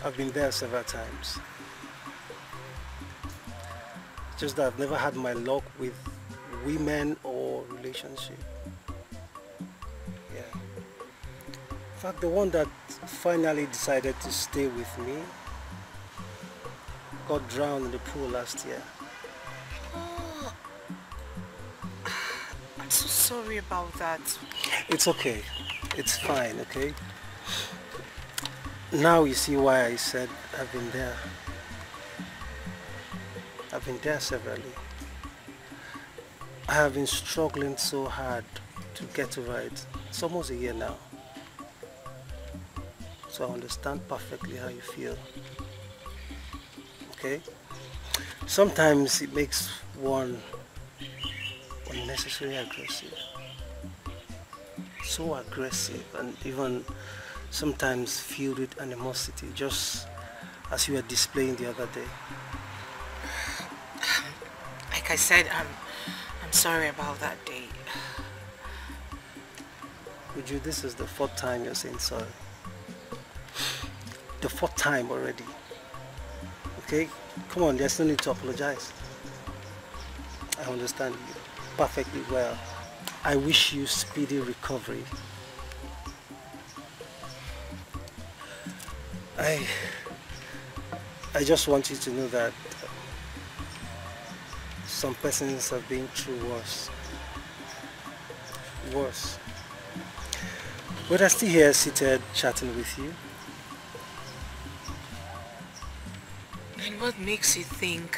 I've been there several times. Just that I've never had my luck with women or relationship. Yeah. In fact, the one that finally decided to stay with me got drowned in the pool last year. Oh, I'm so sorry about that. It's okay. It's fine, okay? Now you see why I said I've been there. I've been there severally. I have been struggling so hard to get over it. It's almost a year now. So I understand perfectly how you feel. Okay? Sometimes it makes one unnecessarily aggressive. So aggressive and even sometimes filled with animosity, just as you were displaying the other day. Like I said, I'm sorry about that day. Uju, this is the 4th time you're saying sorry. The 4th time already. Okay? Come on, there's no need to apologize. I understand you perfectly well. I wish you speedy recovery. I just want you to know that some persons have been through worse. Worse. But I'm still here seated chatting with you. And what makes you think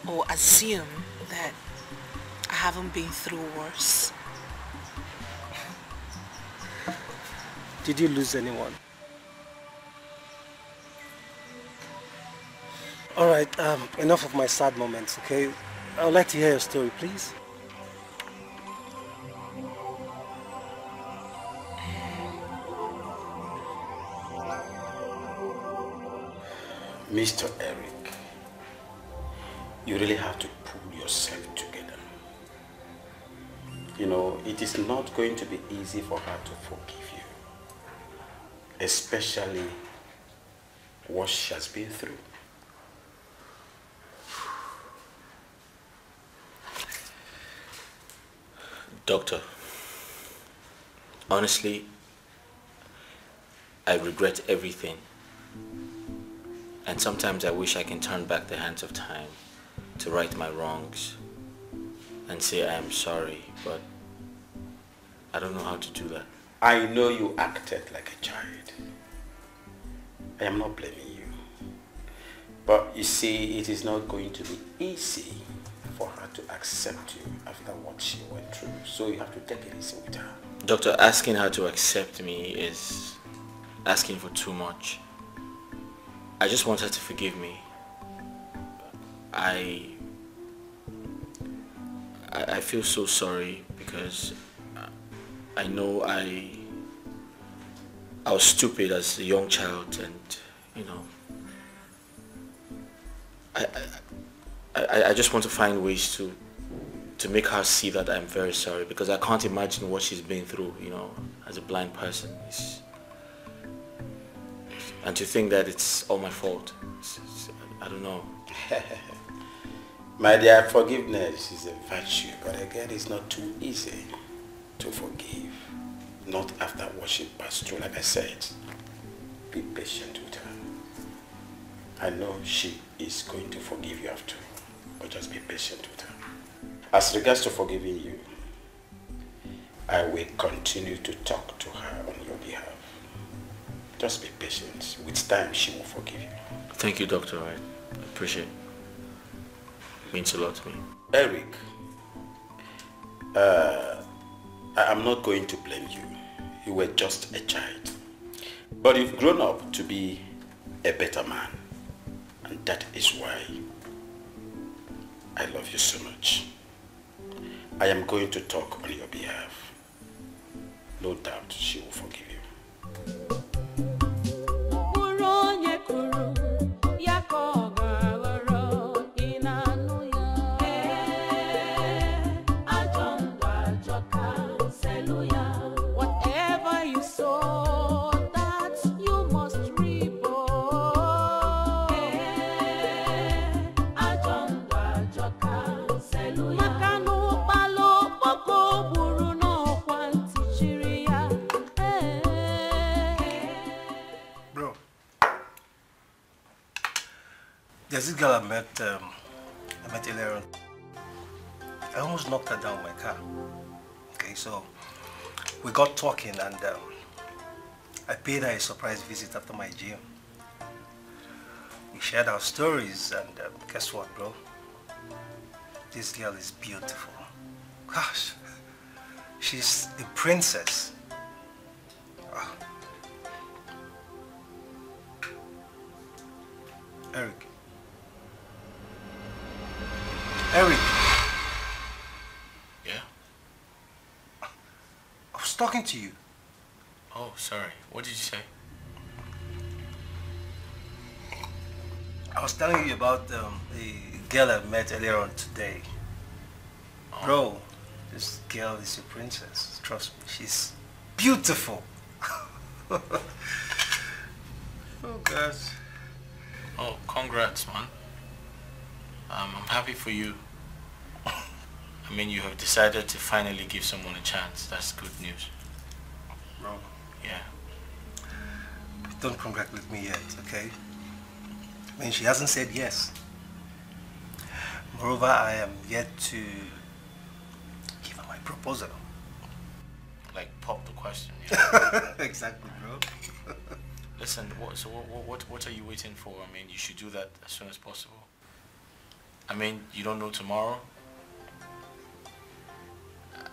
or assume that I haven't been through worse? Did you lose anyone? Alright, enough of my sad moments, okay? I would like to hear your story, please. Mr. Eric, you really have to pull yourself together. You know, it is not going to be easy for her to forgive you, especially what she has been through. Doctor, honestly, I regret everything. And sometimes I wish I can turn back the hands of time to right my wrongs and say I am sorry, but I don't know how to do that. I know you acted like a child. I am not blaming you. But you see, it is not going to be easy for her to accept you after what she went through. So you have to take it easy with her. Doctor, asking her to accept me is asking for too much. I just want her to forgive me. I feel so sorry because I know I was stupid as a young child, and you know, I just want to find ways to make her see that I'm very sorry, because I can't imagine what she's been through, you know, as a blind person. And to think that it's all my fault, I don't know. My dear, forgiveness is a virtue, but again, it's not too easy to forgive. Not after what she passed through. Like I said, be patient with her. I know she is going to forgive you after, but just be patient with her. As regards to forgiving you, I will continue to talk to her on your behalf. Just be patient. With time, she will forgive you. Thank you, Doctor. I appreciate it. It means a lot to me. Eric, I'm not going to blame you. You were just a child. But you've grown up to be a better man. And that is why I love you so much. I am going to talk on your behalf. No doubt she will forgive you. There's this girl I met earlier on. I almost knocked her down with my car. Okay, so we got talking, and I paid her a surprise visit after my gym. We shared our stories, and guess what, bro? This girl is beautiful. Gosh, she's a princess. Oh. Eric. Eric. Yeah? I was talking to you. Oh, sorry. What did you say? I was telling you about the girl I met earlier on today. Bro, This girl is your princess. Trust me, she's beautiful. Oh, God. Oh, congrats, man. I'm happy for you. I mean, you have decided to finally give someone a chance. That's good news. Bro. Yeah. Don't congratulate me yet, okay? I mean, she hasn't said yes. Moreover, I am yet to give her my proposal. Like, pop the question, yeah? Exactly, bro. Listen, what are you waiting for? I mean, you should do that as soon as possible. I mean, you don't know tomorrow?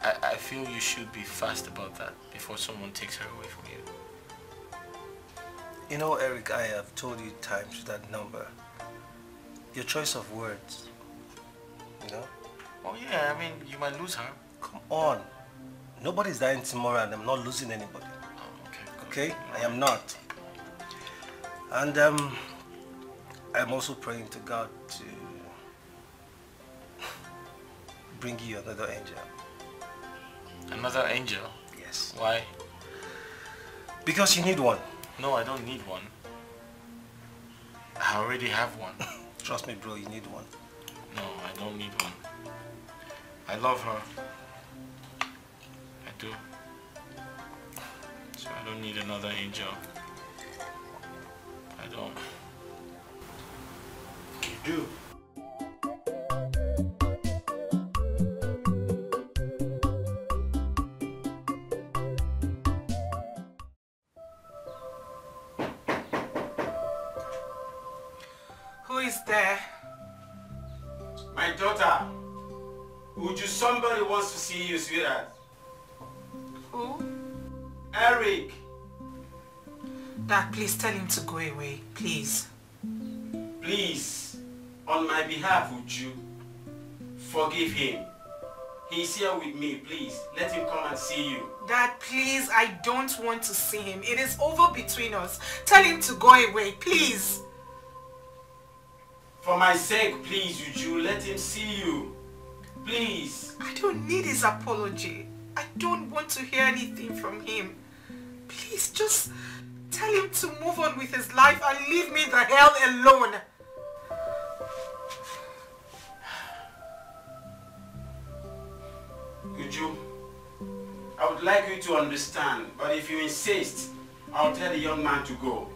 I feel you should be fast about that before someone takes her away from you. You know, Eric, I have told you times that number. Your choice of words, you know? Oh yeah, I mean, you might lose her. Come on. Nobody's dying tomorrow and I'm not losing anybody. Oh, okay. Okay? I am not. And I'm also praying to God to bring you another angel. Another angel? Yes. Why? Because you need one. No, I don't need one. I already have one. Trust me, bro, you need one. No, I don't need one. I love her. I do. So I don't need another angel. I don't. You do. Who is there? My daughter. Uju, somebody wants to see you, sweetheart. Who? Eric. Dad, please tell him to go away, please. Please, on my behalf, Uju, forgive him. He's here with me, please. Let him come and see you. Dad, please, I don't want to see him. It is over between us. Tell him to go away, please. For my sake, please, Uju, let him see you. Please. I don't need his apology. I don't want to hear anything from him. Please, just tell him to move on with his life and leave me the hell alone. Uju, I would like you to understand, but if you insist, I'll tell the young man to go.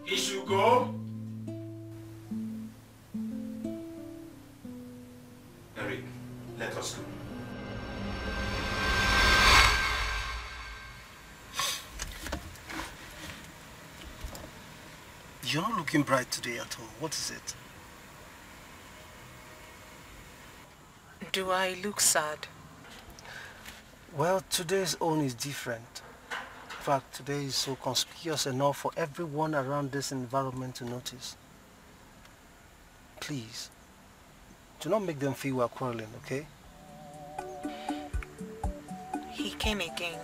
He should go. Eric, let us go. You're not looking bright today at all. What is it? Do I look sad? Well, today's own is different. In fact, today is so conspicuous enough for everyone around this environment to notice. Please, do not make them feel we're quarreling, okay? He came again.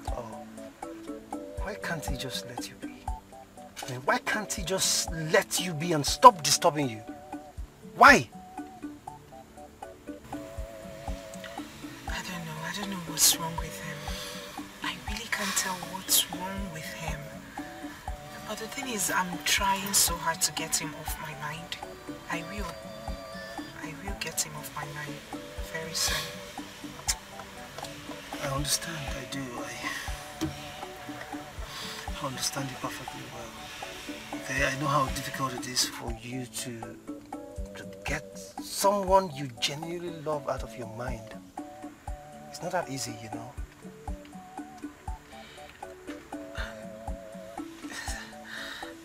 Oh, why can't he just let you be? I mean, why can't he just let you be and stop disturbing you? Why? I don't know what's wrong with him. I really can't tell what's wrong with him. But the thing is, I'm trying so hard to get him off my mind. I will get him off my mind very soon. I understand, I do. I understand you perfectly well. Okay, I know how difficult it is for you to get someone you genuinely love out of your mind. It's not that easy, you know.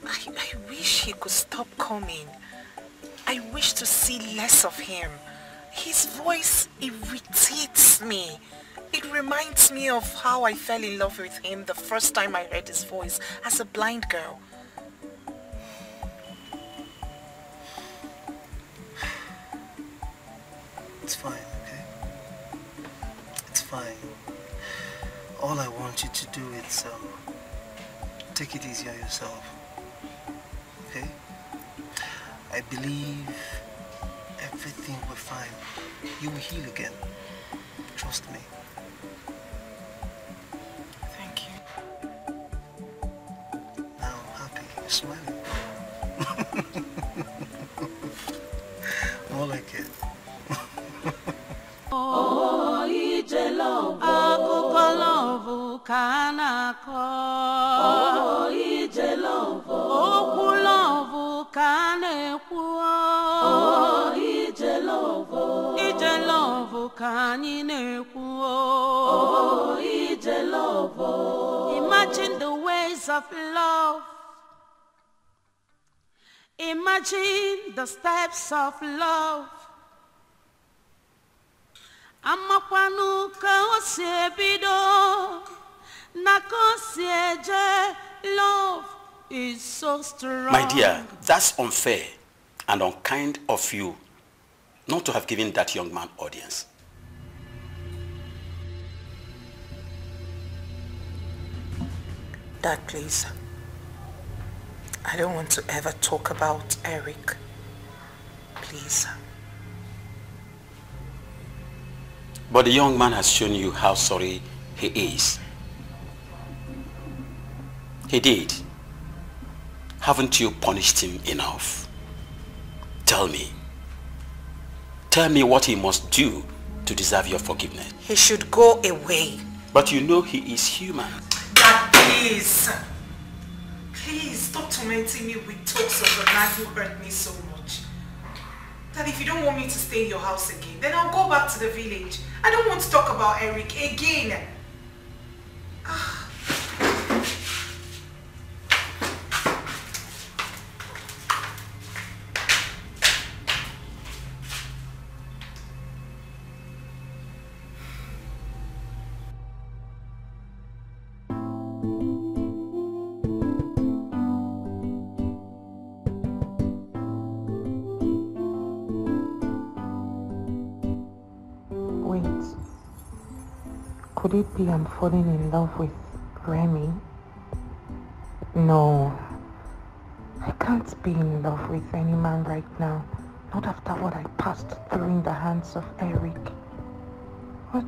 I wish he could stop coming. I wish to see less of him. His voice irritates me. It reminds me of how I fell in love with him the first time I heard his voice as a blind girl. It's fine, okay? It's fine. All I want you to do is take it easy on yourself. Okay? I believe everything will be fine. You will heal again. Trust me. Thank you. Now I'm happy. You're smiling. More like it. Oh, ije love. Akụkọ love ka na-akọ. Oh, ije love. Okwu love ka na-ekwu. Oh, ije love. Ije love ka anyị na-ekwu. Oh, ije love. Imagine the ways of love. Imagine the steps of love. Amakwanu ka o si ebido, na ka o si eje. Love is so strong. My dear, that's unfair and unkind of you not to have given that young man audience. Dad, please. I don't want to ever talk about Eric. Please. But the young man has shown you how sorry he is. He did. Haven't you punished him enough? Tell me. Tell me what he must do to deserve your forgiveness. He should go away. But you know he is human. Dad, please. Please stop tormenting me with talks of the man who hurt me so much. Dad, if you don't want me to stay in your house again, then I'll go back to the village. I don't want to talk about Eric again. Could it be I'm falling in love with Remy? No. I can't be in love with any man right now. Not after what I passed through in the hands of Eric. But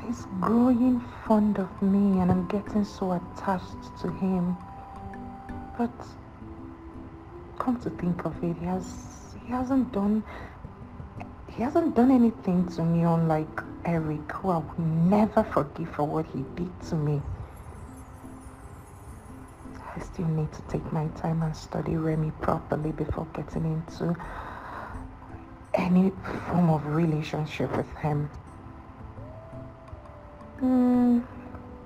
he's growing fond of me and I'm getting so attached to him. But come to think of it, he hasn't done anything to me unlike Eric, who I will never forgive for what he did to me. I still need to take my time and study Remy properly before getting into any form of relationship with him.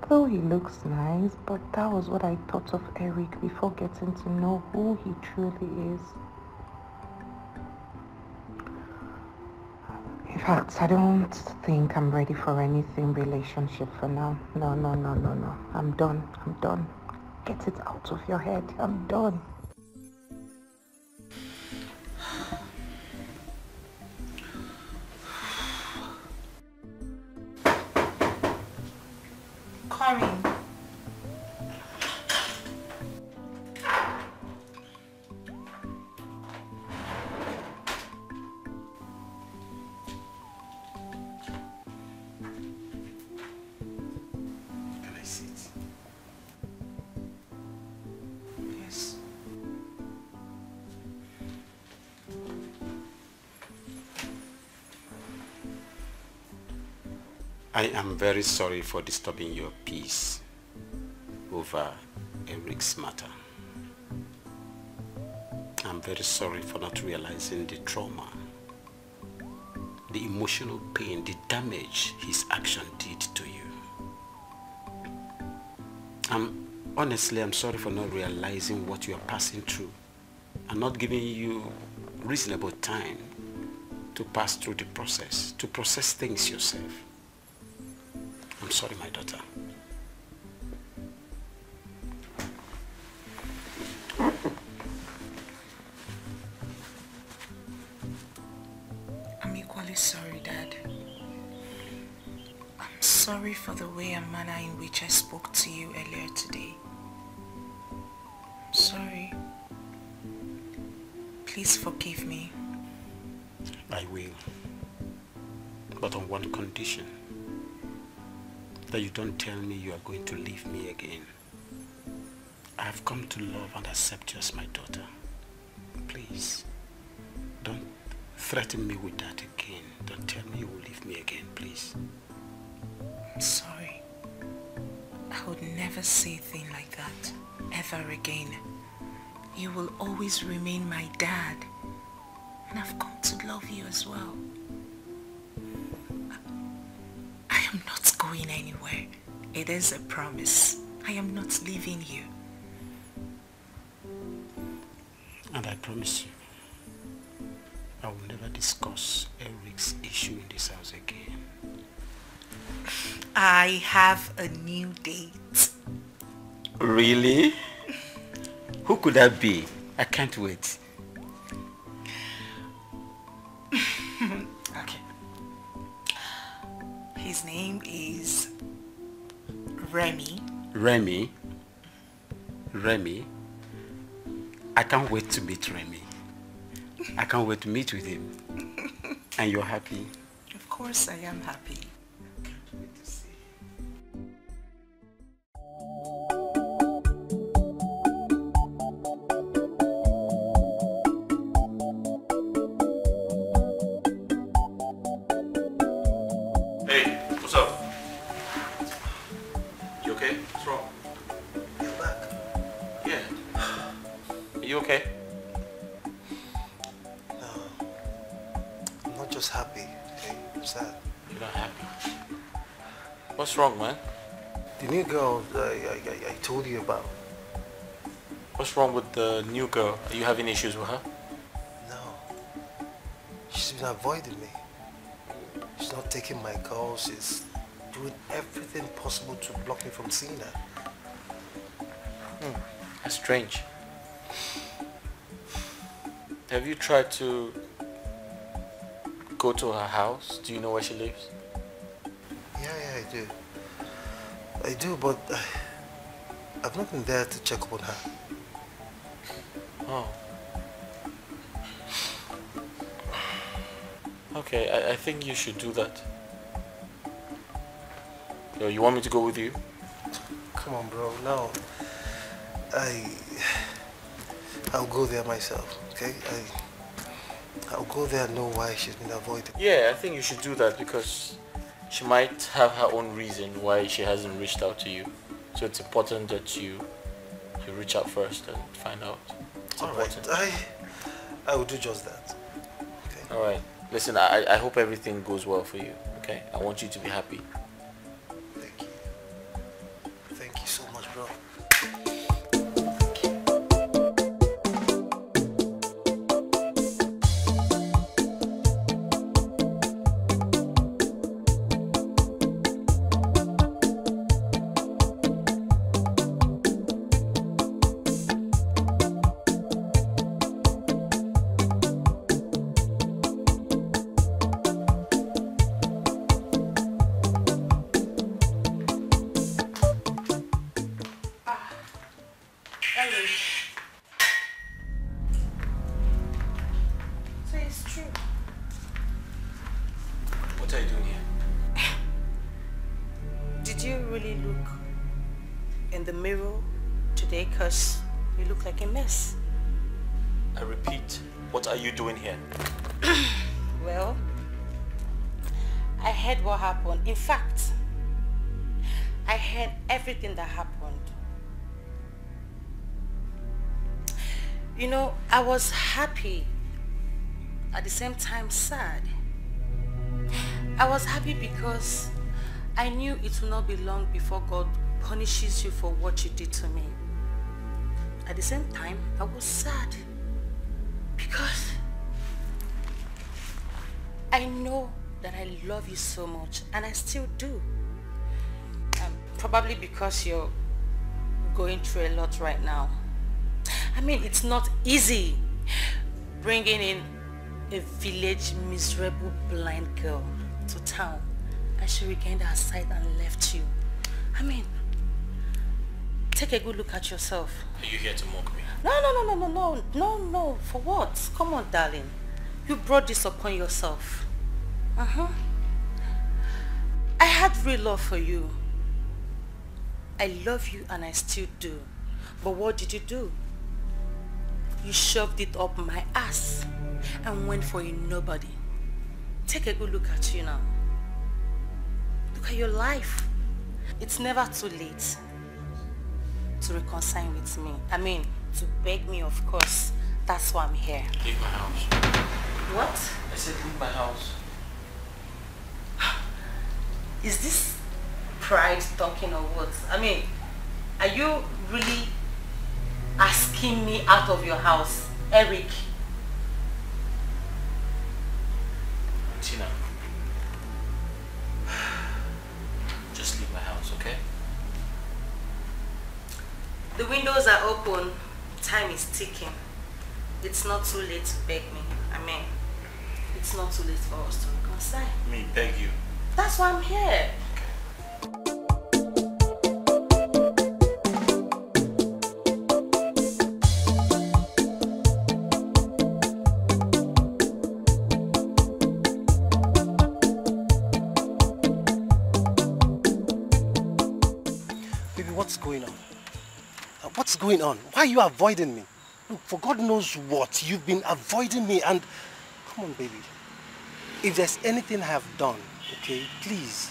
Though he looks nice, but that was what I thought of Eric before getting to know who he truly is. In fact, I don't think I'm ready for anything relationship for now. No. I'm done. Get it out of your head. I'm done. Coming. I am very sorry for disturbing your peace over Eric's matter. I'm very sorry for not realizing the trauma, the emotional pain, the damage his action did to you. Honestly, I'm sorry for not realizing what you are passing through and not giving you reasonable time to pass through the process, to process things yourself. I'm sorry, my daughter. I'm equally sorry, Dad. I'm sorry for the way and manner in which I spoke to you earlier today. I'm sorry. Please forgive me. I will. But on one condition. That you don't tell me you are going to leave me again. I have come to love and accept you as my daughter. Please, don't threaten me with that again. Don't tell me you will leave me again, please. I'm sorry. I would never say a thing like that, ever again. You will always remain my dad. And I've come to love you as well. I am not going anywhere. It is a promise. I am not leaving you. And I promise you, I will never discuss Eric's issue in this house again. I have a new date. Really? Who could that be? I can't wait. Okay. His name is Remy. Remy? Remy? I can't wait to meet Remy. I can't wait to meet with him. And you're happy? Of course I am happy. Hey, what's up? You okay? What's wrong? You're back. Yeah. Are you okay? No. I'm not just happy, okay? I'm sad. You're not happy. What's wrong, man? The new girl I told you about. What's wrong with the new girl? Are you having issues with her? No. She's been avoiding me. She's not taking my calls. She's doing everything possible to block me from seeing her. That's strange. Have you tried to go to her house? Do you know where she lives? Yeah, I do. I do, but I've not been there to check up on her. Oh. Okay, I think you should do that. Yo, you want me to go with you? Come on, bro. No. I'll go there myself, okay? I'll go there and know why she's been avoiding. Yeah, I think you should do that because she might have her own reason why she hasn't reached out to you. So it's important that you reach out first and find out. It's important. I will do just that. Okay. All right. Listen, I hope everything goes well for you, okay? I want you to be happy. Thank you. Thank you so much, bro. Because you look like a mess. I repeat, what are you doing here? Well, I heard what happened. In fact, I heard everything that happened. You know, I was happy, at the same time sad. I was happy because I knew it would not be long before God punishes you for what you did to me. At the same time, I was sad because I know that I love you so much, and I still do. Probably because you're going through a lot right now. I mean, it's not easy bringing in a village miserable blind girl to town, and she regained her sight and left you. I mean, take a good look at yourself. Are you here to mock me? No. For what? Come on, darling. You brought this upon yourself. I had real love for you. I love you and I still do. But what did you do? You shoved it up my ass and went for a nobody. Take a good look at you now. Look at your life. It's never too late to reconcile with me. I mean, to beg me, of course. That's why I'm here. Leave my house. What? I said leave my house. Is this pride talking or what? I mean, are you really asking me out of your house, Eric? Tina, just leave my house, okay? The windows are open. Time is ticking. It's not too late to beg me. I mean, it's not too late for us to reconcile. Me beg you. That's why I'm here. Baby, what's going on? What's going on? Why are you avoiding me? Look, for God knows what, you've been avoiding me and... Come on, baby. If there's anything I have done, okay, please,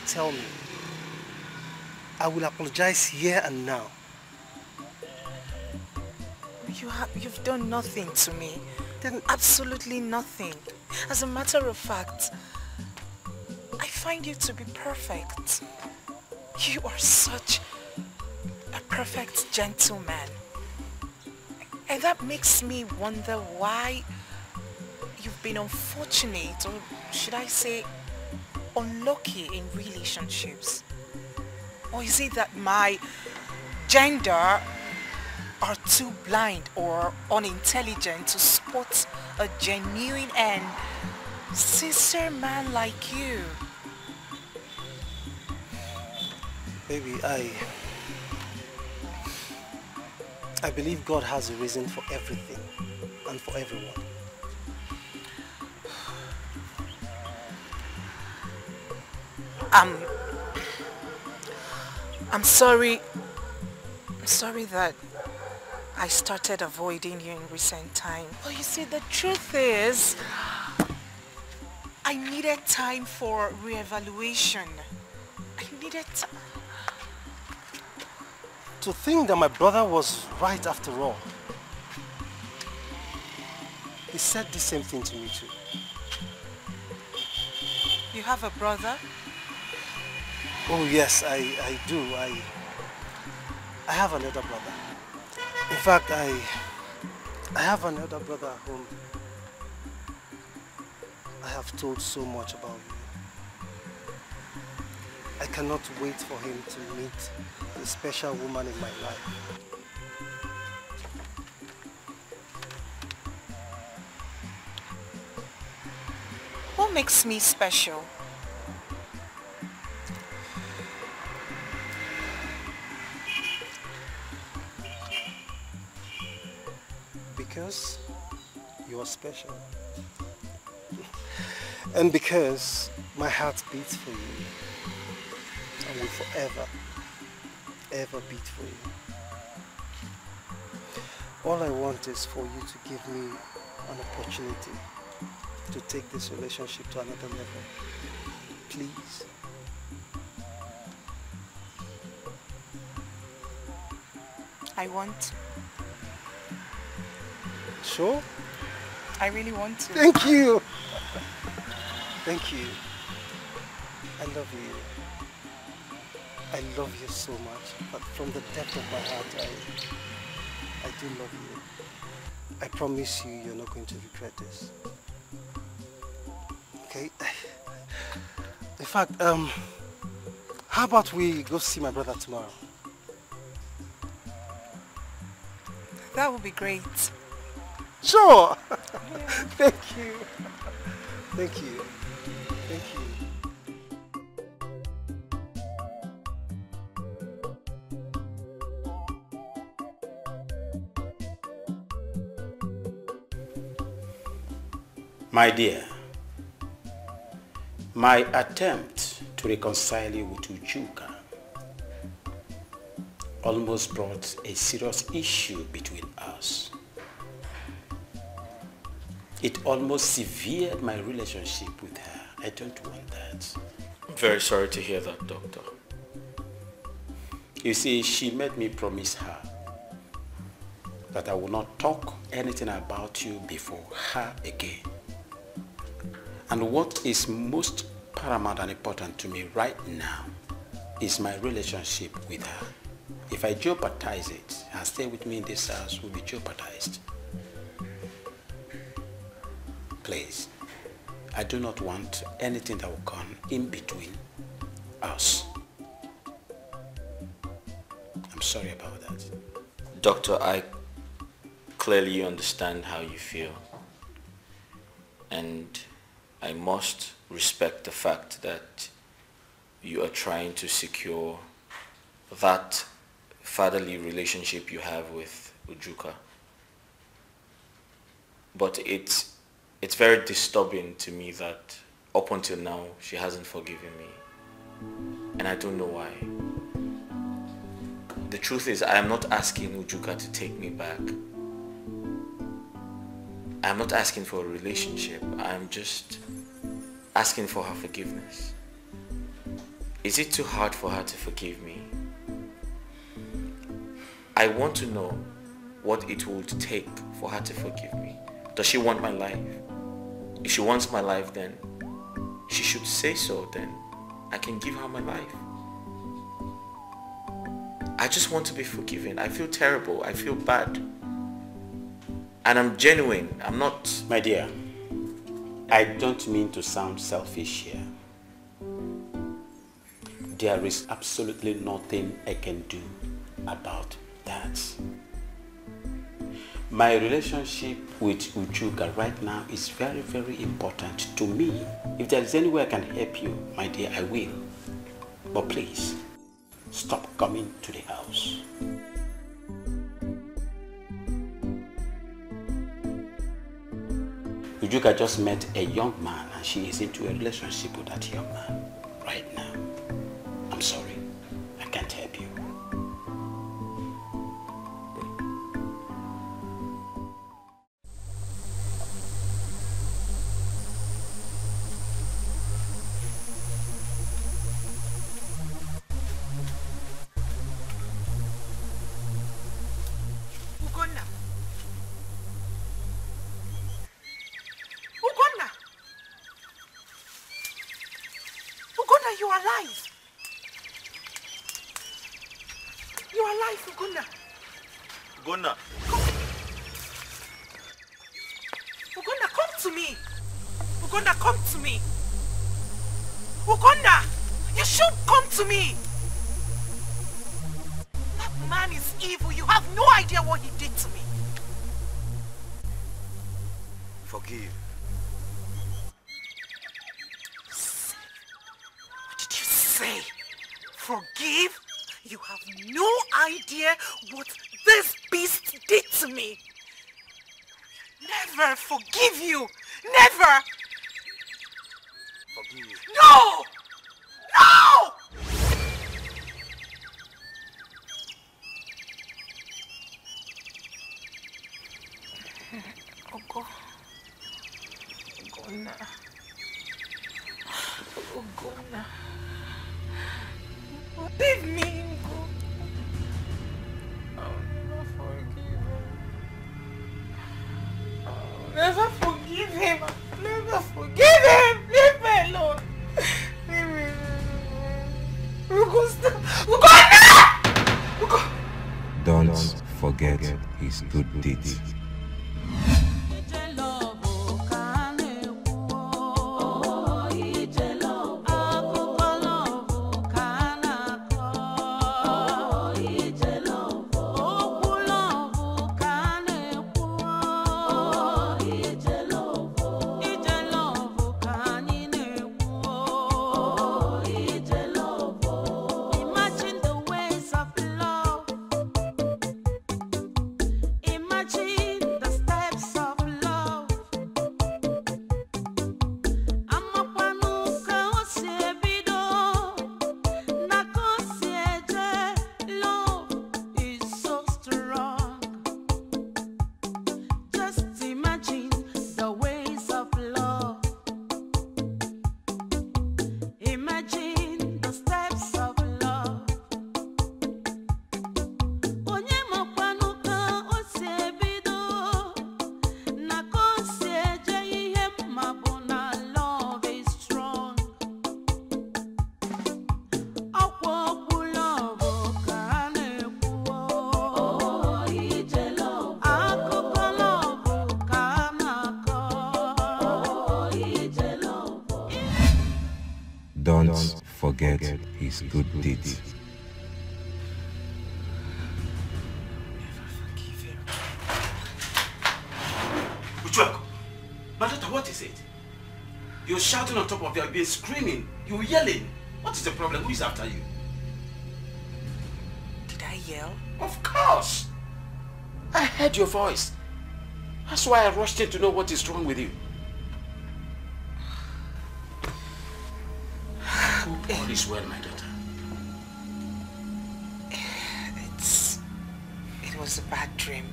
tell me. I will apologize here and now. You've done nothing to me. Absolutely nothing. As a matter of fact, I find you to be perfect. You are such a perfect gentleman. And that makes me wonder why you've been unfortunate, or should I say unlucky in relationships. Or is it that my gender are too blind or unintelligent to spot a genuine and sincere man like you? Baby, I believe God has a reason for everything and for everyone. I'm sorry. I'm sorry that I started avoiding you in recent time. But you see, the truth is, I needed time for reevaluation. I needed time. To think that my brother was right after all. He said the same thing to me too. You have a brother? Oh yes, I do. I have another brother. In fact, I have another brother whom I have told so much about you. I cannot wait for him to meet the special woman in my life. What makes me special? Because you are special. And because my heart beats for you. And will forever, ever beat for you. All I want is for you to give me an opportunity to take this relationship to another level. Please. I want to. Sure? I really want to. Thank you. Thank you. I love you. I love you so much. But from the depth of my heart, I do love you. I promise you, you're not going to regret this. Okay? In fact, how about we go see my brother tomorrow? That would be great. Sure! Thank you. Thank you. Thank you. My dear, my attempt to reconcile you with Ujuka almost brought a serious issue between us. It almost severed my relationship with her. I don't want that. I'm very sorry to hear that, Doctor. You see, she made me promise her that I will not talk anything about you before her again. And what is most paramount and important to me right now is my relationship with her. If I jeopardize it, her stay with me in this house will be jeopardized. Please, I do not want anything that will come in between us. I'm sorry about that. Doctor, I clearly understand how you feel. And I must respect the fact that you are trying to secure that fatherly relationship you have with Ujuka. But it's very disturbing to me that up until now she hasn't forgiven me. And I don't know why. The truth is, I am not asking Ujuka to take me back. I'm not asking for a relationship. I'm just asking for her forgiveness. Is it too hard for her to forgive me? I want to know what it would take for her to forgive me. Does she want my life? If she wants my life, then she should say so. Then I can give her my life. I just want to be forgiven. I feel terrible. I feel bad. And I'm genuine. I'm not... My dear, I don't mean to sound selfish here. There is absolutely nothing I can do about that. My relationship with Ujuka right now is very, very important to me. If there is any way I can help you, my dear, I will. But please, stop coming to the house. Ujuka just met a young man and she is into a relationship with that young man right now. I'm sorry, I can't help you. You are alive. You are alive, Ugonna. Ugonna. Ugonna, come to me. Ugonna, come to me. Ugonna, you should come to me. That man is evil. You have no idea what he did to me. Forgive. Say, forgive? You have no idea what this beast did to me. Never forgive you. Never. Forgive. No! No! Ugonna. Leave me, Ngo. I'll never forgive him. I'll never forgive him. Leave me alone. Leave me alone. Don't forget his good deeds. Imagine Don't forget his good deeds. Uchuako, my daughter, what is it? You're shouting on top of your bed, screaming. You're yelling. What is the problem? Who is after you? Did I yell? Of course. I heard your voice. That's why I rushed in to know what is wrong with you. All is well, my daughter. It was a bad dream.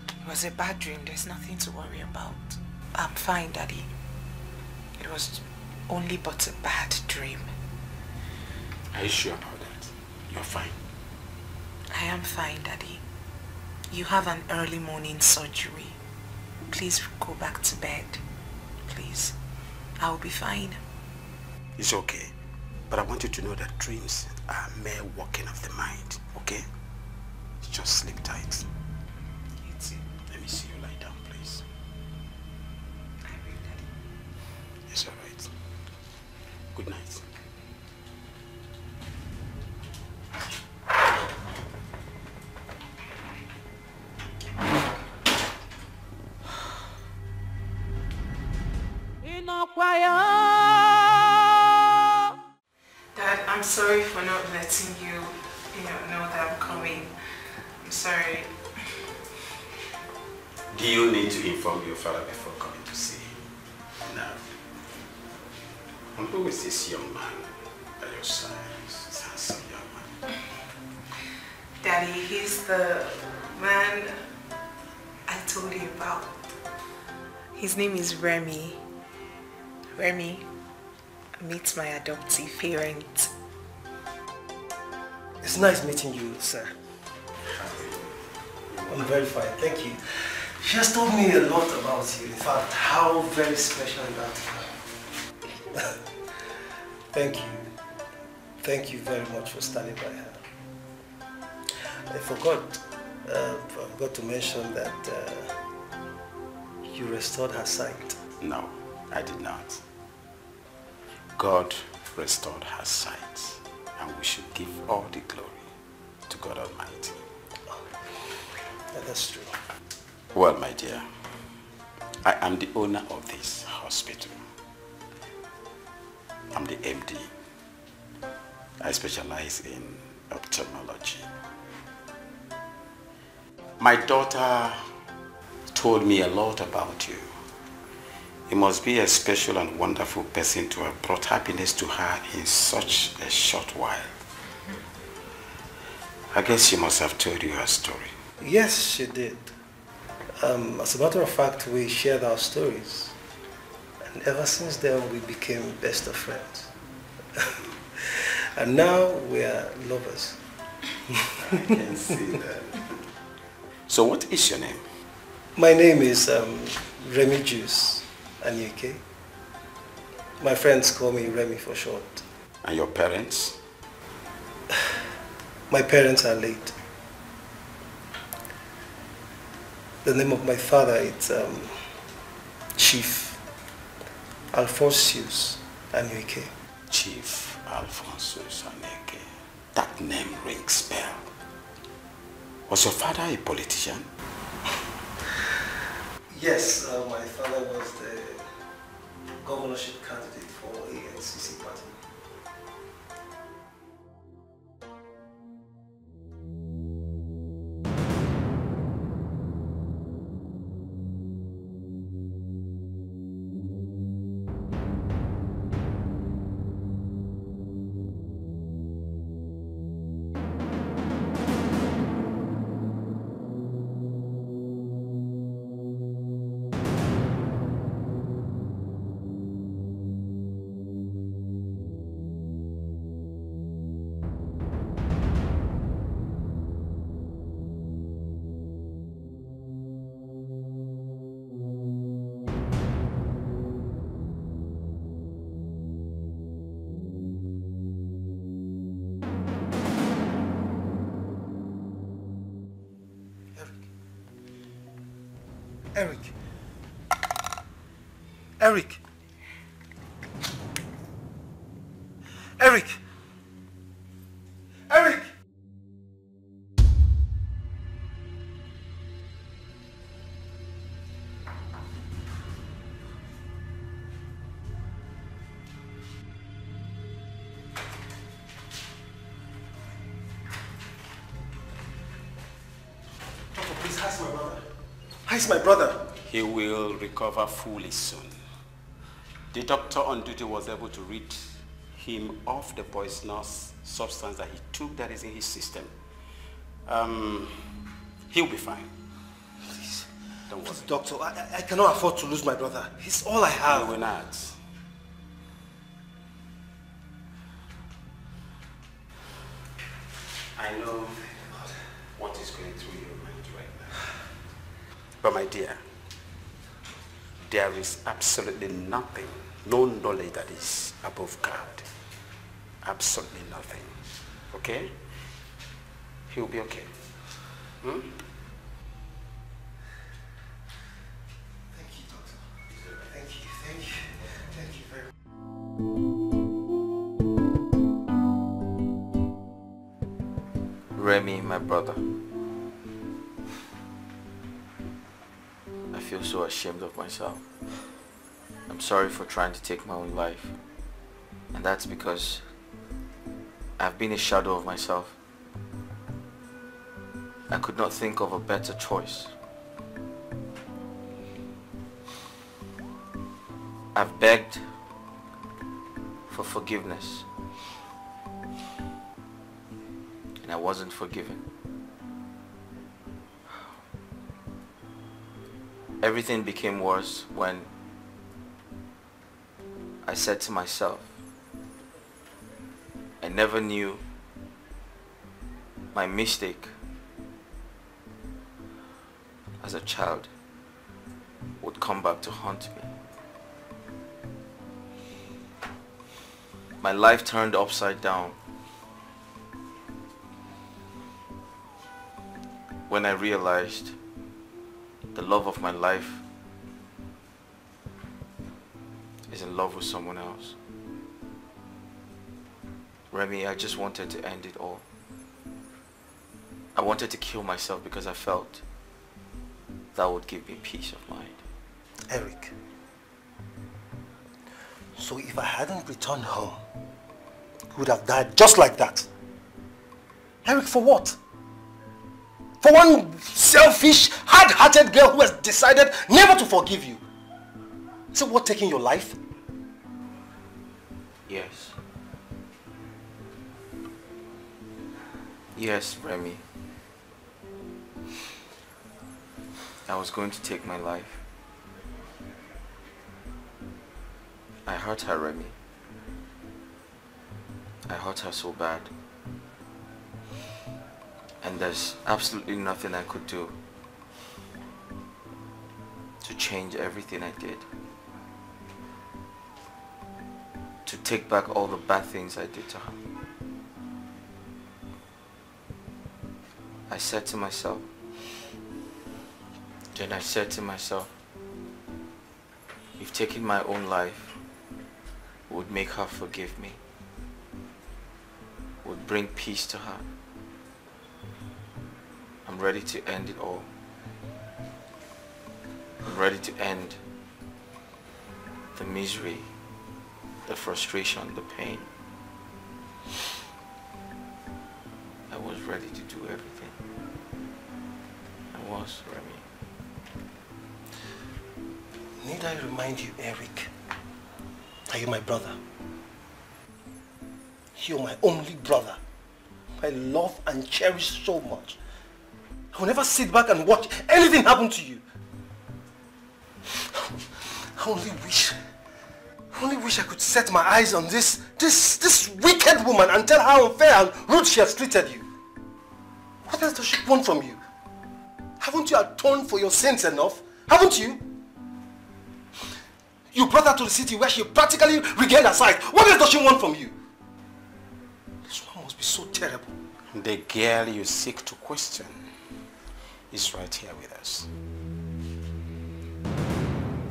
It was a bad dream. There's nothing to worry about. I'm fine, Daddy. It was only but a bad dream. Are you sure about that? You're fine. I am fine, Daddy. You have an early morning surgery. Please go back to bed. Please. I'll be fine. It's okay. But I want you to know that dreams are mere working of the mind, okay? Just sleep tight. Let me see you lie down, please. I will, Daddy. It's all right. Good night. Dad, I'm sorry for not letting you, know that I'm coming. I'm sorry. Do you need to inform your father before coming to see him? No. And who is this young man by your side? This handsome young man. Daddy, he's the man I told you about. His name is Remy. Remy, meet my adoptive parent. It's nice meeting you, sir. I'm very fine, thank you. She has told me a lot about you. In fact, how very special you are. Thank you. Thank you very much for standing by her. I forgot to mention that you restored her sight. No, I did not. God restored her sight, and we should give all the glory to God Almighty. That's true. Well, my dear, I am the owner of this hospital. I'm the MD. I specialize in ophthalmology. My daughter told me a lot about you. You must be a special and wonderful person to have brought happiness to her in such a short while. I guess she must have told you her story. Yes, she did. As a matter of fact, we shared our stories. And ever since then, we became best of friends. And now we are lovers. I can see that. So what is your name? My name is Remy Juice Anyeke. My friends call me Remy for short. And your parents? My parents are late. The name of my father is Chief Alphonsus Anyeke. Chief Alphonsus Anyeke. That name rings bell. Was your father a politician? Yes, my father was the governorship candidate for ANCC party. Eric. Eric! Eric! Doctor, please, how's my brother? How's my brother? He will recover fully soon. The doctor on duty was able to rid him of the poisonous substance that he took that is in his system. He'll be fine. Please. Don't worry. Please, doctor, I cannot afford to lose my brother. He's all I have. You will not. I know what is going through your mind right now. But my dear, there is absolutely nothing, no knowledge that is above God. Absolutely nothing. Okay? He'll be okay. Hmm? Thank you, doctor. Thank you, thank you. Thank you very much. Remy, my brother. I feel so ashamed of myself. I'm sorry for trying to take my own life. And that's because I've been a shadow of myself. I could not think of a better choice. I've begged for forgiveness. And I wasn't forgiven. Everything became worse when I said to myself, I never knew my mistake as a child would come back to haunt me. My life turned upside down when I realized the love of my life is in love with someone else. Remy, I just wanted to end it all. I wanted to kill myself because I felt that would give me peace of mind. Eric, so if I hadn't returned home, he would have died just like that. Eric, for what? For one selfish, hard-hearted girl who has decided never to forgive you. Is it worth taking your life? Yes. Yes, Remy. I was going to take my life. I hurt her, Remy. I hurt her so bad. And there's absolutely nothing I could do to change everything I did. To take back all the bad things I did to her. I said to myself, then I said to myself, if taking my own life would make her forgive me, would bring peace to her, I'm ready to end it all. I'm ready to end the misery, the frustration, the pain. I was ready to do everything. I was, Remy. Need I remind you, Eric, that you're my brother? You're my only brother. I love and cherish so much. I will never sit back and watch anything happen to you. I only wish I could set my eyes on this wicked woman and tell her how unfair and rude she has treated you. What else does she want from you? Haven't you atoned for your sins enough? Haven't you? You brought her to the city where she practically regained her sight. What else does she want from you? This one must be so terrible. The girl you seek to question is right here with us.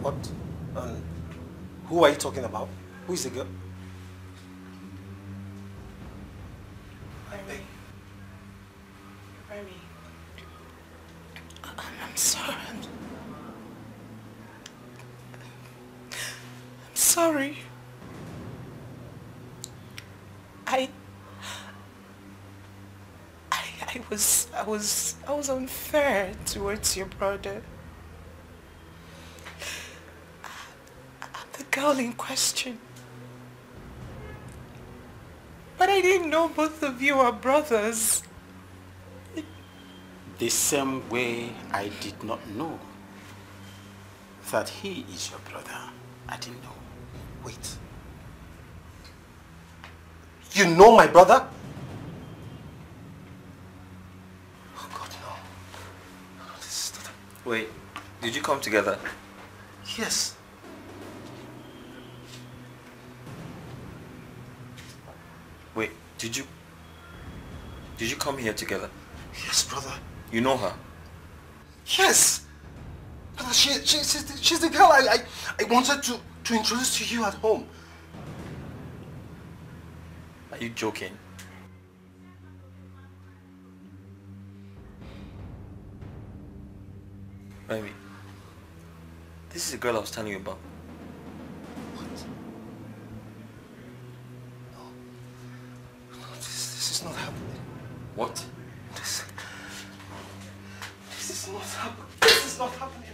What? Who are you talking about? Who is the girl? Remy. I'm sorry. I'm sorry. I was unfair towards your brother. I'm the girl in question. But I didn't know both of you are brothers. The same way I did not know that he is your brother. I didn't know. Wait. You know my brother? Oh God, no. Wait, did you come together? Yes. Wait, did you come here together? Yes, brother. You know her? Yes. Brother, she's the girl I wanted to introduce to you at home. Are you joking? Remy, this is the girl I was telling you about. This is not happening. What? This is not happening. This is not happening.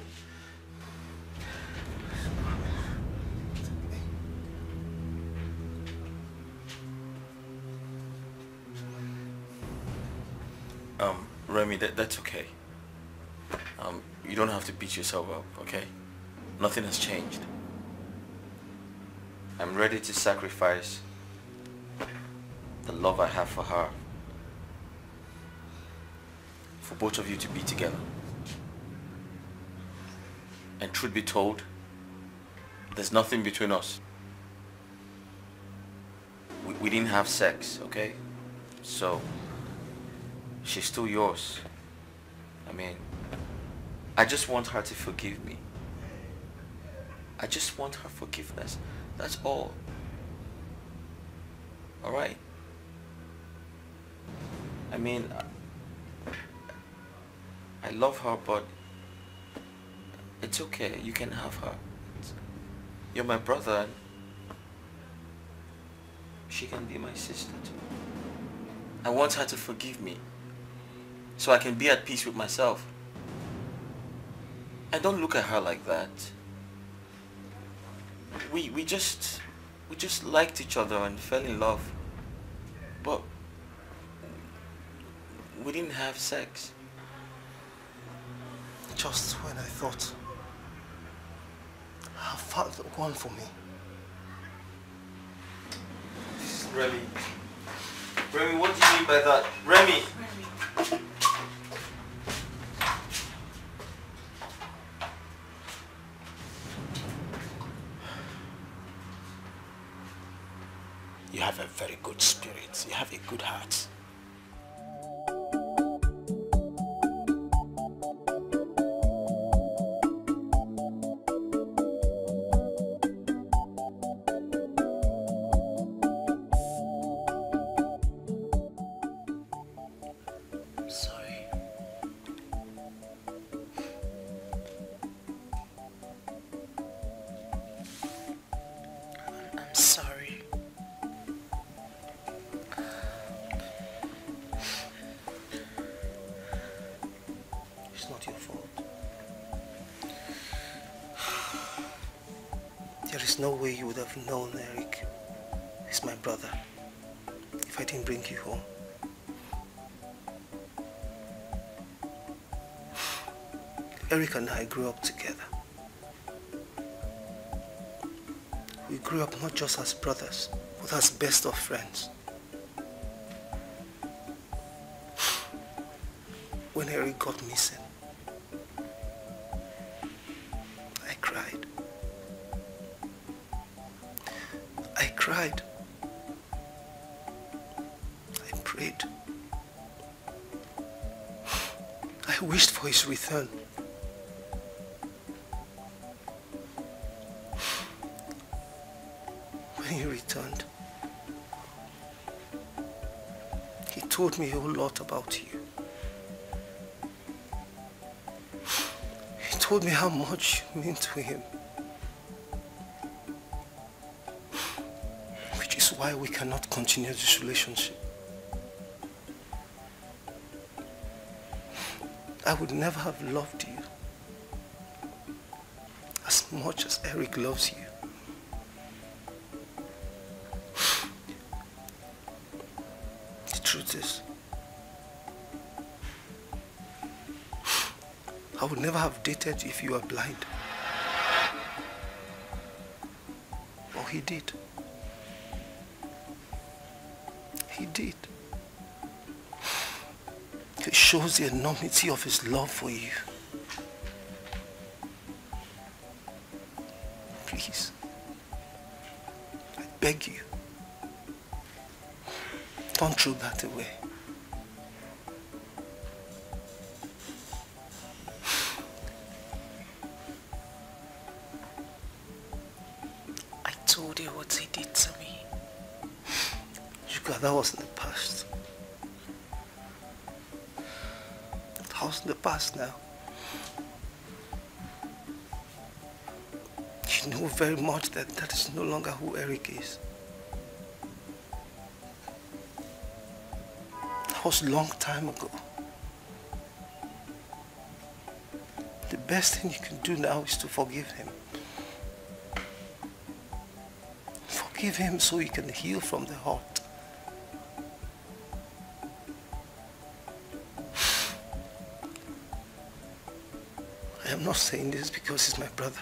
Remy, that's okay. You don't have to beat yourself up, okay? Nothing has changed. I'm ready to sacrifice the love I have for her for both of you to be together. And truth be told, there's nothing between us. We didn't have sex, okay? So, she's still yours. I mean, I just want her to forgive me. I just want her forgiveness. That's all. Alright? I mean, I love her, but it's okay. You can have her. You're my brother, and she can be my sister too. I want her to forgive me so I can be at peace with myself. And don't look at her like that. We just liked each other and fell in love. But we didn't have sex. Just when I thought I found the one for me. Remy. Remy, what do you mean by that? Remy! You have a very good spirit. You have a good heart. No way you would have known Eric is my brother if I didn't bring you home. Eric and I grew up together. We grew up not just as brothers, but as best of friends. When Eric got missing, I cried. I prayed. I wished for his return. When he returned, he told me a whole lot about you. He told me how much you mean to him. Which is why we cannot continue this relationship. I would never have loved you as much as Eric loves you. The truth is, I would never have dated you if you were blind. But he did. He did. It shows the enormity of his love for you. Please, I beg you, don't throw that away. I told you what he did to me. Yuka, that was in the past. That was in the past now. You know very much that that is no longer who Eric is. That was a long time ago. The best thing you can do now is to forgive him. Forgive him so he can heal from the heart. I am not saying this because he's my brother.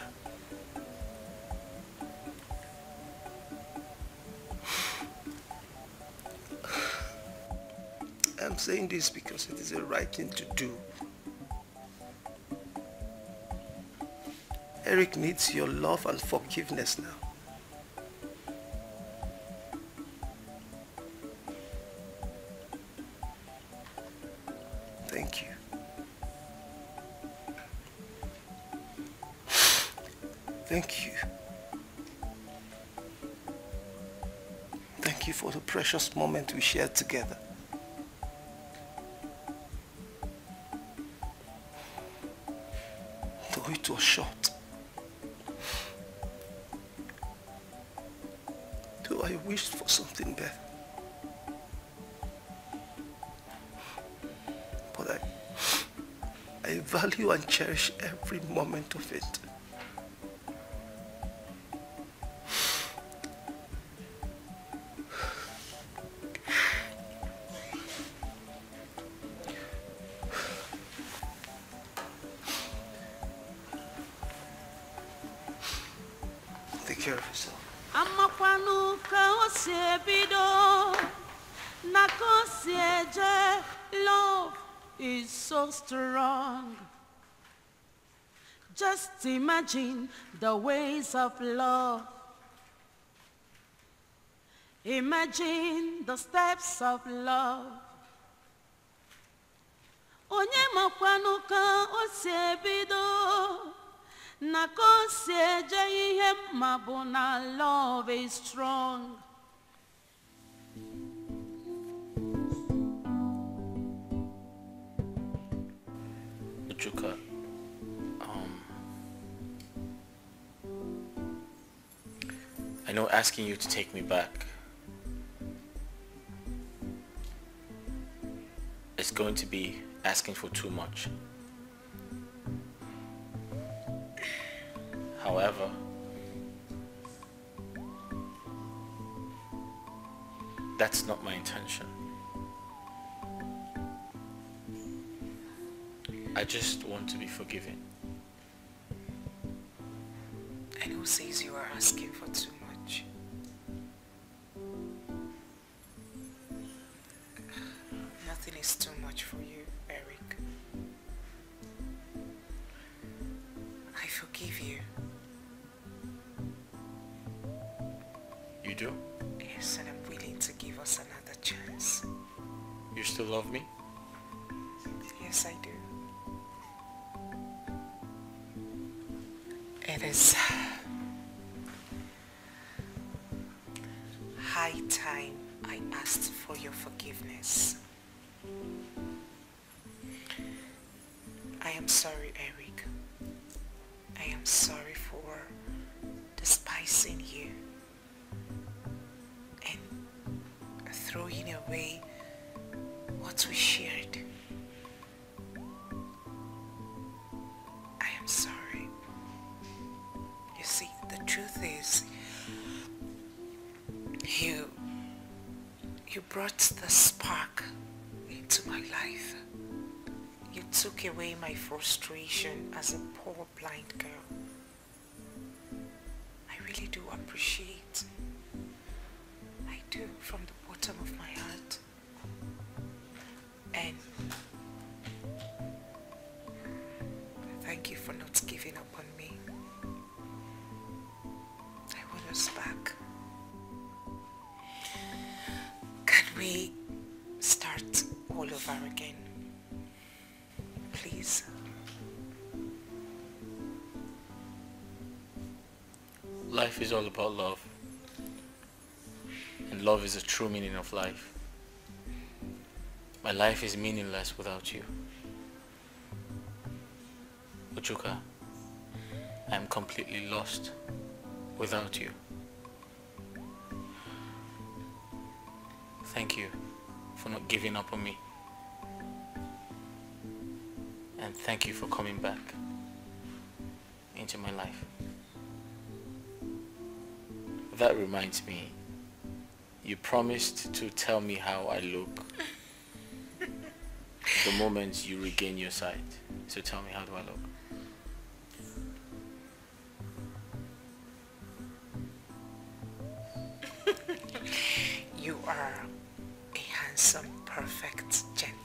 I'm saying this because it is the right thing to do. Eric needs your love and forgiveness now. Thank you. Thank you. Thank you for the precious moment we shared together. Though it was short. Though I wished for something better. But I value and cherish every moment of it. Take care of yourself. Amakwanu ka osiebido na kosieje. Love is so strong. Just imagine the ways of love. Imagine the steps of love. Onye makwanu ka osiebido na kosieje ihe mabu na love is strong. Ujuka, I know asking you to take me back is going to be asking for too much. However, that's not my intention. I just want to be forgiven. And who says you are asking for too much? Nothing is too much for you, Eric. I forgive you. You do? Yes, and I'm willing to give us another chance. You still love me? Yes, I do. It is high time I asked for your forgiveness. I am sorry, Eric. I am sorry for despising you and throwing away what we shared. I am sorry. You see, the truth is, you brought the spark into my life. You took away my frustration as a poor blind girl. I really do appreciate. I do, from the bottom of my heart. And thank you for not giving up on me. I want us back. Can we start all over again? Please. Life is all about love. And love is the true meaning of life. My life is meaningless without you. Ujuka, I am completely lost without you. Thank you for not giving up on me. And thank you for coming back into my life. That reminds me, you promised to tell me how I look the moment you regain your sight. So tell me, how do I look? You are a handsome, perfect gentleman.